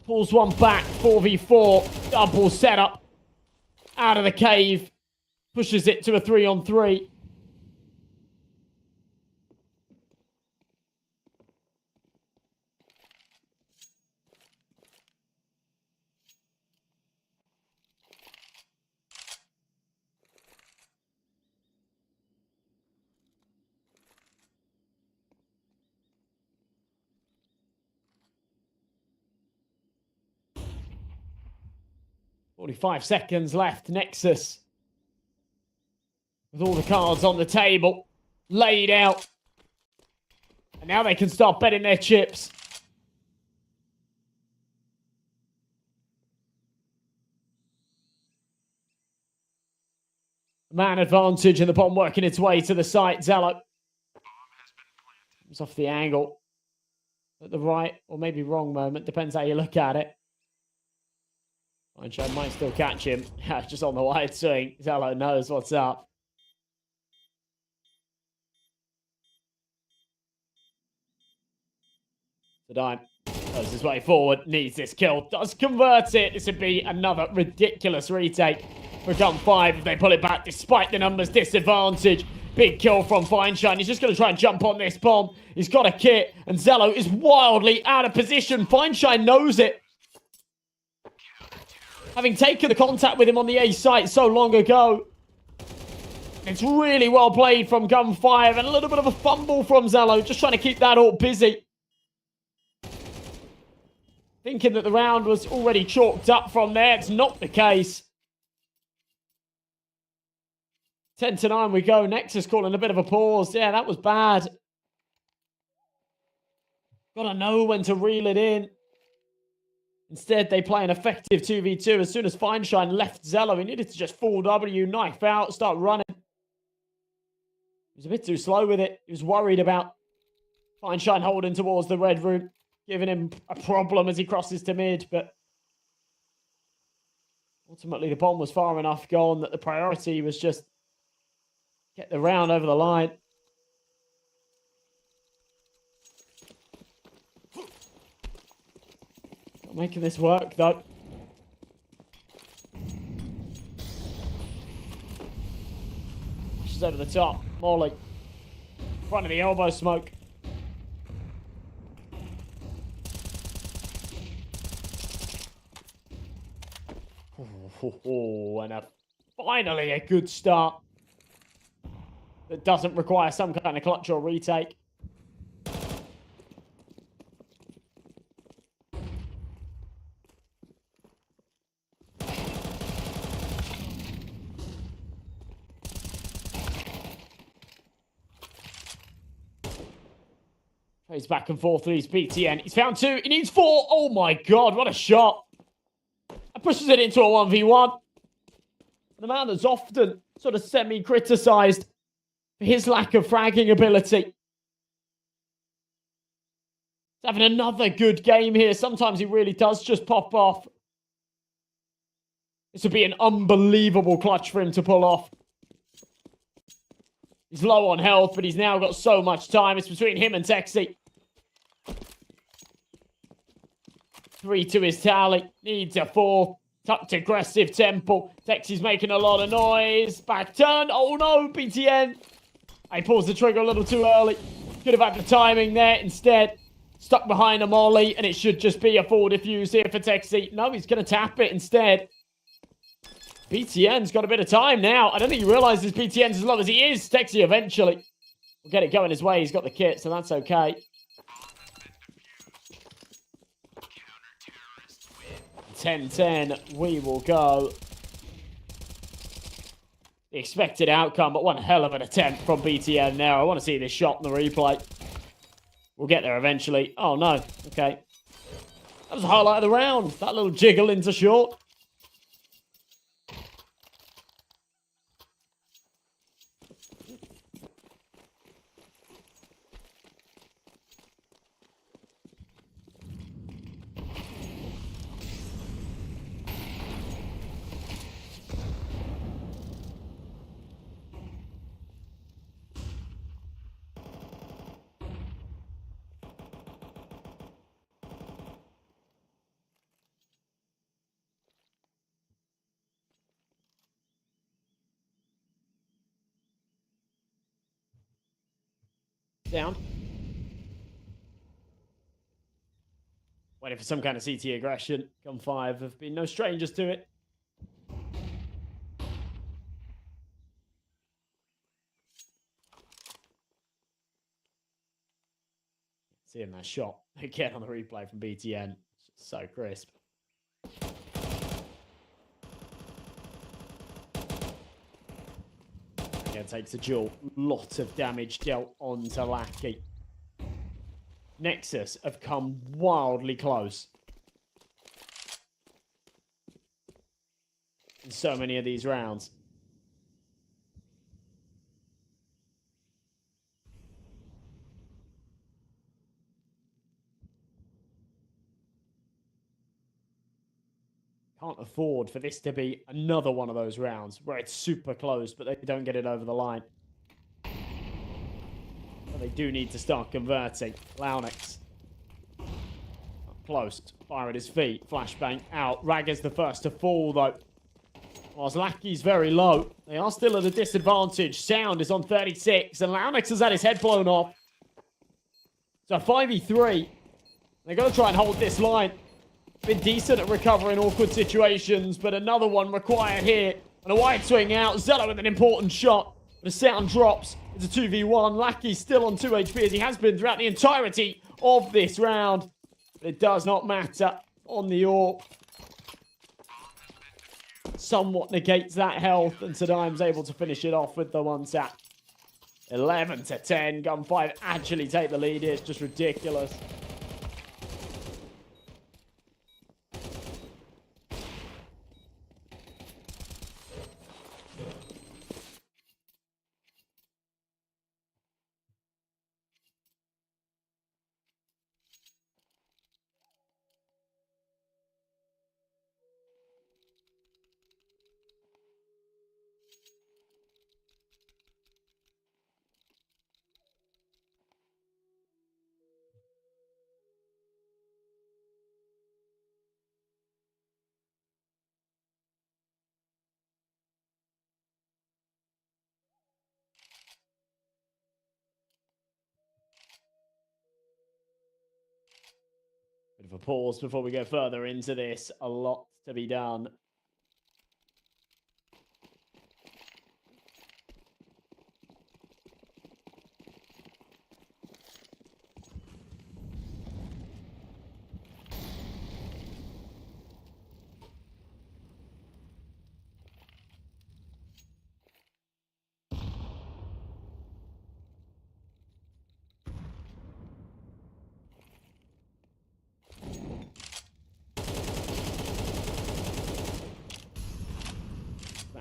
pulls one back. 4v4 double setup out of the cave, pushes it to a 3-on-3. .45 seconds left. Nexus with all the cards on the table, laid out. And now they can start betting their chips. Man advantage and the bomb working its way to the site. Zello comes off the angle at the right or maybe wrong moment. Depends how you look at it. Einstein might still catch him. Just on the wide swing. Zello knows what's up. Sadime goes his way forward. Needs this kill. Does convert it. This would be another ridiculous retake for Gun 5 if they pull it back despite the numbers disadvantage. Big kill from Feinstein. He's just going to try and jump on this bomb. He's got a kit. And Zello is wildly out of position. Feinstein knows it. Having taken the contact with him on the A site so long ago. It's really well played from Gun5, and a little bit of a fumble from Zello, just trying to keep that all busy. Thinking that the round was already chalked up from there. It's not the case. 10-9 we go. Nexus calling a bit of a pause. Yeah, that was bad. Gotta know when to reel it in. Instead, they play an effective 2v2. As soon as Feinstein left Zello, he needed to just full W, knife out, start running. He was a bit too slow with it. He was worried about Feinstein holding towards the red room, giving him a problem as he crosses to mid, but ultimately the bomb was far enough gone that the priority was just get the round over the line. Not making this work, though. She's over the top. Morley. Front of the elbow smoke. Oh, and finally a good start that doesn't require some kind of clutch or retake. Plays back and forth with his BTN. He's found 2. He needs 4. Oh my god, what a shot. That pushes it into a 1v1. The man that's often sort of semi-criticised for his lack of fragging ability. He's having another good game here. Sometimes he really does just pop off. This would be an unbelievable clutch for him to pull off. He's low on health, but he's now got so much time. It's between him and Texi. 3 to his tally. Needs a 4. Tucked aggressive tempo. Texi's making a lot of noise. Back turn. Oh no, BTN. I paused the trigger a little too early. Could have had the timing there. Instead, stuck behind a molly, and it should just be a full defuse here for Texi. No, he's going to tap it instead. BTN's got a bit of time now. I don't think he realizes BTN's as low as he is. Texi eventually will get it going his way. He's got the kit, so that's okay. 10-10, we will go. The expected outcome, but one hell of an attempt from BTN now. I want to see this shot in the replay. We'll get there eventually. Oh, no. Okay. That was the highlight of the round. That little jiggle into short. Down. Waiting for some kind of CT aggression. Gun5 have been no strangers to it. Seeing that shot again on the replay from BTN. So crisp. Takes a duel. Lot of damage dealt onto Lackey. Nexus have come wildly close in so many of these rounds. Can't afford for this to be another one of those rounds where it's super close, but they don't get it over the line. But they do need to start converting. Launix. Close. Fire at his feet. Flashbang out. Ragger's the first to fall, though. Whilst Lackey's very low, they are still at a disadvantage. Sound is on 36, and Launix has had his head blown off. So 5v3. They've got to try and hold this line. Been decent at recovering awkward situations, but another one required here. And a wide swing out. Zello with an important shot. The sound drops. It's a 2v1. Lackey's still on 2 HP as he has been throughout the entirety of this round. But it does not matter on the AWP. Somewhat negates that health, and Sadime's able to finish it off with the one tap. 11-10. Gun 5 actually take the lead here. It's just ridiculous. Bit of a pause before we go further into this. A lot to be done.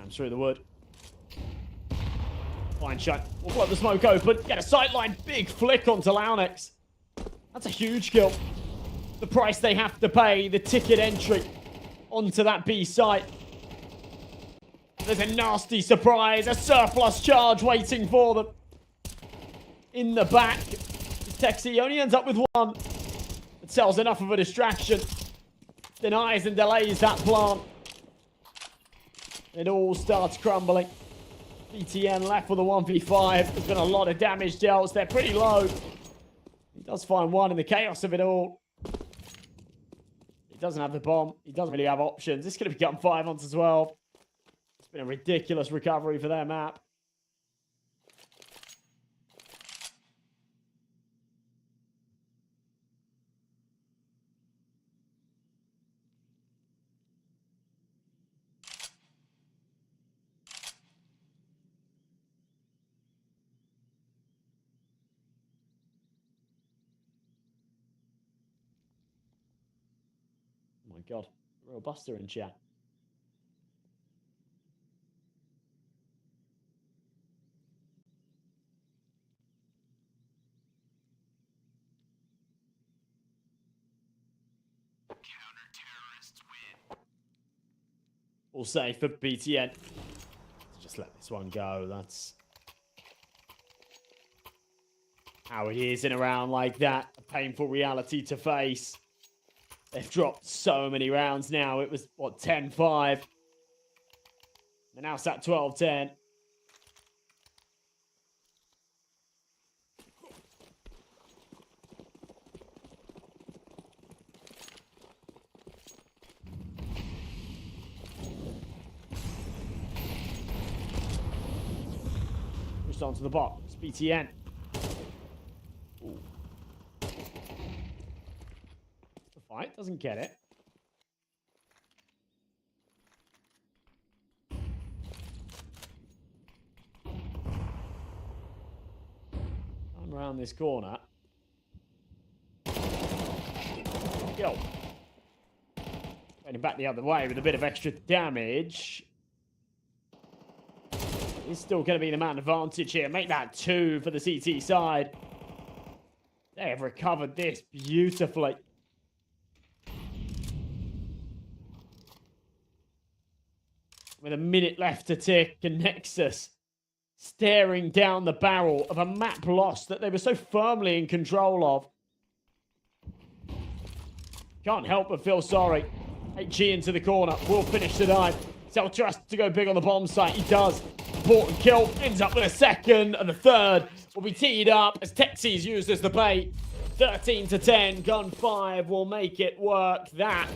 Through the wood. Fine shot. We'll blow the smoke open. Get a sightline. Big flick onto Launex. That's a huge kill. The price they have to pay, the ticket entry onto that B site. There's a nasty surprise. A surplus charge waiting for them. In the back. Texie only ends up with one. It sells enough of a distraction. Denies and delays that plant. It all starts crumbling. BTN left with a 1v5. There's been a lot of damage dealt. They're pretty low. He does find one in the chaos of it all. He doesn't have the bomb. He doesn't really have options. This could have become 5 onto 12. It's been a ridiculous recovery for their map. Oh my god, real buster in chat. Counter-terrorists win. All safe for BTN. Just let this one go. That's how it is in a round like that. A painful reality to face. They've dropped so many rounds now. It was, what, 10-5. And now it's at 12-10. Pushed onto the box. It's BTN. Ooh. Fight, doesn't get it. I'm around this corner. Go. Going back the other way with a bit of extra damage. He's still going to be the man advantage here. Make that 2 for the CT side. They have recovered this beautifully. With a minute left to tick, and Nexus staring down the barrel of a map loss that they were so firmly in control of. Can't help but feel sorry. HG into the corner. Will finish the dive. Cell tries to go big on the bomb site. He does. Important kill. Ends up with a second. And the third will be teed up as Texie's used as the bait. 13-10. Gun 5 will make it work. That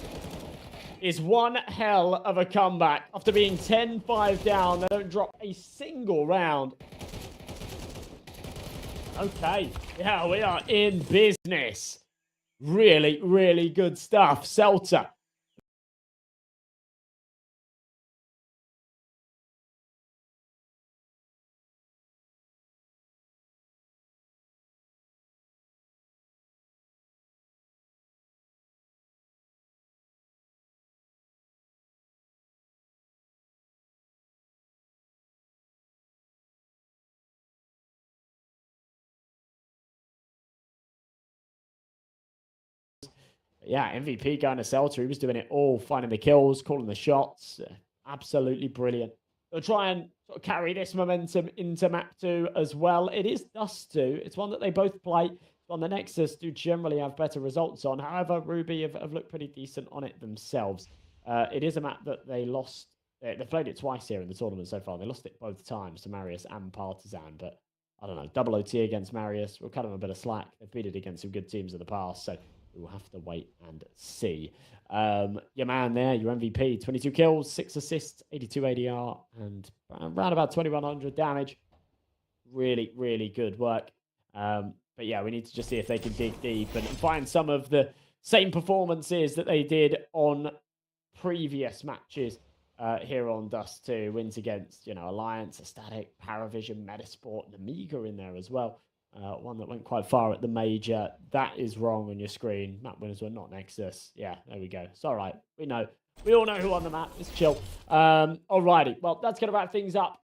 is one hell of a comeback. After being 10-5 down, they don't drop a single round. Okay, yeah, we are in business. Really, really good stuff. Celta. Yeah, MVP going to Celta. He was doing it all, finding the kills, calling the shots. Absolutely brilliant. They'll try and sort of carry this momentum into map 2 as well. It is Dust 2. It's one that they both play. It's one the Nexus do generally have better results on. However, Ruby have looked pretty decent on it themselves. It is a map that they lost. They've played it twice here in the tournament so far. They lost it both times to Marius and Partizan. But I don't know, double OT against Marius. We'll cut them a bit of slack. They've beat it against some good teams in the past. So we'll have to wait and see. Your man there, your MVP, 22 kills, 6 assists, 82 ADR, and around about 2100 damage. Really, really good work. But yeah, we need to just see if they can dig deep and find some of the same performances that they did on previous matches here on Dust 2. Wins against, Alliance, Static, Paravision, Metasport, and Amiga in there as well. One that went quite far at the major. That is wrong on your screen. Map winners were not Nexus. Yeah, there we go. It's all right. We know. We all know who won the map. It's chill. Alrighty. Well, that's going to wrap things up.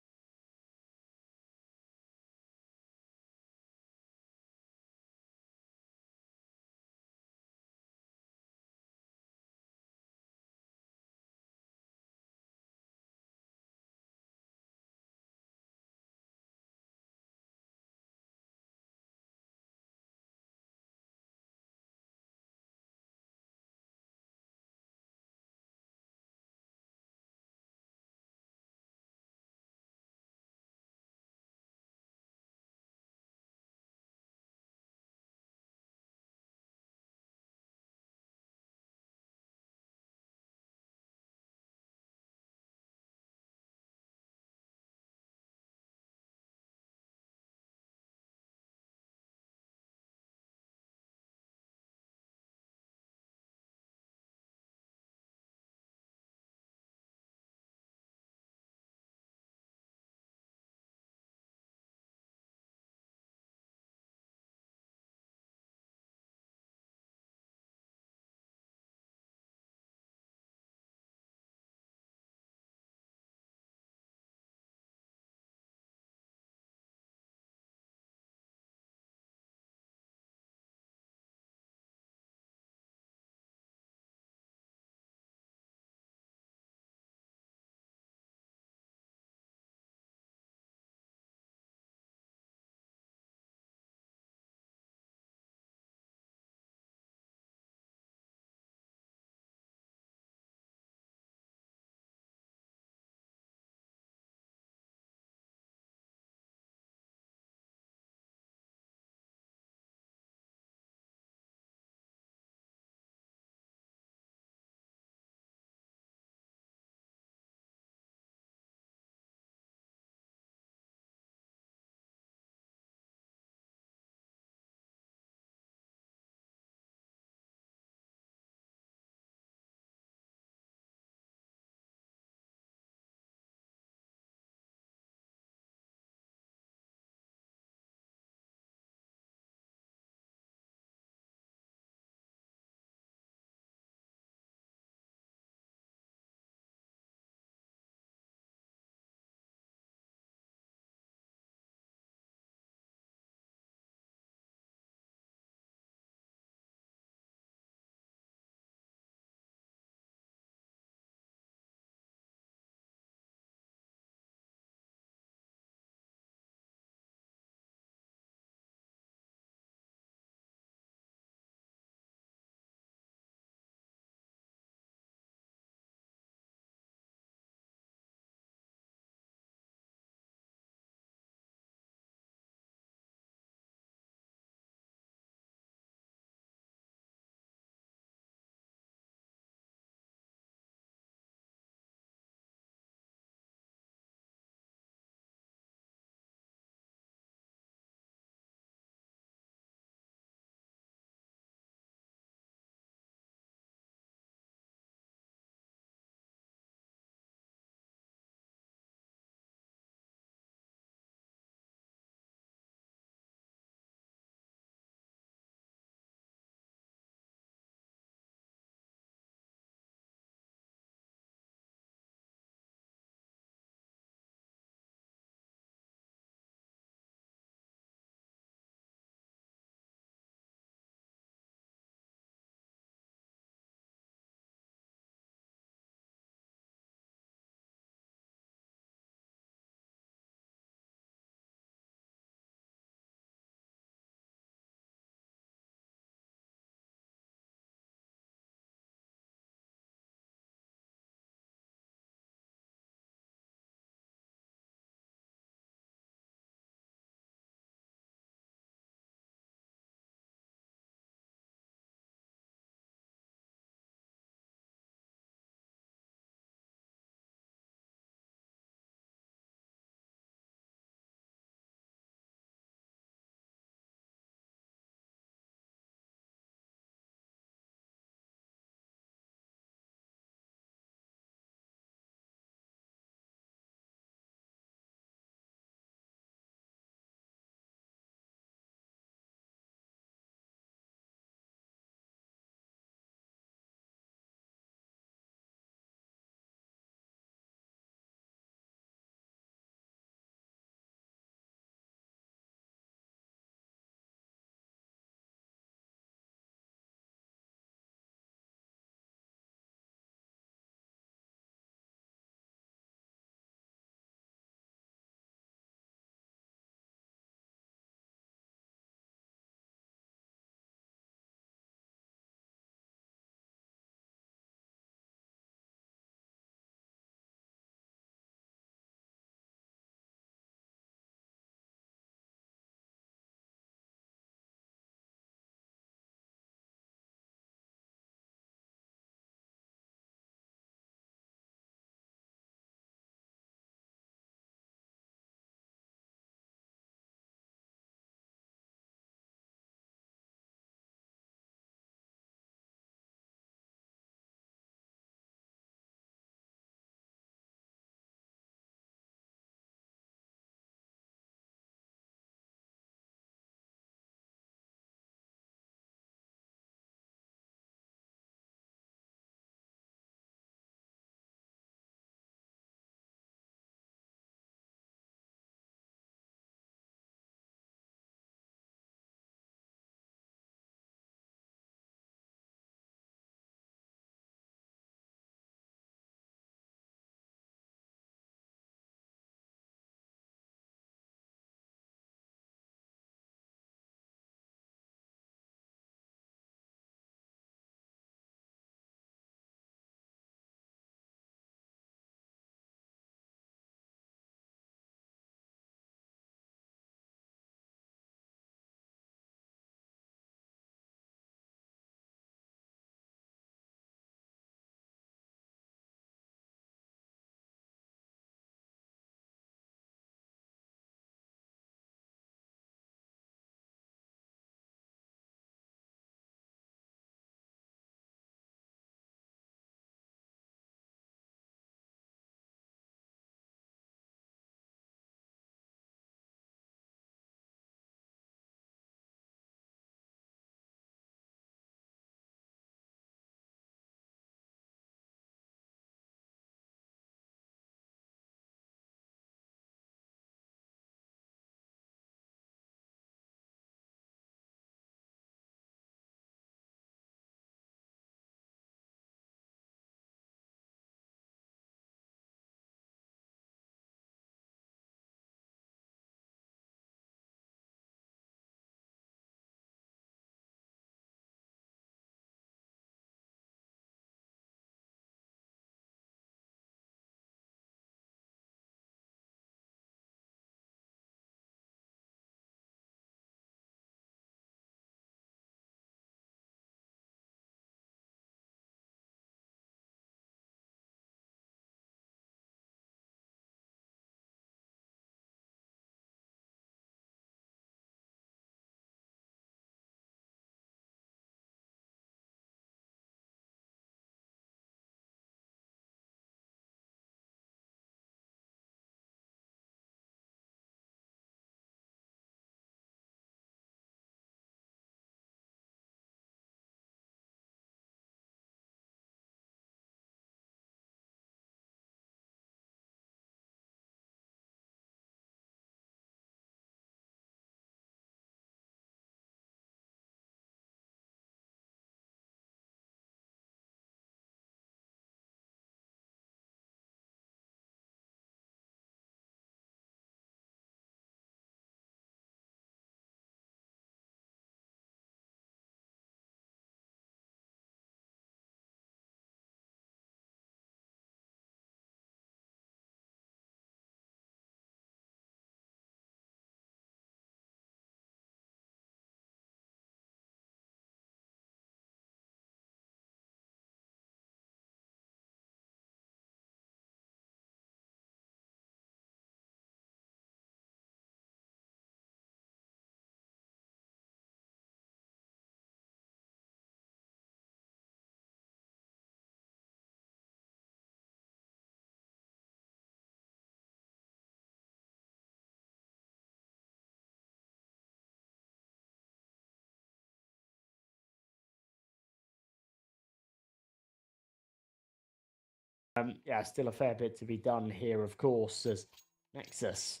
yeah, still a fair bit to be done here, of course, as Nexus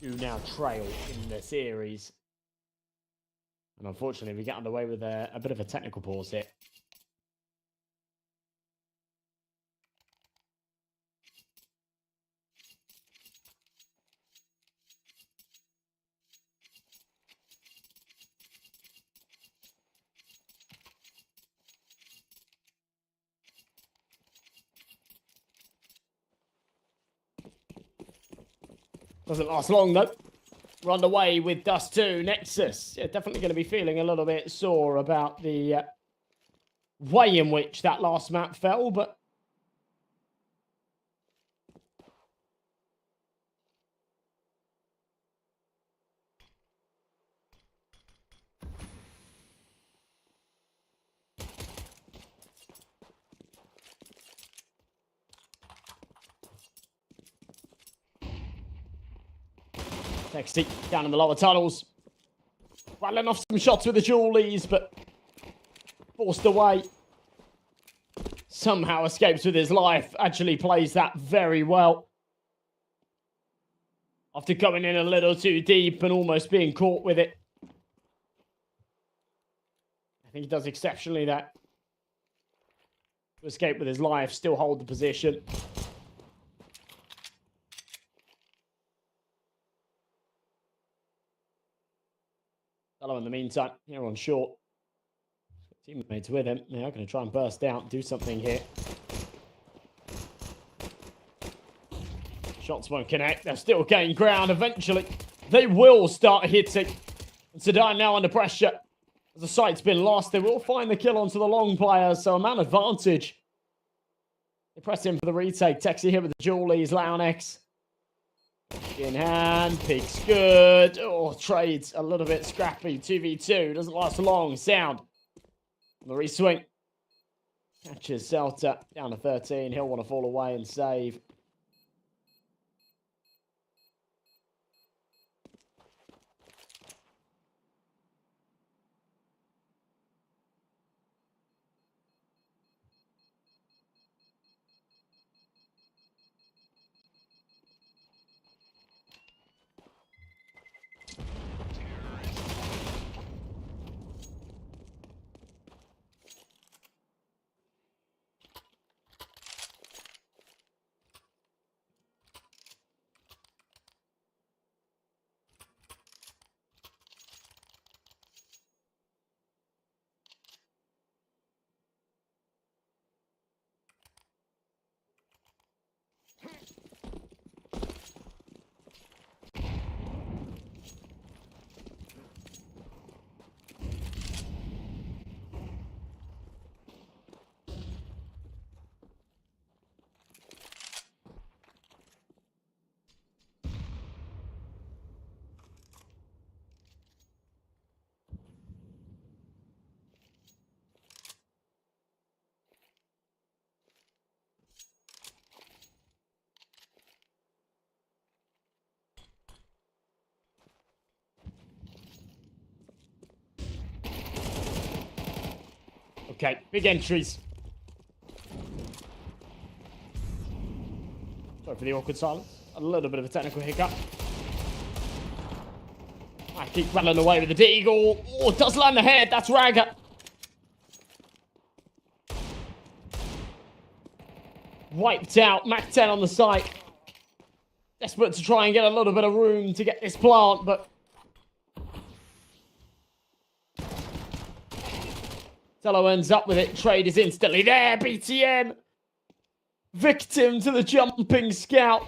do now trail in the series. And unfortunately, we get underway with a bit of a technical pause here. Doesn't last long, though. We're underway with Dust 2. Nexus, yeah, definitely going to be feeling a little bit sore about the way in which that last map fell, but Texty down in the lower tunnels. Rattling off some shots with the Julies, but forced away. Somehow escapes with his life. Actually plays that very well. After going in a little too deep and almost being caught with it. I think he does exceptionally there. To escape with his life, still hold the position. In the meantime, here on short. Teammates with him. They are going to try and burst out, do something here. Shots won't connect. They'll still gain ground eventually. They will start hitting. And Sedan now under pressure. As the site's been lost, they will find the kill onto the long players, so a man advantage. They press in for the retake. Texi here with the Julies, Launex. In hand, picks good. Oh, trades a little bit scrappy. 2v2, doesn't last long. Sound. On the reswing. Catches Celta down to 13. He'll want to fall away and save. Okay, big entries. Sorry for the awkward silence. A little bit of a technical hiccup. I keep rattling away with the Deagle. Oh, it does land the head. That's Raga. Wiped out. Mac 10 on the site. Desperate to try and get a little bit of room to get this plant, but Tello ends up with it. Trade is instantly there. BTN. Victim to the jumping scout.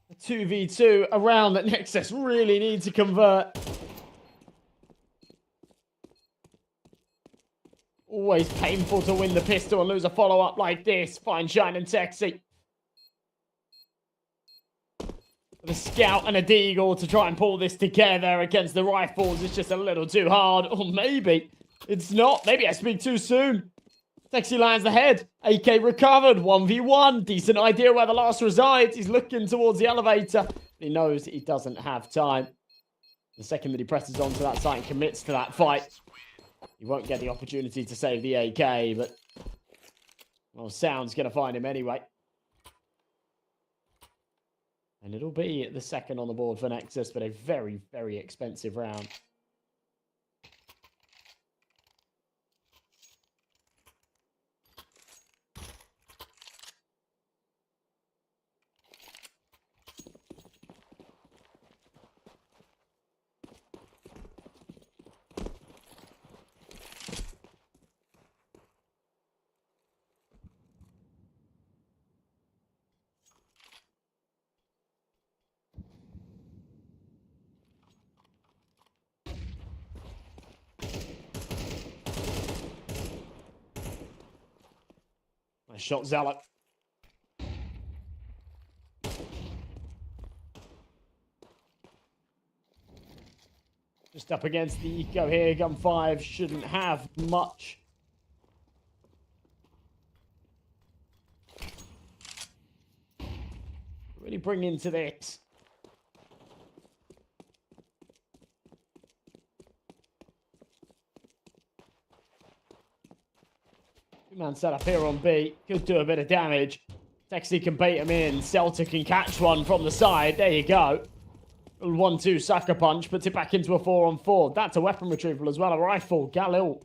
A 2v2 around that Nexus really need to convert. Always painful to win the pistol and lose a follow-up like this. Fine Shine and Texi. The Scout and a Deagle to try and pull this together against the rifles is just a little too hard. Or maybe it's not. Maybe I speak too soon. Sexy lands the head. AK recovered. 1v1. Decent idea where the last resides. He's looking towards the elevator. He knows he doesn't have time. The second that he presses onto that site and commits to that fight, he won't get the opportunity to save the AK, but well, Sound's going to find him anyway. And it'll be the second on the board for Nexus, but a very, very expensive round. Nice shot, Zealot. Just up against the eco here. Gun 5 shouldn't have much. Really bring into this. Two-man set up here on B. Could do a bit of damage. Texie can bait him in. Celta can catch one from the side. There you go. 1-2 sucker punch. Puts it back into a 4-on-4. That's a weapon retrieval as well. A rifle. Galil.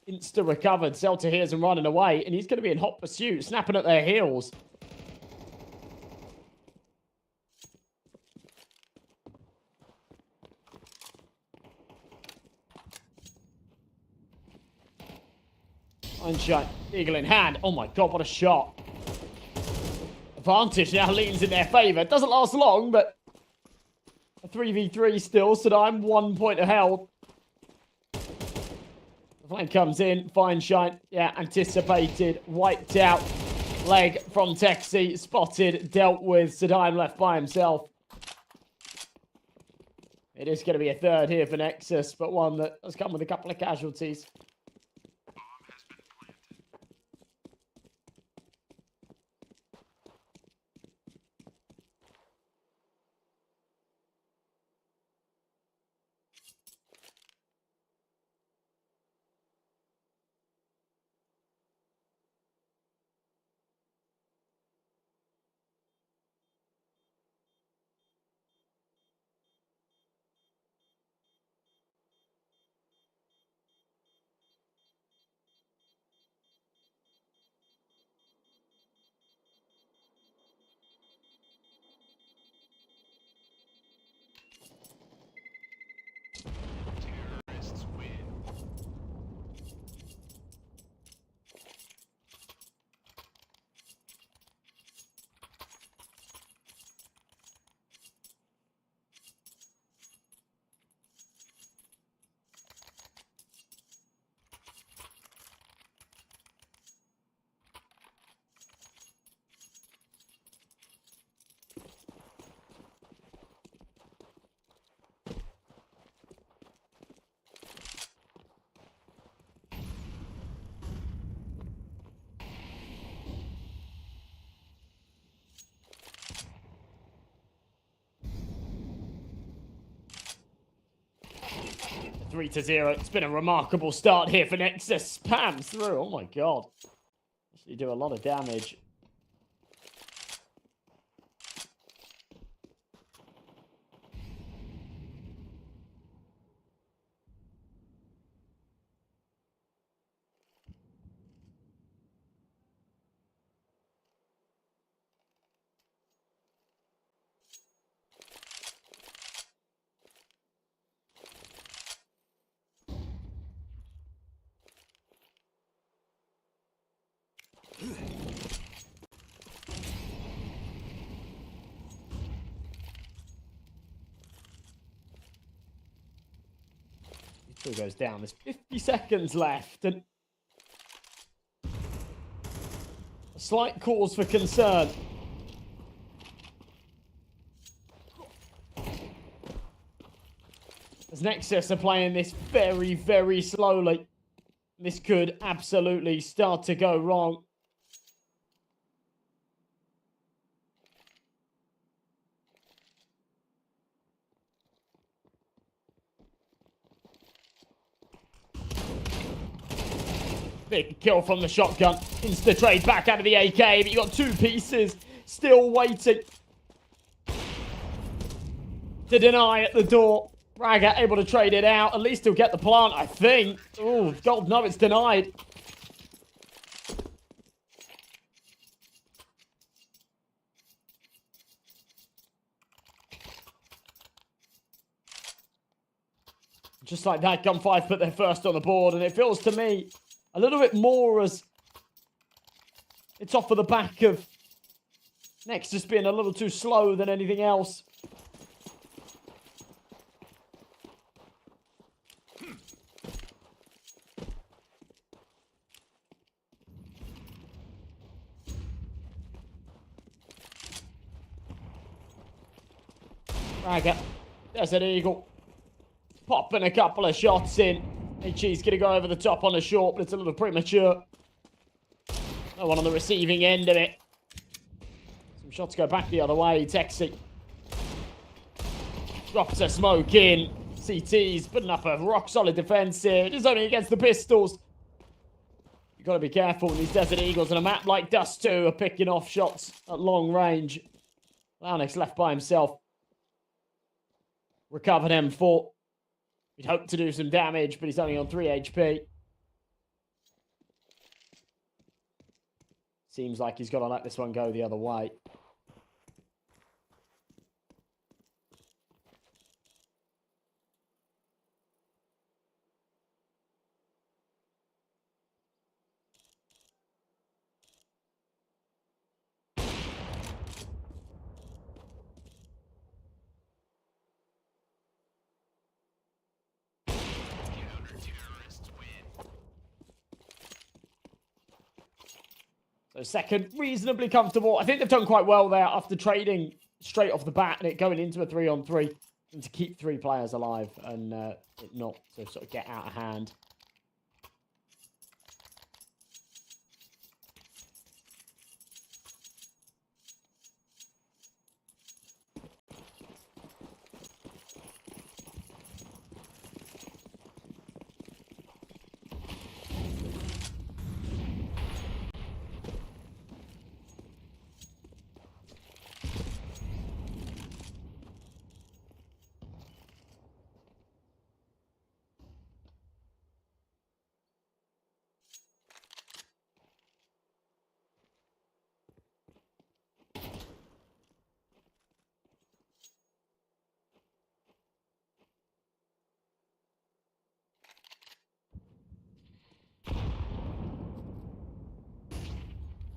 Insta recovered. Celta hears him running away. And he's going to be in hot pursuit. Snapping at their heels. Unshot. Eagle in hand. Oh my god, what a shot. Advantage now leans in their favour. Doesn't last long, but a 3v3 still. Saddam, 1 point of held. The flank comes in. Fine shine. Yeah, anticipated. Wiped out. Leg from Texie. Spotted. Dealt with. Saddam left by himself. It is going to be a third here for Nexus, but one that has come with a couple of casualties. Three to 0. It's been a remarkable start here for Nexus. Spams through. Oh my god. Actually do a lot of damage. Still goes down. There's 50 seconds left, and a slight cause for concern. As Nexus are playing this very, very slowly. This could absolutely start to go wrong. Big kill from the shotgun. Insta trade back out of the AK, but you got 2 pieces still waiting to deny at the door. Raga able to trade it out. At least he'll get the plant, I think. Oh, gold, no, it's denied. Just like that, Gun5 put their first on the board, and it feels to me a little bit more as it's off of the back of Nexus being a little too slow than anything else. Raga, Desert Eagle, popping a couple of shots in. HE's going to go over the top on the short, but it's a little premature. No one on the receiving end of it. Some shots go back the other way. Texi drops a smoke in. CT's putting up a rock-solid defense here. Just only against the pistols. You've got to be careful with these Desert Eagles on a map like Dust 2 are picking off shots at long range. Launix left by himself. Recovered M4. He'd hoped to do some damage, but he's only on 3 HP. Seems like he's got to let this one go the other way. So second, reasonably comfortable. I think they've done quite well there after trading straight off the bat and it going into a 3-on-3 and to keep 3 players alive and it not to sort of get out of hand.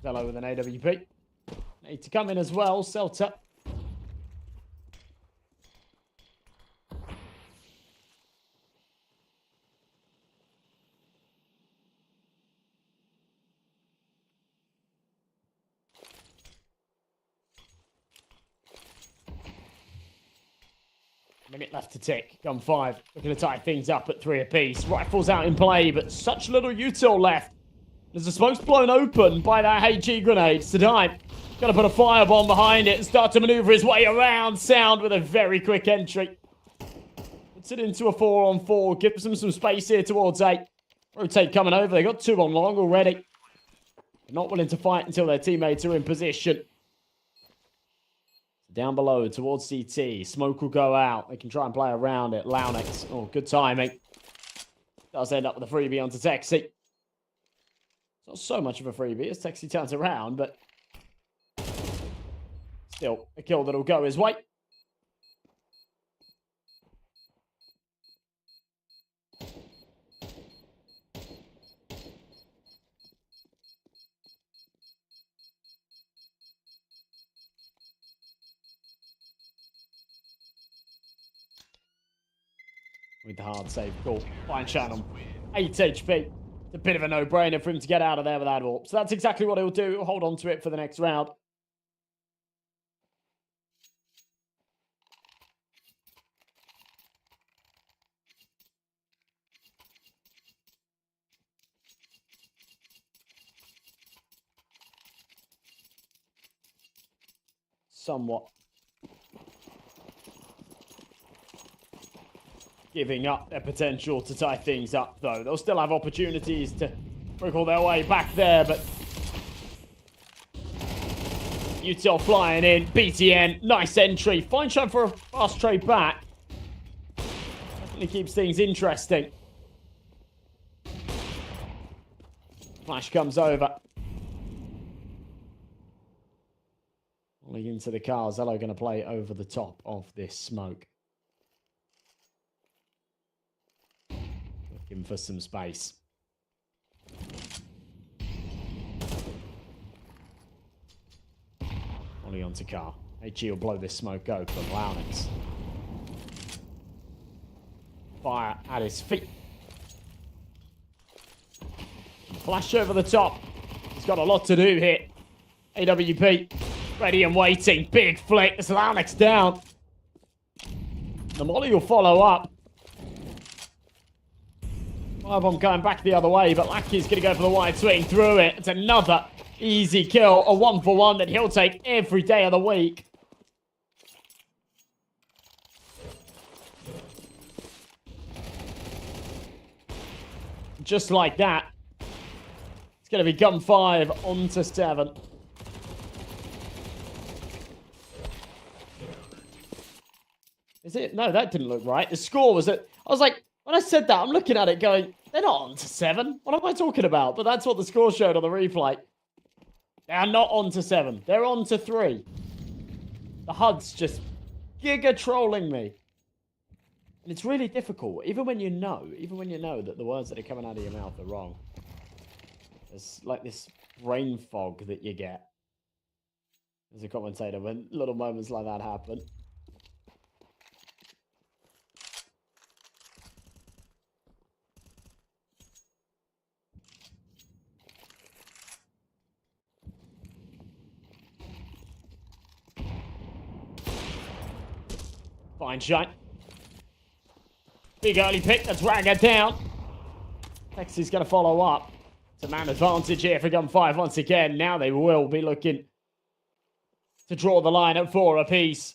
Fellow with an AWP. Need to come in as well, Celta. Minute left to tick. Gun5 looking to tie things up at 3 apiece. Rifles out in play, but such little util left. As the smoke's blown open by that HE grenade, Sadime got to put a firebomb behind it and start to maneuver his way around. Sound with a very quick entry. Puts it into a 4-on-4. Gives them some space here towards 8. Rotate coming over. They got 2 on long already. They're not willing to fight until their teammates are in position. Down below towards CT. Smoke will go out. They can try and play around it. Launix. Oh, good timing. Does end up with a freebie onto Texi. Not so much of a freebie as Texi turns around, but still a kill that'll go his way. With the hard save call. Fine channel. 8 HP. It's a bit of a no-brainer for him to get out of there with that AWP. So that's exactly what he'll do. He'll hold on to it for the next round. somewhat giving up their potential to tie things up, though. They'll still have opportunities to wriggle their way back there, but Util flying in. BTN, nice entry. Fine shot for a fast trade back. Definitely keeps things interesting. Flash comes over. Rolling into the car. Zello going to play over the top of this smoke. Looking for some space. Rolling onto car. HE will blow this smoke open. Lownix. Fire at his feet. Flash over the top. He's got a lot to do here. AWP ready and waiting. Big flick. It's Lownix down. The molly will follow up. Firebomb going back the other way, but Lackey's going to go for the wide swing through it. It's another easy kill. A 1-for-1 that he'll take every day of the week. Just like that. It's going to be gun 5 onto 7. Is it? No, that didn't look right. The score was at... I was like, when I said that, I'm looking at it going, they're not on to 7. What am I talking about? But that's what the score showed on the replay. They are not on to 7. They're on to 3. The HUD's just giga trolling me. And it's really difficult, even when you know that the words that are coming out of your mouth are wrong. There's like this brain fog that you get as a commentator when little moments like that happen. Fine shot. Big early pick to drag her down. Texas going to follow up. It's a man advantage here for gun 5 once again. Now they will be looking to draw the line at 4 apiece.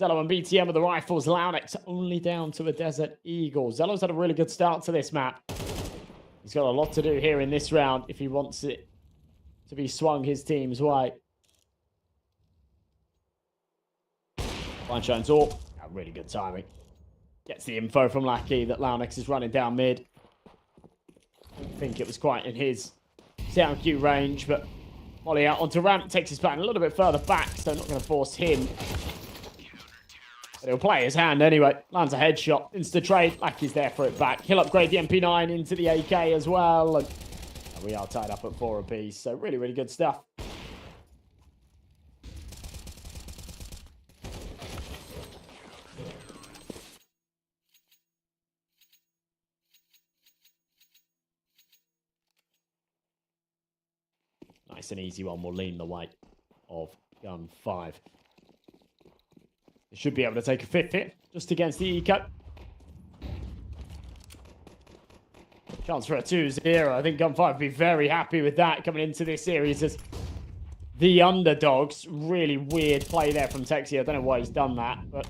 Zello and BTM with the rifles. Lownix only down to a Desert Eagle. Zello's had a really good start to this map. He's got a lot to do here in this round if he wants it to be swung his team's way. Fine shines all. Really good timing. Gets the info from Lackey that Lownix is running down mid. I don't think it was quite in his sound cue range, but Molly out onto ramp, takes his pattern a little bit further back, so not going to force him. But he'll play his hand anyway. Lands a headshot. Insta trade. Lackey's there for it back. He'll upgrade the MP9 into the AK as well. And we are tied up at 4 apiece, so really, really good stuff. Nice and easy one will lean the way of gun 5. They should be able to take a 5th hit just against the eco. Chance for a 2-0. I think gun 5 would be very happy with that coming into this series as the underdogs. Really weird play there from Texie. I don't know why he's done that, but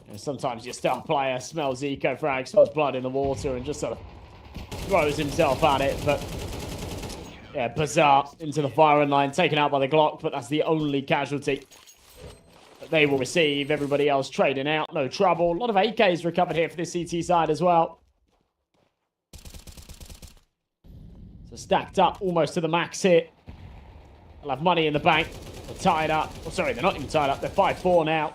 you know, sometimes your star player smells eco frag, smells blood in the water and just sort of throws himself at it, but yeah, bizarre into the firing line, taken out by the Glock, but that's the only casualty that they will receive. Everybody else trading out, no trouble. A lot of AKs recovered here for this CT side as well. So stacked up almost to the max hit. They'll have money in the bank. They're tied up. Oh, sorry, they're not even tied up. They're 5-4 now.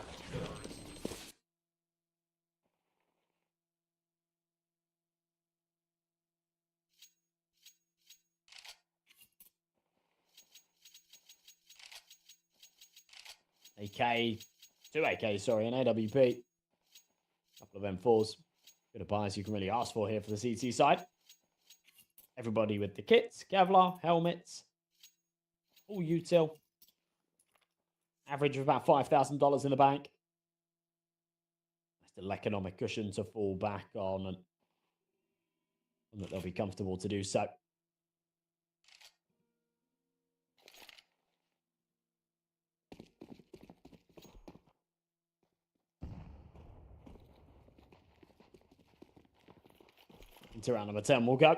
AK, 2 AKs, sorry, an AWP. Couple of M4s. Bit of buys you can really ask for here for the CT side. Everybody with the kits, Kevlar, helmets, all util. Average of about $5,000 in the bank. Still economic cushion to fall back on, and that they'll be comfortable to do so. Into round number 10 we'll go.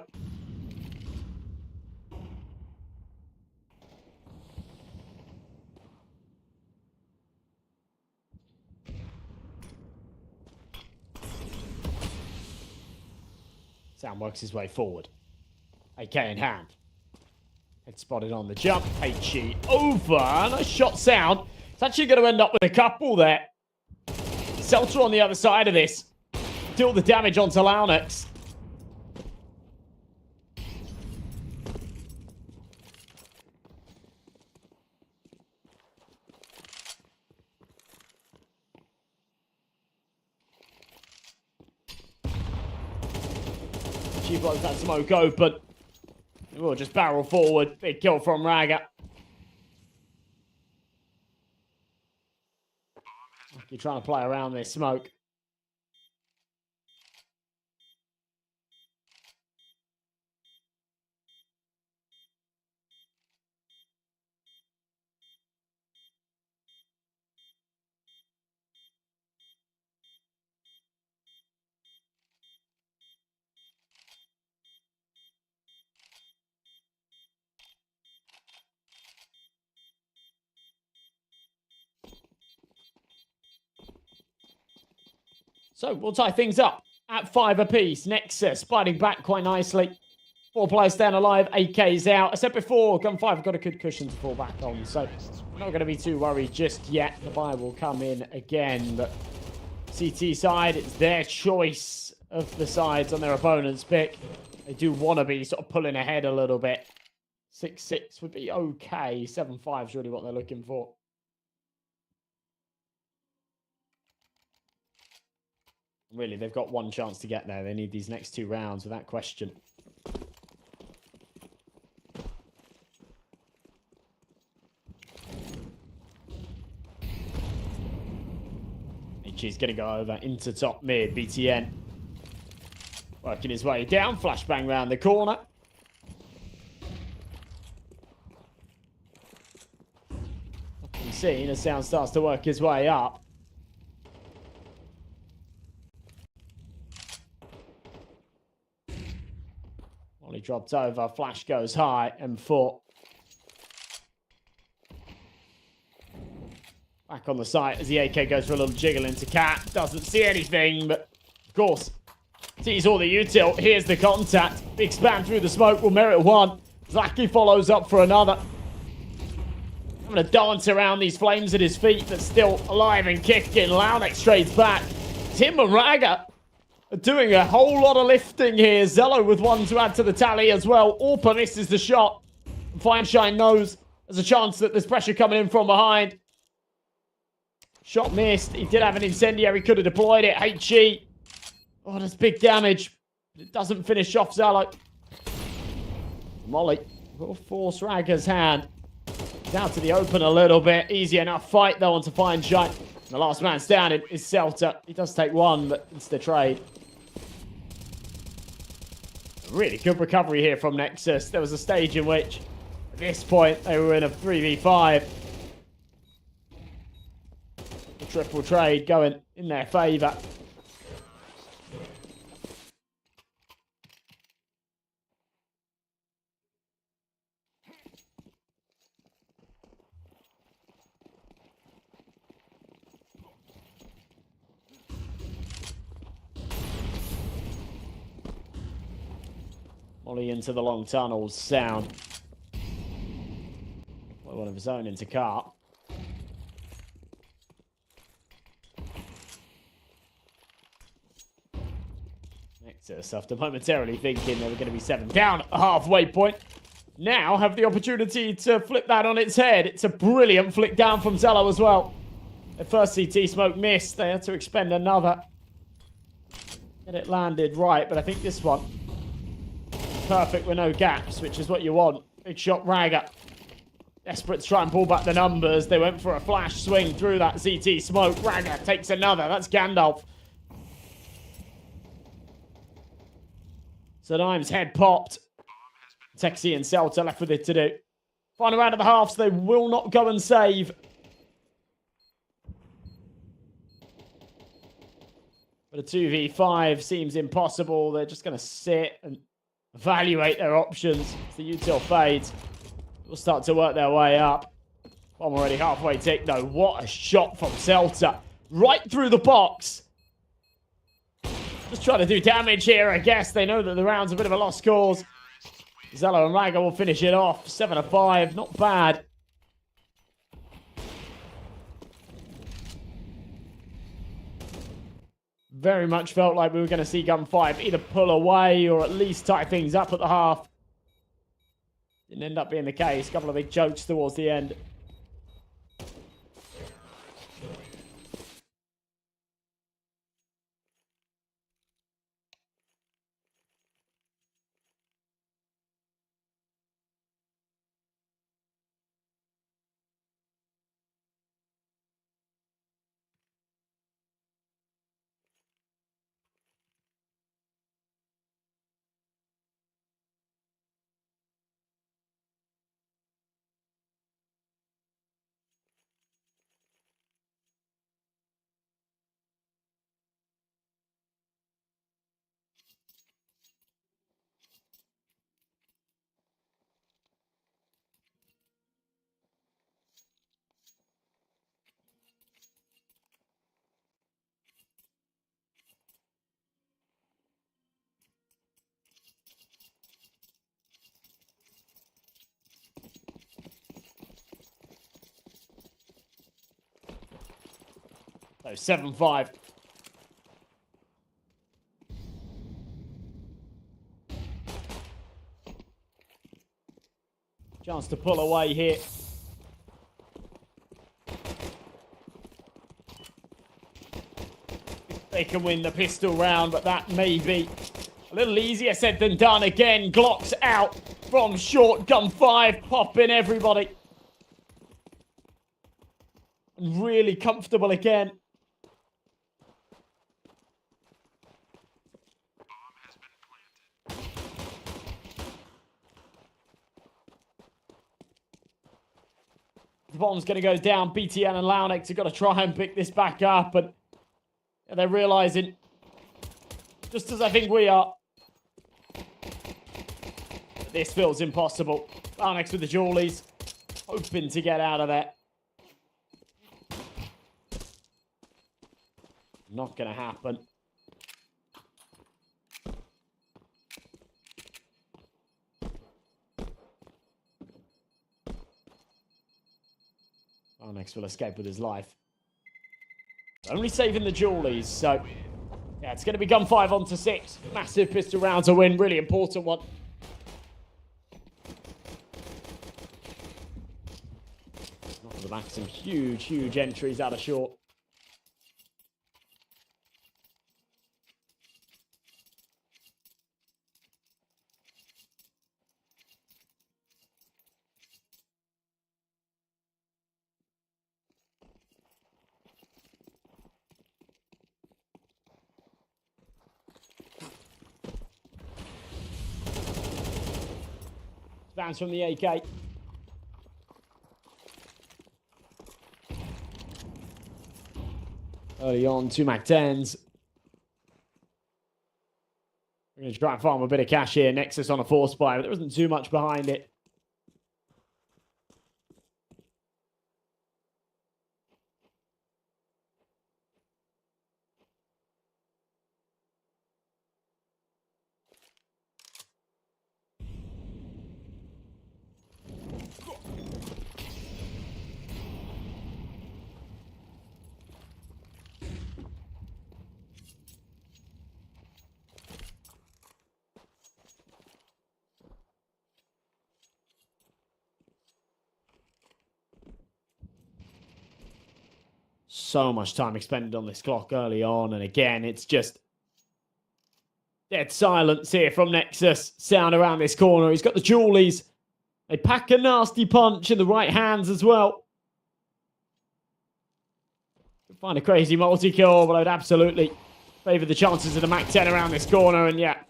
Sound works his way forward. AK in hand. Head spotted on the jump. HG over. Nice shot sound. It's actually going to end up with a couple there. Celta on the other side of this. Deal the damage onto Launex. She blows that smoke open. We'll just barrel forward. Big kill from Raga. You're trying to play around this smoke. So we'll tie things up at 5 apiece. Nexus fighting back quite nicely. 4 players staying alive. AK's out. I said before, Gun 5 have got a good cushion to fall back on. So I'm not going to be too worried just yet. The buy will come in again. But CT side, it's their choice of the sides on their opponent's pick. They do want to be sort of pulling ahead a little bit. 6-6 would be okay. 7-5 is really what they're looking for. Really, they've got one chance to get there. They need these next 2 rounds without question. HG's going to go over into top mid. BTN working his way down. Flashbang round the corner. Nothing seen as Sound starts to work his way up. He dropped over, flash goes high, M4. Back on the site as the AK goes for a little jiggle into Cat. Doesn't see anything, but of course, sees all the util. Here's the contact. Big spam through the smoke will merit 1. Zaki follows up for another. I'm going to dance around these flames at his feet, but still alive and kicking. Launex trades back. Tim and Raga doing a whole lot of lifting here. Zello with 1 to add to the tally as well. Orpa misses the shot. Fireshine knows there's a chance that there's pressure coming in from behind. Shot missed. He did have an incendiary. Could have deployed it. HG. Oh, that's big damage. It doesn't finish off Zello. Molly will force Ragga's hand. He's out to the open a little bit. Easy enough fight though onto Fireshine. The last man standing is Celta. He does take 1, but it's the trade. Really good recovery here from Nexus. There was a stage in which, at this point, they were in a 3v5. The triple trade going in their favour. Molly into the long tunnels. Sound. One of his own into car. Nexus, after momentarily thinking they were going to be 7 down at the halfway point, now have the opportunity to flip that on its head. It's a brilliant flick down from Zello as well. The first CT smoke missed. They had to expend another. Get it landed right, but I think this one perfect with no gaps, which is what you want. Big shot Raga. Desperate to try and pull back the numbers. They went for a flash swing through that CT smoke. Raga takes another. That's Gandalf. Sadime's head popped. Texi and Celta left with it to do. Final round of the half, so they will not go and save. But a 2v5 seems impossible. They're just going to sit and evaluate their options. As the util fades, will start to work their way up. Bomb already halfway ticked, though. What a shot from Celta. Right through the box. Just trying to do damage here, I guess. They know that the round's a bit of a lost cause. Zello and Raga will finish it off. 7-5, not bad. Very much felt like we were going to see Gun 5 either pull away or at least tie things up at the half. Didn't end up being the case. A couple of big chokes towards the end. So 7-5. Chance to pull away here. They can win the pistol round, but that may be a little easier said than done. Again, Glocks out from short. Gun 5 popping everybody. And really comfortable again. The bomb's going to go down. BTN and Launex have got to try and pick this back up. And they're realizing, just as I think we are, that this feels impossible. Launex with the Jawlies, hoping to get out of there. Not going to happen. Launex will escape with his life. Only saving the Jawlies, so yeah, it's going to be Gun 5 on to 6. Massive pistol round to win, really important one. Off the back, some huge entries out of short. Bounce from the AK. Early on, 2 Mac-10s. We're going to try and farm a bit of cash here. Nexus on a force buy, but there isn't too much behind it. So much time expended on this clock early on. And again, it's just dead silence here from Nexus. Sound around this corner. He's got the Jawlies. They pack a nasty punch in the right hands as well. Could find a crazy multi-kill, but I'd absolutely favour the chances of the Mac-10 around this corner. And yeah,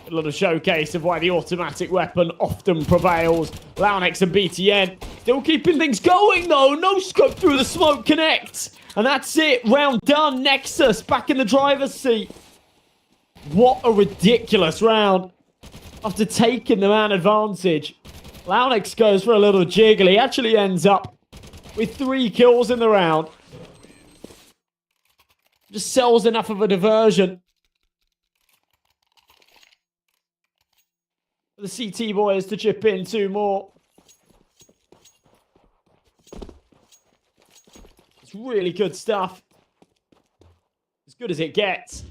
A little showcase of why the automatic weapon often prevails. Launex and BTN still keeping things going, though. No scope through the smoke connects. And that's it. Round done. Nexus back in the driver's seat. What a ridiculous round. After taking the man advantage, Launex goes for a little jiggle. He actually ends up with 3 kills in the round. Just sells enough of a diversion. For the CT boys to chip in 2 more. It's really good stuff. As good as it gets.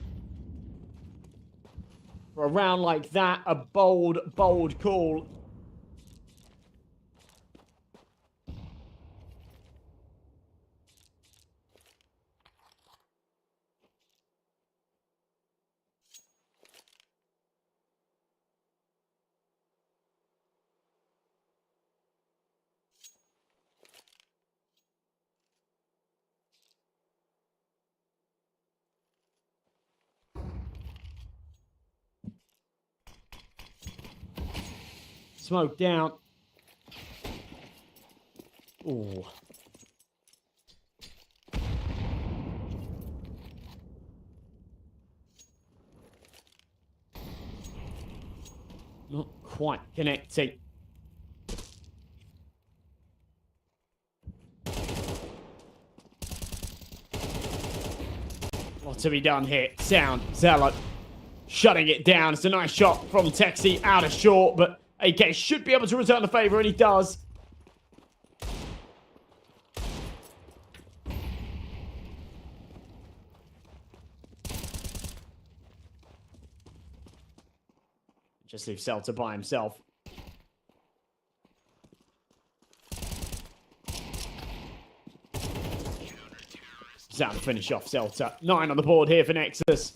For a round like that, a bold, bold call. Smoke down. Ooh. Not quite connecting. What to be done here? Sound. Zero shutting it down. It's a nice shot from Texi out of short, but AK should be able to return the favor, and he does. Just leave Celta by himself. Sound to finish off Celta. 9 on the board here for Nexus.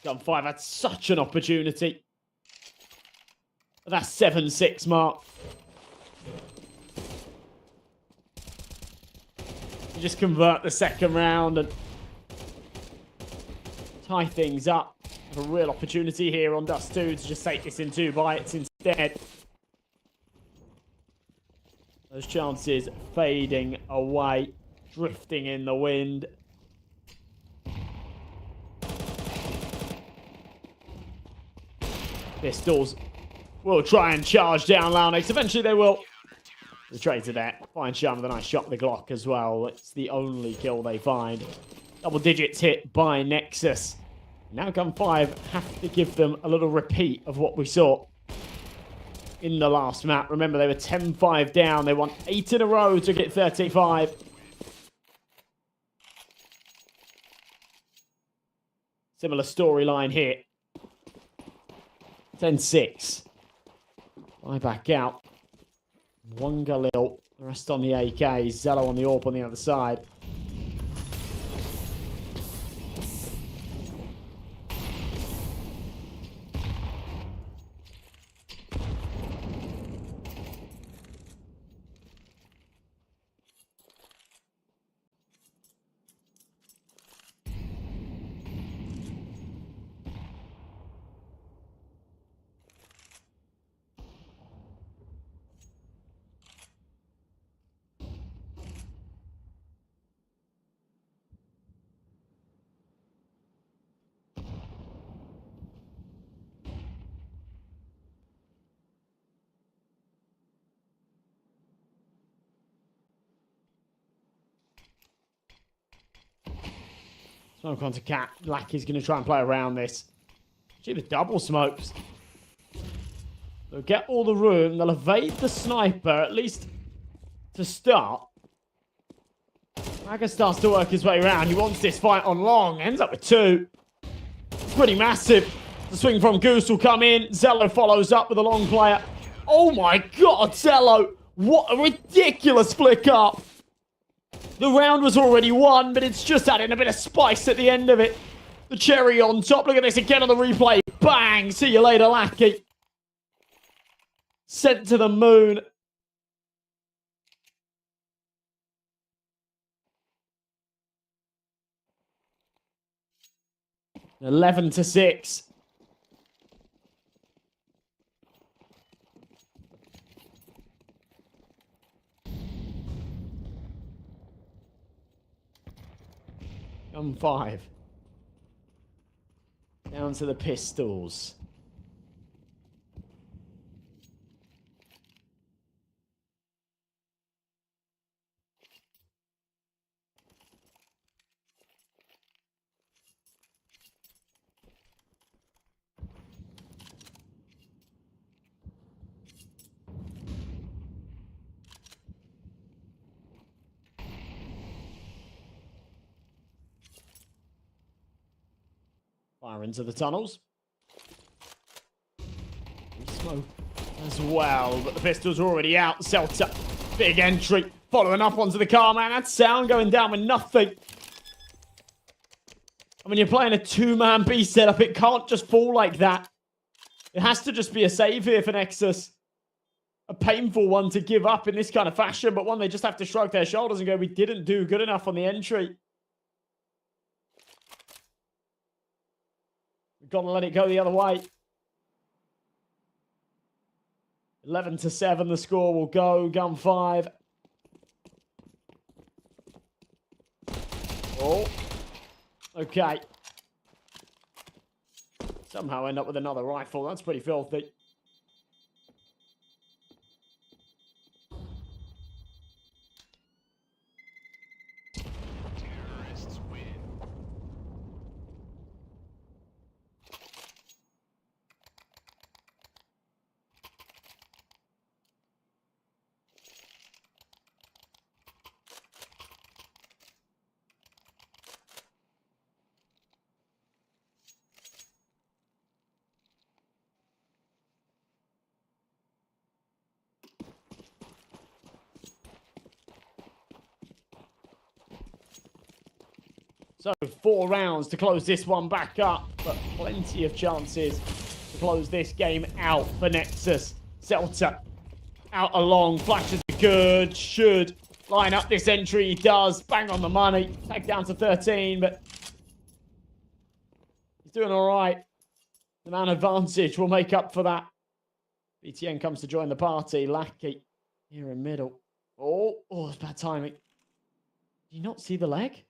Gun 5 had such an opportunity. That 7-6 mark. You just convert the second round and tie things up. Have a real opportunity here on Dust 2 to just take this in 2 bites instead. Those chances fading away, drifting in the wind. Pistols will try and charge down Launex. Eventually they will. The trade to that. Fine shot with a nice shot with the Glock as well. It's the only kill they find. Double digits hit by Nexus. Now Gun 5 have to give them a little repeat of what we saw in the last map. Remember, they were 10-5 down. They won 8 in a row to get 35. Similar storyline here. 10-6. Fly back out. One Galil. The rest on the AK. Zello on the AWP on the other side. Smoke onto Cat. Lackey's going to try and play around this. Gee, the double smokes. They'll get all the room. They'll evade the sniper, at least to start. Raga starts to work his way around. He wants this fight on long. Ends up with 2. It's pretty massive. The swing from Goose will come in. Zello follows up with a long player. Oh my god, Zello! What a ridiculous flick up! The round was already won, but it's just adding a bit of spice at the end of it. The cherry on top. Look at this again on the replay. Bang! See you later, Lackey. Sent to the moon. 11-6. Gun 5. Down to the pistols. Fire into the tunnels. Smoke as well, but the pistols are already out. Celta, big entry, following up onto the car, man. That's Sound going down with nothing. I mean, you're playing a two-man B setup. It can't just fall like that. It has to just be a save here for Nexus. A painful one to give up in this kind of fashion, but one they just have to shrug their shoulders and go, we didn't do good enough on the entry. We've got to let it go the other way. 11-7, the score will go. Gun 5. Oh. Okay. Somehow end up with another rifle. That's pretty filthy. Terrorists win. So 4 rounds to close this one back up, but plenty of chances to close this game out for Nexus. Celta out along, flashes are good, should line up this entry, he does, bang on the money, tag down to 13, but he's doing all right. The man advantage will make up for that. BTN comes to join the party, Lackey here in middle. Oh, it's bad timing. Did you not see the leg?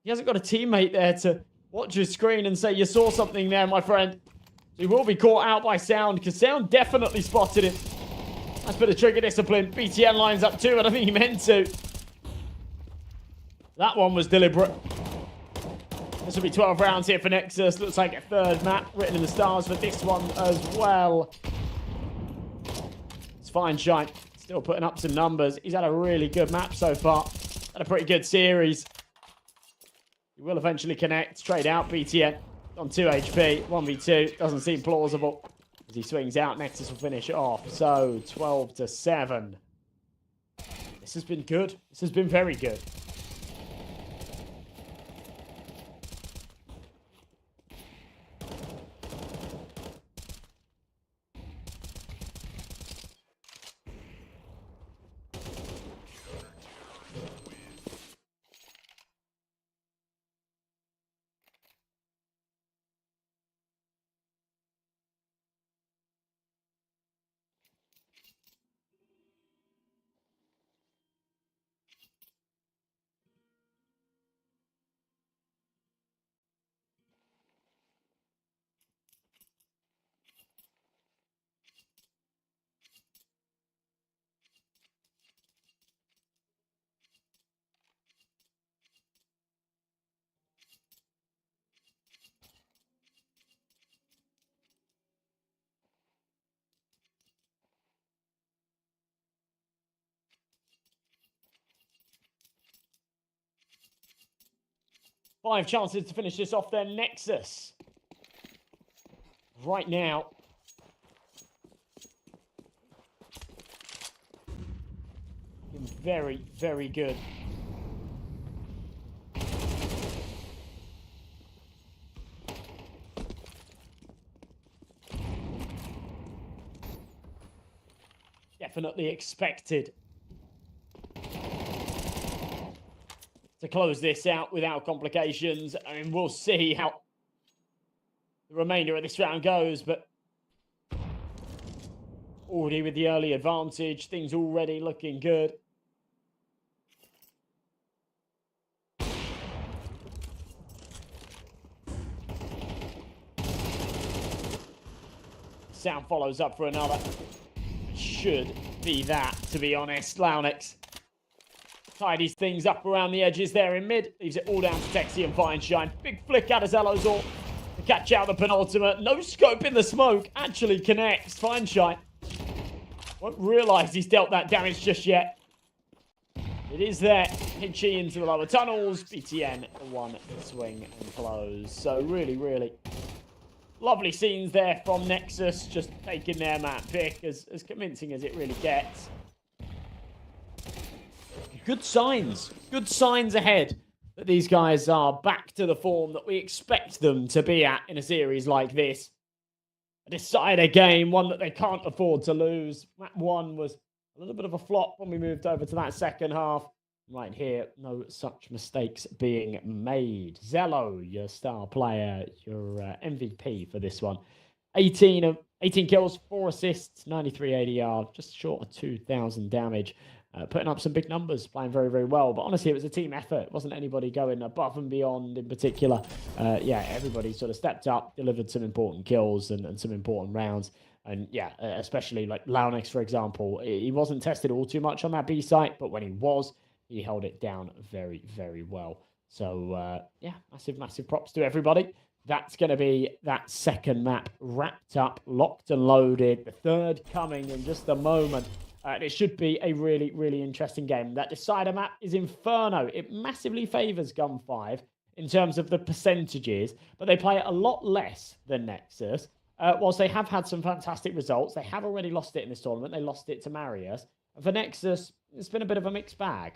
He hasn't got a teammate there to watch his screen and say, you saw something there, my friend. So he will be caught out by Sound, because Sound definitely spotted him. That's a bit of trigger discipline. BTN lines up too, I don't think he meant to. That one was deliberate. This will be 12 rounds here for Nexus. Looks like a third map written in the stars for this one as well. It's fine, Shine. Still putting up some numbers. He's had a really good map so far. Had a pretty good series. He will eventually connect. Trade out BTN on 2 HP. 1v2. Doesn't seem plausible. As he swings out, Nexus will finish it off. So, 12-7. This has been good. This has been very good. Five chances to finish this off their Nexus. Right now. Been very, very good. Definitely expected to close this out without complications. I mean, we'll see how the remainder of this round goes, but already with the early advantage, things already looking good. Sound follows up for another. Should be that, to be honest. Lounix tidies things up around the edges there in mid. Leaves it all down to Texi and Feinstein. Big flick out of Zello's ult to catch out the penultimate. No scope in the smoke. Actually connects. Feinstein won't realise he's dealt that damage just yet. It is there. Hinchi into the lower tunnels. BTN one swing and close. So really, really lovely scenes there from Nexus. Just taking their map pick as convincing as it really gets. Good signs ahead that these guys are back to the form that we expect them to be at in a series like this. A decider game, one that they can't afford to lose. Map 1 was a little bit of a flop when we moved over to that second half. Right here, no such mistakes being made. Zello, your star player, your MVP for this one. 18 kills, 4 assists, 93 ADR, just short of 2,000 damage. Putting up some big numbers, playing very, very well. But honestly, it was a team effort. It wasn't anybody going above and beyond in particular. Yeah, everybody sort of stepped up, delivered some important kills and some important rounds. And yeah, especially like Launix, for example. He wasn't tested all too much on that B site, but when he was, he held it down very, very well. So yeah, massive props to everybody. That's going to be that second map wrapped up, locked and loaded. The third coming in just a moment. And it should be a really, really interesting game. That decider map is Inferno. It massively favours Gun 5 in terms of the percentages, but they play it a lot less than Nexus. Whilst they have had some fantastic results, they have already lost it in this tournament. They lost it to Marius. For Nexus, it's been a bit of a mixed bag.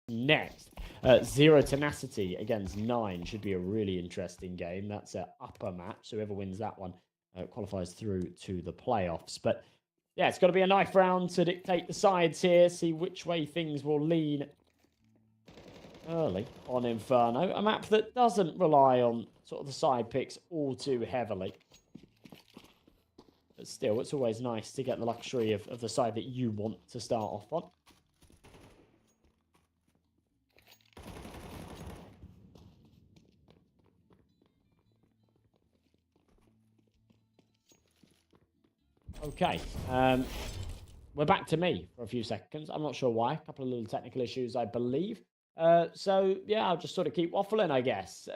next. Zero Tenacity against 9 should be a really interesting game. That's an upper match, so whoever wins that one qualifies through to the playoffs. But yeah, it's got to be a knife round to dictate the sides here, see which way things will lean early on Inferno. A map that doesn't rely on sort of the side picks all too heavily. But still, it's always nice to get the luxury of the side that you want to start off on. Okay, we're back to me for a few seconds. I'm not sure why. A couple of little technical issues, I believe. So, yeah, I'll just sort of keep waffling, I guess.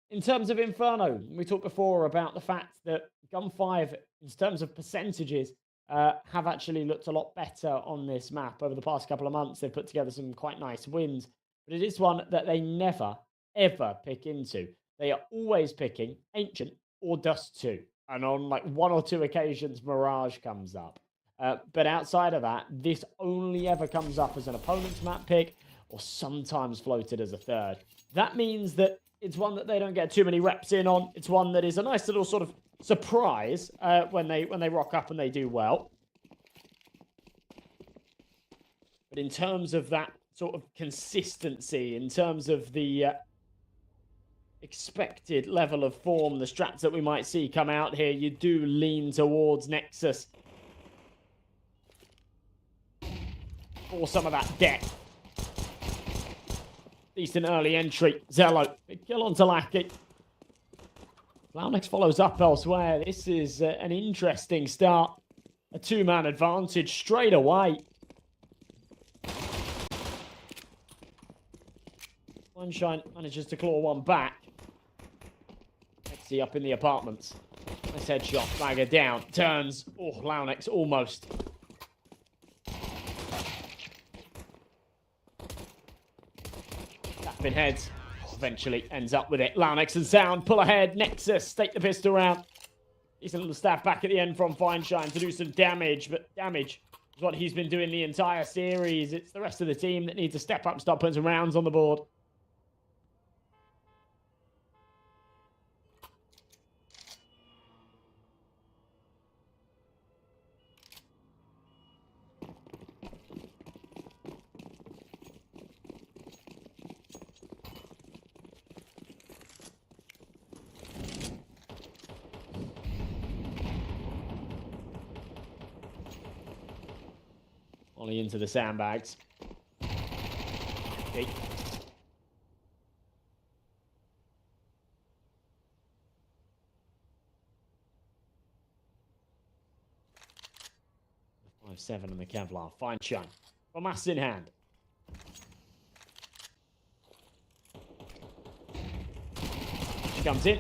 In terms of Inferno, we talked before about the fact that Gun 5, in terms of percentages, have actually looked a lot better on this map over the past couple of months. They've put together some quite nice wins, but it is one that they never, ever pick into. They are always picking Ancient or Dust 2. And on like 1 or 2 occasions, Mirage comes up. But outside of that, this only ever comes up as an opponent's map pick or sometimes floated as a third. That means that it's one that they don't get too many reps in on. It's one that is a nice little sort of surprise when they rock up and they do well. But in terms of that sort of consistency, in terms of the expected level of form, the strats that we might see come out here, you do lean towards Nexus for some of that depth. Decent early entry. Zello, big kill onto Lackey. Launex follows up elsewhere. This is an interesting start. A 2-man advantage straight away. Sunshine manages to claw one back. Lexi up in the apartments. Nice headshot. Flagger down. Turns. Oh, Launex almost. Tapping heads. Eventually ends up with it. Launex and Sound pull ahead. Nexus take the pistol round. Decent little stab back at the end from Fineshine to do some damage. But damage is what he's been doing the entire series. It's the rest of the team that need to step up and start putting some rounds on the board. Ollie into the sandbags. Okay. Five, 7 on the Kevlar. Fine shine. Mass in hand. She comes in.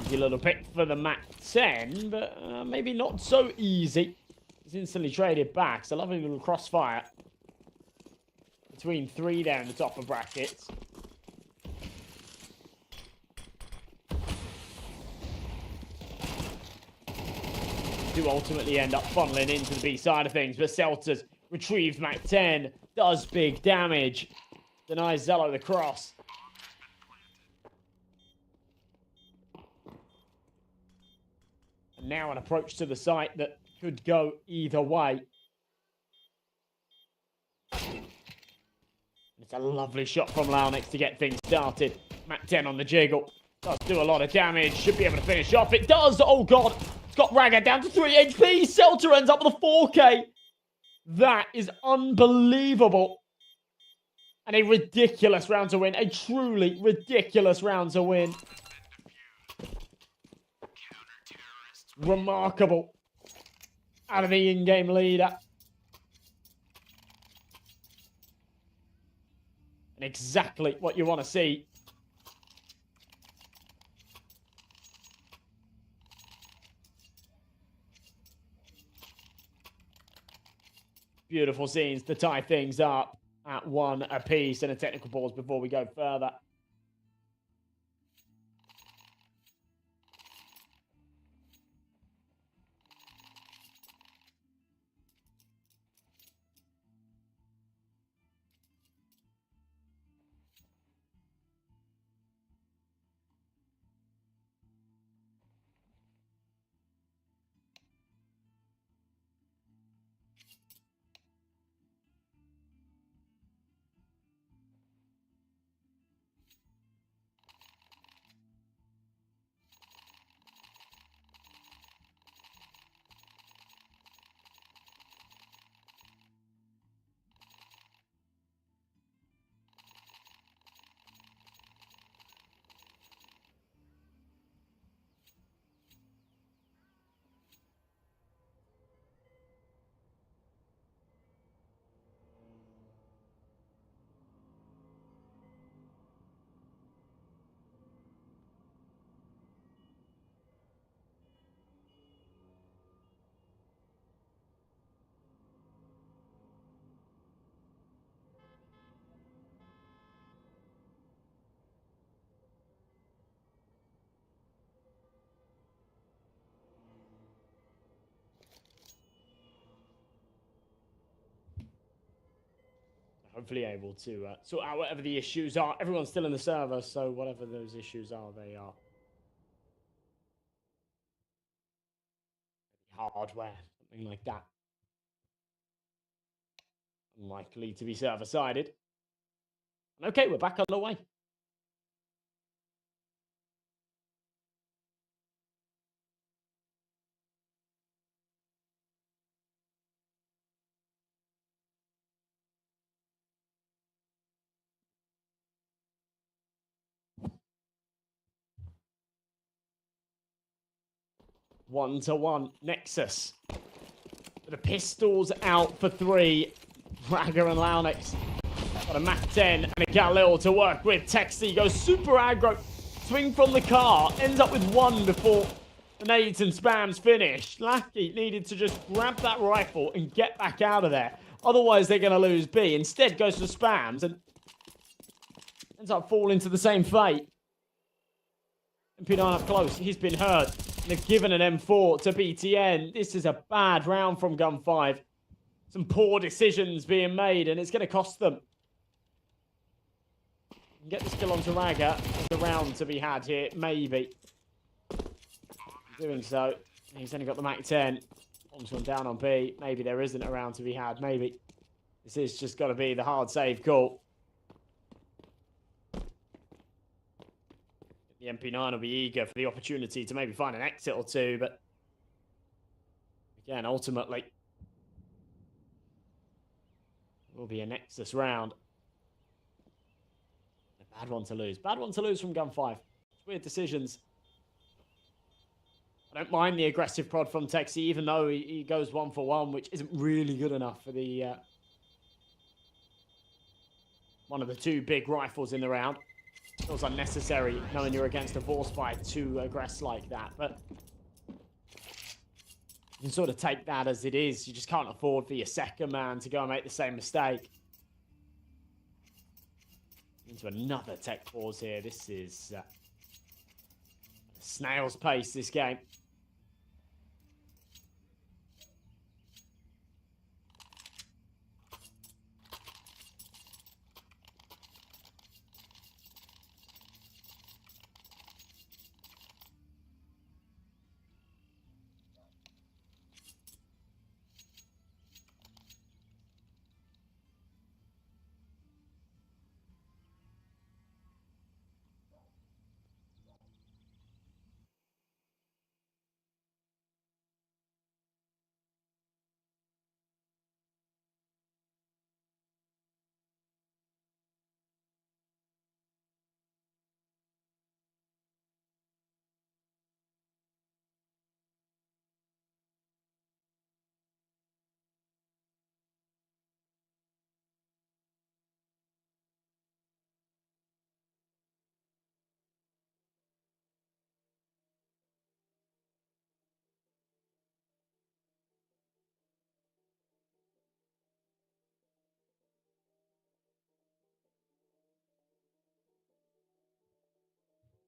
Easy little pick for the Mac 10, but maybe not so easy. It's instantly traded back. It's a lovely little crossfire between 3 there in the top of brackets. Do ultimately end up funneling into the B side of things, but Celtas retrieved Mac 10, does big damage, denies Zello the cross. And now an approach to the site that could go either way. It's a lovely shot from Launex to get things started. Mac 10 on the jiggle. Does do a lot of damage. Should be able to finish off. It does. Oh, God. It's got Ragga down to 3 HP. Celta ends up with a 4K. That is unbelievable. And a ridiculous round to win. A truly ridiculous round to win. Remarkable. Out of the in-game leader. And exactly what you want to see. Beautiful scenes to tie things up at 1 apiece, and a technical pause before we go further. hopefully able to sort out whatever the issues are. Everyone's still in the server, so whatever those issues are, they are. Hardware, something like that. Unlikely to be server-sided. Okay, we're back on the way. One-to-one Nexus. The pistols out for 3. Raga and Launix. Got a Mac 10 and a Galil to work with. Texi goes super aggro. Swing from the car. Ends up with 1 before the nades and spams finish. Lackey needed to just grab that rifle and get back out of there. Otherwise, they're going to lose B. Instead, goes for spams and ends up falling to the same fate. MP9 up close. He's been hurt. They've given an M4 to BTN. This is a bad round from Gun 5. Some poor decisions being made, and it's going to cost them. Get the skill onto Raga. There's a round to be had here, maybe. Doing so. He's only got the Mac 10. Onto him down on B. Maybe there isn't a round to be had, maybe. This is just got to be the hard save call. The MP9 will be eager for the opportunity to maybe find an exit or two, but again, ultimately, it will be a Nexus round. A bad one to lose. Bad one to lose from Gun 5. Weird decisions. I don't mind the aggressive prod from Texi, even though he goes 1-for-1, which isn't really good enough for the one of the 2 big rifles in the round. Feels unnecessary knowing you're against a force fight to aggress like that, but you can sort of take that as it is. You just can't afford for your second man to go and make the same mistake. Into another tech pause here. This is snail's pace, this game.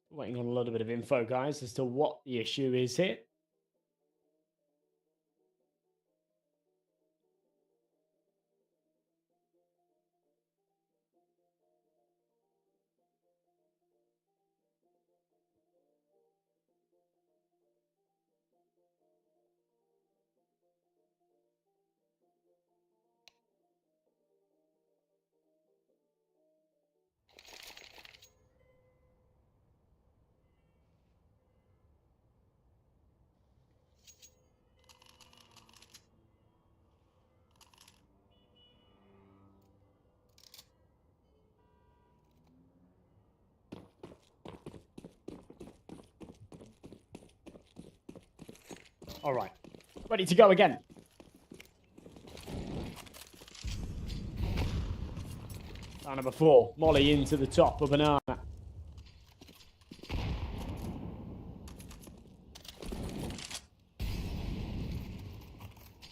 Waiting on a little bit of info, guys, as to what the issue is here. All right, ready to go again. Number 4, Molly into the top of Banana.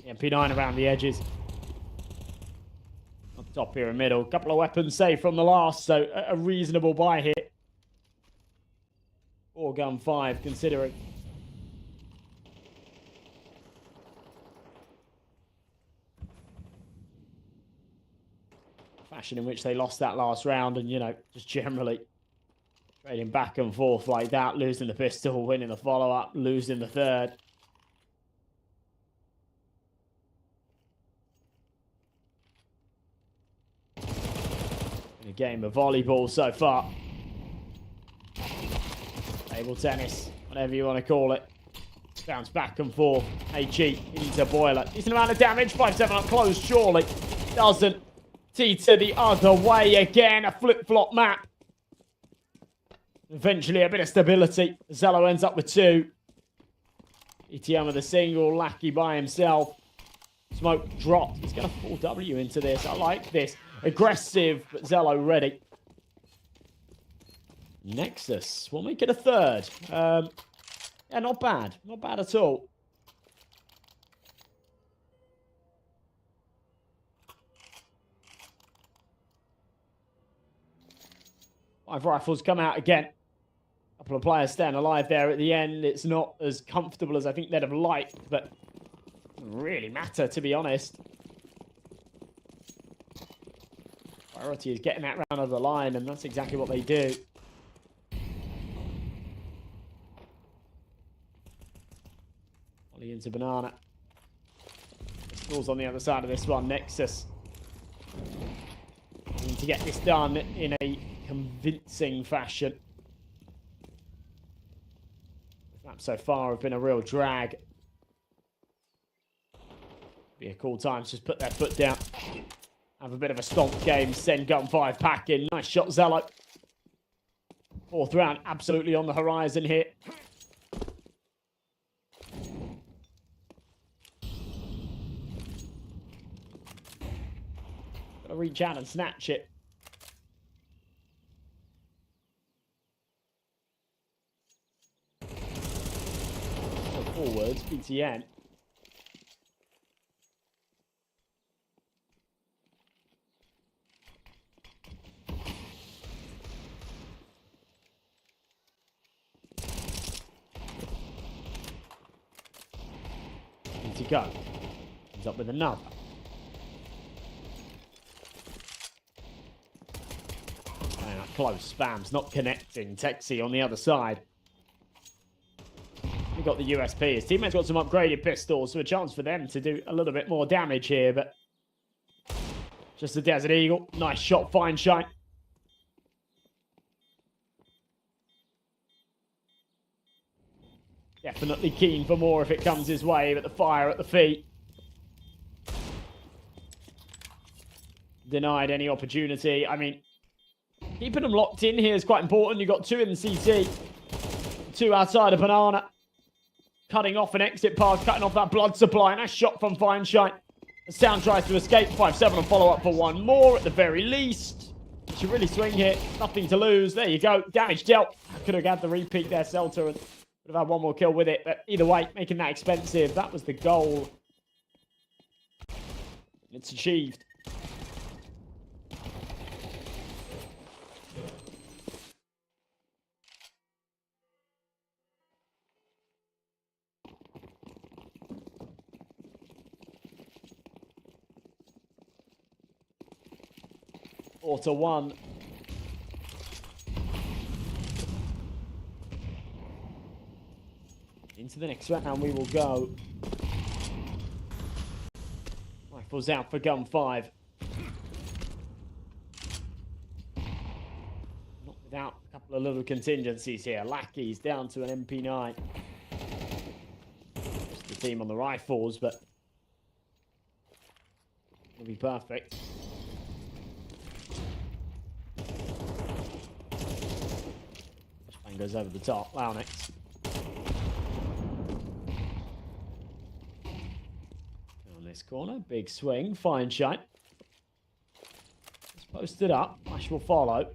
MP9 around the edges. Up top here in middle. Couple of weapons saved from the last, so a reasonable buy here. Or Gun 5, considering. fashion in which they lost that last round, and, you know, just generally trading back and forth like that, losing the pistol, winning the follow-up, losing the third. In a game of volleyball so far. Table tennis, whatever you want to call it. Bounce back and forth. HE into Boiler. Decent amount of damage. 5-7 up close, surely. Doesn't. Teeter the other way again. A flip-flop map. Eventually a bit of stability. Zello ends up with 2. ETM with a single. Lackey by himself. Smoke dropped. He's going to full W into this. I like this. Aggressive, but Zello ready. Nexus. We'll make it a third. Yeah, not bad. Not bad at all. Five rifles come out again. A couple of players staying alive there at the end. It's not as comfortable as I think they'd have liked, but it doesn't really matter, to be honest. Priority is getting that round over the line, and that's exactly what they do. Ollie into Banana. Pistols on the other side of this one. Nexus. Need to get this done in a convincing fashion. This map so far have been a real drag. Be a cool time to just put their foot down. Have a bit of a stomp game. Send gun 5 pack in. Nice shot, Zello. 4th round absolutely on the horizon here. Gotta reach out and snatch it. Go forwards, BTN. To go. Comes up with another. And up close. Spam's not connecting. Texi on the other side. We got the USP. His teammates got some upgraded pistols, so a chance for them to do a little bit more damage here, but just the Desert Eagle. Nice shot, fine shine. Definitely keen for more if it comes his way, but the fire at the feet. Denied any opportunity. I mean, keeping them locked in here is quite important. You've got 2 in the CT. 2 outside of Banana. Cutting off an exit path, cutting off that blood supply. Nice shot from Fine Shine. The Sound tries to escape. 5-7 and follow up for 1 more at the very least. You should really swing here. Nothing to lose. There you go. Damage dealt. Could have had the repeat there, Celta, and would have had 1 more kill with it, but either way, making that expensive. That was the goal. It's achieved. Four to 1. Into the next round we will go. Rifles out for gun 5. Not without a couple of little contingencies here. Lackey's down to an MP9. Just the team on the rifles, but it'll be perfect. Bang goes over the top. Wow, next. This corner, big swing, fine shine. Just posted up, Flash will follow.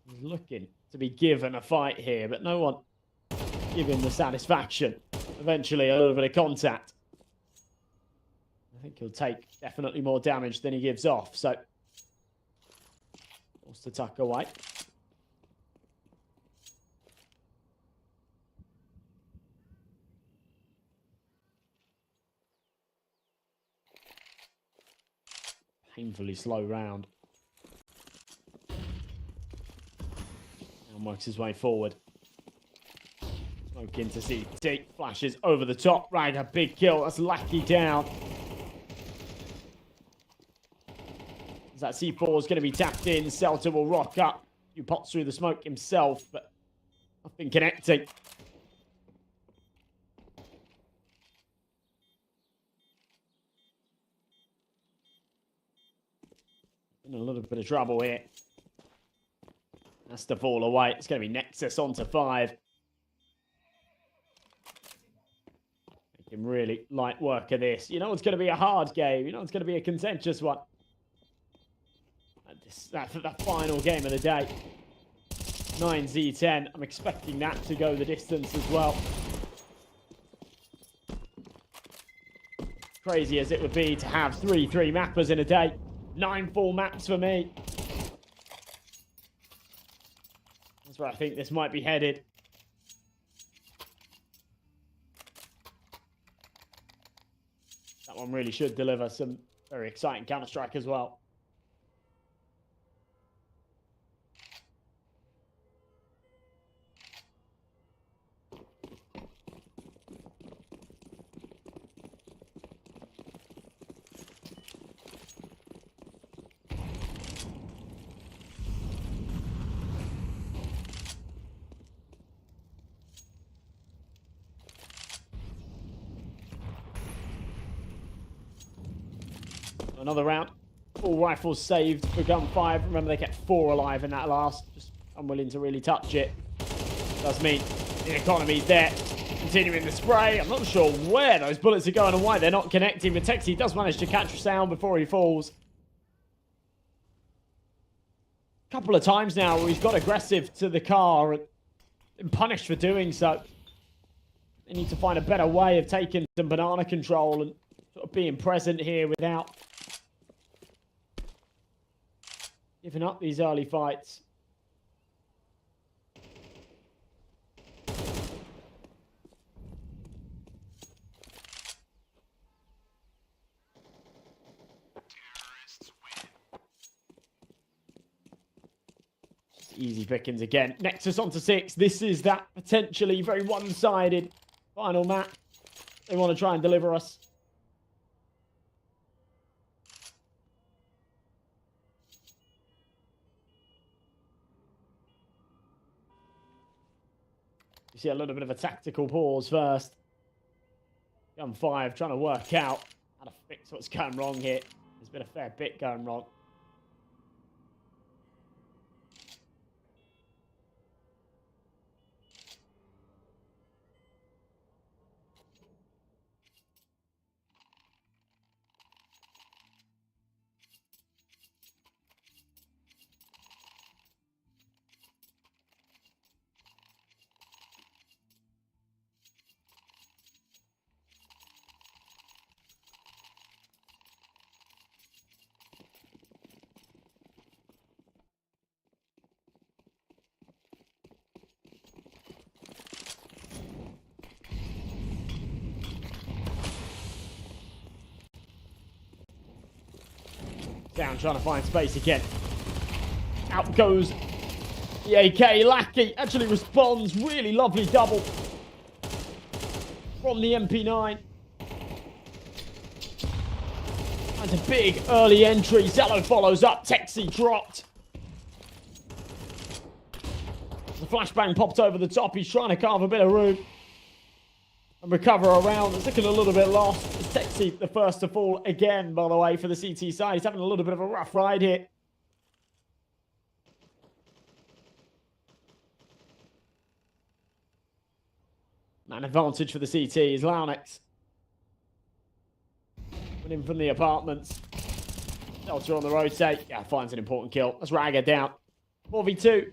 He's looking to be given a fight here, but no one giving the satisfaction. Eventually, a little bit of contact. I think he'll take definitely more damage than he gives off, so forced to tuck away. painfully slow round. And works his way forward. Smoke into CT. Flashes over the top. Right, a big kill. That's Lackey down. As that C4 is going to be tapped in. Celta will rock up. He pops through the smoke himself, but nothing connecting. In a little bit of trouble here. Has to fall away. It's going to be Nexus onto 5. Making really light work of this. You know it's going to be a hard game. You know it's going to be a contentious one. That's that final game of the day. 9Z10. I'm expecting that to go the distance as well. Crazy as it would be to have 3 mappers in a day. 9 full maps for me. That's where I think this might be headed. That one really should deliver some very exciting Counter-Strike as well. Another round. All rifles saved for gun 5. Remember, they kept 4 alive in that last. Just unwilling to really touch it. Does mean the economy's there. Continuing the spray. I'm not sure where those bullets are going and why they're not connecting. But Texi does manage to catch a sound before he falls. A couple of times now where he's got aggressive to the car and been punished for doing so. They need to find a better way of taking some banana control and sort of being present here without giving up these early fights. Easy pickings again. Nexus onto 6. This is that potentially very one-sided final map they want to try and deliver us. You see a little bit of a tactical pause first. Gun 5 trying to work out how to fix what's going wrong here. There's been a fair bit going wrong. Down, trying to find space again. Out goes the AK. Lackey actually responds. Really lovely double from the MP9. That's a big early entry. Zello follows up. Texi dropped. The flashbang popped over the top. He's trying to carve a bit of room and recover around. It's looking a little bit lost. It's Texi the first to fall again, by the way, for the CT side. He's having a little bit of a rough ride here. Man advantage for the CT is Launex. Winning from the apartments. Delta on the rotate. Yeah, finds an important kill. That's Raga down. 4v2.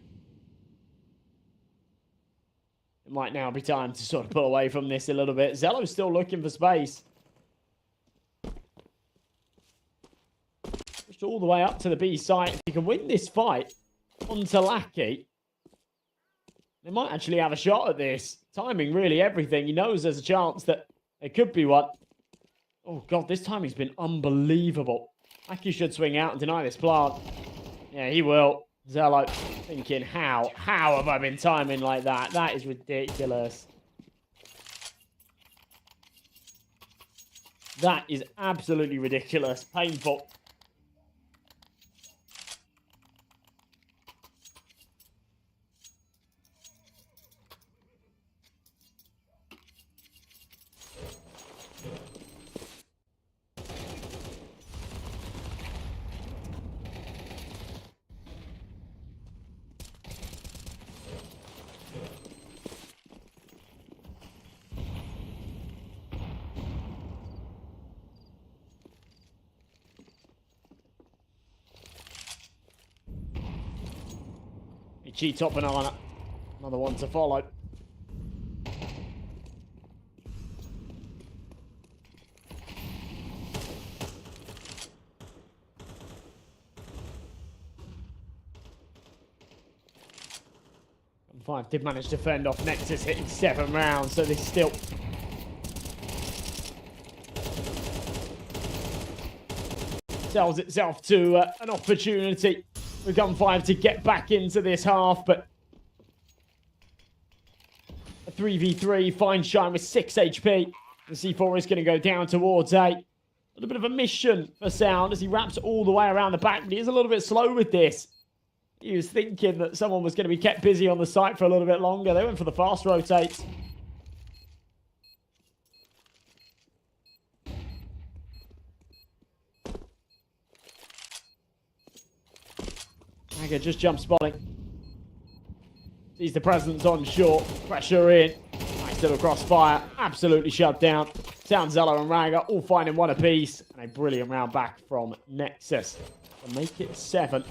It might now be time to sort of pull away from this a little bit. Zello's still looking for space. Pushed all the way up to the B site. If he can win this fight onto Lackey, they might actually have a shot at this. Timing really everything. He knows there's a chance that it could be one. Oh, God, this timing's been unbelievable. Aki should swing out and deny this plant. Yeah, he will. Zello thinking, how? How have I been timing like that? That is ridiculous. That is absolutely ridiculous. Painful. Ichi top banana. Another one to follow. Five did manage to fend off Nexus, hitting 7 rounds, so this still sells itself to an opportunity for Gun 5 to get back into this half, but a 3v3 finds Shine with 6 HP. The C4 is going to go down towards A. A little bit of a mission for Sound as he wraps all the way around the back, but he is a little bit slow with this. He was thinking that someone was going to be kept busy on the site for a little bit longer. They went for the fast rotates. Aga just jump spotting. Sees the presence on short. Pressure in. Nice little crossfire. Absolutely shut down. Sound, Zello and Raga all finding one apiece. And a brilliant round back from Nexus to make it 7.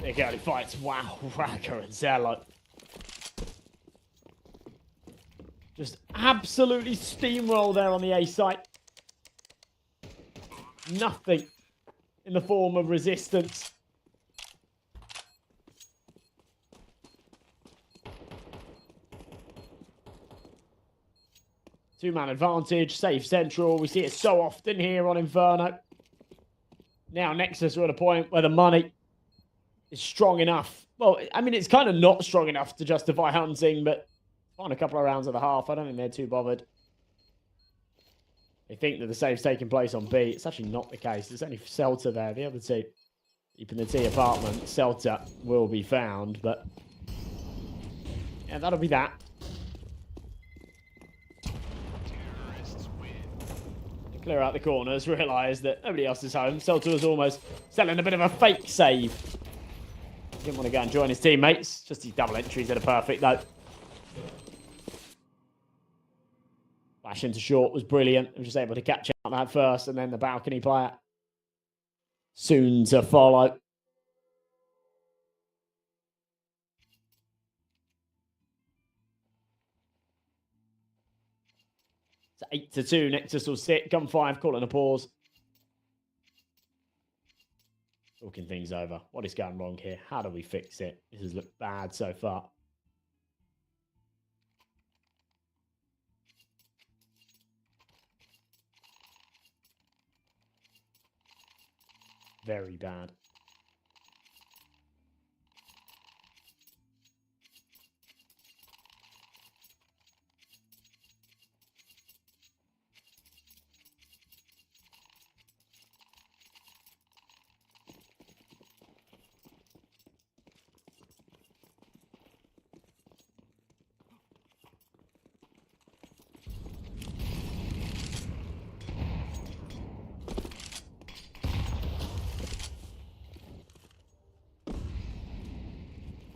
Big early fights. Wow, Raga and Zello. Just absolutely steamroll there on the A site. Nothing in the form of resistance. Two-man advantage, safe central. We see it so often here on Inferno. Now Nexus are at a point where the money is strong enough. Well, I mean, it's kind of not strong enough to justify hunting, but on a couple of rounds of the half, I don't think they're too bothered. They think that the save's taking place on B. It's actually not the case. There's only Celta there. The other two deep in the T apartment. Celta will be found, but yeah, that'll be that. They clear out the corners, realise that nobody else is home. Celta was almost selling a bit of a fake save. Didn't want to go and join his teammates. Just these double entries that are perfect, though. Flash into short was brilliant. He was just able to catch out that first, and then the balcony player soon to follow. It's 8-2. Nexus will sit. Gun 5 calling a pause. Talking things over. What is going wrong here? How do we fix it? This has looked bad so far. Very bad.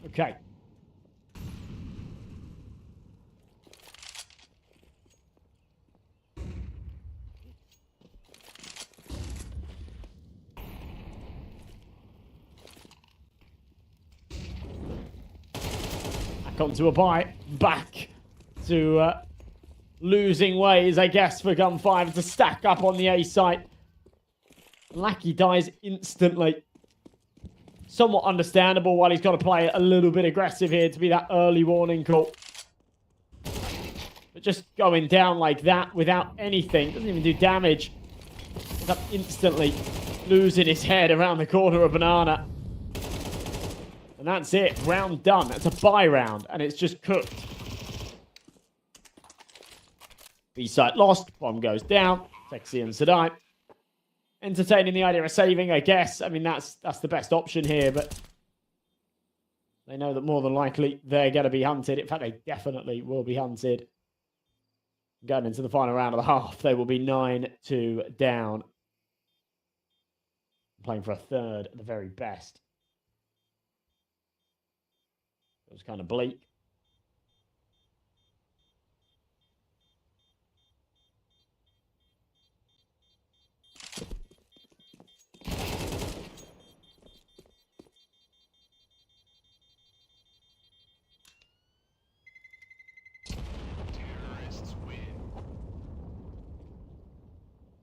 Okay. back onto a bye. Back to losing ways, I guess, for Gun 5 to stack up on the A site. Lackey dies instantly. Somewhat understandable while he's got to play a little bit aggressive here to be that early warning call. But just going down like that without anything, doesn't even do damage. Ends up instantly losing his head around the corner of Banana. And that's it. Round done. That's a bye round, and it's just cooked. B-site lost. Bomb goes down. Sexy and Sadai. Entertaining the idea of saving, I guess. I mean, that's the best option here, but they know that more than likely they're going to be hunted. In fact, they definitely will be hunted. Going into the final round of the half, they will be 9-2 down. Playing for a third at the very best. It was kind of bleak.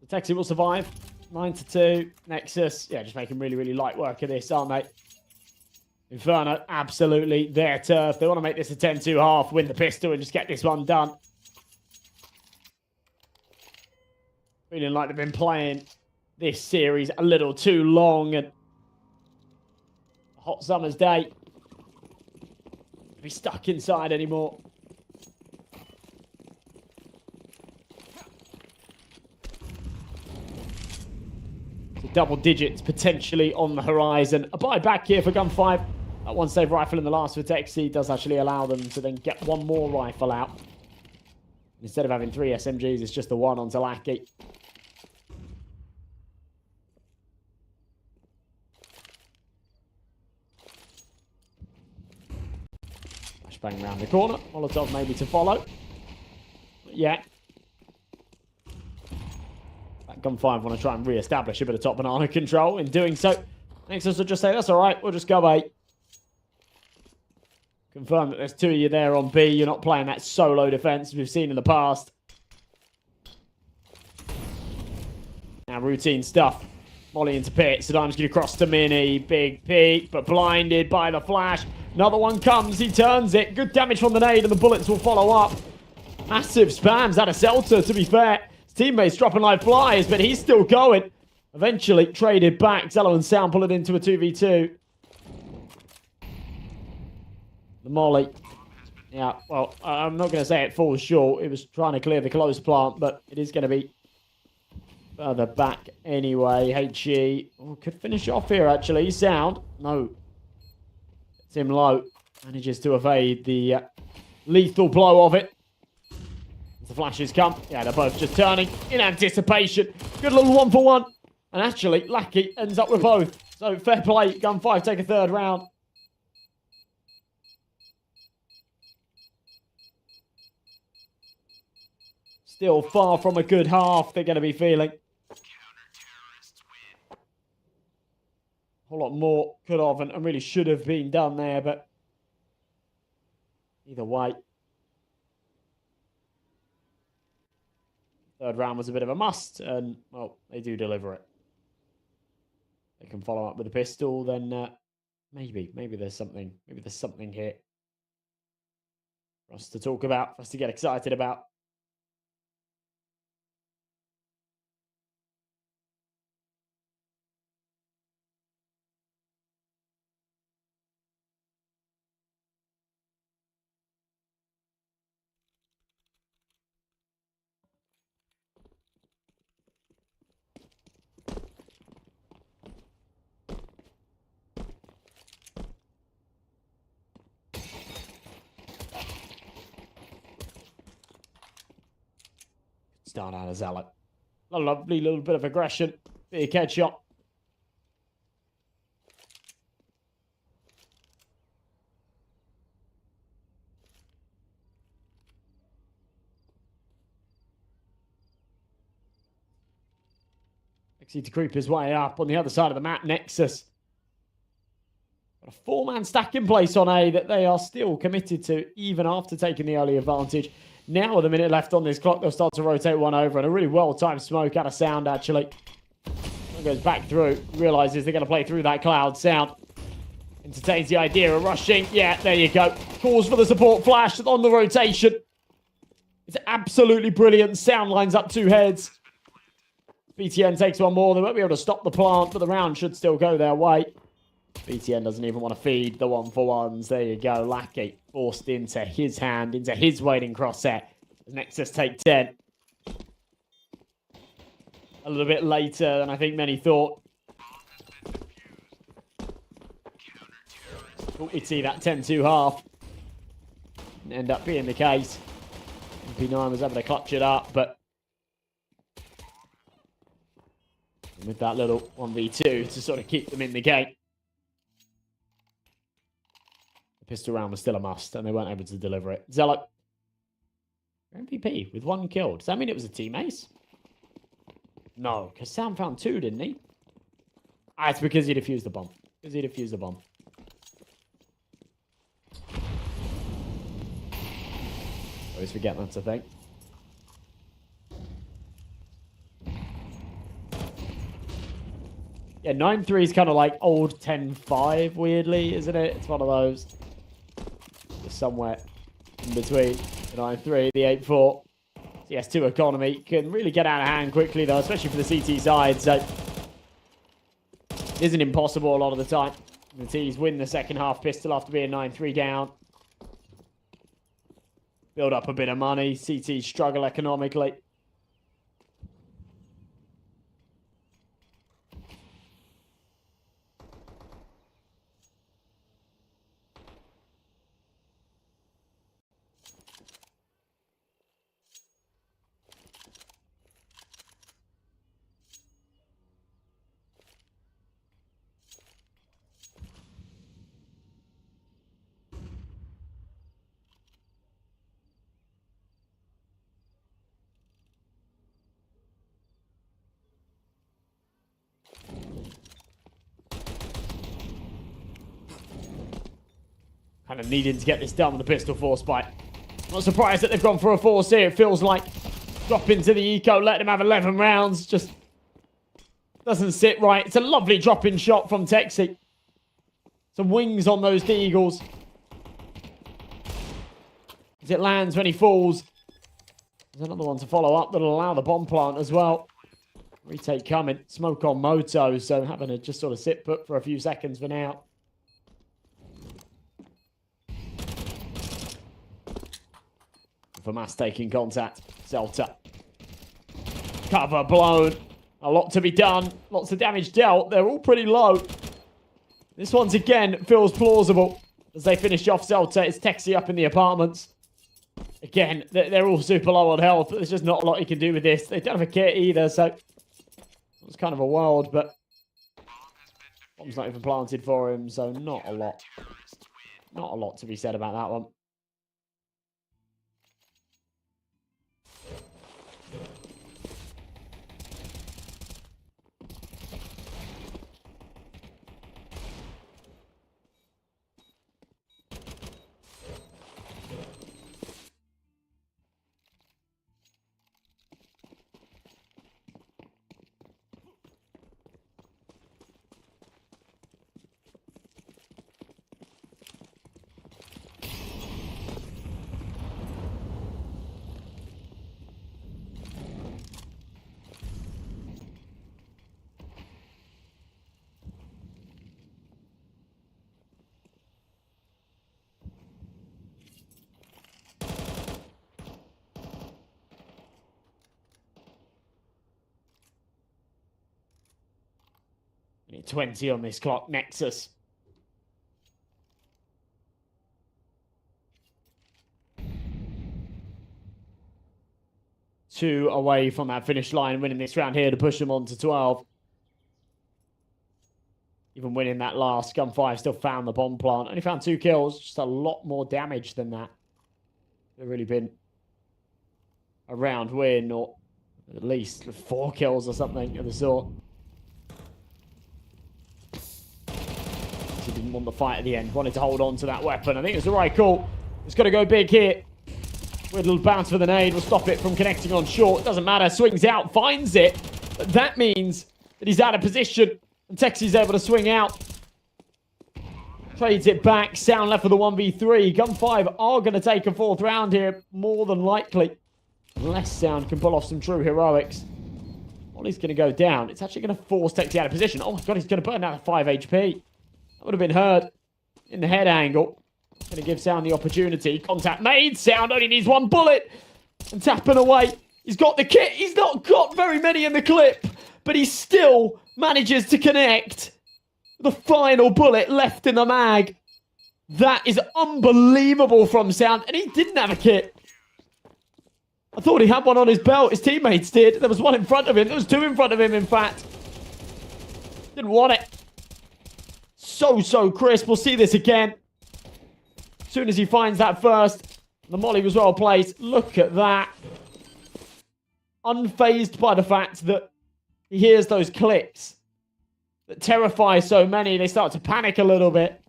The Taxi will survive. 9-2. Nexus, yeah, just making really, really light work of this, aren't they? Inferno, absolutely their turf. They want to make this a 10-2 half, win the pistol, and just get this one done. Feeling like they've been playing this series a little too long, and a hot summer's day. Be stuck inside anymore. Double digits potentially on the horizon. A buy back here for Gun 5. That one save rifle in the last for Texi does actually allow them to then get one more rifle out. Instead of having 3 SMGs, it's just the one onto Lackey. Flashbang around the corner. Molotov maybe to follow. But yeah. Gun 5 want to try and re-establish a bit of top banana control. In doing so, Nexus will just say, that's all right, we'll just go A. Confirm that there's 2 of you there on B. You're not playing that solo defense we've seen in the past. Now, routine stuff. Molly into pit. Saddam's going to cross to Mini. Big peek, but blinded by the flash. Another one comes. He turns it. Good damage from the nade, and the bullets will follow up. Massive spams out of Seltzer, to be fair. Teammates dropping like flies, but he's still going. Eventually traded back. Zello and Sound pull it into a 2v2. The Molly. Yeah, well, I'm not going to say it falls short. It was trying to clear the close plant, but it is going to be further back anyway. HE could finish off here, actually. Sound. No. It's him low. Manages to evade the lethal blow of it. The flashes come. Yeah, they're both just turning in anticipation. Good little 1-for-1. And actually, Lackey ends up with both. So fair play. Gun 5 take a third round. Still far from a good half they're going to be feeling. A whole lot more could have and really should have been done there, but either way. Third round was a bit of a must, and, well, they do deliver it. They can follow up with a pistol, then maybe there's something here for us to talk about, for us to get excited about. Start out of Zealot. A lovely little bit of aggression. Big headshot. Exceed to creep his way up on the other side of the map. Nexus. A 4-man stack in place on A that they are still committed to, even after taking the early advantage. Now with a minute left on this clock, they'll start to rotate one over, and a really well-timed smoke out of sound, actually. One goes back through, realizes they're going to play through that cloud. Sound entertains the idea of rushing. Yeah, there you go. Calls for the support flash on the rotation. It's absolutely brilliant. Sound lines up 2 heads. BTN takes one more. They won't be able to stop the plant, but the round should still go their way. BTN doesn't even want to feed the 1-for-1s. There you go. Lackey forced into his hand, into his waiting crosshair. Nexus take 10. A little bit later than I think many thought. Thought we'd see that 10-2 half. Didn't end up being the case. MP9 was able to clutch it up, but with that little 1v2 to sort of keep them in the game. The pistol round was still a must, and they weren't able to deliver it. Zello, MVP with 1 kill. Does that mean it was a team ace? No, because Sam found 2, didn't he? Ah, it's because he defused the bomb. Because he defused the bomb. Always forget that's a thing. Yeah, 9-3 is kind of like old 10-5, weirdly, isn't it? It's one of those. Just somewhere in between the 9-3, the 8-4. CS2 economy can really get out of hand quickly, though, especially for the CT side. So it isn't impossible a lot of the time. The T's win the second half pistol after being 9-3 down. Build up a bit of money. CT struggle economically. Kind of needing to get this done with the pistol force bite. Not surprised that they've gone for a force here. It feels like drop into the eco, let them have 11 rounds. Just doesn't sit right. It's a lovely drop-in shot from Texi. Some wings on those Deagles. As it lands when he falls. There's another one to follow up that'll allow the bomb plant as well. Retake coming. Smoke on Moto, so having to just sort of sit put for a few seconds for now. For Mass taking contact. Zelta. Cover blown. A lot to be done. Lots of damage dealt. They're all pretty low. This once again feels plausible. As they finish off Zelta, it's Texi up in the apartments. Again, they're all super low on health. There's just not a lot you can do with this. They don't have a kit either, so it's kind of a world, but bomb's not even planted for him, so not a lot. Not a lot to be said about that one. We need 20 on this clock, Nexus. Two away from that finish line, winning this round here to push them on to 12. Even winning that last, Gun 5 still found the bomb plant. Only found 2 kills, just a lot more damage than that. They've really been a round win, or at least 4 kills or something of the sort. He didn't on the fight at the end. Wanted to hold on to that weapon. I think it was the right call. It's got to go big here. Weird little bounce for the nade will stop it from connecting on short. Doesn't matter. Swings out, finds it. But that means that he's out of position. And Texie's able to swing out. Trades it back. Sound left for the 1v3. Gun 5 are going to take a 4th round here, more than likely. Unless Sound can pull off some true heroics. Molly's going to go down. It's actually going to force Texie out of position. Oh my god, he's going to burn out 5 HP. That would have been heard in the head angle. Going to give Sound the opportunity. Contact made. Sound only needs 1 bullet. And tapping away. He's got the kit. He's not got very many in the clip. But he still manages to connect. The final bullet left in the mag. That is unbelievable from Sound. And he didn't have a kit. I thought he had one on his belt. His teammates did. There was one in front of him. There was 2 in front of him, in fact. Didn't want it. So crisp. We'll see this again. As soon as he finds that first. The molly was well placed. Look at that. Unfazed by the fact that he hears those clicks that terrify so many. They start to panic a little bit.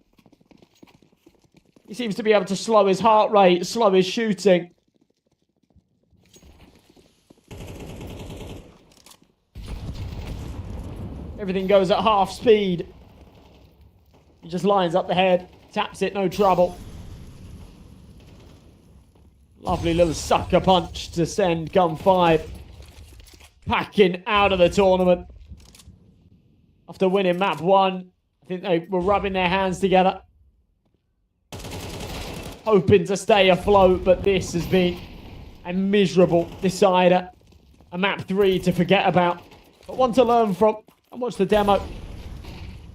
He seems to be able to slow his heart rate, slow his shooting. Everything goes at half speed. He just lines up the head, taps it, no trouble. Lovely little sucker punch to send Gun 5 packing out of the tournament. After winning map 1, I think they were rubbing their hands together, hoping to stay afloat, but this has been a miserable decider. A map 3 to forget about, but one to learn from. And watch the demo.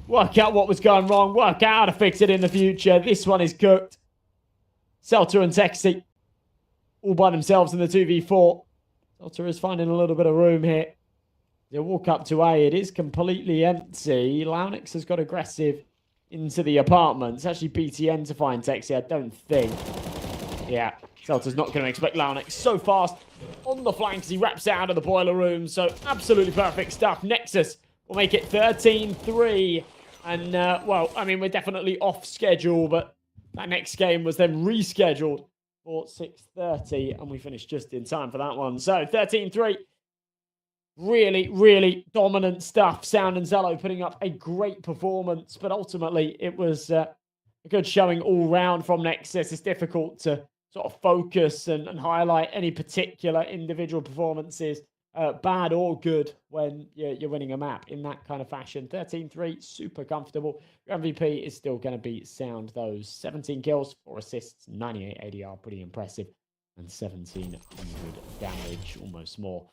Work out what was going wrong. Work out how to fix it in the future. This one is cooked. Celta and Texie all by themselves in the 2v4. Celta is finding a little bit of room here. They'll walk up to A. It is completely empty. Launix has got aggressive into the apartment. It's actually BTN to find Texie, I don't think. Yeah, Celta's not going to expect Launix so fast on the flanks. He wraps out of the boiler room. So absolutely perfect stuff. Nexus will make it 13-3. And, well, I mean, we're definitely off schedule, but that next game was then rescheduled for 6:30, and we finished just in time for that one. So 13-3. Really dominant stuff. Sound and Zello putting up a great performance, but ultimately it was a good showing all round from Nexus. It's difficult to sort of focus and highlight any particular individual performances, bad or good, when you're winning a map in that kind of fashion. 13-3, super comfortable. Your MVP is still going to be Sound, those 17 kills, 4 assists, 98 ADR, pretty impressive, and 1700 damage, almost more.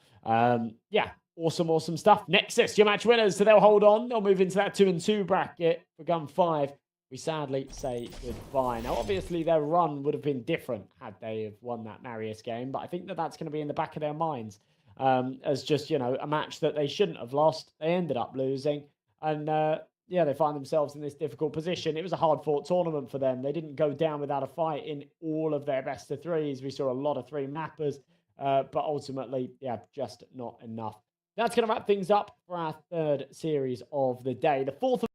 Yeah, awesome stuff. Nexus, your match winners, so they'll hold on. They'll move into that 2-2 bracket. For Gun 5, we sadly say goodbye. Now, obviously, their run would have been different had they have won that Marius game, but I think that that's going to be in the back of their minds as just, a match that they shouldn't have lost. They ended up losing, and yeah, they find themselves in this difficult position. It was a hard-fought tournament for them. They didn't go down without a fight in all of their best of threes. We saw a lot of 3 mappers, but ultimately, yeah, just not enough. That's going to wrap things up for our 3rd series of the day. The 4th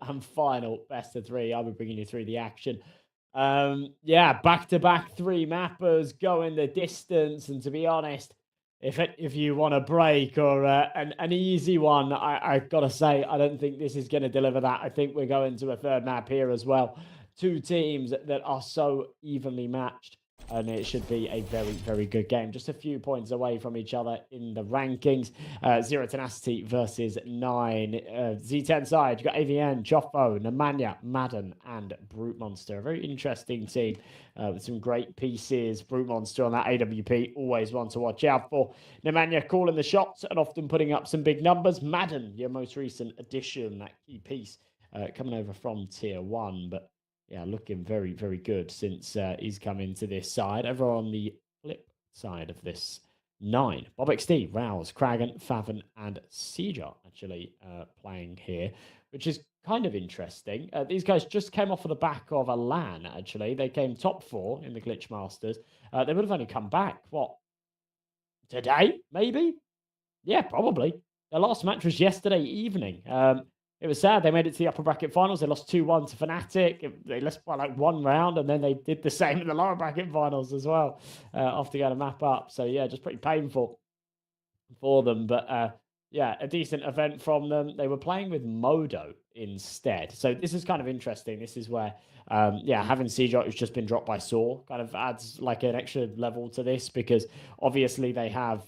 and final best of 3. I'll be bringing you through the action. Yeah, back-to-back 3 mappers going the distance. And to be honest, if you want a break or an easy one, I've got to say, I don't think this is going to deliver that. I think we're going to a third map here as well. 2 teams that are so evenly matched. And it should be a very, very good game. Just a few points away from each other in the rankings. Zero Tenacity versus 9. Z10 side, you've got AVN, Joffo, Nemanja, Madden, and Brute Monster. A very interesting team with some great pieces. Brute Monster on that AWP, always one to watch out for. Nemanja calling the shots and often putting up some big numbers. Madden, your most recent addition, that key piece coming over from Tier 1. But yeah, looking very, very good since he's come into this side. Over on the flip side of this 9, Bob XD, Rouse, Kragan, Favon, and Seeger actually playing here, which is kind of interesting. These guys just came off of the back of a LAN, actually. They came top 4 in the Glitch Masters. They would have only come back, what, today, maybe? Yeah, probably. Their last match was yesterday evening. It was sad. They made it to the upper bracket finals. They lost 2-1 to Fnatic. They lost by like 1 round, and then they did the same in the lower bracket finals as well after going to map up. So, yeah, just pretty painful for them. But, yeah, a decent event from them. They were playing with Modo instead. So this is kind of interesting. This is where, yeah, having CJ, who's just been dropped by Saw, kind of adds like an extra level to this because obviously they have...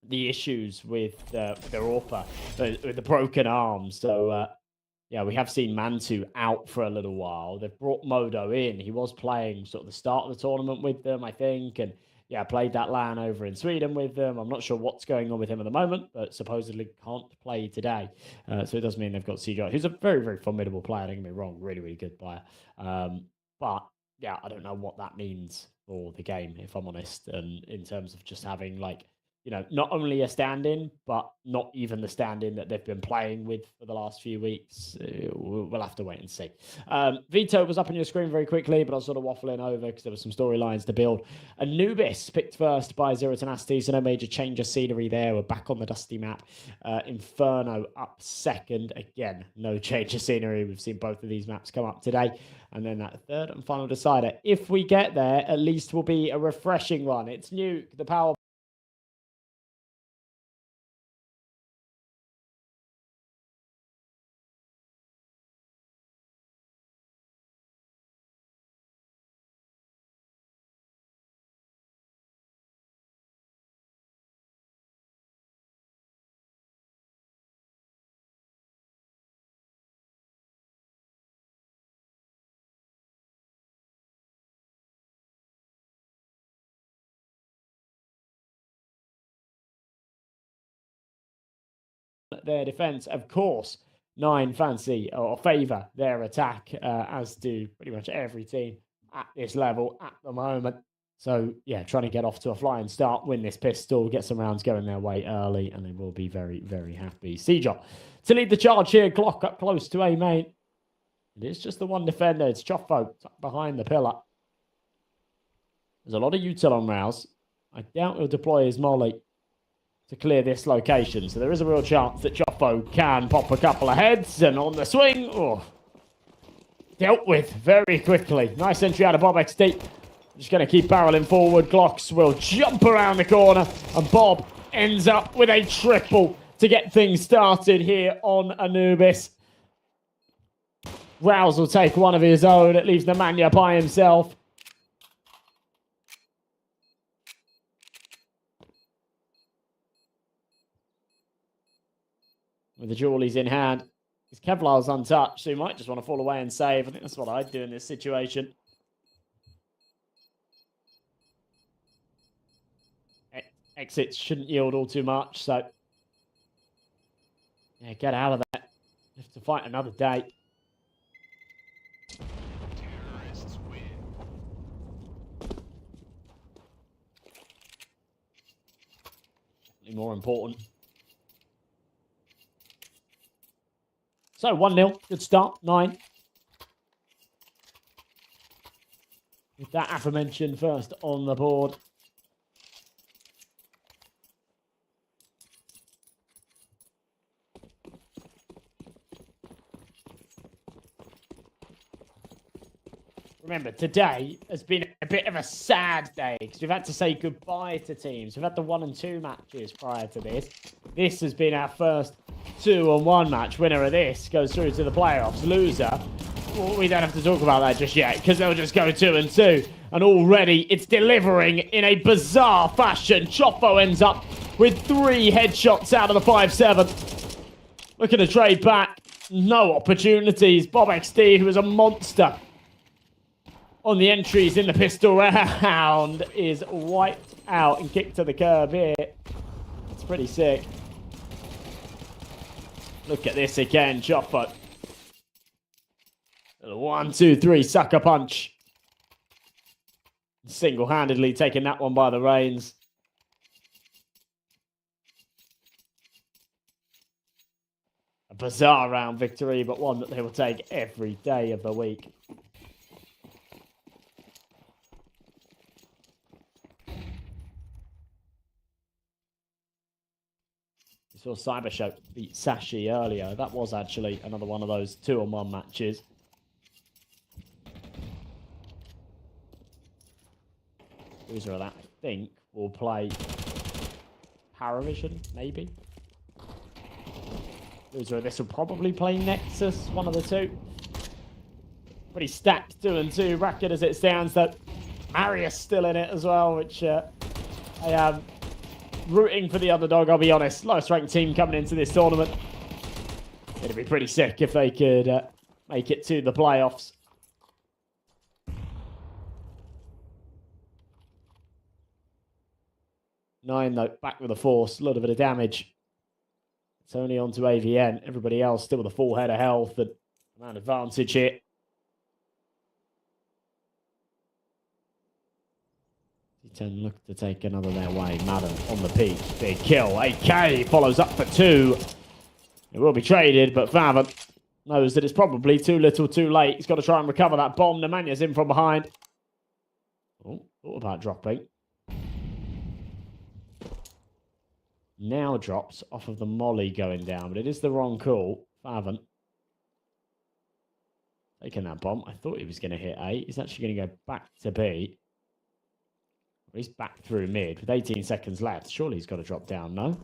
the issues with their AWPer, with the broken arm. So, yeah, we have seen Mantu out for a little while. They've brought Modo in. He was playing sort of the start of the tournament with them, I think. And, yeah, played that LAN over in Sweden with them. I'm not sure what's going on with him at the moment, but supposedly can't play today. So it does mean they've got CJ, who's a very, very formidable player. Don't get me wrong, really, really good player. But, yeah, I don't know what that means for the game, if I'm honest. And in terms of just having, like, you know, not only a stand-in, but not even the stand-in that they've been playing with for the last few weeks. We'll have to wait and see. Veto was up on your screen very quickly, but I was sort of waffling over because there were some storylines to build. Anubis picked first by Zero Tenacity, so no major change of scenery there. We're back on the dusty map. Inferno up second. Again, no change of scenery. We've seen both of these maps come up today. And then that third and final decider, if we get there, at least will be a refreshing one. It's Nuke, the power their defense, of course. 9 fancy or favor their attack, as do pretty much every team at this level at the moment. So, yeah, trying to get off to a flying start, win this pistol, get some rounds going their way early, and they will be very, very happy. Seeger to lead the charge here. Glock up close to A main. It is just the one defender. It's Choffo behind the pillar. There's a lot of util on Rouse. I doubt he'll deploy his molly to clear this location. So there is a real chance that Joffo can pop a couple of heads, and on the swing, oh, dealt with very quickly. Nice entry out of Bob XD. Just going to keep barreling forward. Glocks will jump around the corner, and Bob ends up with a triple to get things started here on Anubis. Rouse will take one of his own. It leaves Nemanja by himself. With the jewellies in hand. His Kevlar's untouched, so he might just want to fall away and save. I think that's what I'd do in this situation. Exits shouldn't yield all too much, so... yeah, get out of that. You have to fight another day. Terrorists win. Definitely more important. So, 1-0. Good start. 9. With that aforementioned first on the board. remember, today has been a bit of a sad day because we've had to say goodbye to teams. We've had the 1 and 2 matches prior to this. This has been our first 2-on-1 match. Winner of this goes through to the playoffs. Loser, well, we don't have to talk about that just yet because they'll just go 2 and 2. And already it's delivering in a bizarre fashion. Chopo ends up with 3 headshots out of the 5-7. Looking to trade back. No opportunities. Bob XD, who is a monster on the entries in the pistol round, is wiped out and kicked to the curb here. It's pretty sick. Look at this again, Chopo. 1, 2, 3, sucker punch. Single-handedly taking that one by the reins. A bizarre round victory, but one that they will take every day of the week. We saw CyberShoke beat Sashi earlier. That was actually another one of those 2-on-1 matches. Loser of that, I think, will play Paravision, maybe. Loser of this will probably play Nexus, one of the two. Pretty stacked 2 and 2 bracket as it stands, though. Marius still in it as well, which I am rooting for the underdog, I'll be honest. Lowest ranked team coming into this tournament. It'd be pretty sick if they could make it to the playoffs. Nine, though, back with a force. A little bit of damage. It's only on to AVN. Everybody else still with a full head of health and an advantage here. C10 look to take another their way. Madden on the peak. Big kill. AK follows up for 2. It will be traded, but Faven knows that it's probably too little too late. He's got to try and recover that bomb. Nemanya's in from behind. Oh, thought about dropping. Now drops off of the molly going down, but it is the wrong call. Faven taking that bomb. I thought he was going to hit A. He's actually going to go back to B. He's back through mid with 18 seconds left. Surely he's got to drop down, no?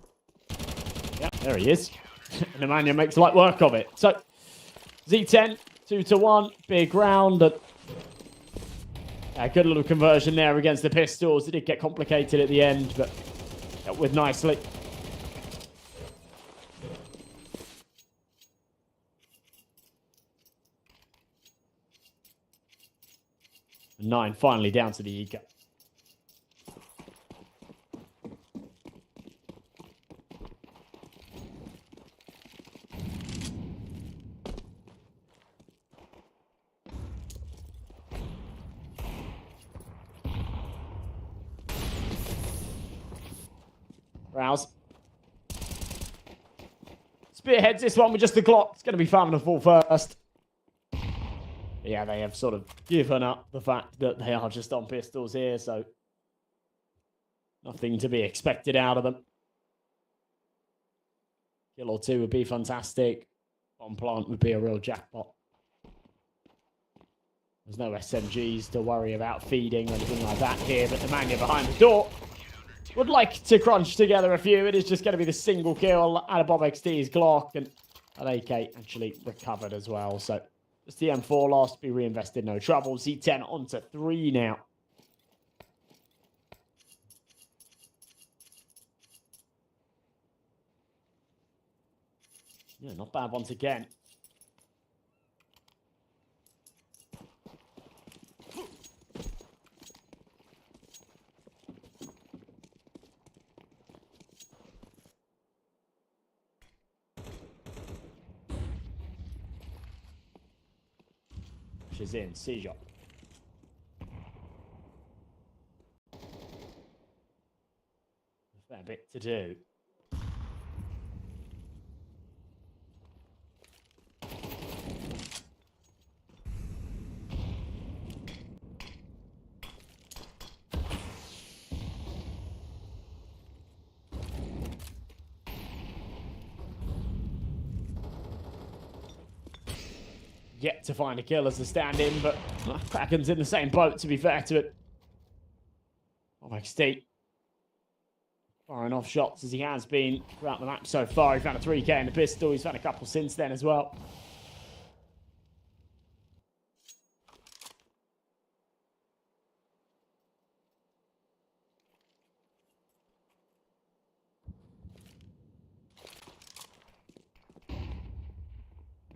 Yeah, there he is. And Nemanja makes light work of it. So, Z10, 2-1, big round. And a good little conversion there against the pistols. It did get complicated at the end, but dealt with nicely. And 9 finally down to the Eco. Rouse. Spearheads this one with just the Glock. It's going to be farming a full first. Yeah, they have sort of given up the fact that they are just on pistols here, so nothing to be expected out of them. Kill or 2 would be fantastic. On plant would be a real jackpot. There's no SMGs to worry about feeding or anything like that here, but the Nemanja behind the door would like to crunch together a few. It is just going to be the single kill out of Bob XD's Glock, and an AK actually recovered as well. So just the M4 lost, be reinvested, no trouble. Z10 onto 3 now. Yeah, not bad once again. She's in, seizure. Fair bit to do. yet to find a kill as a stand-in, but Kraken's in the same boat, to be fair to it. XD firing off shots as he has been throughout the map so far. He found a 3k in the pistol. He's found a couple since then as well.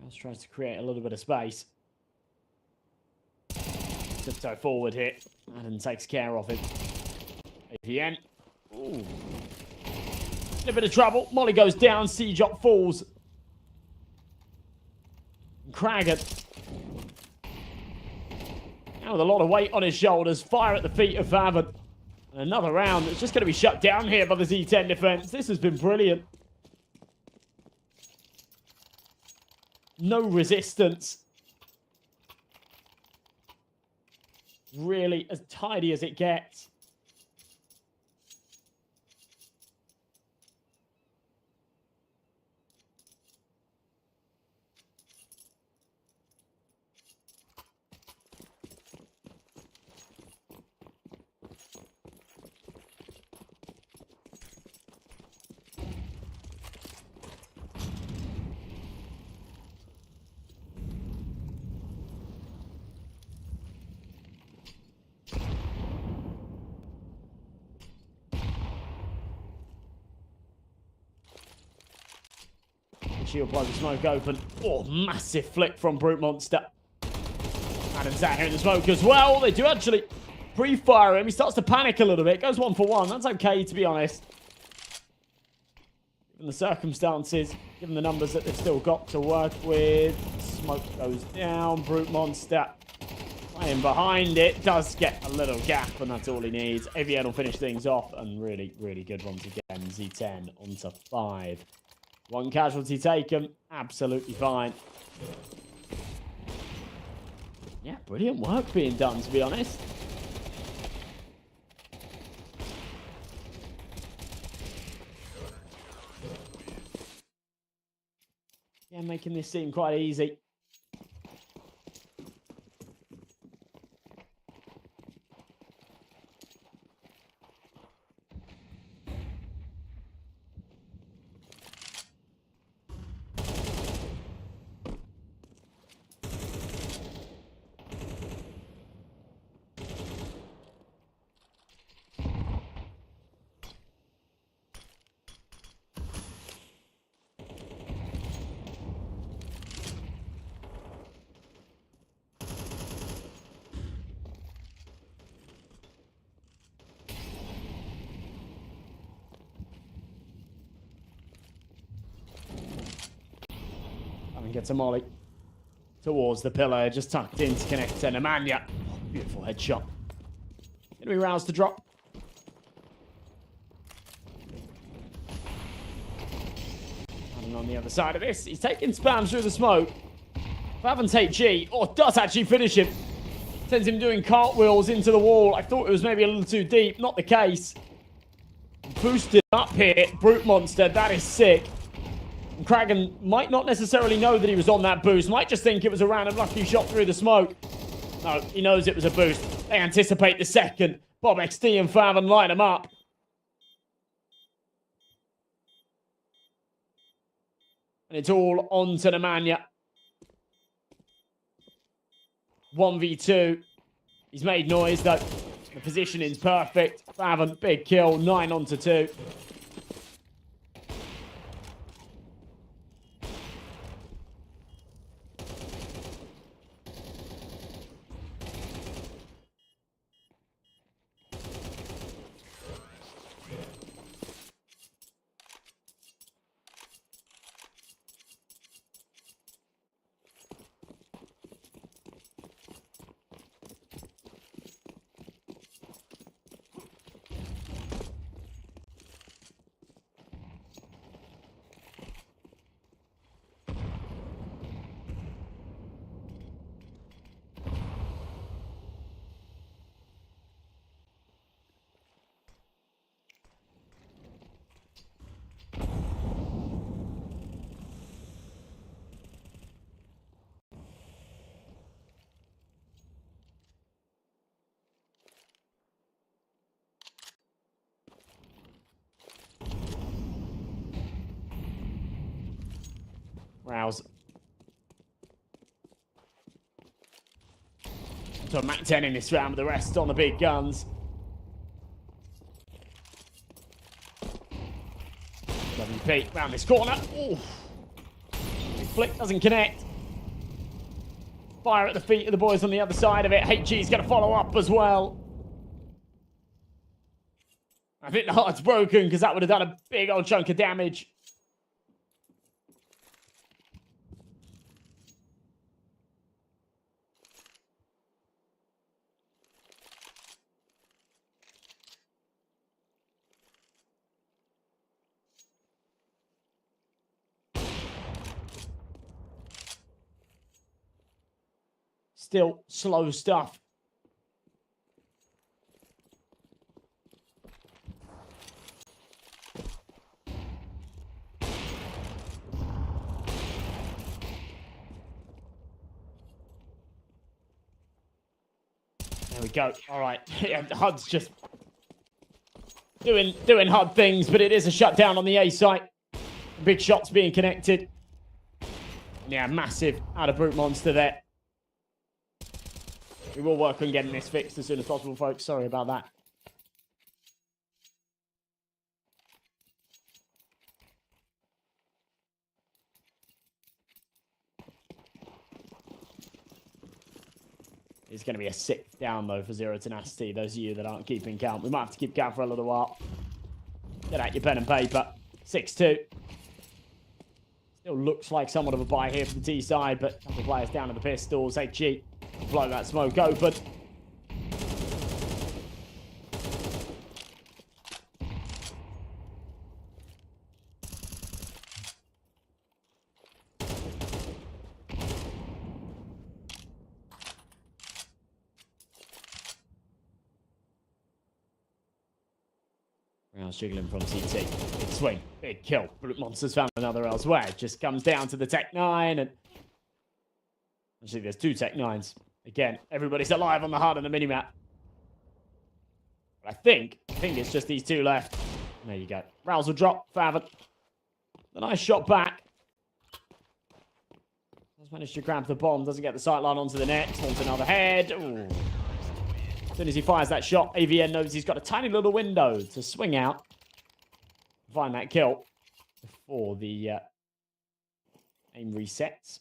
Just tries to create a little bit of space. Tiptoe forward here. Adam takes care of him. APN. Ooh. In a bit of trouble. Molly goes down. Siege-Op falls. Kraken. Now with a lot of weight on his shoulders. Fire at the feet of Faven. And another round that's just going to be shut down here by the Z10 defense. This has been brilliant. No resistance. Really as tidy as it gets. Shield blow the smoke open. Oh, massive flick from Brute Monster. Adam's out here in the smoke as well. They do actually pre-fire him. He starts to panic a little bit. Goes 1 for 1. That's okay, to be honest. Given the circumstances, given the numbers that they've still got to work with. Smoke goes down. Brute Monster playing behind it. Does get a little gap, and that's all he needs. AVN will finish things off, and really, really good once again. Z10 onto 5. 1 casualty taken. Absolutely fine. Yeah, brilliant work being done, to be honest. Yeah, making this seem quite easy. Gets a molly towards the pillar, just tucked in to connect to Nemanja. Oh, beautiful headshot. Gonna be roused to drop. And on the other side of this, he's taking spams through the smoke. Faven take G, or does actually finish him. Sends him doing cartwheels into the wall. I thought it was maybe a little too deep. Not the case. Boosted up here. Brute Monster, that is sick. And Kraken might not necessarily know that he was on that boost. Might just think it was a random lucky shot through the smoke. No, he knows it was a boost. They anticipate the second. Bob XD and Faven line him up. And it's all on to Nemanja. 1v2. He's made noise, though. The positioning's perfect. Faven, big kill. 9 onto 2. Rouse. So Mac 10 in this round, but the rest on the big guns. WP round this corner. Ooh. Flick doesn't connect. Fire at the feet of the boys on the other side of it. HG's going to follow up as well. I think the heart's broken because that would have done a big old chunk of damage. Still slow stuff. There we go. All right. Yeah, HUD's just doing HUD things, but it is a shutdown on the A site. Big shots being connected. Yeah, massive out of brute monster there. We will work on getting this fixed as soon as possible, folks. Sorry about that. It's going to be a 6 down, though, for Zero Tenacity. Those of you that aren't keeping count. We might have to keep count for a little while. Get out your pen and paper. 6-2. Still looks like somewhat of a buy here for the T side, but a couple of players down to the pistols. HG blow that smoke open. Now jiggling from CT. Big swing. Big kill. Brute Monsters found another elsewhere. It just comes down to the Tech 9. And actually, there's 2 Tech 9s. Again, everybody's alive on the HUD and the minimap. But I think it's just these 2 left. There you go. Rouse will drop. Faven. A nice shot back. Has managed to grab the bomb. Doesn't get the sightline onto the next. Onto another head. Ooh. As soon as he fires that shot, AVN knows he's got a tiny little window to swing out. Find that kill before the aim resets.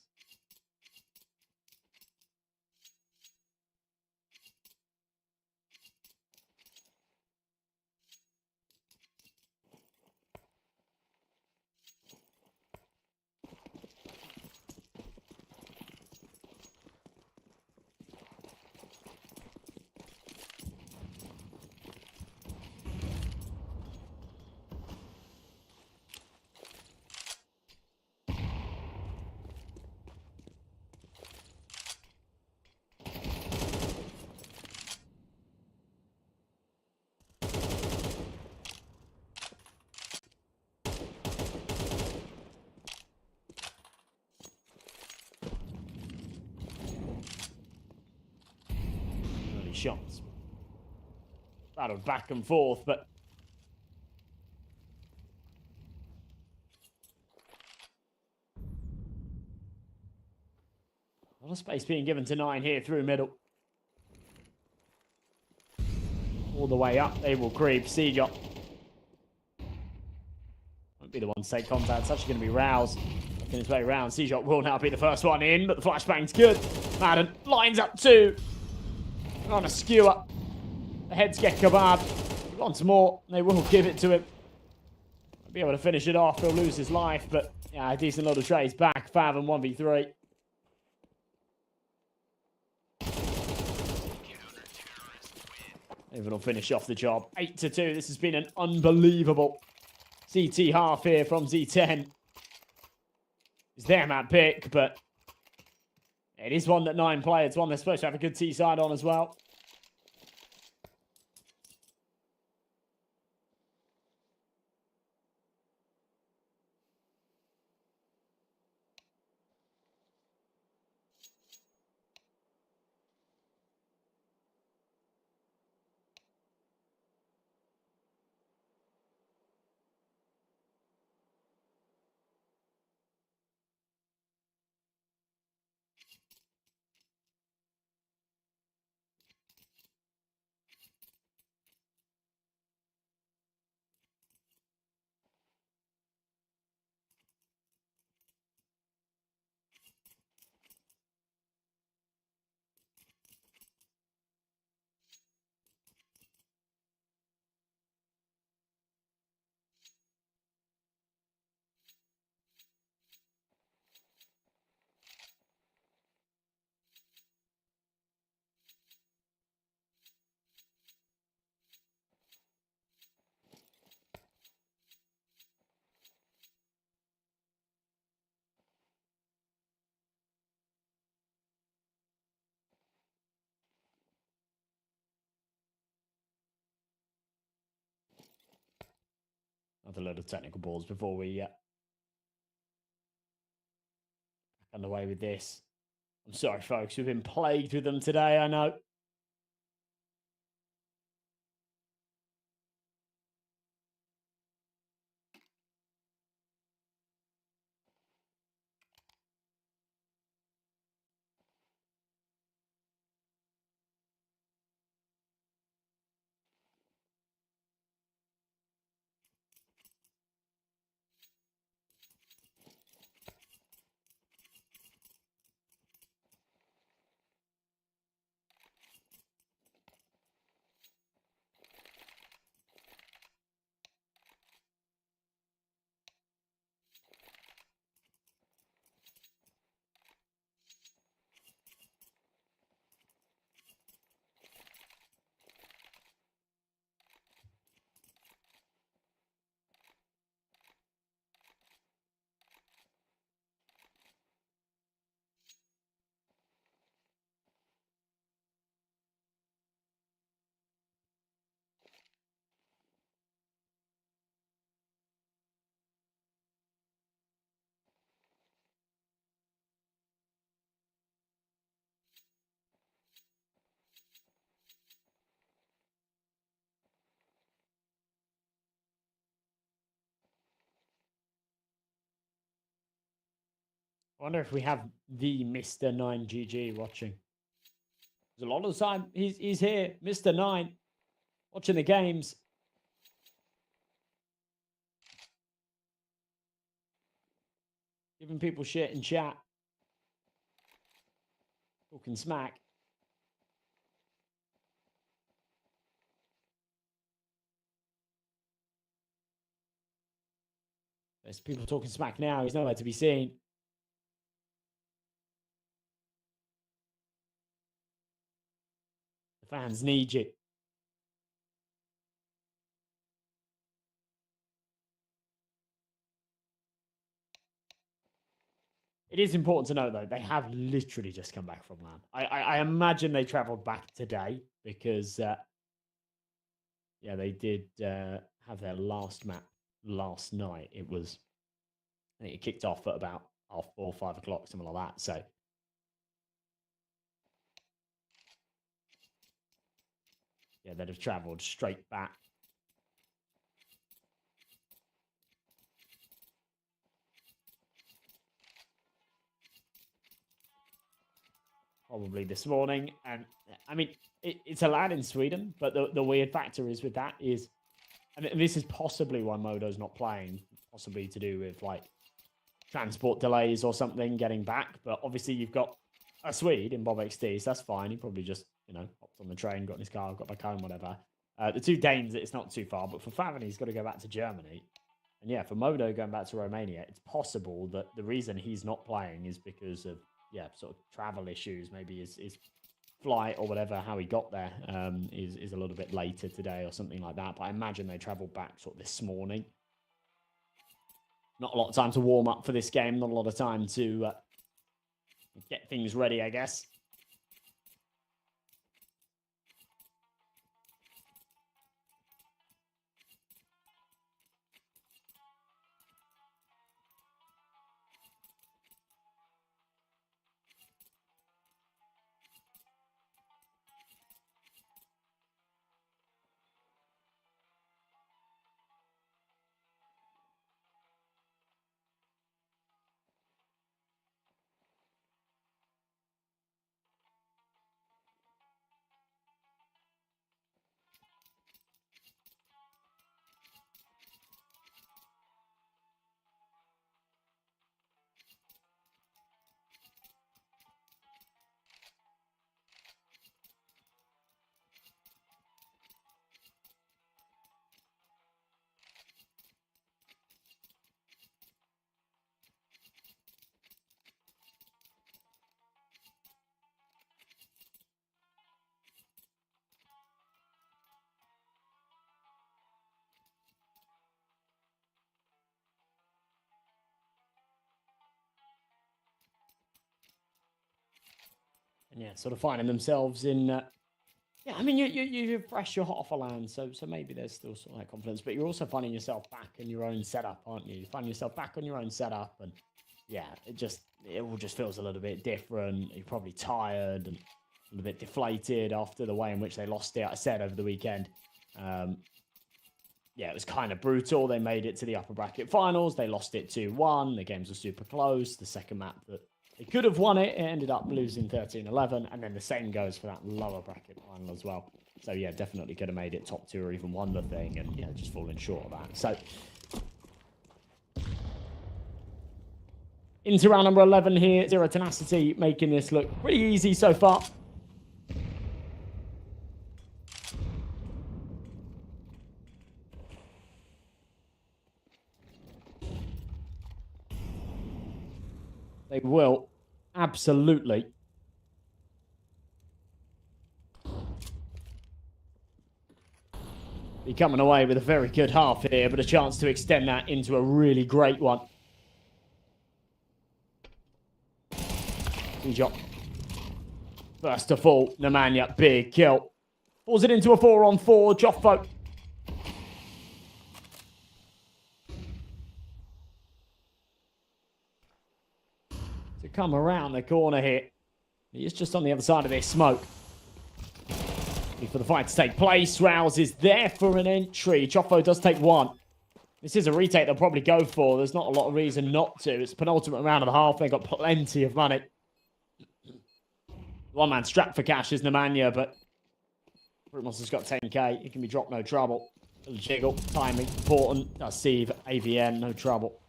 Shots. Battled back and forth, but a lot of space being given to 9 here through middle. All the way up, they will creep. Seagull won't be the one to take contact. It's actually going to be Rouse making his way around. Seagull will now be the first one in, but the flashbang's good. Madden lines up 2. On a skewer. The heads get kebab. Once more, they will give it to him. I'll be able to finish it off. He'll lose his life, but yeah, a decent lot of trades back. Fav and 1v3. Even will finish off the job. 8-2. This has been an unbelievable CT half here from Z10. It's their map pick, but it is one that 9 play. It's one they're supposed to have a good T side on as well. Another load of technical balls before we back underway with this. I'm sorry, folks. We've been plagued with them today, I know. I wonder if we have the Mr. 9GG watching. There's a lot of the time he's here, Mr. 9, watching the games. Giving people shit in chat. Talking smack. There's people talking smack now. He's nowhere to be seen. The fans need you. It is important to note, though, they have literally just come back from LAN. I imagine they travelled back today because, yeah, they did have their last map last night. I think it kicked off at about 4:30, 5 o'clock, something like that. So, yeah, they'd have travelled straight back. Probably this morning. And I mean, it's allowed in Sweden, but the weird factor is with that is, and this is possibly why Modo's not playing, possibly to do with like transport delays or something getting back. But obviously you've got a Swede in Bob XD, so that's fine. He probably just, hopped on the train, got in his car, got back home, whatever. The two Danes, it's not too far, but for Favin, he's got to go back to Germany. And yeah, for Modo going back to Romania, it's possible that the reason he's not playing is because of, sort of travel issues. Maybe his flight or whatever, how he got there is a little bit later today or something like that. But I imagine they travelled back sort of this morning. Not a lot of time to warm up for this game. Not a lot of time to get things ready, I guess. And yeah, sort of finding themselves in Yeah, I mean, you're fresh, you're hot off a land, so maybe there's still sort of that confidence, but you're also finding yourself back in your own setup, aren't you? You find yourself back on your own setup, and yeah, it all just feels a little bit different. You're probably tired and a little bit deflated after the way in which they lost it, I said, over the weekend. Yeah, it was kind of brutal. They made it to the upper bracket finals. They lost it 2-1. The games were super close. The second map that they could have won it, it ended up losing 13-11. And then the same goes for that lower bracket final as well. So, yeah, definitely could have made it top 2 or even won the thing. And, yeah, just falling short of that. So, into round number 11 here. Zero Tenacity making this look pretty easy so far. They will absolutely be coming away with a very good half here, but a chance to extend that into a really great one. Shot. First to fall, Nemanja, big kill. Pulls it into a 4-on-4, Joffo. To come around the corner here. He is just on the other side of this smoke. For the fight to take place, Rouse is there for an entry. Joffo does take one. This is a retake they'll probably go for. There's not a lot of reason not to. It's penultimate round of the half. They've got plenty of money. One man strapped for cash is Nemanja, but Brutmonster's got 10k. It can be dropped, no trouble. Little jiggle, timing, important. Does save AVN, no trouble.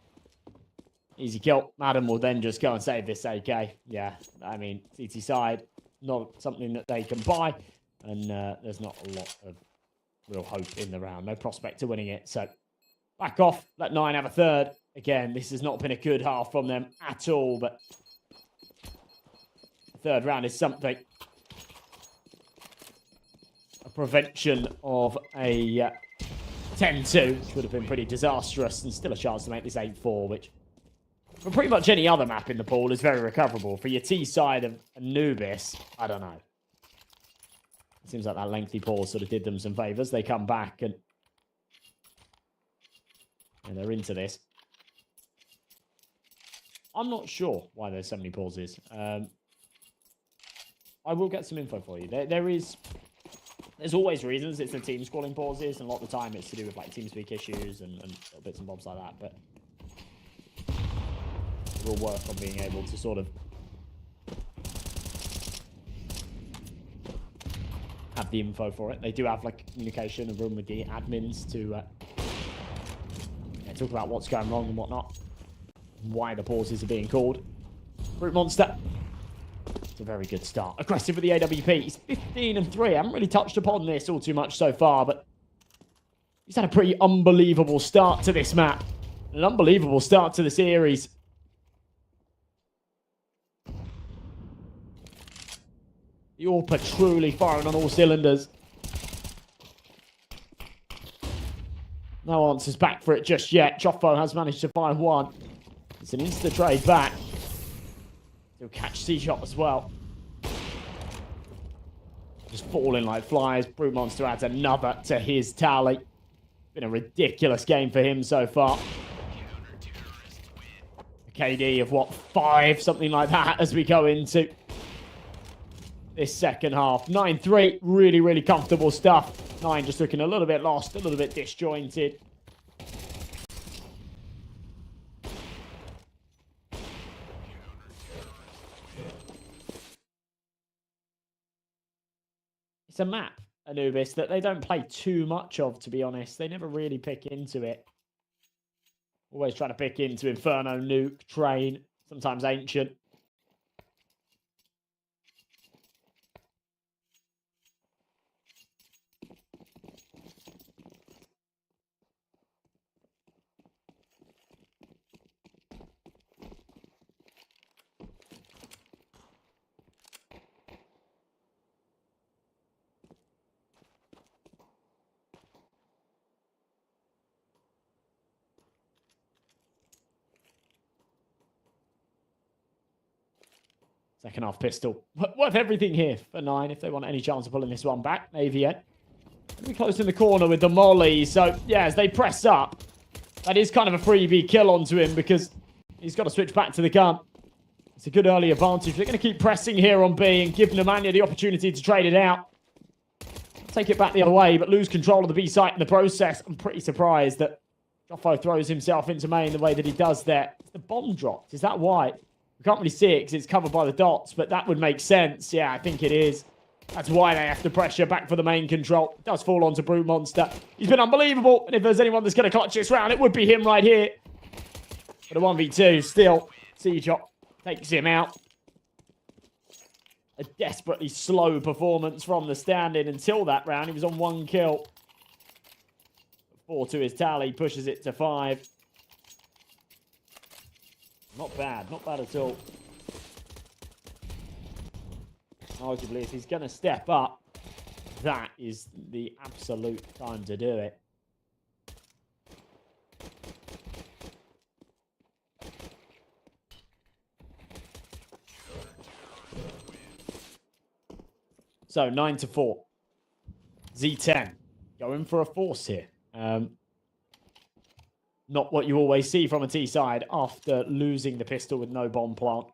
Easy kill. Madden will then just go and save this AK. Yeah, I mean, CT side, not something that they can buy. And there's not a lot of real hope in the round. No prospect to winning it. So back off. Let 9 have a third. Again, this has not been a good half from them at all, but third round is something. A prevention of a 10-2, which would have been pretty disastrous, and still a chance to make this 8-4, which for pretty much any other map in the pool is very recoverable. For your T side of Anubis, I don't know. It seems like that lengthy pause sort of did them some favours. They come back and they're into this. I'm not sure why there's so many pauses. I will get some info for you. There's always reasons. It's the team squalling pauses, and a lot of the time it's to do with like TeamSpeak issues and little bits and bobs like that. But we'll work on being able to sort of have the info for it. They do have like communication and room with the admins to talk about what's going wrong and whatnot, why the pauses are being called. Brute Monster. It's a very good start. Aggressive with the AWP. He's 15-3. I haven't really touched upon this all too much so far, but he's had a pretty unbelievable start to this map. An unbelievable start to the series. The AWP truly firing on all cylinders. No answers back for it just yet. Joffo has managed to find one. It's an insta trade back. He'll catch C-Shot as well. Just falling like flies. Brute Monster adds another to his tally. Been a ridiculous game for him so far. A KD of what, 5? Something like that as we go into this second half. 9-3. Really, really comfortable stuff. 9 just looking a little bit lost, a little bit disjointed. It's a map, Anubis, that they don't play too much of, to be honest. They never really pick into it. Always trying to pick into Inferno, Nuke, Train, sometimes Ancient. Second half pistol. Worth everything here for 9 if they want any chance of pulling this one back. AVN. Be close in the corner with the molly. So, yeah, as they press up, that is kind of a freebie kill onto him because he's got to switch back to the gun. It's a good early advantage. They're going to keep pressing here on B and give Nemanja the opportunity to trade it out. Take it back the other way, but lose control of the B site in the process. I'm pretty surprised that Joffo throws himself into main the way that he does there. The bomb dropped. Is that why? We can't really see it because it's covered by the dots, but that would make sense. Yeah, I think it is. That's why they have to pressure back for the main control. It does fall onto Brute Monster. He's been unbelievable, and if there's anyone that's going to clutch this round, it would be him right here. But a 1v2 still. C-Chop takes him out. A desperately slow performance from the stand-in until that round. He was on 1 kill. 4 to his tally, pushes it to 5. Not bad at all. Arguably, if he's going to step up, that is the absolute time to do it. So, 9-4. Z10. Going for a force here. Not what you always see from a T side after losing the pistol with no bomb plant.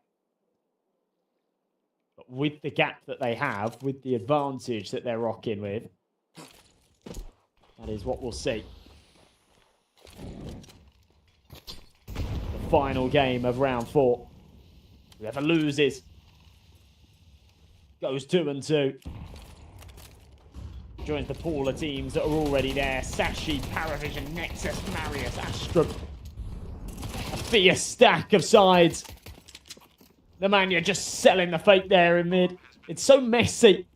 But with the gap that they have, with the advantage that they're rocking with, that is what we'll see. The final game of round 4. Whoever loses goes 2-2. Joins the pool of teams that are already there. Sashi, Paravision, Nexus, Marius, Astrum. A fierce stack of sides. Nemanja just selling the fake there in mid. It's so messy.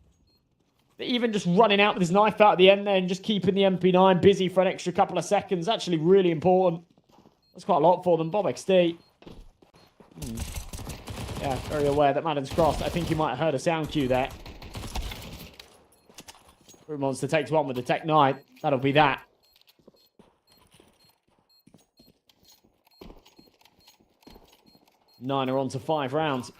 That even just running out with his knife out at the end there and just keeping the MP9 busy for an extra couple of seconds. Actually really important. That's quite a lot for them. Bob XD. Yeah, very aware that Madden's crossed. I think you might have heard a sound cue there. Brute Monster takes one with the Tech 9. That'll be that. Nine are on to 5 rounds.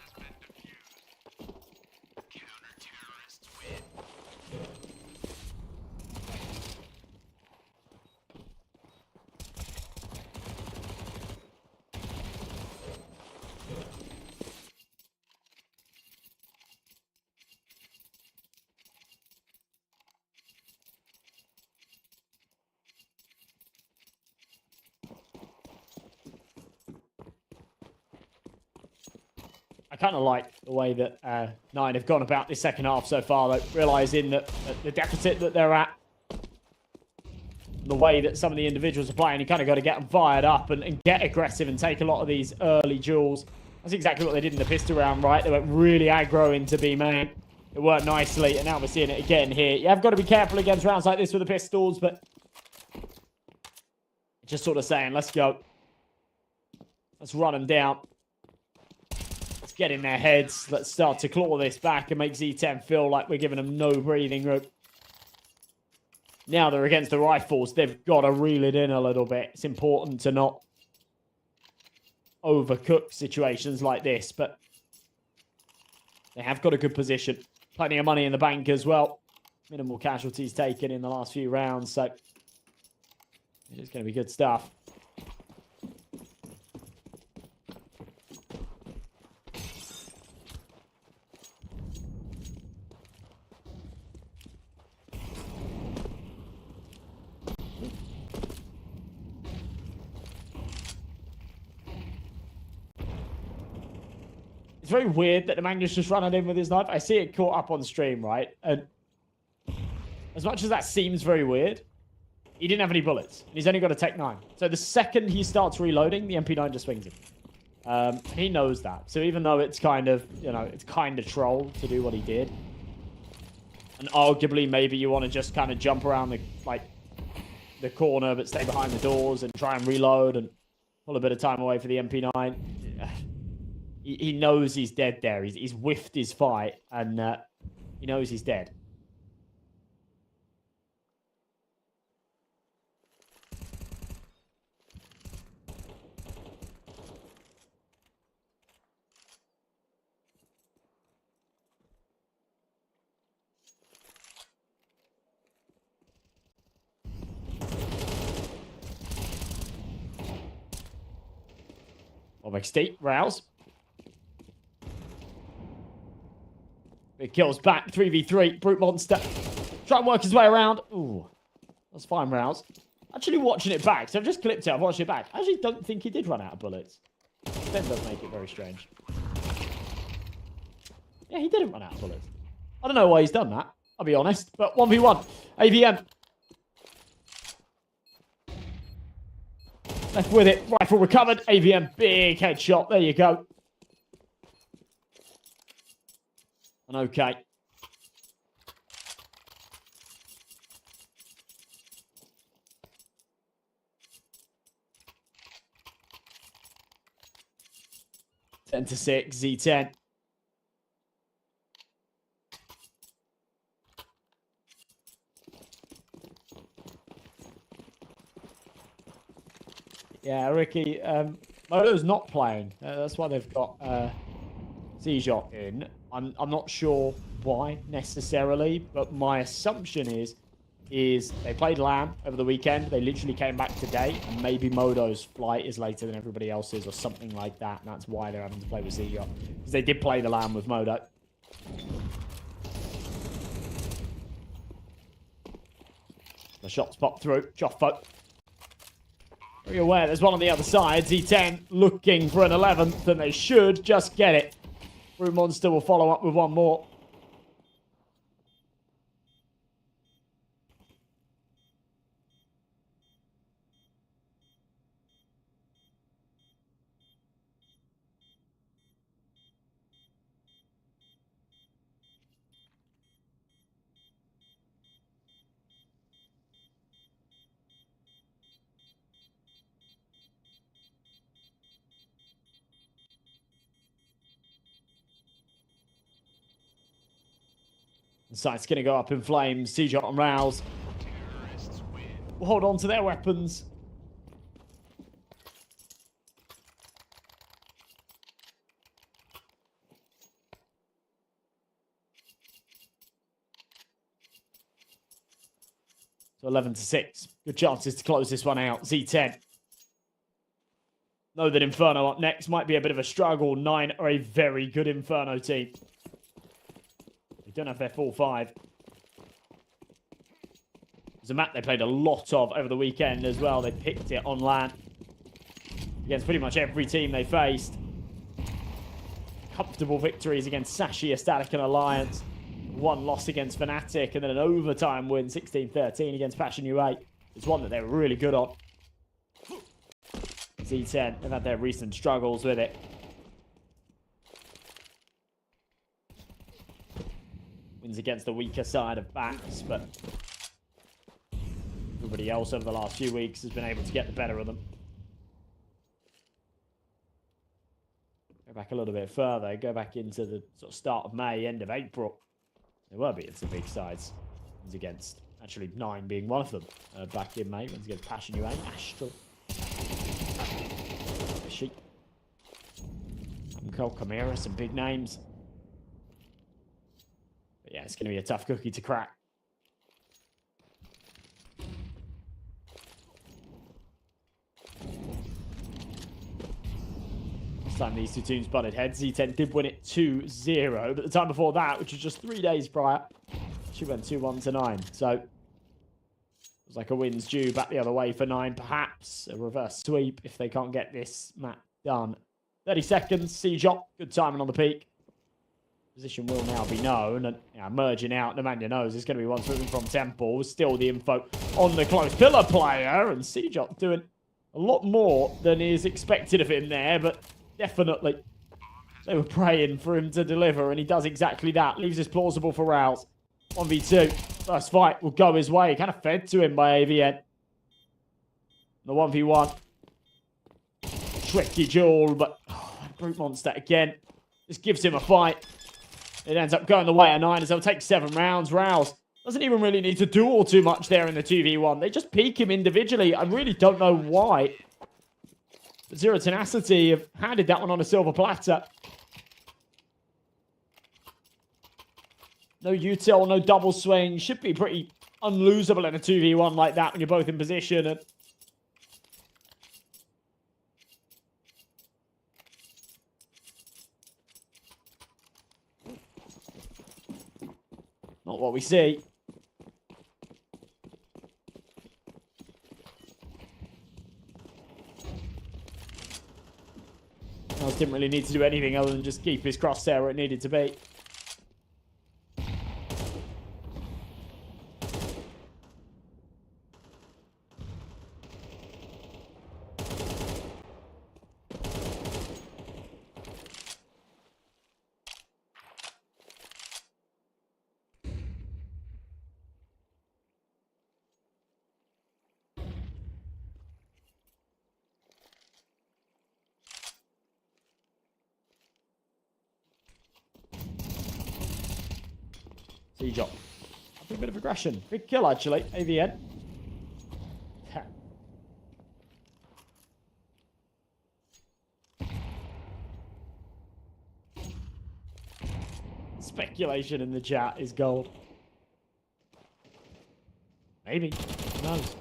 I kind of like the way that 9 have gone about this second half so far, though, realising that the deficit that they're at, the way that some of the individuals are playing, you kind of got to get them fired up and get aggressive and take a lot of these early duels. That's exactly what they did in the pistol round, right? They went really aggro into B main. It worked nicely, and now we're seeing it again here. You have got to be careful against rounds like this with the pistols, but just sort of saying, let's go. Let's run them down. Let's get in their heads. Let's start to claw this back and make Z10 feel like we're giving them no breathing room. Now they're against the rifles. They've got to reel it in a little bit. It's important to not overcook situations like this, but they have got a good position. Plenty of money in the bank as well. Minimal casualties taken in the last few rounds, so it's going to be good stuff. It's very weird that the Nemanja's just running in with his knife. I see it caught up on stream, right? And as much as that seems very weird, he didn't have any bullets. And he's only got a Tech 9. So the second he starts reloading, the MP9 just swings him. He knows that. So even though it's kind of, you know, it's kind of troll to do what he did. And arguably maybe you want to just kind of jump around the corner but stay behind the doors and try and reload and pull a bit of time away for the MP9. He knows he's dead there. He's whiffed his fight, and he knows he's dead. XT, Rouse. Big kills back, 3v3, Brute Monster. Try and work his way around. Ooh, that's fine, Rouse. Actually watching it back, so I've just clipped it, I've watched it back. I actually don't think he did run out of bullets. Then does make it very strange. Yeah, he didn't run out of bullets. I don't know why he's done that, I'll be honest. But 1v1, AVM. Left with it, rifle recovered, AVM, big headshot, there you go. And okay. Ten to 6, Z10. Yeah, Ricky, Moto's not playing. That's why they've got CyberShoke in. I'm not sure why necessarily, but my assumption is they played LAN over the weekend. They literally came back today, and maybe Moto's flight is later than everybody else's or something like that, and that's why they're having to play with CyberShoke. Because they did play the LAN with Moto. The shots pop through. Joffo. Very aware there's one on the other side. Z10 looking for an 11th, and they should just get it. Brute Monster will follow up with one more. The site's going to go up in flames. CyberShoke and Rouse will hold on to their weapons. So 11 to 6. Good chances to close this one out. Z10. Know that Inferno up next might be a bit of a struggle. 9 are a very good Inferno team. Don't have their full 5. It's a map they played a lot of over the weekend as well. They picked it on LAN against pretty much every team they faced. Comfortable victories against Sashi, Static, and Alliance. One loss against Fnatic, and then an overtime win, 16-13 against Passion U8. It's one that they were really good on. Z10, they've had their recent struggles with it. Wins against the weaker side of backs, but everybody else over the last few weeks has been able to get the better of them. Go back a little bit further, go back into the sort of start of May, end of April. They were beating some big sides. Wins against, actually 9 being one of them, back in May. Wins against Passion UA, Astral, Sheep, Cole, Chimera, some big names. Yeah, it's going to be a tough cookie to crack. This time these two teams butted heads. Z10 did win it 2-0, but the time before that, which was just 3 days prior, she went 2-1 to 9. So it was like a win's due back the other way for 9, perhaps. A reverse sweep if they can't get this map done. 30 seconds, CyberShoke, good timing on the peak. Position will now be known, and merging out, Nemanja knows it's going to be one swinging from Temple. Still the info on the close pillar player, and CyberShoke doing a lot more than is expected of him there, but definitely they were praying for him to deliver, and he does exactly that. Leaves this plausible for Rouse. 1v2, first fight will go his way. Kind of fed to him by AVN. The 1v1. Tricky duel, but Brute Monster again. Just gives him a fight. It ends up going the way of 9 as they'll take 7 rounds. Rouse doesn't even really need to do all too much there in the 2v1. They just peek him individually. I really don't know why. But Zero Tenacity have handed that one on a silver platter. No util, no double swing. Should be pretty unlosable in a 2v1 like that when you're both in position. And Not what we see. Miles didn't really need to do anything other than just keep his crosshair where it needed to be. CyberShoke. A bit of aggression. Big kill, actually. AVN. Speculation in the chat is gold. Maybe. Who knows?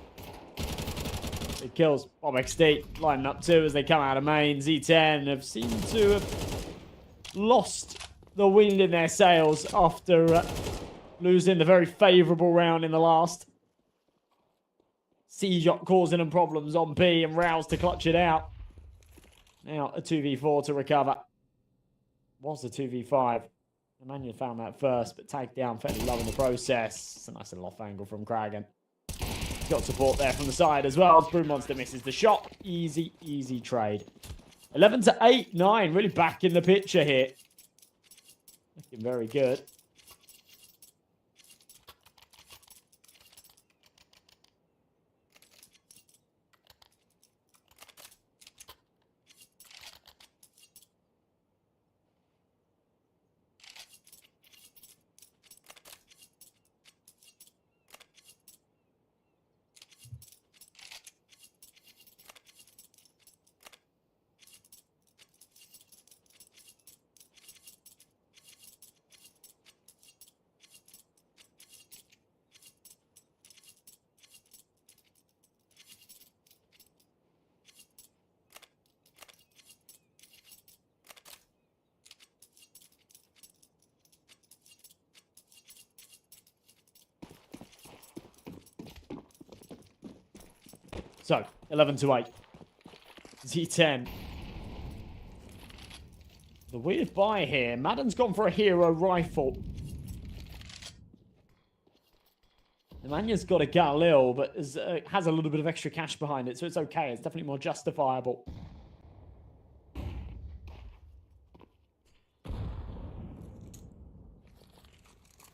Big kills. Bomb XD lining up too as they come out of main. Z10 have seemed to have lost the wind in their sails after losing the very favourable round in the last. CyberShoke causing them problems on B and Rouse to clutch it out. Now a 2v4 to recover. Was a 2v5. Emmanuel found that first, but tagged down fairly low in the process. It's a nice little off angle from Kragan. Got support there from the side as well. Brew Monster misses the shot. Easy, easy trade. 11 to 8, 9. Really back in the picture here. Looking very good. So, 11 to 8. Z10. The weird buy here. Madden's gone for a hero rifle. Nemanja got a Galil, but has a little bit of extra cash behind it, so it's okay. It's definitely more justifiable.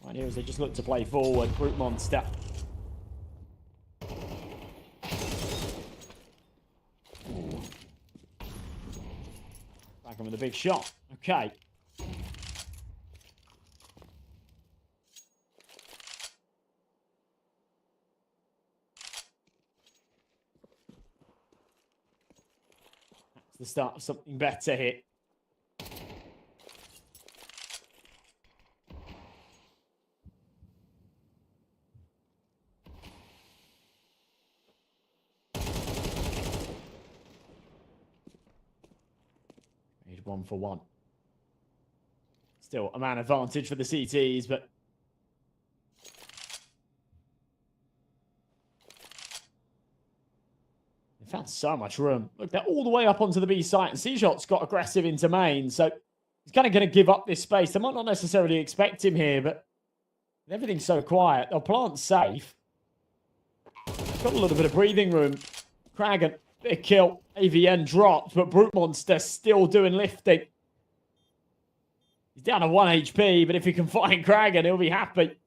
Right here as they just look to play forward. Brute Monster. Back on with a big shot. Okay. That's the start of something better here. Made 1 for 1. Still a man advantage for the CTs, but they found so much room. Look, they're all the way up onto the B site, and CyberShoke's got aggressive into main, so he's kind of going to give up this space. They might not necessarily expect him here, but everything's so quiet. They'll plant safe. Got a little bit of breathing room. Kragan, big kill. AVN dropped, but Brute Monster still doing lifting. He's down to 1 HP, but if he can find Kragan, he'll be happy.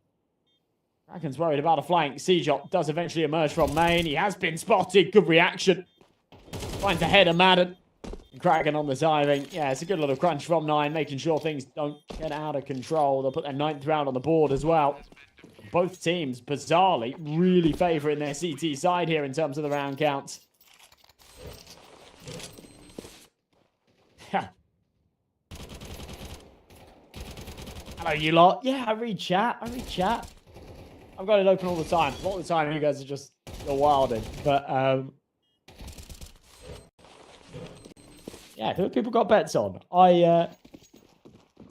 Kragan's worried about a flank. CyberShoke does eventually emerge from main. He has been spotted. Good reaction. Finds a head of Madden. And Kragan on the diving. Yeah, it's a good little crunch from 9, making sure things don't get out of control. They'll put their 9th round on the board as well. Both teams, bizarrely, really favouring their CT side here in terms of the round counts. Hello, you lot. Yeah, I read chat. I've got it open all the time. A lot of the time, you guys are just wilding. But, yeah, who have people got bets on? I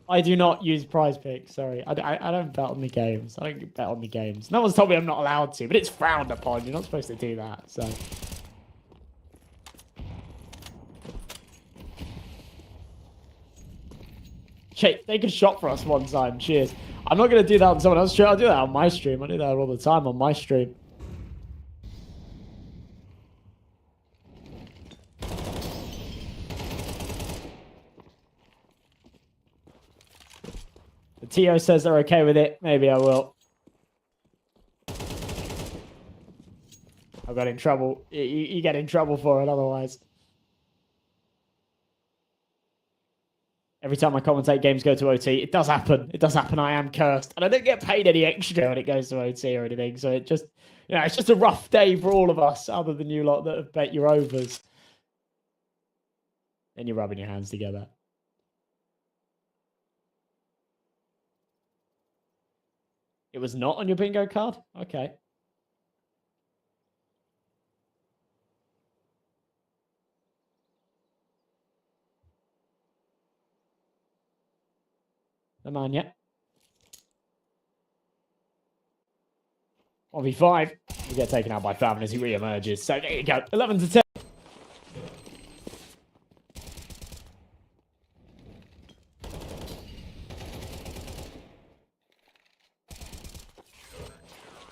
I do not use prize picks. Sorry, I don't bet on the games. I don't bet on the games. No one's told me I'm not allowed to, but it's frowned upon. You're not supposed to do that. So. Okay, take a shot for us one time. Cheers. I'm not going to do that on someone else's stream. I'll do that on my stream. I do that all the time on my stream. The TO says they're okay with it. Maybe I will. I got in trouble. You get in trouble for it otherwise. Every time I commentate, games go to OT. It does happen. It does happen. I am cursed. And I don't get paid any extra when it goes to OT or anything. So it just, you know, it's just a rough day for all of us, other than you lot that have bet your overs. And you're rubbing your hands together. It was not on your bingo card? Okay. The man yet. 1v5. We get taken out by Famine as he re-emerges. So there you go. 11 to 10.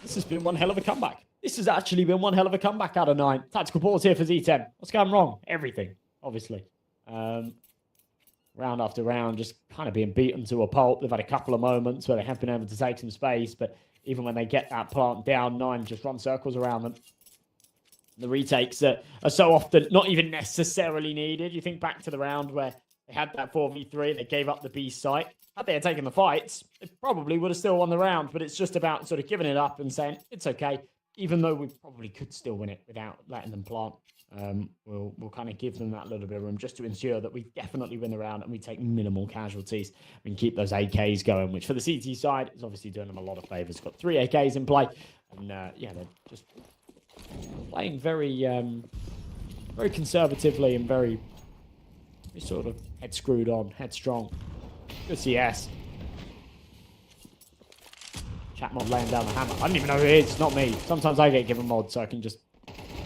This has been one hell of a comeback. This has actually been one hell of a comeback out of 9. Tactical pause here for Z10. What's going wrong? Everything, obviously. Round after round, just kind of being beaten to a pulp. They've had a couple of moments where they have been able to take some space, but even when they get that plant down, 9 just run circles around them. The retakes are so often not even necessarily needed. You think back to the round where they had that 4v3, they gave up the B site. Had they had taken the fights, they probably would have still won the round, but it's just about sort of giving it up and saying, it's okay, even though we probably could still win it without letting them plant. We'll kind of give them that little bit of room just to ensure that we definitely win the round and we take minimal casualties. We can keep those AKs going, which for the CT side is obviously doing them a lot of favors. Got 3 AKs in play, and yeah, they're just playing very, very conservatively and very sort of head screwed on, headstrong. Good CS. Chatmod laying down the hammer. I don't even know who it is. Not me. Sometimes I get given mods so I can just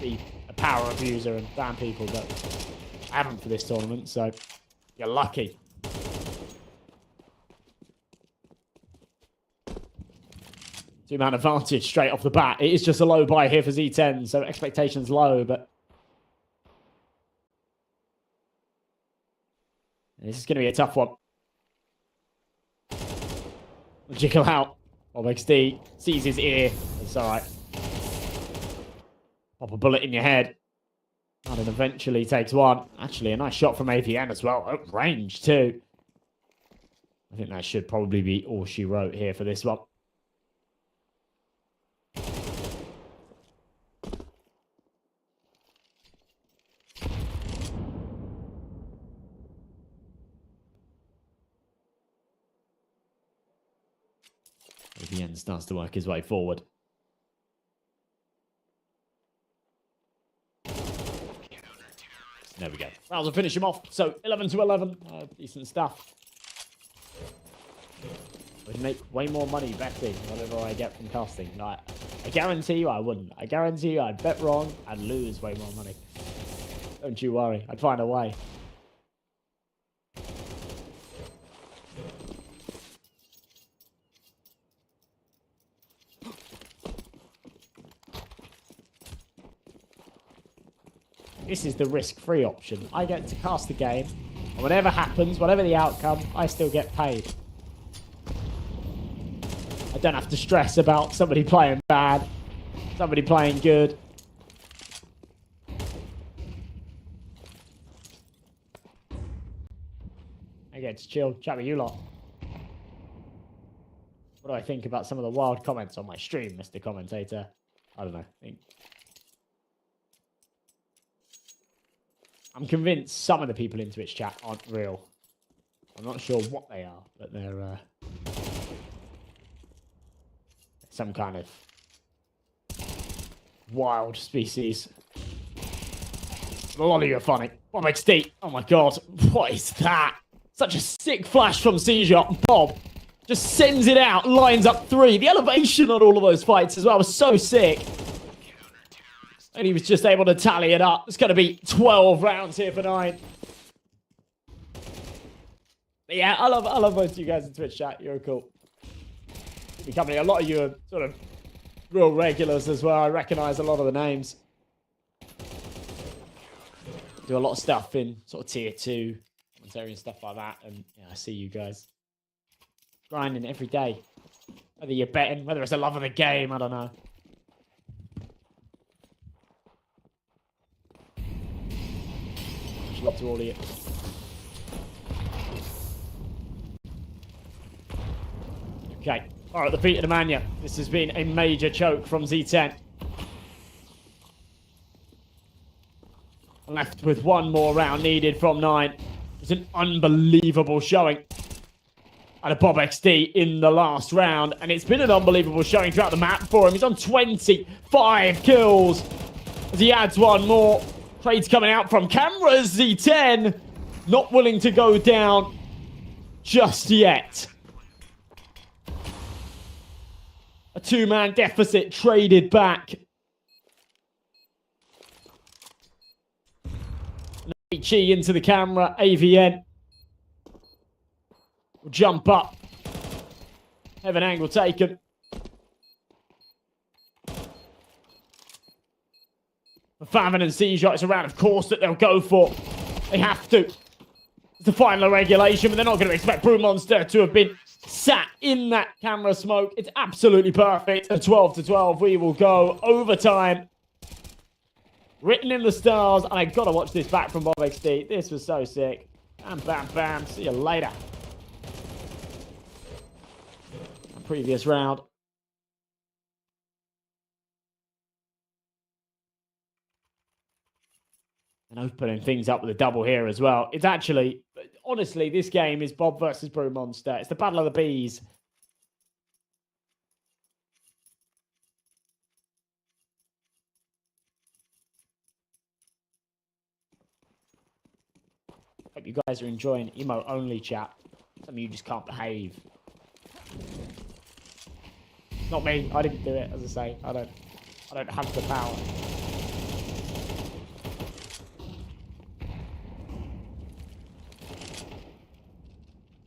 be a power abuser and ban people, but I haven't for this tournament, so you're lucky. Two-man advantage straight off the bat. It is just a low buy here for Z10, so expectations low, but this is going to be a tough one. Jiggle out. Bob XD sees his ear. It's alright. Pop a bullet in your head. And then eventually takes one. Actually, a nice shot from AVN as well. At range, too. I think that should probably be all she wrote here for this one. AVN starts to work his way forward. There we go. Rounds will finish him off. So 11 to 11. Decent stuff. Would make way more money betting whatever I get from casting. Like, I guarantee you I wouldn't. I guarantee you I'd bet wrong and lose way more money. Don't you worry. I'd find a way. This is the risk-free option. I get to cast the game, and whatever happens, whatever the outcome, I still get paid. I don't have to stress about somebody playing bad, somebody playing good. I get to chill, chat with you lot. What do I think about some of the wild comments on my stream, Mr. Commentator? I don't know. I'm convinced some of the people in Twitch chat aren't real. I'm not sure what they are, but they're some kind of wild species. A lot of you are funny. What makes deep? Oh my god, what is that? Such a sick flash from Seizure. Bob just sends it out, lines up 3. The elevation on all of those fights as well was so sick. And he was just able to tally it up. It's going to be 12 rounds here for 9. But yeah, I love most of you guys in Twitch chat. You're cool. Becoming a lot of you are sort of real regulars as well. I recognize a lot of the names. Do a lot of stuff in sort of tier 2 and stuff like that. And yeah, I see you guys grinding every day. Whether you're betting, whether it's a love of the game, I don't know. Much love to all of you. Okay. All right, the feet of the Mania. This has been a major choke from Z10. Left with one more round needed from 9. It's an unbelievable showing out of Bob XD in the last round. And it's been an unbelievable showing throughout the map for him. He's on 25 kills as he adds one more. Trades coming out from cameras. Z10 not willing to go down just yet. A 2-man deficit traded back. Chi into the camera. AVN will jump up. Have an angle taken. For Famine and Seizure, it's a round of course that they'll go for. They have to. It's the final regulation, but they're not going to expect Brew Monster to have been sat in that camera smoke. It's absolutely perfect. A 12-12. We will go overtime. Written in the stars. And I got to watch this back from Bob XD. This was so sick. Bam, bam, bam. See you later. Previous round. And opening things up with a double here as well. It's actually, honestly, this game is Bob versus Brew Monster. It's the Battle of the Bees. Hope you guys are enjoying emo only chat. Some of you just can't behave. Not me. I didn't do it, as I say. I don't have the power.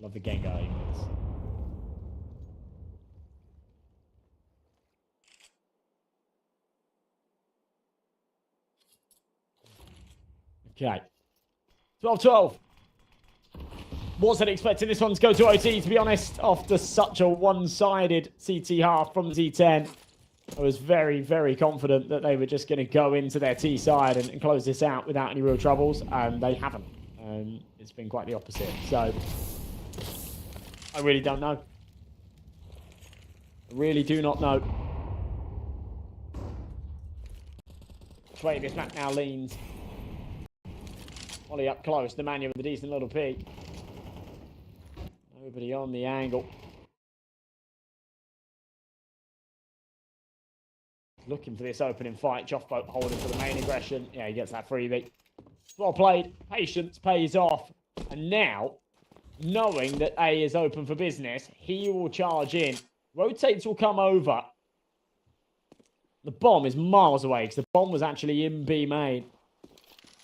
Love the Gengar emotes. Okay. 12-12. Wasn't expecting this one to go to OT, to be honest, after such a one-sided CT half from Z10. I was very, very confident that they were just going to go into their T side and close this out without any real troubles, and they haven't. It's been quite the opposite. So, I really don't know. I really do not know. Which way this map now leans. Ollie up close. The Mania with a decent little peek. Nobody on the angle. Looking for this opening fight. Joffboat holding for the main aggression. Yeah, he gets that freebie. Well played. Patience pays off. And now, knowing that A is open for business, he will charge in. Rotates will come over. The bomb is miles away because the bomb was actually in B main.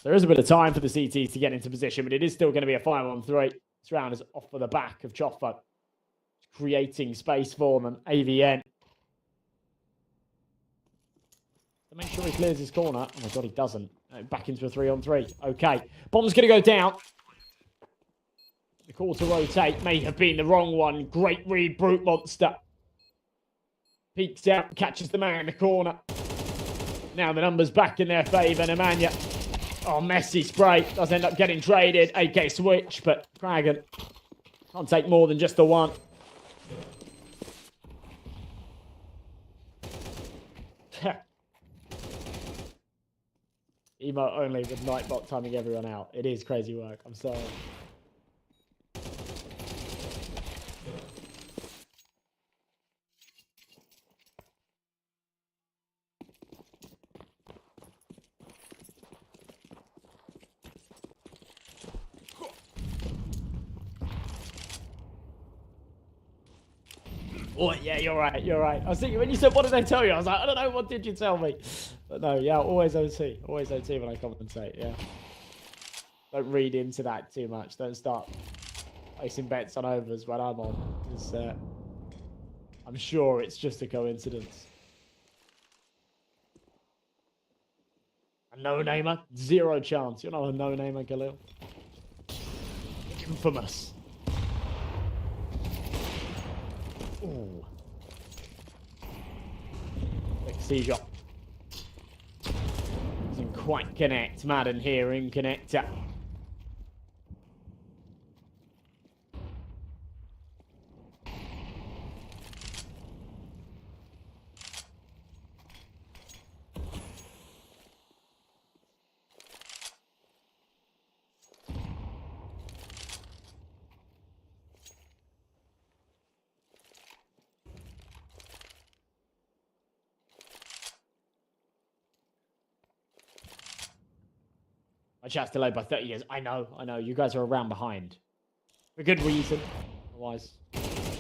There is a bit of time for the CTs to get into position, but it is still going to be a 5-on-3. This round is off for the back of Choffo. Creating space for them. AVN. To make sure he clears his corner. Oh my god, he doesn't. Back into a 3-on-3. Okay. Bomb's going to go down. The call to rotate may have been the wrong one. Great read, Brute Monster. Peeks out, catches the man in the corner. Now the numbers back in their favour. Nemanja. Oh, messy spray. Does end up getting traded. AK switch, but Kragan can't take more than just the one. Emo only with Nightbot timing everyone out. It is crazy work. I'm sorry. Oh, yeah, you're right. You're right. I was thinking when you said, what did they tell you? I was like, I don't know. What did you tell me? But no, yeah, always OT. Always OT when I commentate. Yeah. Don't read into that too much. Don't start placing bets on overs when I'm on. Because I'm sure it's just a coincidence. A no-namer? Zero chance. You're not a no-namer, Khalil. Infamous. Ooh. Big seizure. Doesn't quite connect. Madden here in connector. My chat's delayed by 30 years. I know. You guys are around behind. For good reason. Otherwise,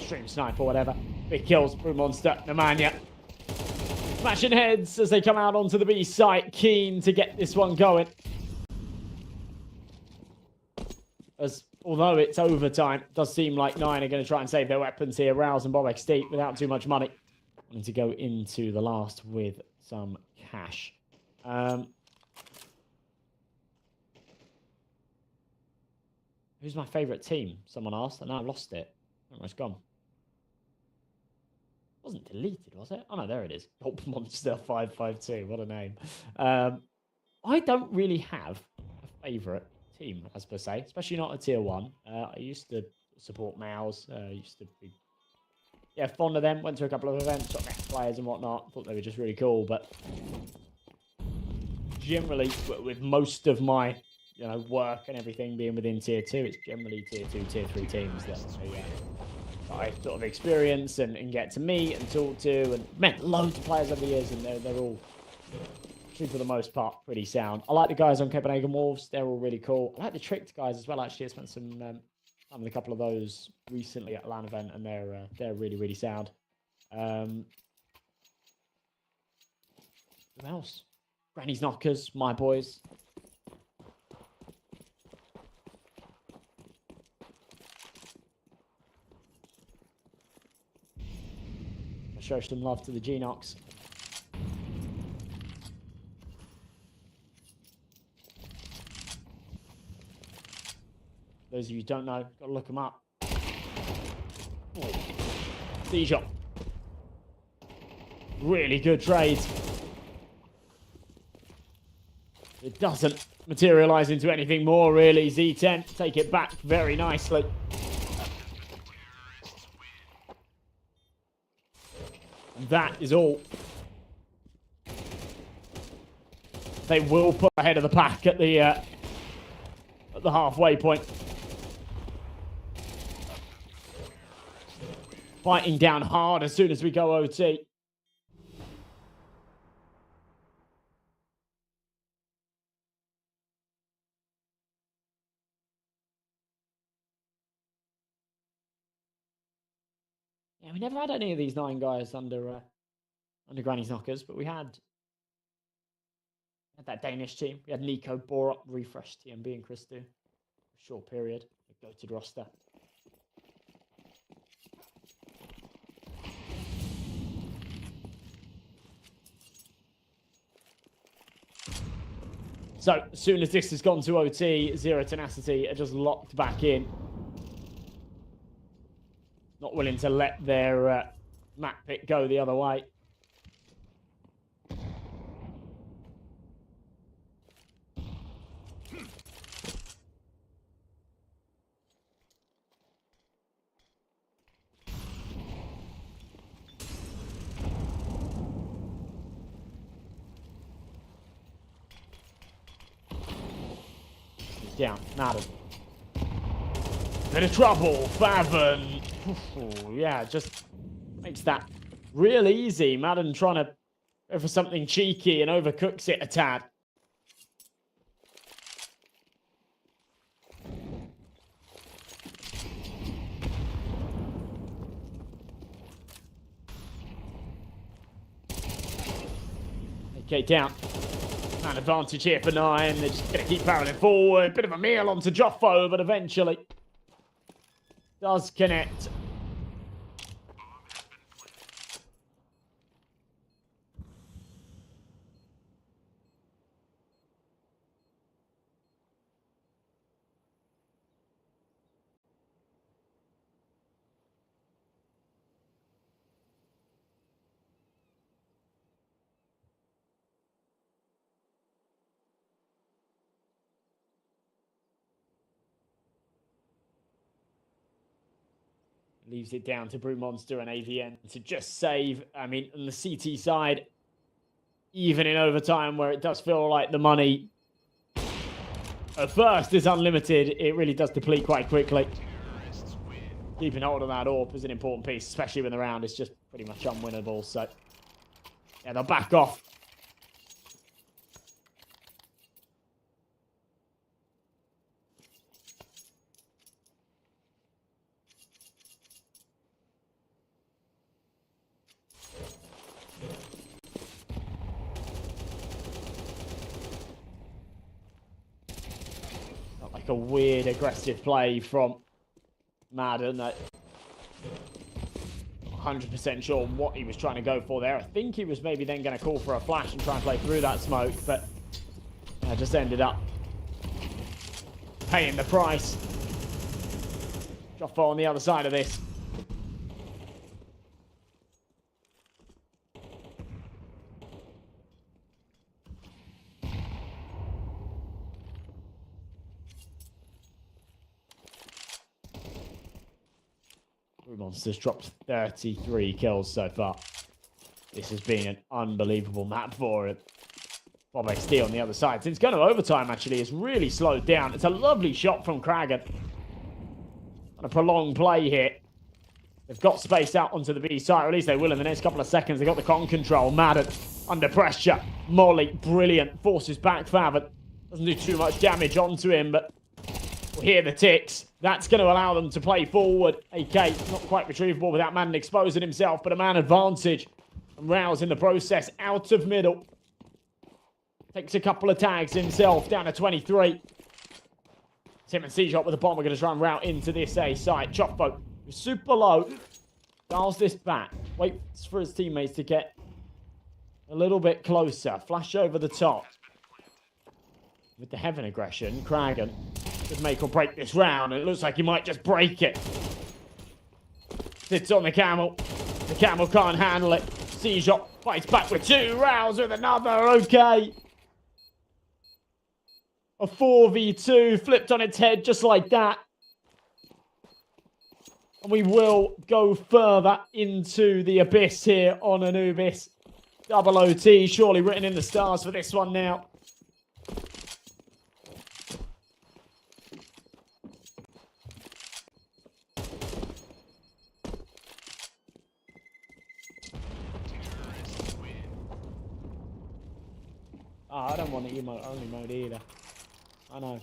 stream snipe or whatever. Big kills, Brew Monster, Nemanja. Smashing heads as they come out onto the B site. Keen to get this one going. As although it's overtime, it does seem like Nine are going to try and save their weapons here. Rouse and Bob XD without too much money. Wanting to go into the last with some cash. Who's my favourite team? Someone asked, and now I've lost it. Oh, it's gone. It wasn't deleted, was it? Oh no, there it is. Gulp Monster 552. What a name. I don't really have a favourite team, as per se, especially not a tier 1. I used to support Mouse. Used to be fond of them. Went to a couple of events, got next players and whatnot. Thought they were just really cool, but generally, with most of my work and everything being within tier 2, it's generally tier 2, tier 3 teams that I sort of experience and get to meet and talk to, and met loads of players over the years, and they're all, actually for the most part, pretty sound. I like the guys on Copenhagen Wolves. They're all really cool. I like the Tricked guys as well, actually. I spent some time with a couple of those recently at a LAN event, and they're really, really sound. Who else? Granny's Knockers, my boys. Show some love to the Genox. Those of you who don't know, gotta look them up. Seizure. Really good trade. It doesn't materialize into anything more, really. Z10, take it back very nicely. And that is all. They will put ahead of the pack at the halfway point. Fighting down hard as soon as we go OT. Yeah, we never had any of these 9 guys under Granny's Knockers, but we had that Danish team. We had Nico, Borup, Refresh, TMB, and Christu. A short period. A goated roster. So, as soon as this has gone to OT, Zero Tenacity are just locked back in. Not willing to let their map pick go the other way. Down, Madden. Bit of trouble, Favon. Yeah, just makes that real easy. Madden trying to go for something cheeky and overcooks it a tad. Okay, down. Man advantage here for 9. They're just going to keep barreling forward. Bit of a meal onto Joffo, but eventually does connect. Leaves it down to Brew Monster and AVN to just save. I mean, on the CT side, even in overtime where it does feel like the money at first is unlimited, it really does deplete quite quickly. Keeping hold of that AWP is an important piece, especially when the round is just pretty much unwinnable. So, yeah, they'll back off. Like a weird aggressive play from Madden. 100% sure what he was trying to go for there. I think he was maybe then going to call for a flash and try and play through that smoke, but just ended up paying the price. Joffo on the other side of this. Monsters dropped 33 kills so far. This has been an unbelievable map for him. Bob XD on the other side. Since going to overtime, actually, it's really slowed down. It's a lovely shot from Kragan. And a prolonged play here. They've got space out onto the B side, or at least they will in the next couple of seconds. They've got the con control. Madden under pressure. Molly, brilliant. Forces back Favon. Doesn't do too much damage onto him, but we'll hear the ticks. That's going to allow them to play forward. AK not quite retrievable without Madden exposing himself, but a man advantage. And Rouse in the process out of middle. Takes a couple of tags himself down to 23. Tim and C-Shot with the bomb are going to try and route into this A site. Chopbo super low. Dials this back. Waits for his teammates to get a little bit closer. Flash over the top. With the Heaven aggression, Kragan could make or break this round. It looks like he might just break it. Sits on the Camel. The Camel can't handle it. C-Shot fights back with 2. Rouse with another. Okay. A 4v2 flipped on its head just like that. And we will go further into the abyss here on Anubis. Double OT, surely written in the stars for this one now. Oh, I don't want the emote only mode either. I know.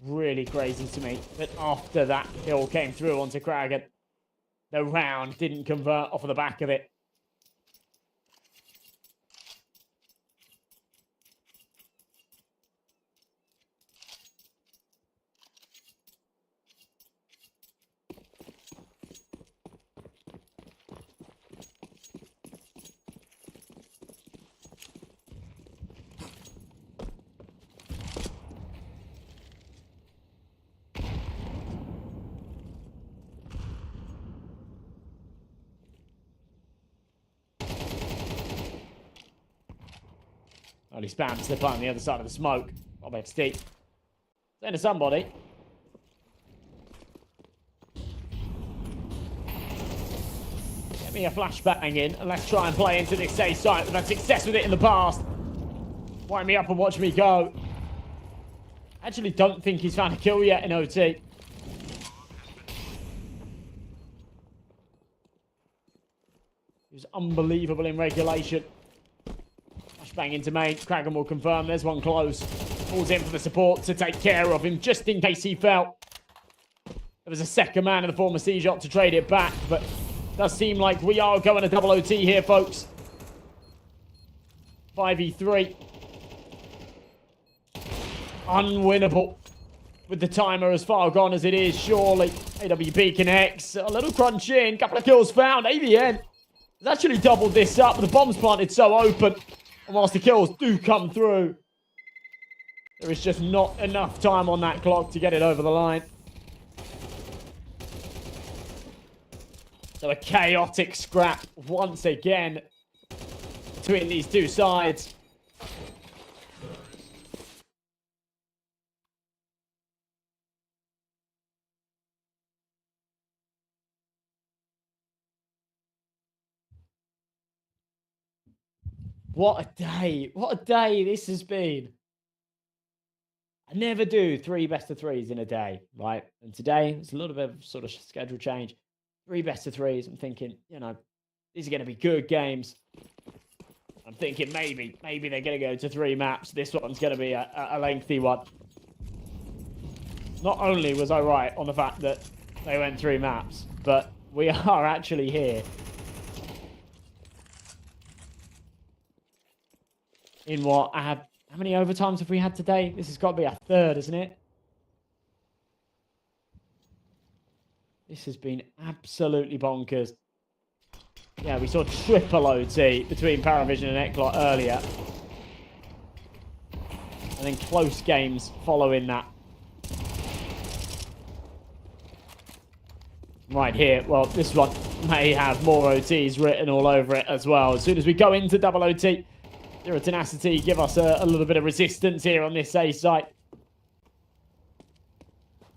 Really crazy to me that after that kill came through onto Kragan, the round didn't convert off of the back of it. Well, he spams the button on the other side of the smoke. Bob XD. Send to somebody. Yeah, me a flashbang in and let's try and play into this A site. We've had success with it in the past. Wind me up and watch me go. Actually don't think he's found a kill yet in OT. It was unbelievable in regulation. Flashbang into main. Kragan will confirm. There's one close. Falls in for the support to take care of him just in case he fell. There was a second man in the form of CyberShoke to trade it back, but it does seem like we are going to double OT here, folks. 5v3. Unwinnable. With the timer as far gone as it is, surely. AWP connects. A little crunch in. Couple of kills found. AVN has actually doubled this up. The bomb's planted so open. And whilst the kills do come through, there is just not enough time on that clock to get it over the line. So a chaotic scrap once again between these two sides. What a day. What a day this has been. I never do 3 best of 3s in a day, right? And today, it's a little bit of sort of schedule change. 3 best of 3s. I'm thinking, you know, these are going to be good games. I'm thinking maybe they're going to go to 3 maps. This one's going to be a lengthy one. Not only was I right on the fact that they went 3 maps, but we are actually here. In what? How many overtimes have we had today? This has got to be our 3rd, isn't it? This has been absolutely bonkers. Yeah, we saw triple OT between Paravision and ECLOT earlier. And then close games following that. Right here, well, this one may have more OTs written all over it as well. As soon as we go into double OT, Zero Tenacity give us a little bit of resistance here on this A site.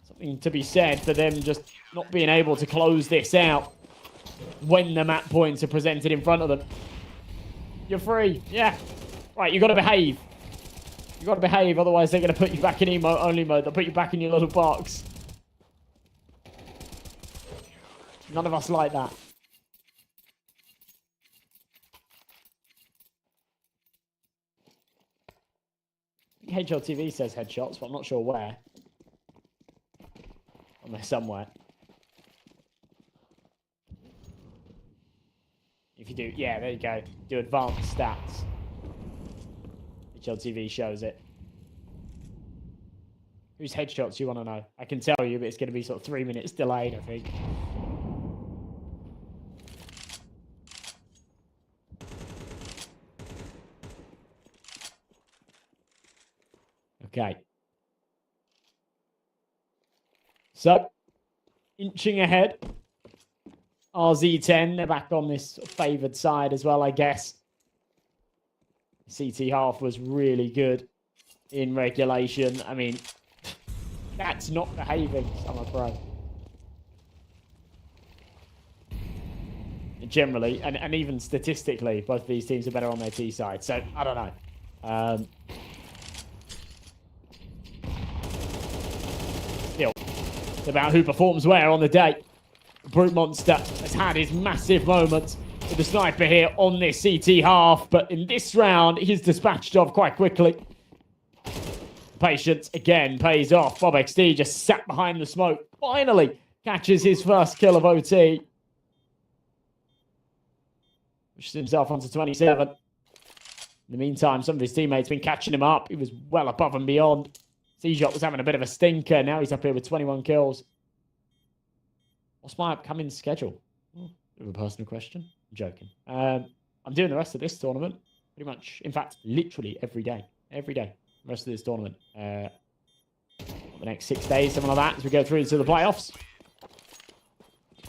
Something to be said for them just not being able to close this out when the map points are presented in front of them. You're free. Yeah. Right, you got to behave. You got to behave, otherwise they're going to put you back in emote only mode. They'll put you back in your little box. None of us like that. HLTV says headshots, but I'm not sure where. On there somewhere. If you do, yeah, there you go. Do advanced stats. HLTV shows it. Whose headshots you want to know? I can tell you, but it's going to be sort of 3 minutes delayed, I think. Okay. So, inching ahead. RZ10, they're back on this sort of favoured side as well, I guess. CT half was really good in regulation. I mean, that's not behaving, I'm afraid. Generally, and even statistically, both of these teams are better on their T side. So, I don't know. Still, it's about who performs where on the day. Brute Monster has had his massive moments with the sniper here on this CT half, but in this round, he's dispatched off quite quickly. Patience again pays off. Bob XD just sat behind the smoke. Finally catches his first kill of OT. Pushes himself onto 27. In the meantime, some of his teammates have been catching him up. He was well above and beyond. CyberShoke was having a bit of a stinker. Now he's up here with 21 kills. What's my upcoming schedule? Oh, bit of a personal question. I'm joking. I'm doing the rest of this tournament. Pretty much, in fact, literally every day. Every day. The rest of this tournament. The next 6 days, something like that, as we go through to the playoffs.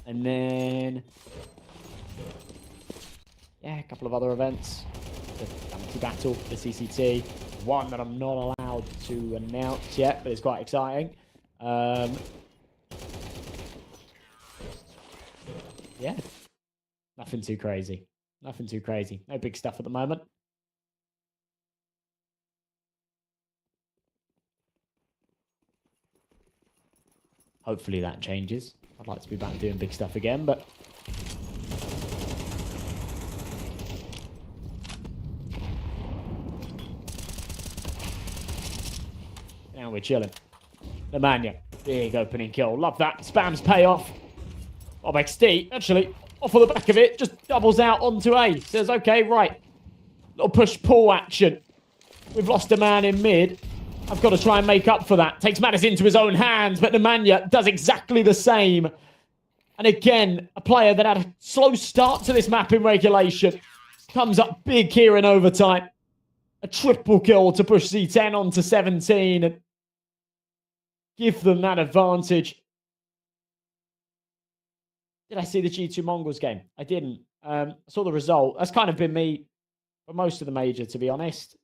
And then... yeah, a couple of other events. The anti-battle, the CCT. One that I'm not allowed to announce yet, but it's quite exciting. Yeah. Nothing too crazy. Nothing too crazy. No big stuff at the moment. Hopefully that changes. I'd like to be back doing big stuff again, but... Now we're chilling. Nemanja, big opening kill. Love that. Spam's payoff. Bob XD, actually, off of the back of it, just doubles out onto A. Says, okay, right. Little push-pull action. We've lost a man in mid. I've got to try and make up for that. Takes matters into his own hands, but Nemanja does exactly the same. And again, a player that had a slow start to this map in regulation comes up big here in overtime. A triple kill to push Z10 onto 17 and give them that advantage. Did I see the G2 Mongols game? I didn't. I saw the result. That's kind of been me for most of the major, to be honest.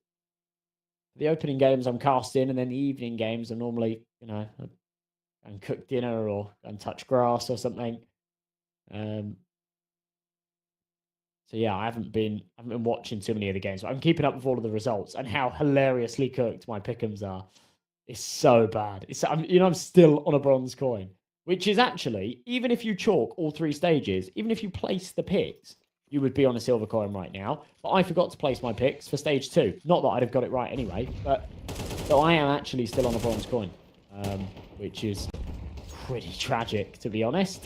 The opening games I'm casting, and then the evening games I'm normally, you know, and cook dinner or and touch grass or something. So yeah, I haven't been watching too many of the games, but I'm keeping up with all of the results and how hilariously cooked my pick'ems are. It's so bad. I'm still on a bronze coin, which is actually, even if you chalk all 3 stages, even if you place the picks, you would be on a silver coin right now. But I forgot to place my picks for stage 2. Not that I'd have got it right anyway, but so I am actually still on a bronze coin, which is pretty tragic, to be honest.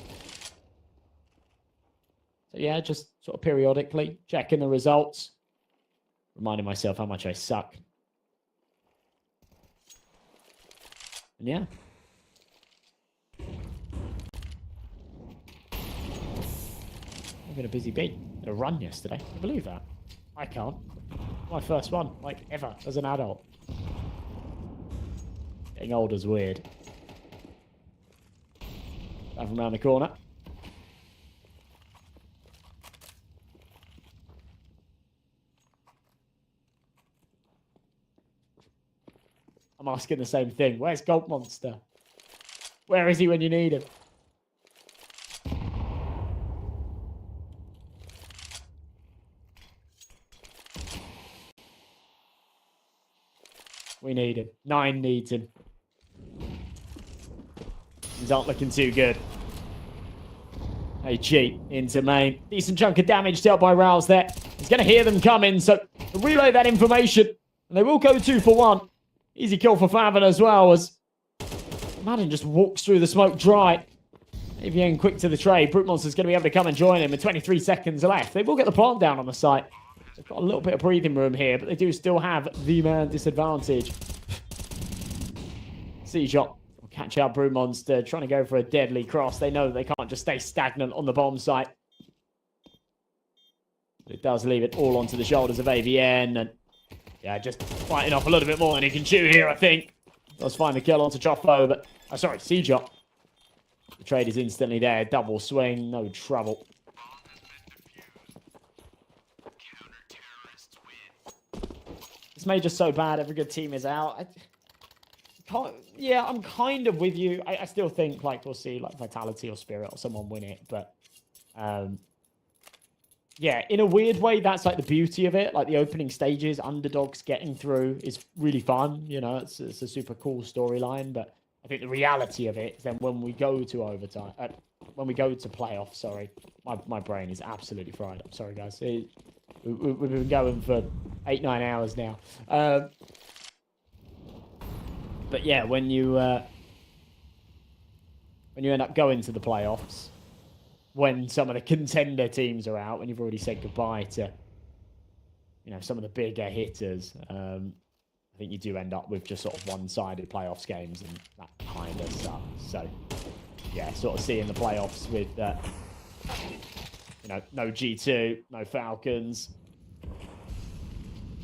So yeah, just sort of periodically checking the results, reminding myself how much I suck. And yeah. I've been a busy bee. A run yesterday. Can you believe that? I can't. My first one, like, ever, as an adult. Getting old is weird. Have him around the corner. I'm asking the same thing. Where's Gold Monster? Where is he when you need him? We need him. 9 needs him. Things aren't looking too good. Hey, cheat into main. Decent chunk of damage dealt by Rouse there. He's going to hear them coming, so relay that information. And they will go 2 for 1. Easy kill for Favin as well, as Madden just walks through the smoke dry. Avian quick to the trade. Brute Monster's going to be able to come and join him with 23 seconds left. They will get the plant down on the site. They've got a little bit of breathing room here, but they do still have the man disadvantage. C-Shot will catch out Brute Monster, trying to go for a deadly cross. They know that they can't just stay stagnant on the bomb site. But it does leave it all onto the shoulders of AVN, and yeah, just fighting off a little bit more than he can chew here, I think. Does find the kill onto Choffo, but... Oh, sorry, C-Shot. The trade is instantly there. Double swing, no trouble. This major's so bad, every good team is out. Yeah, I'm kind of with you. I still think, like, we'll see, like, Vitality or Spirit or someone win it, but... yeah, in a weird way, that's like the beauty of it. Like the opening stages, underdogs getting through is really fun. You know, it's a super cool storyline. But I think the reality of it is then when we go to overtime, when we go to playoffs, sorry, my brain is absolutely fried. I'm sorry, guys. We've been going for 8-9 hours now. But yeah, when you end up going to the playoffs, when some of the contender teams are out, when you've already said goodbye to, you know, some of the bigger hitters, I think you do end up with just sort of one-sided playoffs games, and that kind of sucks. So, yeah, sort of seeing the playoffs with, you know, no G2, no Falcons.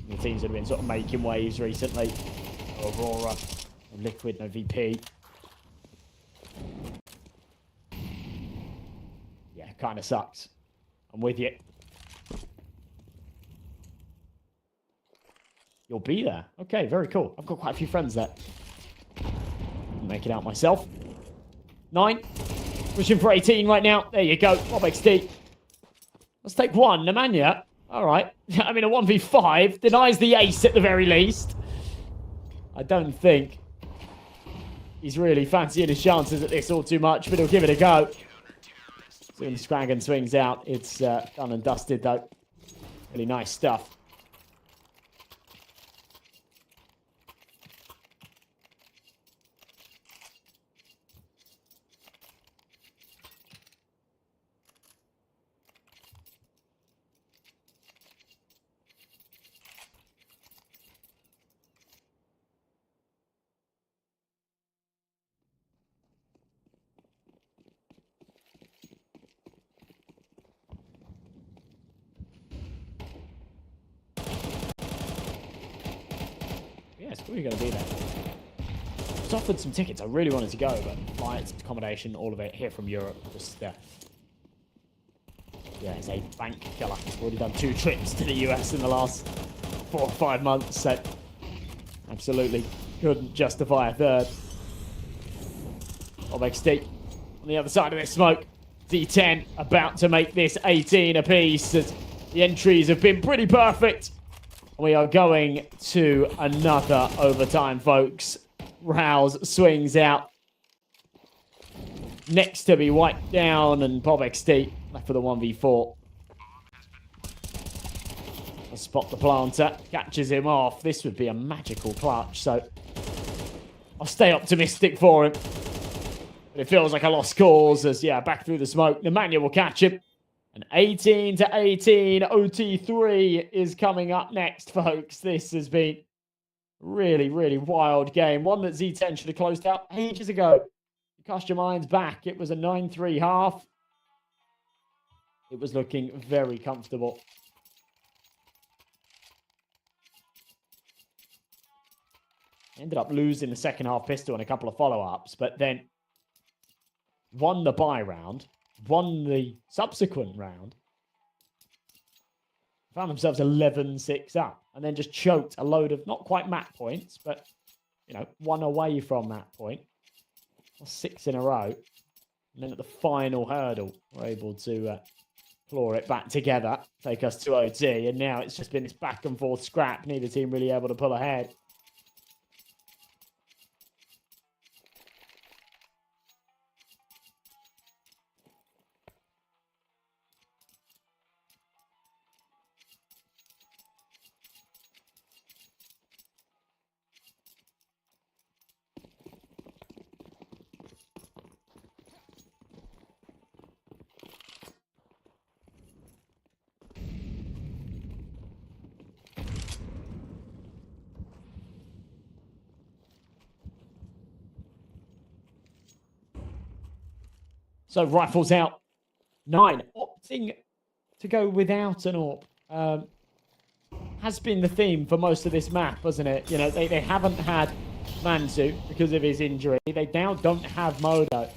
The teams that have been sort of making waves recently. No Aurora, no Liquid, no VP. Kind of sucks. I'm with you. You'll be there. Okay, very cool. I've got quite a few friends there. Make it out myself. 9. Pushing for 18 right now. There you go. Bob XD. Let's take one. Nemanja. All right. I mean, a 1v5 denies the ace at the very least. I don't think he's really fancying his chances at this all too much, but he'll give it a go. Soon Scrangan swings out. It's done and dusted, though. Really nice stuff. Yeah, it's probably going to be there. I was offered some tickets. I really wanted to go, but flights, accommodation, all of it here from Europe. Just, yeah, it's a bank killer. I've already done 2 trips to the US in the last 4 or 5 months, so absolutely couldn't justify a third. XD on the other side of this smoke. D10 about to make this 18 apiece, as the entries have been pretty perfect. We are going to another overtime, folks. Rouse swings out. Next to be wiped down, and XD left for the 1v4. I'll spot the planter. Catches him off. This would be a magical clutch, so I'll stay optimistic for him. But it feels like a lost cause as, yeah, back through the smoke. Nemanja will catch him. An 18-18 OT3 is coming up next, folks. This has been really, really wild game. One that Z10 should have closed out ages ago. Cast your minds back. It was a 9-3 half. It was looking very comfortable. Ended up losing the second half pistol and a couple of follow-ups, but then won the bye round. Won the subsequent round, found themselves 11-6 up, and then just choked a load of, not quite map points, but, you know, 1 away from that point. 6 in a row. And then at the final hurdle, we're able to claw it back together, take us to OT, and now it's just been this back and forth scrap, neither team really able to pull ahead. So rifles out. 9 opting to go without an AWP. Has been the theme for most of this map, hasn't it? You know, they haven't had Mansu because of his injury. They now don't have Modo.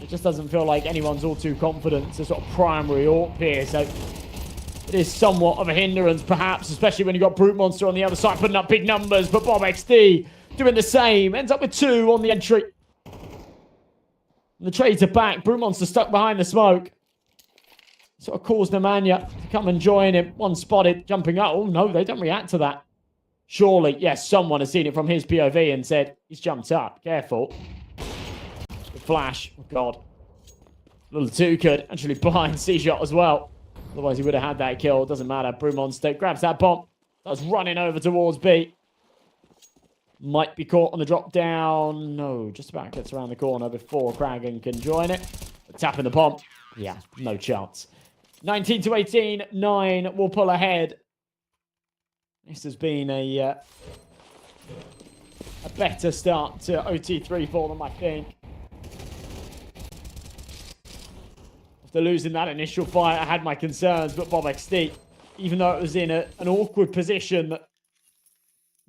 It just doesn't feel like anyone's all too confident to sort of primary AWP here. So it is somewhat of a hindrance, perhaps, especially when you've got Brute Monster on the other side putting up big numbers. But XD doing the same. Ends up with 2 on the entry. And the trades are back. Brute Monster stuck behind the smoke. Sort of calls Nemanja to come and join him. One spotted, jumping up. Oh, no, they don't react to that. Surely, yes, someone has seen it from his POV and said, he's jumped up. Careful. The flash. Oh, God. Little 2 could actually blind C-shot as well. Otherwise, he would have had that kill. Doesn't matter. Brute Monster grabs that bomb. Starts running over towards B. Might be caught on the drop down. No, just about gets around the corner before Kragan can join it. Tapping the bomb. Yeah, no chance. 19-18, 9 will pull ahead. This has been a better start to OT3 for them, I think. After losing that initial fight, I had my concerns, but XD, even though it was in an awkward position that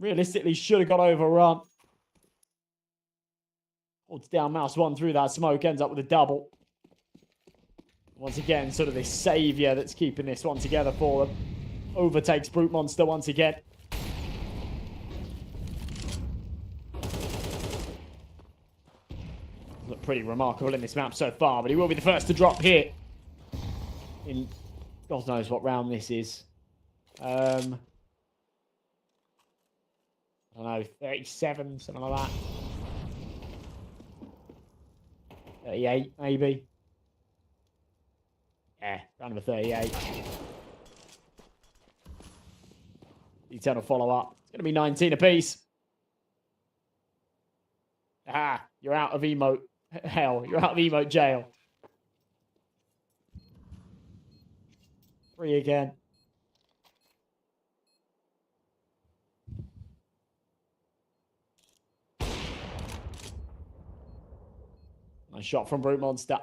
realistically should have got overrun. Holds down mouse 1 through that smoke, ends up with a double. Once again, sort of this saviour that's keeping this one together for them. Overtakes Brute Monster once again. Look pretty remarkable in this map so far, but he will be the first to drop here. In God knows what round this is. I don't know, 37, something like that. 38, maybe. Yeah, round number 38. Eternal follow-up. It's going to be 19 apiece. Ah, you're out of emote hell. You're out of emote jail. 3 again. Nice shot from Brute Monster.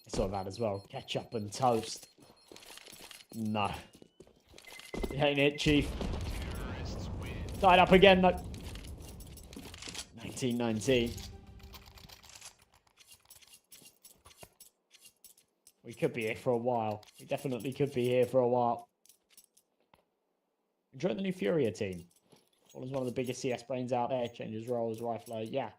I saw that as well. Ketchup and toast. No. It ain't it, Chief. Tied up again, though. 19-19. We could be here for a while. We definitely could be here for a while. Enjoy the new Furia team. Fallen's one of the biggest CS brains out there. Changes roles, rifler. Yeah.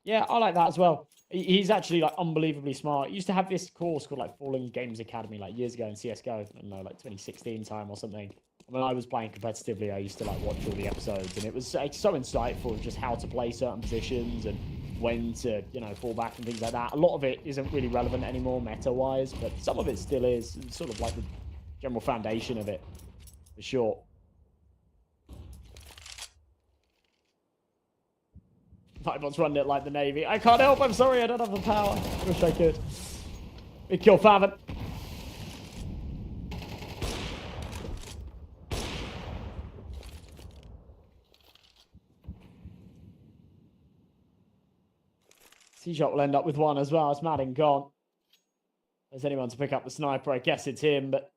Yeah, I like that as well. He's actually like unbelievably smart. He used to have this course called like Fallen Games Academy like years ago in CSGO. I don't know, like 2016 time or something. When I was playing competitively, I used to like watch all the episodes, and it was like so insightful just how to play certain positions and when to, you know, fall back and things like that. A lot of it isn't really relevant anymore meta-wise, but some of it still is. It's sort of like the general foundation of it, for sure. Nightbot's running it like the Navy. I can't help, I'm sorry, I don't have the power. I wish I could. Big kill, Favin. C-Shot will end up with 1 as well. It's Madden gone. If there's anyone to pick up the sniper, I guess it's him, but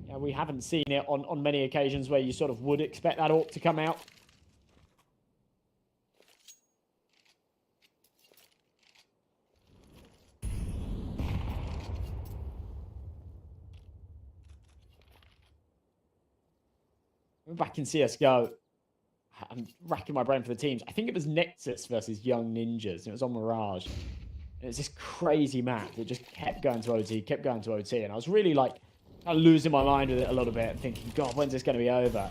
yeah, we haven't seen it on many occasions where you sort of would expect that AWP to come out. We're back in CSGO. I'm racking my brain for the teams. I think it was Nexus versus Young Ninjas. It was on Mirage. And it's this crazy map that just kept going to OT, kept going to OT. And I was really like kind of losing my mind with it a little bit, thinking, God, when's this going to be over?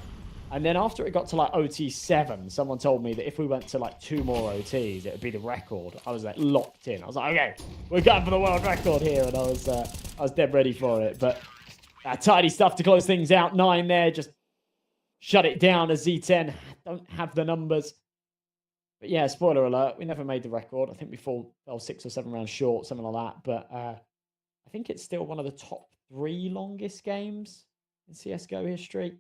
And then after it got to like OT7, someone told me that if we went to like 2 more OTs, it would be the record. I was like locked in. I was like, okay, we're going for the world record here. And I was dead ready for it. But tidy stuff to close things out. 9 there, just shut it down as Z10 don't have the numbers. But yeah, spoiler alert, we never made the record. I think we fell 6 or 7 rounds short, something like that. But I think it's still one of the top 3 longest games in CSGO history.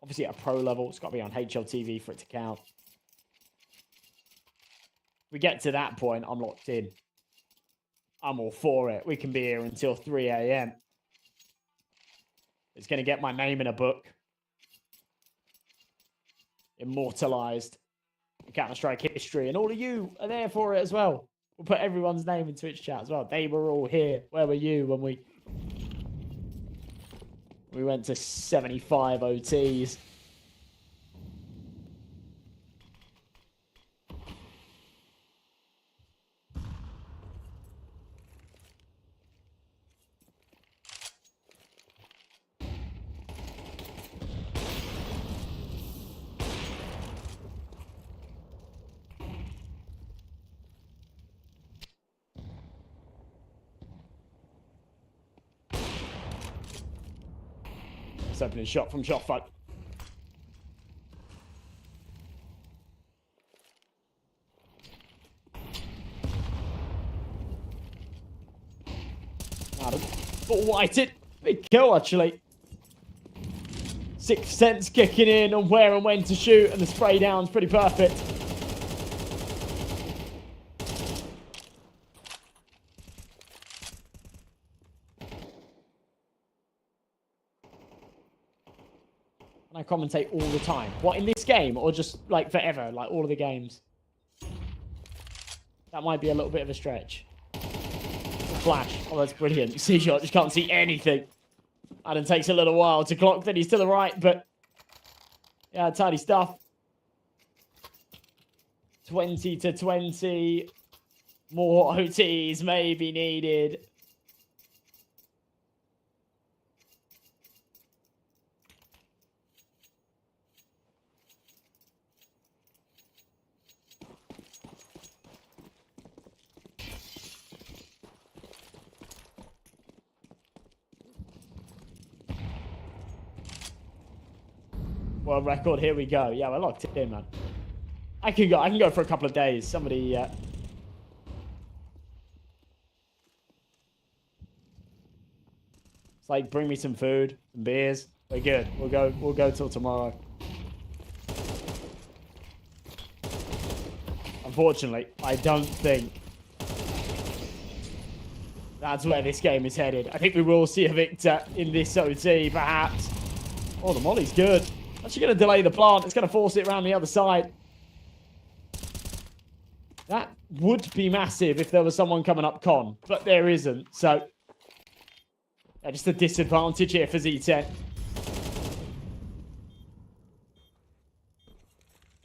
Obviously at a pro level, it's got to be on HLTV for it to count. If we get to that point, I'm locked in. I'm all for it. We can be here until 3 a.m. It's going to get my name in a book. Immortalized in Counter-Strike history. And all of you are there for it as well. We'll put everyone's name in Twitch chat as well. They were all here. Where were you when we went to 75 OTs? Opening shot from shot front. Adam, full whited. Big kill actually. Sixth sense kicking in on where and when to shoot, and the spray down's pretty perfect. I commentate all the time. What, in this game or just like forever, like all of the games? That might be a little bit of a stretch. Flash. Oh, that's brilliant. C-Shot just can't see anything. Adam takes a little while to clock that he's to the right, but yeah, tidy stuff. 20 to 20. More OTs may be needed. World record, here we go. Yeah, we're locked in, man. I can go for a couple of days. Somebody it's like, bring me some food, some beers. We're good. We'll go till tomorrow. Unfortunately, I don't think that's where this game is headed. I think we will see a victor in this OT, perhaps. Oh, the molly's good. Actually going to delay the plant. It's going to force it around the other side. That would be massive if there was someone coming up con, but there isn't. So, yeah, just a disadvantage here for Z10.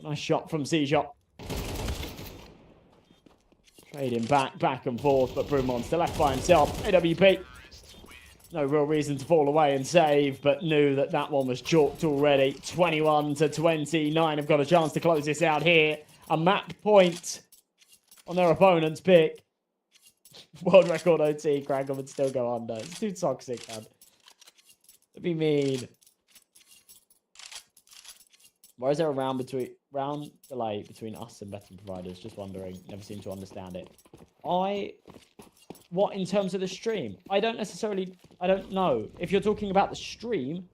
Nice shot from C-Shot. Trading back and forth, but Brumon still left by himself. AWP. No real reason to fall away and save, but knew that that one was chalked already. 21 to 29 have got a chance to close this out here. A map point on their opponent's pick. World record OT, Kraken would still go under. It's too toxic, man. It'd be mean. Why is there a round delay between us and betting providers? Just wondering. Never seem to understand it. What, in terms of the stream? I don't know. If you're talking about the stream,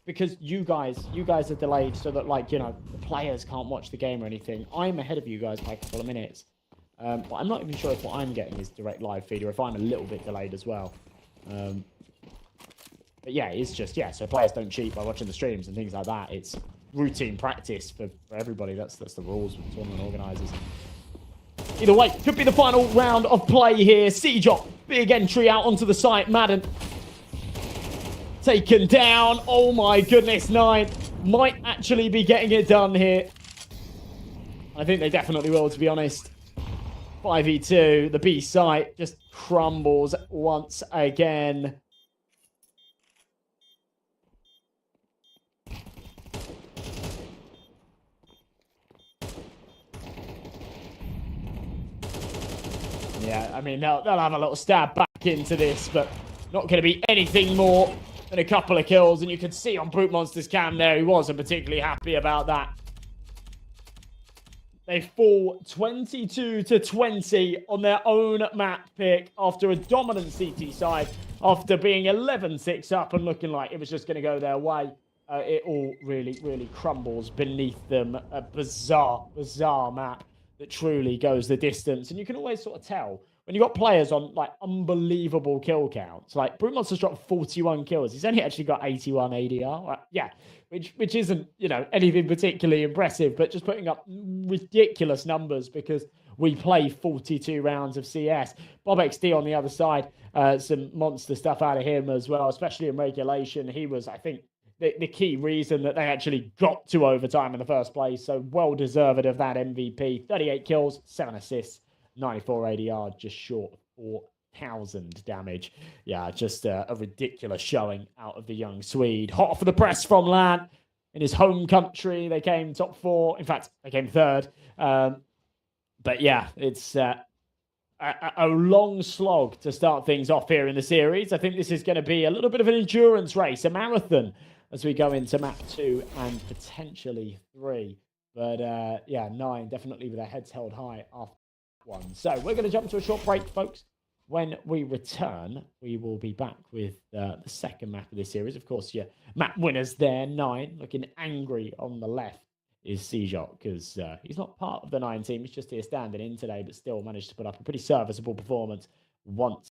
because you guys are delayed so that, like, you know, the players can't watch the game or anything. I'm ahead of you guys by a couple of minutes. But I'm not even sure if what I'm getting is direct live feed or if I'm a little bit delayed as well. But yeah, it's just, yeah, so players don't cheat by watching the streams and things like that. It's routine practice for everybody. That's the rules with tournament organisers. Either way, could be the final round of play here. C-Drop, big entry out onto the site. Madden taken down. Oh my goodness, 9 might actually be getting it done here. I think they definitely will, to be honest. 5v2, the B site just crumbles once again. Yeah, I mean, they'll have a little stab back into this, but not going to be anything more than a couple of kills. And you can see on Brute Monster's cam there, he wasn't particularly happy about that. They fall 22 to 20 on their own map pick after a dominant CT side, after being 11-6 up and looking like it was just going to go their way. It all really crumbles beneath them. A bizarre map that truly goes the distance. And you can always sort of tell when you've got players on, like, unbelievable kill counts. Like, Brute Monster's dropped 41 kills. He's only actually got 81 ADR. Like, yeah, which isn't, you know, anything particularly impressive, but just putting up ridiculous numbers because we play 42 rounds of CS. Bob XD on the other side, some monster stuff out of him as well, especially in regulation. He was, I think, the key reason that they actually got to overtime in the first place. So well-deserved of that MVP. 38 kills, 7 assists, 94 ADR, just short of 4,000 damage. Yeah, just a ridiculous showing out of the young Swede. Hot off of the press from LAN in his home country. They came top 4. In fact, they came 3rd. But yeah, it's a long slog to start things off here in the series. I think this is going to be a little bit of an endurance race, a marathon, as we go into map 2 and potentially 3. But yeah, 9 definitely with their heads held high after 1. So we're going to jump to a short break, folks. When we return, we will be back with the second map of this series. Of course, yeah, map winners there. 9, looking angry on the left, is C-Shot, because he's not part of the 9 team. He's just here standing in today, but still managed to put up a pretty serviceable performance once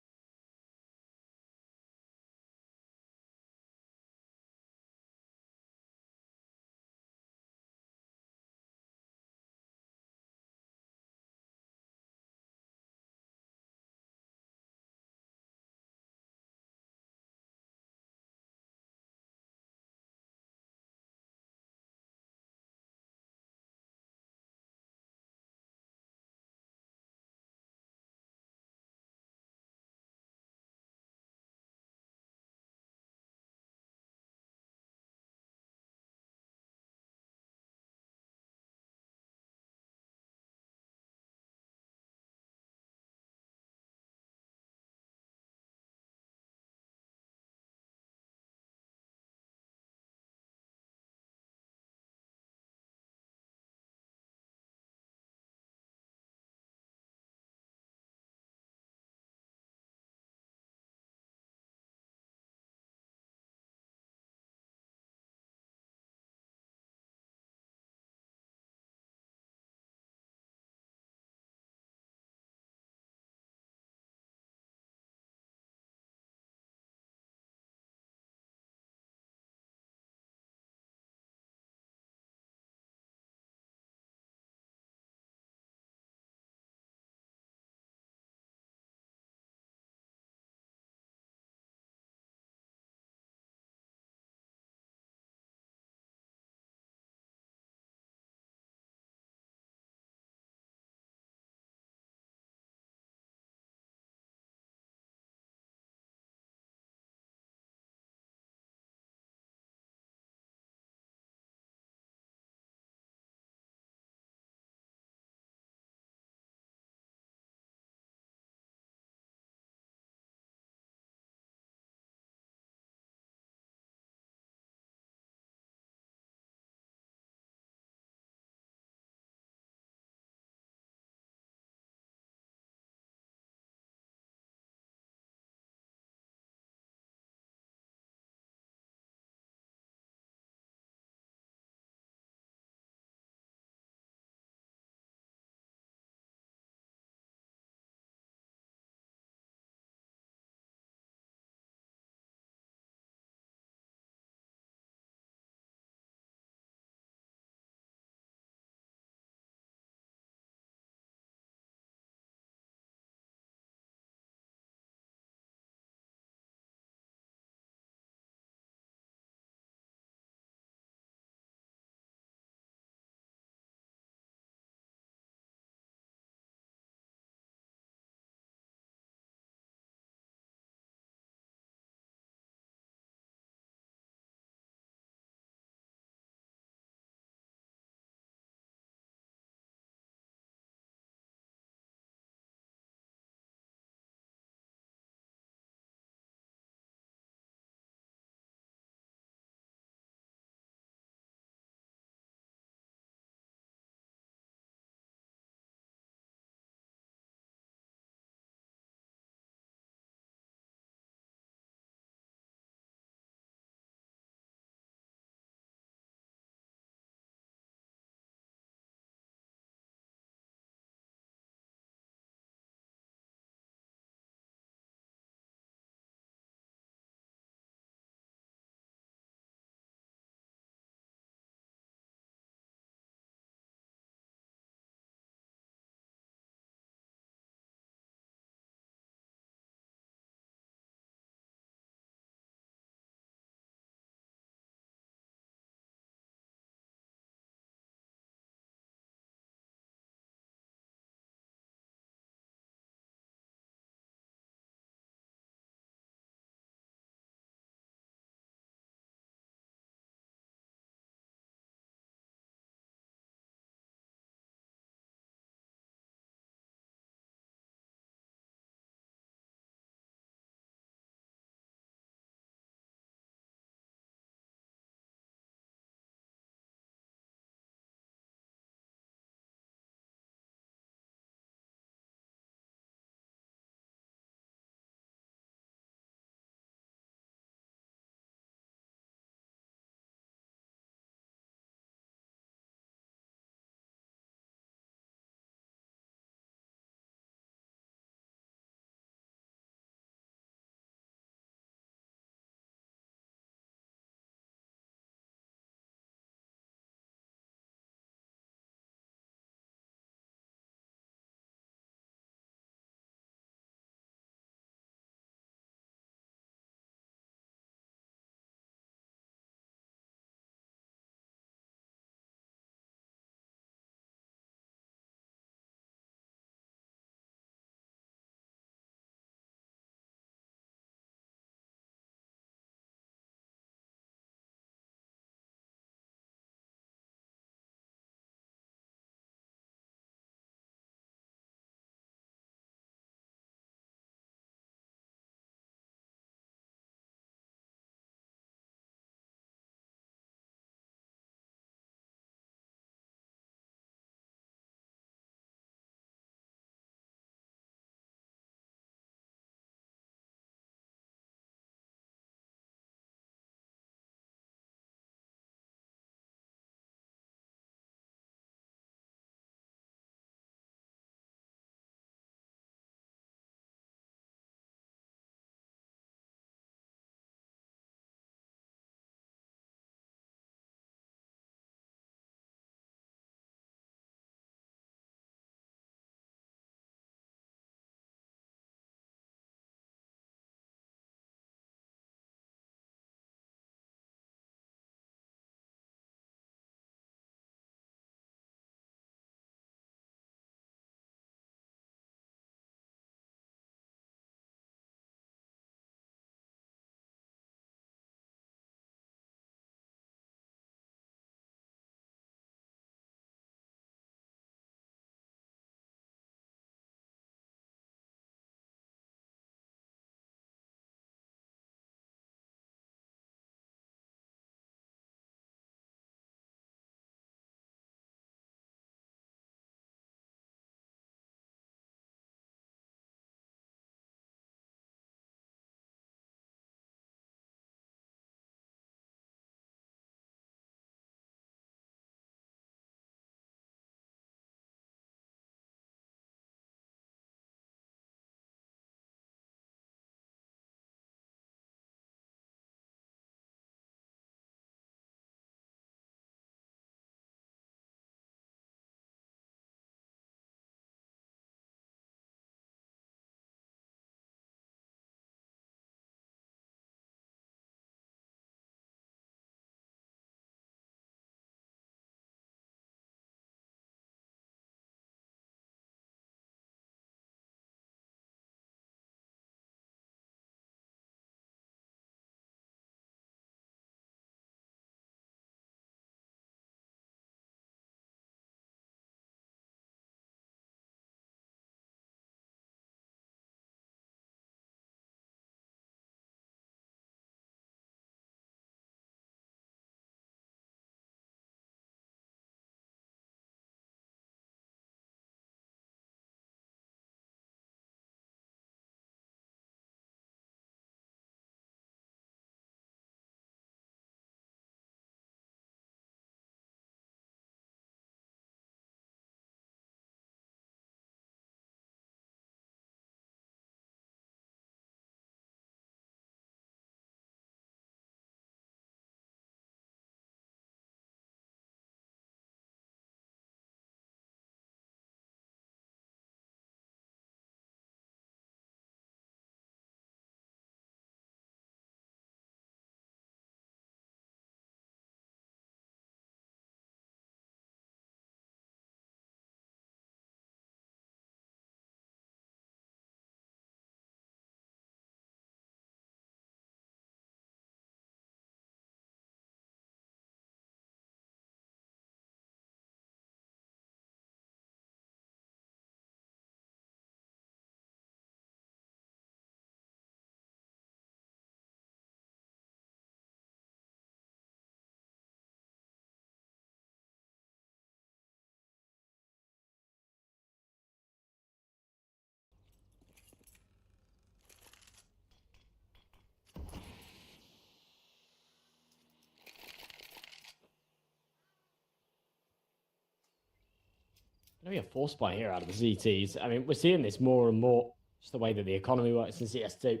Maybe a force buy here out of the ZTs. I mean, we're seeing this more and more. Just the way that the economy works in CS2. The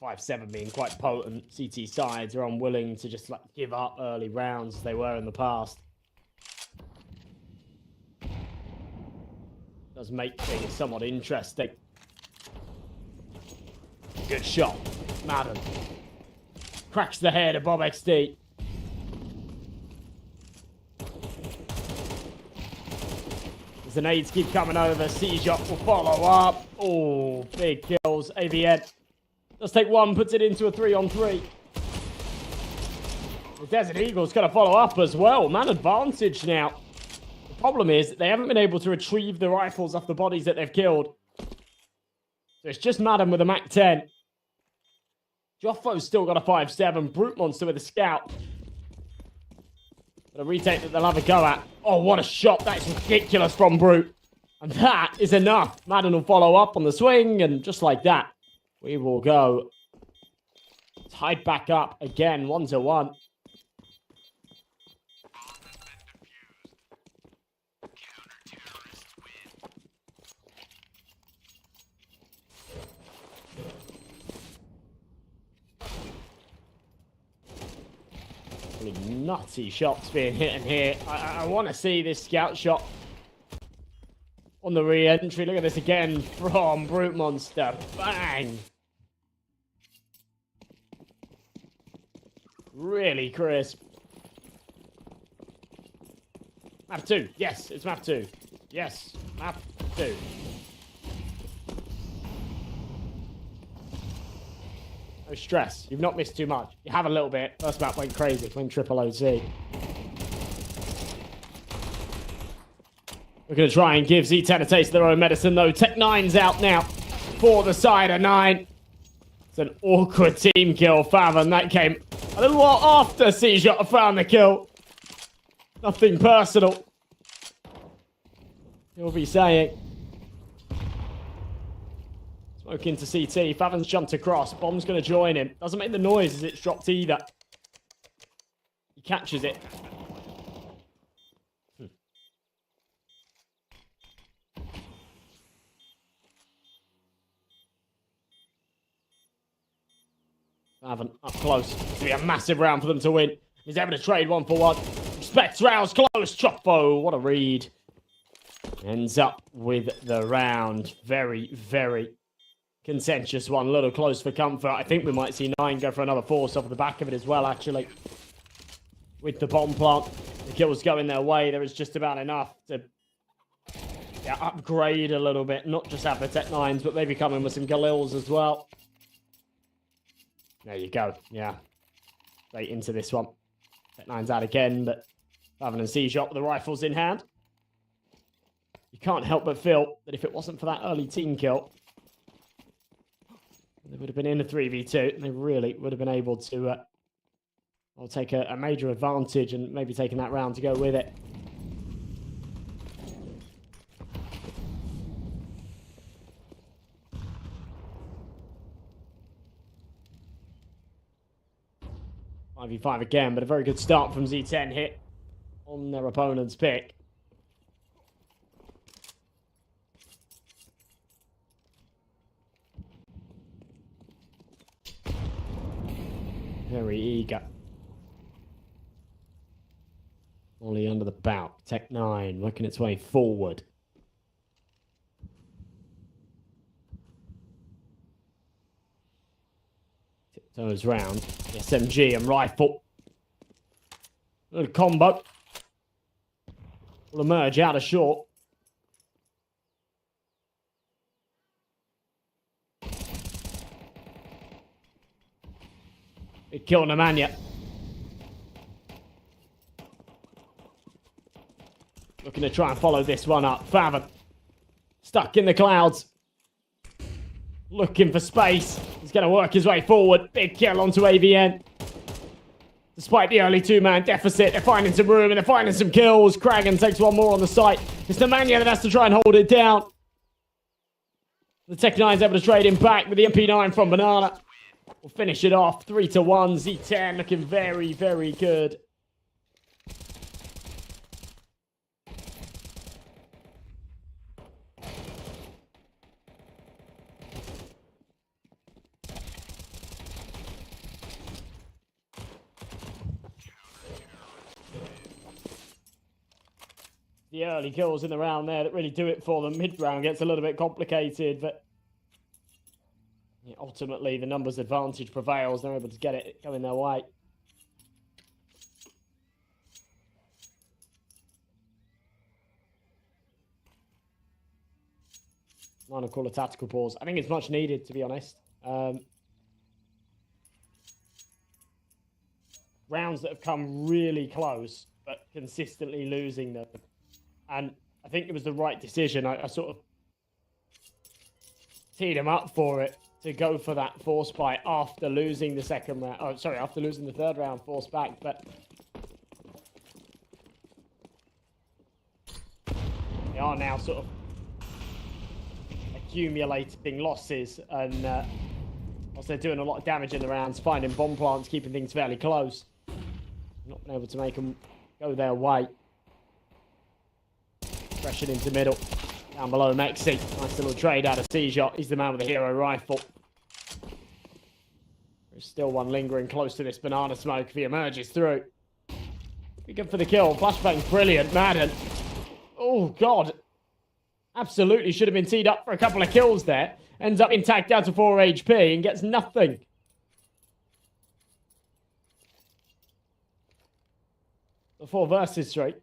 5-7 being quite potent. CT sides are unwilling to just like give up early rounds as they were in the past. Does make things somewhat interesting. Good shot. Madden. Cracks the head of Bob XD. As the nades keep coming over, CyberShoke will follow up. Oh, big kills. AVN does take one, puts it into a 3-on-3. The Desert Eagle's going to follow up as well. Man advantage now. The problem is that they haven't been able to retrieve the rifles off the bodies that they've killed. So it's just Madden with a MAC-10. Joffo's still got a 5-7. Brute Monster with a scout. But a retake that they'll have a go at. Oh, what a shot. That's ridiculous from Brute. And that is enough. Madden will follow up on the swing. And just like that, we will go tied back up again, 1-1. Nutty shots being hit in here. I want to see this scout shot on the re-entry. Look at this again from Brute Monster. Bang! Really crisp. Map 2. Yes, it's map 2. Yes, map 2. No stress. You've not missed too much. You have a little bit. First map went crazy. Went triple OC. We're going to try and give Z10 a taste of their own medicine, though. Tech 9's out now for the side of 9. It's an awkward team kill, Fav, and that came a little while after CyberShoke found the kill. Nothing personal. He'll be saying. Smoke into CT. Favin's jumped across. Bomb's going to join him. Doesn't make the noise as it's dropped either. He catches it. 7 up close. It's going to be a massive round for them to win. He's able to trade 1-for-1. Respects rounds close. Choppo, what a read. Ends up with the round. Very, very contentious one. A little close for comfort. I think we might see 9 go for another force off the back of it as well, actually. With the bomb plant. The kills going their way. There is just about enough to upgrade a little bit. Not just have the Tech 9s, but maybe come in with some Galils as well. There you go. Yeah. Straight into this one. Tech 9's out again, but Favin and CyberShoke with the rifles in hand. You can't help but feel that if it wasn't for that early team kill, they would have been in a 3v2, and they really would have been able to take a major advantage and maybe taking that round to go with it. v5 again, but a very good start from Z10 hit on their opponent's pick. Very eager. Ollie under the bout. Tech 9 working its way forward. Tiptoes round. SMG and rifle. Little combo. Will emerge out of short. Big kill Nemanja. Looking to try and follow this one up. Favin. Stuck in the clouds. Looking for space. He's going to work his way forward. Big kill onto AVN. Despite the early 2-man deficit, they're finding some room and they're finding some kills. Kragan takes one more on the site. It's Nemanja that has to try and hold it down. The Tech 9's able to trade him back with the MP9 from Banana. We'll finish it off. 3-1. Z10 looking very, very good. the early kills in the round there that really do it for them. Mid-round gets a little bit complicated, but yeah, ultimately the numbers advantage prevails. They're able to get it going their way. Minor call a tactical pause. I think it's much needed, to be honest. Rounds that have come really close, but consistently losing them. And I think it was the right decision. I sort of teed him up for it to go for that force bite after losing the second round. Oh, sorry, after losing the third round, force back. But they are now sort of accumulating losses, and whilst they're doing a lot of damage in the rounds, finding bomb plants, keeping things fairly close. Not been able to make them go their way. Pressure into middle. Down below Mexi. Nice little trade out of C-Shot. He's the man with the hero rifle. There's still one lingering close to this banana smoke if he emerges through. Be good for the kill. Flashbang's brilliant. Madden. Oh, God. Absolutely should have been teed up for a couple of kills there. Ends up intact down to 4 HP and gets nothing. The 4 versus straight.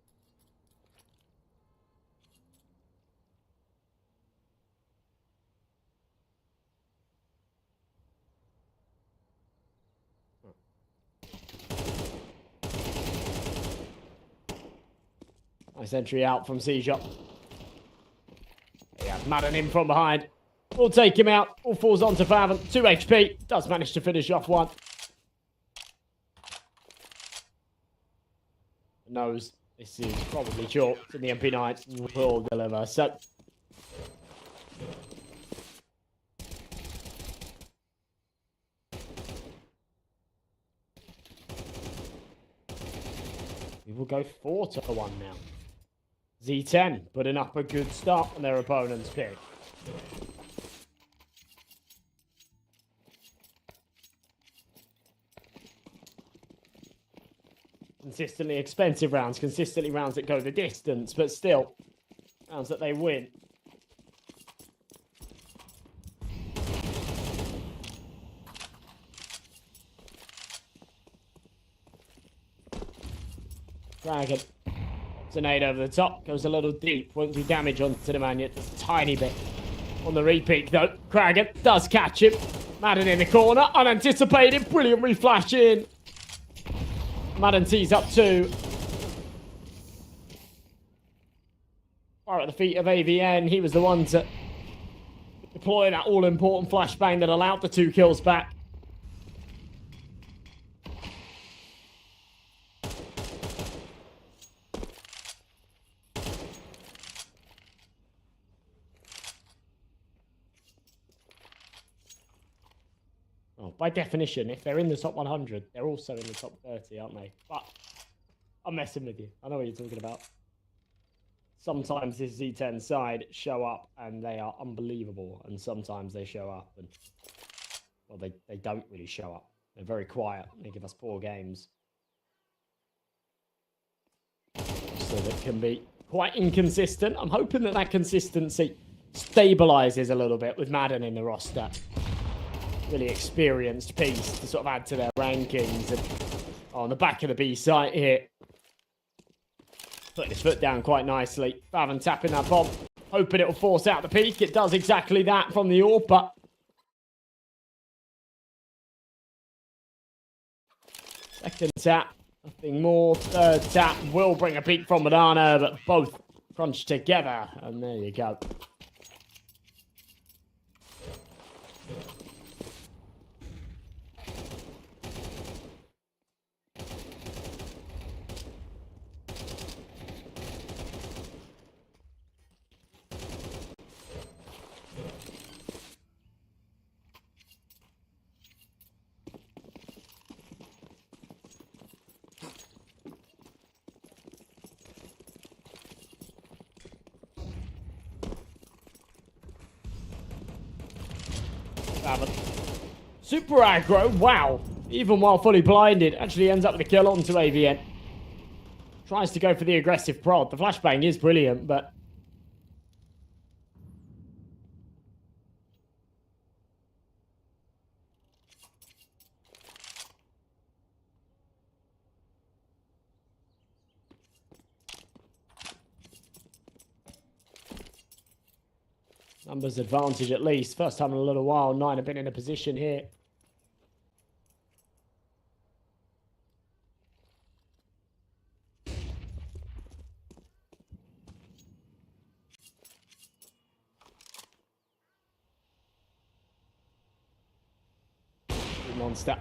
Nice entry out from C-Shot. Yeah, Madden in from behind. We'll take him out. All falls onto Fathom. 2 HP. Does manage to finish off one. Knows this is probably short, and the MP9 will deliver. So we will go 4-1 now. Z10 putting up a good start on their opponent's pick. Consistently expensive rounds, consistently rounds that go the distance, but still, rounds that they win. Dragon. It's a nade over the top, goes a little deep, won't do damage onto the man yet, just a tiny bit. On the repeat though, Kragan does catch him. Madden in the corner, unanticipated, brilliant reflash in. Madden tees up 2. Fire at the feet of AVN. He was the one to deploy that all-important flashbang that allowed the 2 kills back. By definition, if they're in the top 100, they're also in the top 30, aren't they? But I'm messing with you. I know what you're talking about. Sometimes this Z10 side show up and they are unbelievable. And sometimes they show up and, well, they don't really show up. They're very quiet. They give us poor games. So that can be quite inconsistent. I'm hoping that that consistency stabilizes a little bit with Madden in the roster. Really experienced piece to sort of add to their rankings. And on the back of the B site here, putting his foot down quite nicely. Fathom tapping that bomb, hoping it'll force out the peak. It does exactly that from the AWP, but second tap, nothing more. Third tap will bring a peak from Banana, but both crunch together, and there you go. Super aggro, wow. Even while fully blinded, actually ends up with a kill onto AVN. tries to go for the aggressive prod. The flashbang is brilliant, but numbers advantage at least. First time in a little while, 9 have been in a position here. Monster.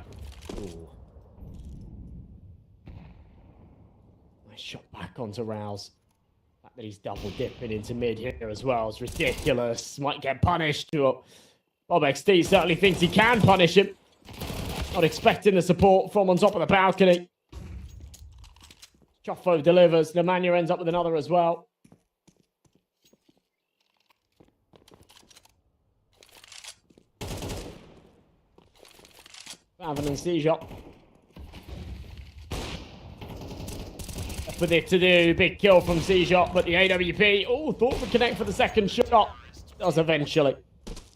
Ooh. Nice shot back onto Rouse. The fact that he's double dipping into mid here as well is ridiculous. Might get punished. Bob XD certainly thinks he can punish him. Not expecting the support from on top of the balcony. Choffo delivers. Nemanja ends up with another as well. Having a C-shot. With it to do. Big kill from C-shot, but the AWP, oh, thought would connect for the second shot. Does eventually.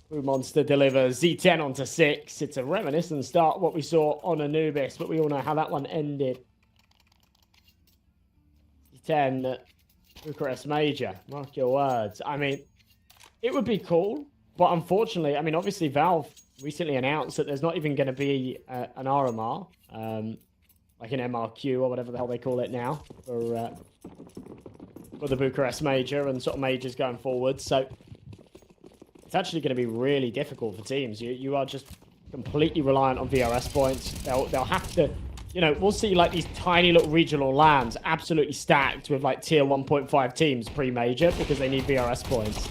Blue Monster delivers. Z10 onto 6. It's a reminiscent start what we saw on Anubis, but we all know how that one ended. Z10, Bucharest Major. Mark your words. I mean, it would be cool, but unfortunately, I mean, obviously Valve recently announced that there's not even going to be an RMR, like an MRQ or whatever the hell they call it now for the Bucharest Major and sort of majors going forward. So it's actually going to be really difficult for teams. You are just completely reliant on VRS points. They'll have to, you know, we'll see like these tiny little regional lands absolutely stacked with like tier 1.5 teams pre-major because they need VRS points.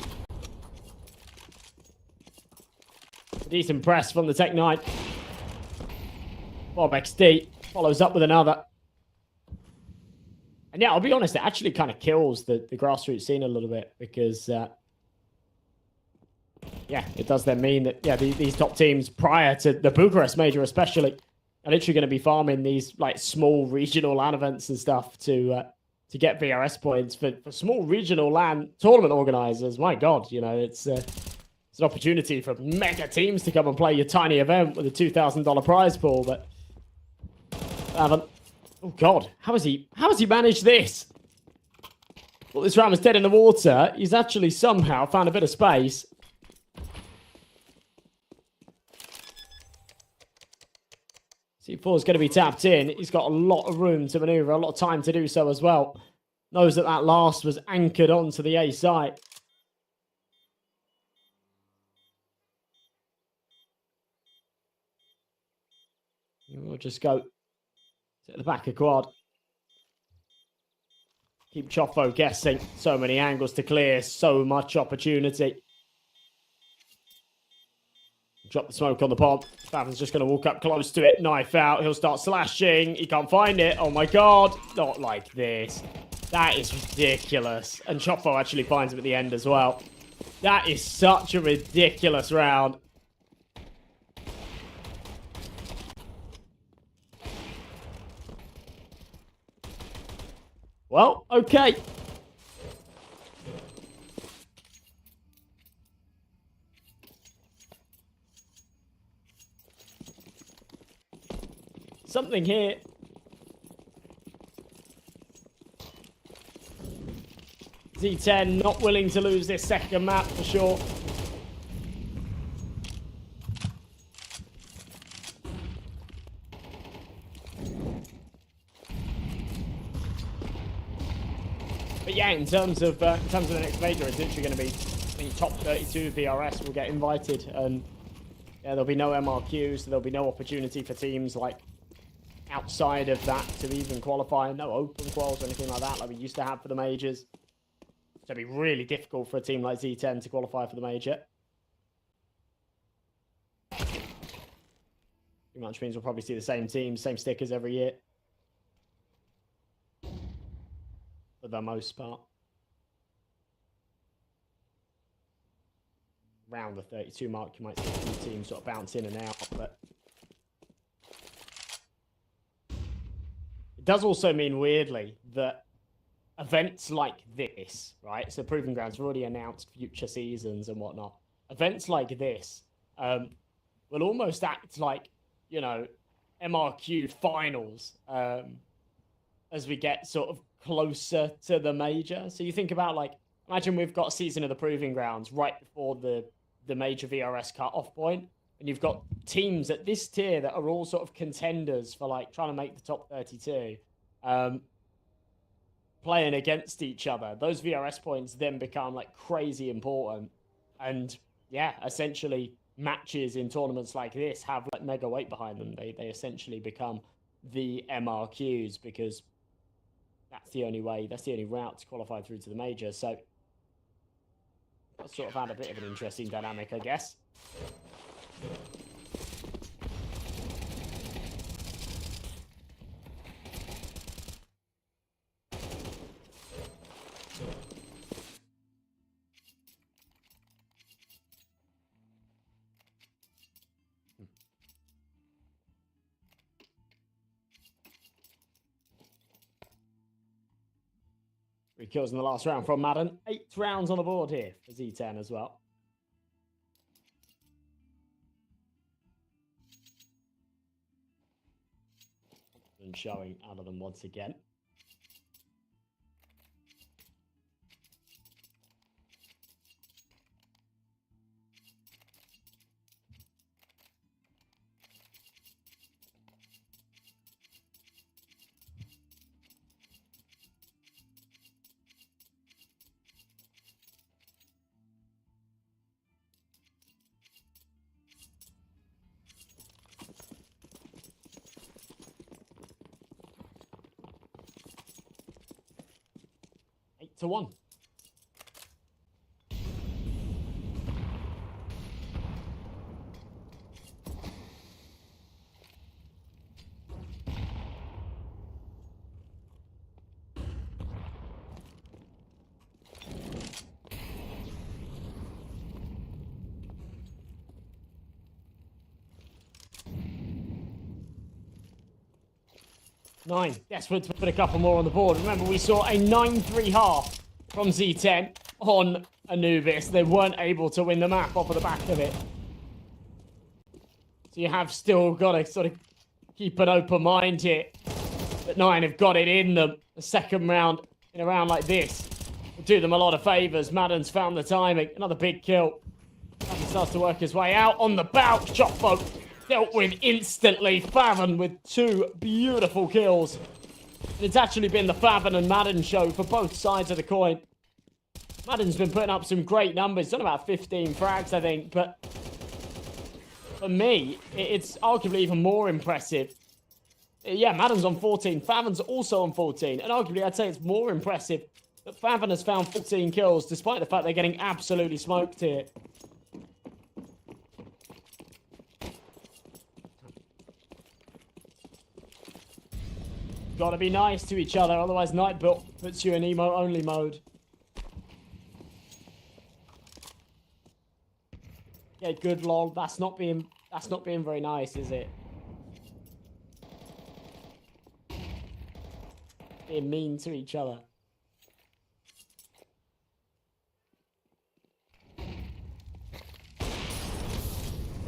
Decent press from the Tech Knight. Bob XD follows up with another. And yeah, I'll be honest, it actually kind of kills the grassroots scene a little bit because, yeah, it does then mean that, yeah, these top teams prior to the Bucharest Major especially are literally going to be farming these like small regional LAN events and stuff to get VRS points for small regional LAN tournament organizers. My God, you know, it's an opportunity for mega teams to come and play your tiny event with a $2,000 prize pool, but haven't. Oh God, how has he managed this? Well, this round was dead in the water. He's actually somehow found a bit of space. C4 is going to be tapped in. He's got a lot of room to maneuver, a lot of time to do so as well. Knows that last was anchored onto the A site. We'll just go to the back of quad. Keep Choffo guessing. So many angles to clear. So much opportunity. Drop the smoke on the bomb. Favin's just going to walk up close to it. Knife out. He'll start slashing. He can't find it. Oh my God. Not like this. That is ridiculous. And Choffo actually finds him at the end as well. That is such a ridiculous round. Well, okay. Something here. Z10 not willing to lose this second map for sure. But yeah, in terms of the next major, it's literally going to be, I think, top 32 VRS will get invited, and yeah, there'll be no MRQs, so there'll be no opportunity for teams like outside of that to even qualify. No open quals or anything like that, like we used to have for the majors. So it'll be really difficult for a team like Z10 to qualify for the major. Pretty much means we'll probably see the same teams, same stickers every year. For the most part. Around the 32 mark, you might see a few teams sort of bounce in and out, but it does also mean, weirdly, that events like this, right? So Proving Grounds have already announced future seasons and whatnot. Events like this will almost act like, you know, MRQ finals as we get sort of closer to the major. So you think about, like, imagine we've got a season of the Proving Grounds right before the major VRS cut-off point, and you've got teams at this tier that are all sort of contenders for, like, trying to make the top 32, playing against each other. Those VRS points then become, like, crazy important. And, yeah, essentially matches in tournaments like this have, like, mega weight behind them. They essentially become the MRQs, because that's the only way, that's the only route to qualify through to the major. So that sort of add a bit of an interesting dynamic, I guess. Three kills in the last round from Madden. 8 rounds on the board here for Z10 as well. And showing out of them once again. To 1. Nine. Desperate to put a couple more on the board. Remember, we saw a 9-3 half from Z10 on Anubis. They weren't able to win the map off of the back of it. So you have still got to sort of keep an open mind here. But 9 have got it in them. The second round, in a round like this, will do them a lot of favours. Madden's found the timing. Another big kill. Madden starts to work his way out on the bout. Shotboat dealt with instantly. Favon with 2 beautiful kills. It's actually been the Favon and Madden show for both sides of the coin. Madden's been putting up some great numbers. Done about 15 frags, I think. But for me, it's arguably even more impressive. Yeah, Madden's on 14. Favon's also on 14. And arguably, I'd say it's more impressive that Favon has found 14 kills, despite the fact they're getting absolutely smoked here. Gotta be nice to each other, otherwise Nightbot puts you in emo-only mode. Yeah, good lol. That's not being very nice, is it? Being mean to each other.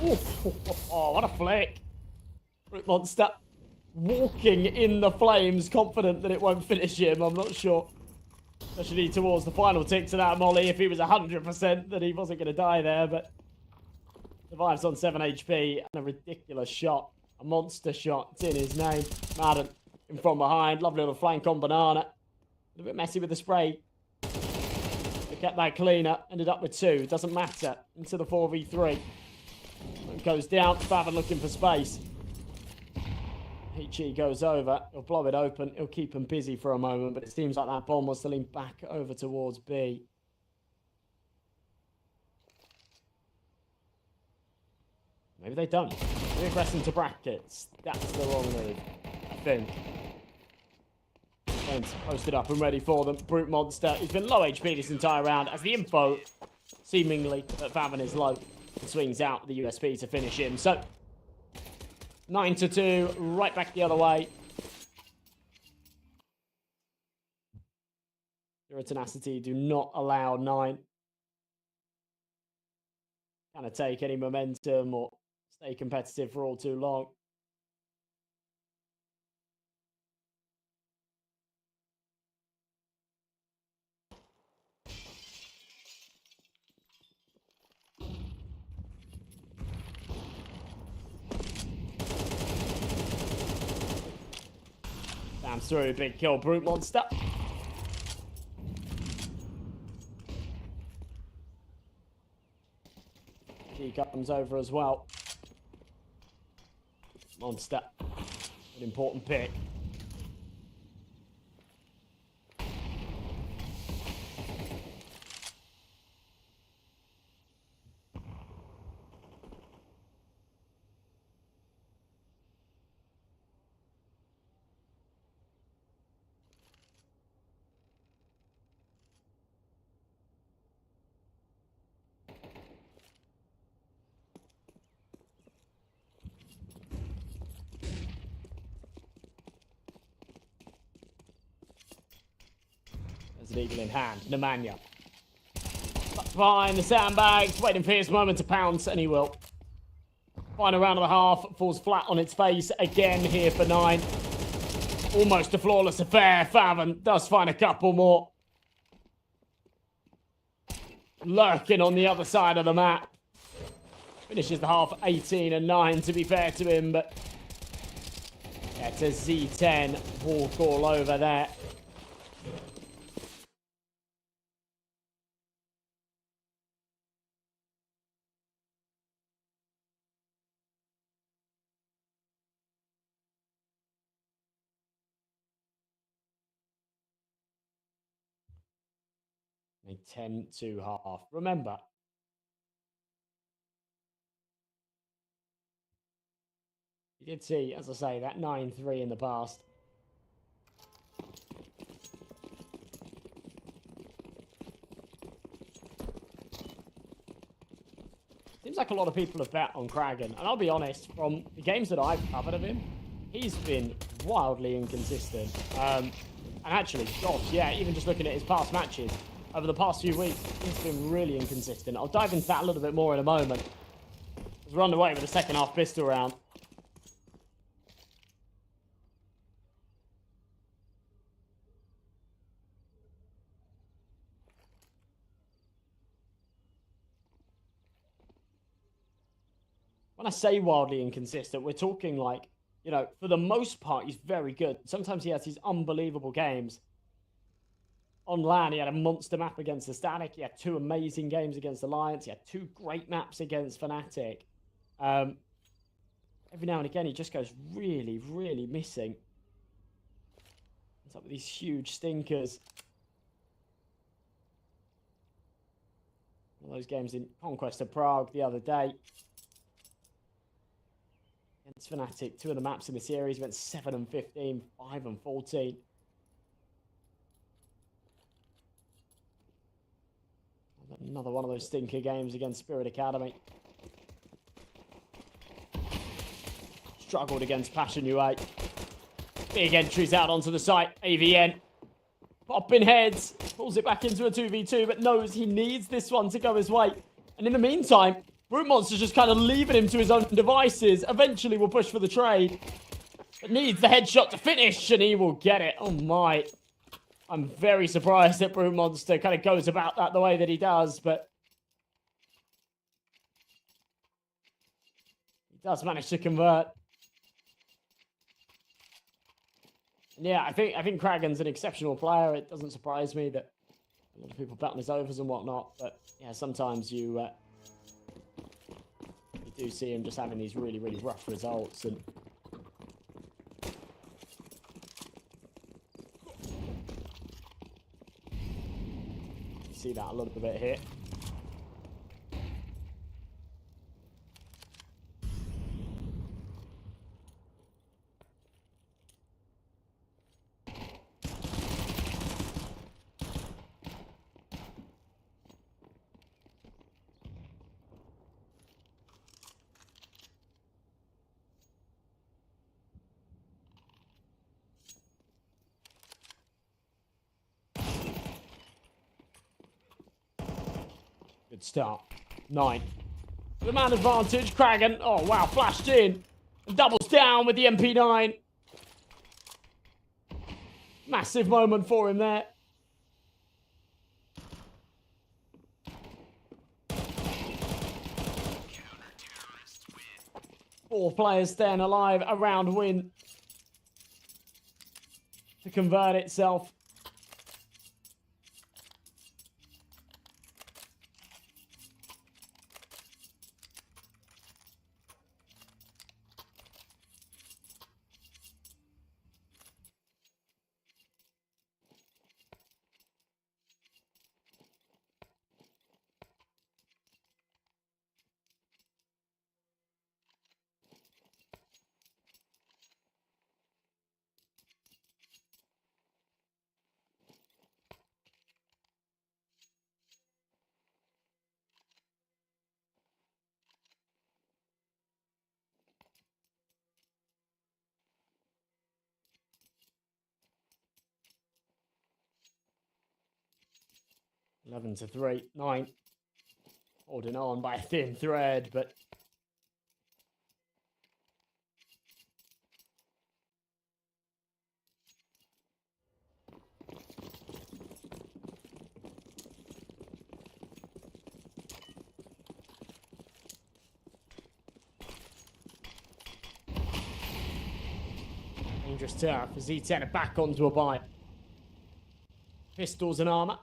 Ooh, oh, what a flick. Brute Monster walking in the flames, confident that it won't finish him. I'm not sure. Especially towards the final tick to that molly. If he was 100% that he wasn't going to die there, but survives on 7 HP and a ridiculous shot. A monster shot. It's in his name. Madden in from behind. Lovely little flank on Banana. A little bit messy with the spray. They kept that cleaner. Ended up with 2. Doesn't matter. Into the 4v3. And goes down. Favon looking for space. HE goes over. He'll blow it open. He'll keep him busy for a moment, but it seems like that bomb wants to lean back over towards B. Maybe they don't. Regress into brackets. That's the wrong move, I think. Fence posted up and ready for them. Brute Monster. He's been low HP this entire round as the info, seemingly, that Favon is low, and swings out the USP to finish him. So, 9-2, right back the other way. Zero Tenacity do not allow 9 kind of take any momentum or stay competitive for all too long. Damn through, big kill, Brute Monster. He comes over as well. Monster, an important pick. There's an eagle in hand. Nemanja. Behind the sandbags, waiting for his moment to pounce, and he will. Final round of the half, falls flat on its face again here for 9. Almost a flawless affair. Faven does find a couple more. Lurking on the other side of the map. Finishes the half 18-9 to be fair to him, but yeah, it's a Z10 walk all over there. A 10-2 half. Remember, you did see, as I say, that 9-3 in the past. Seems like a lot of people have bet on Kragan. And I'll be honest, from the games that I've covered of him, he's been wildly inconsistent. And actually, gosh, yeah, even just looking at his past matches, over the past few weeks, he's been really inconsistent. I'll dive into that a little bit more in a moment. He's run away with the second half pistol round. When I say wildly inconsistent, we're talking like, you know, for the most part, he's very good. Sometimes he has these unbelievable games. On LAN, he had a monster map against the Static. He had 2 amazing games against Alliance. He had 2 great maps against Fnatic. Every now and again, he just goes really, really missing. Ends up with these huge stinkers. One of those games in Conquest of Prague the other day. Against Fnatic, 2 of the maps in the series went 7-15, 5-14. Another one of those stinker games against Spirit Academy. Struggled against Passion UA. Big entries out onto the site. AVN. Popping heads. Pulls it back into a 2v2, but knows he needs this one to go his way. And in the meantime, Brute Monster's just kind of leaving him to his own devices. Eventually will push for the trade. But needs the headshot to finish, and he will get it. Oh my. I'm very surprised that Brute Monster kind of goes about that the way that he does, but he does manage to convert. And yeah, I think Kragan's an exceptional player. It doesn't surprise me that a lot of people bet on his overs and whatnot, but yeah, sometimes you do see him just having these really, really rough results. And see that a little bit here. Good start. 9. The man advantage, Kragan. Oh, wow, flashed in. And doubles down with the MP9. Massive moment for him there. Four players staying alive. A round win to convert itself. Eleven to 3. 9. Holding on by a thin thread, but dangerous turn for Z10 back onto a buy. Pistols and armor.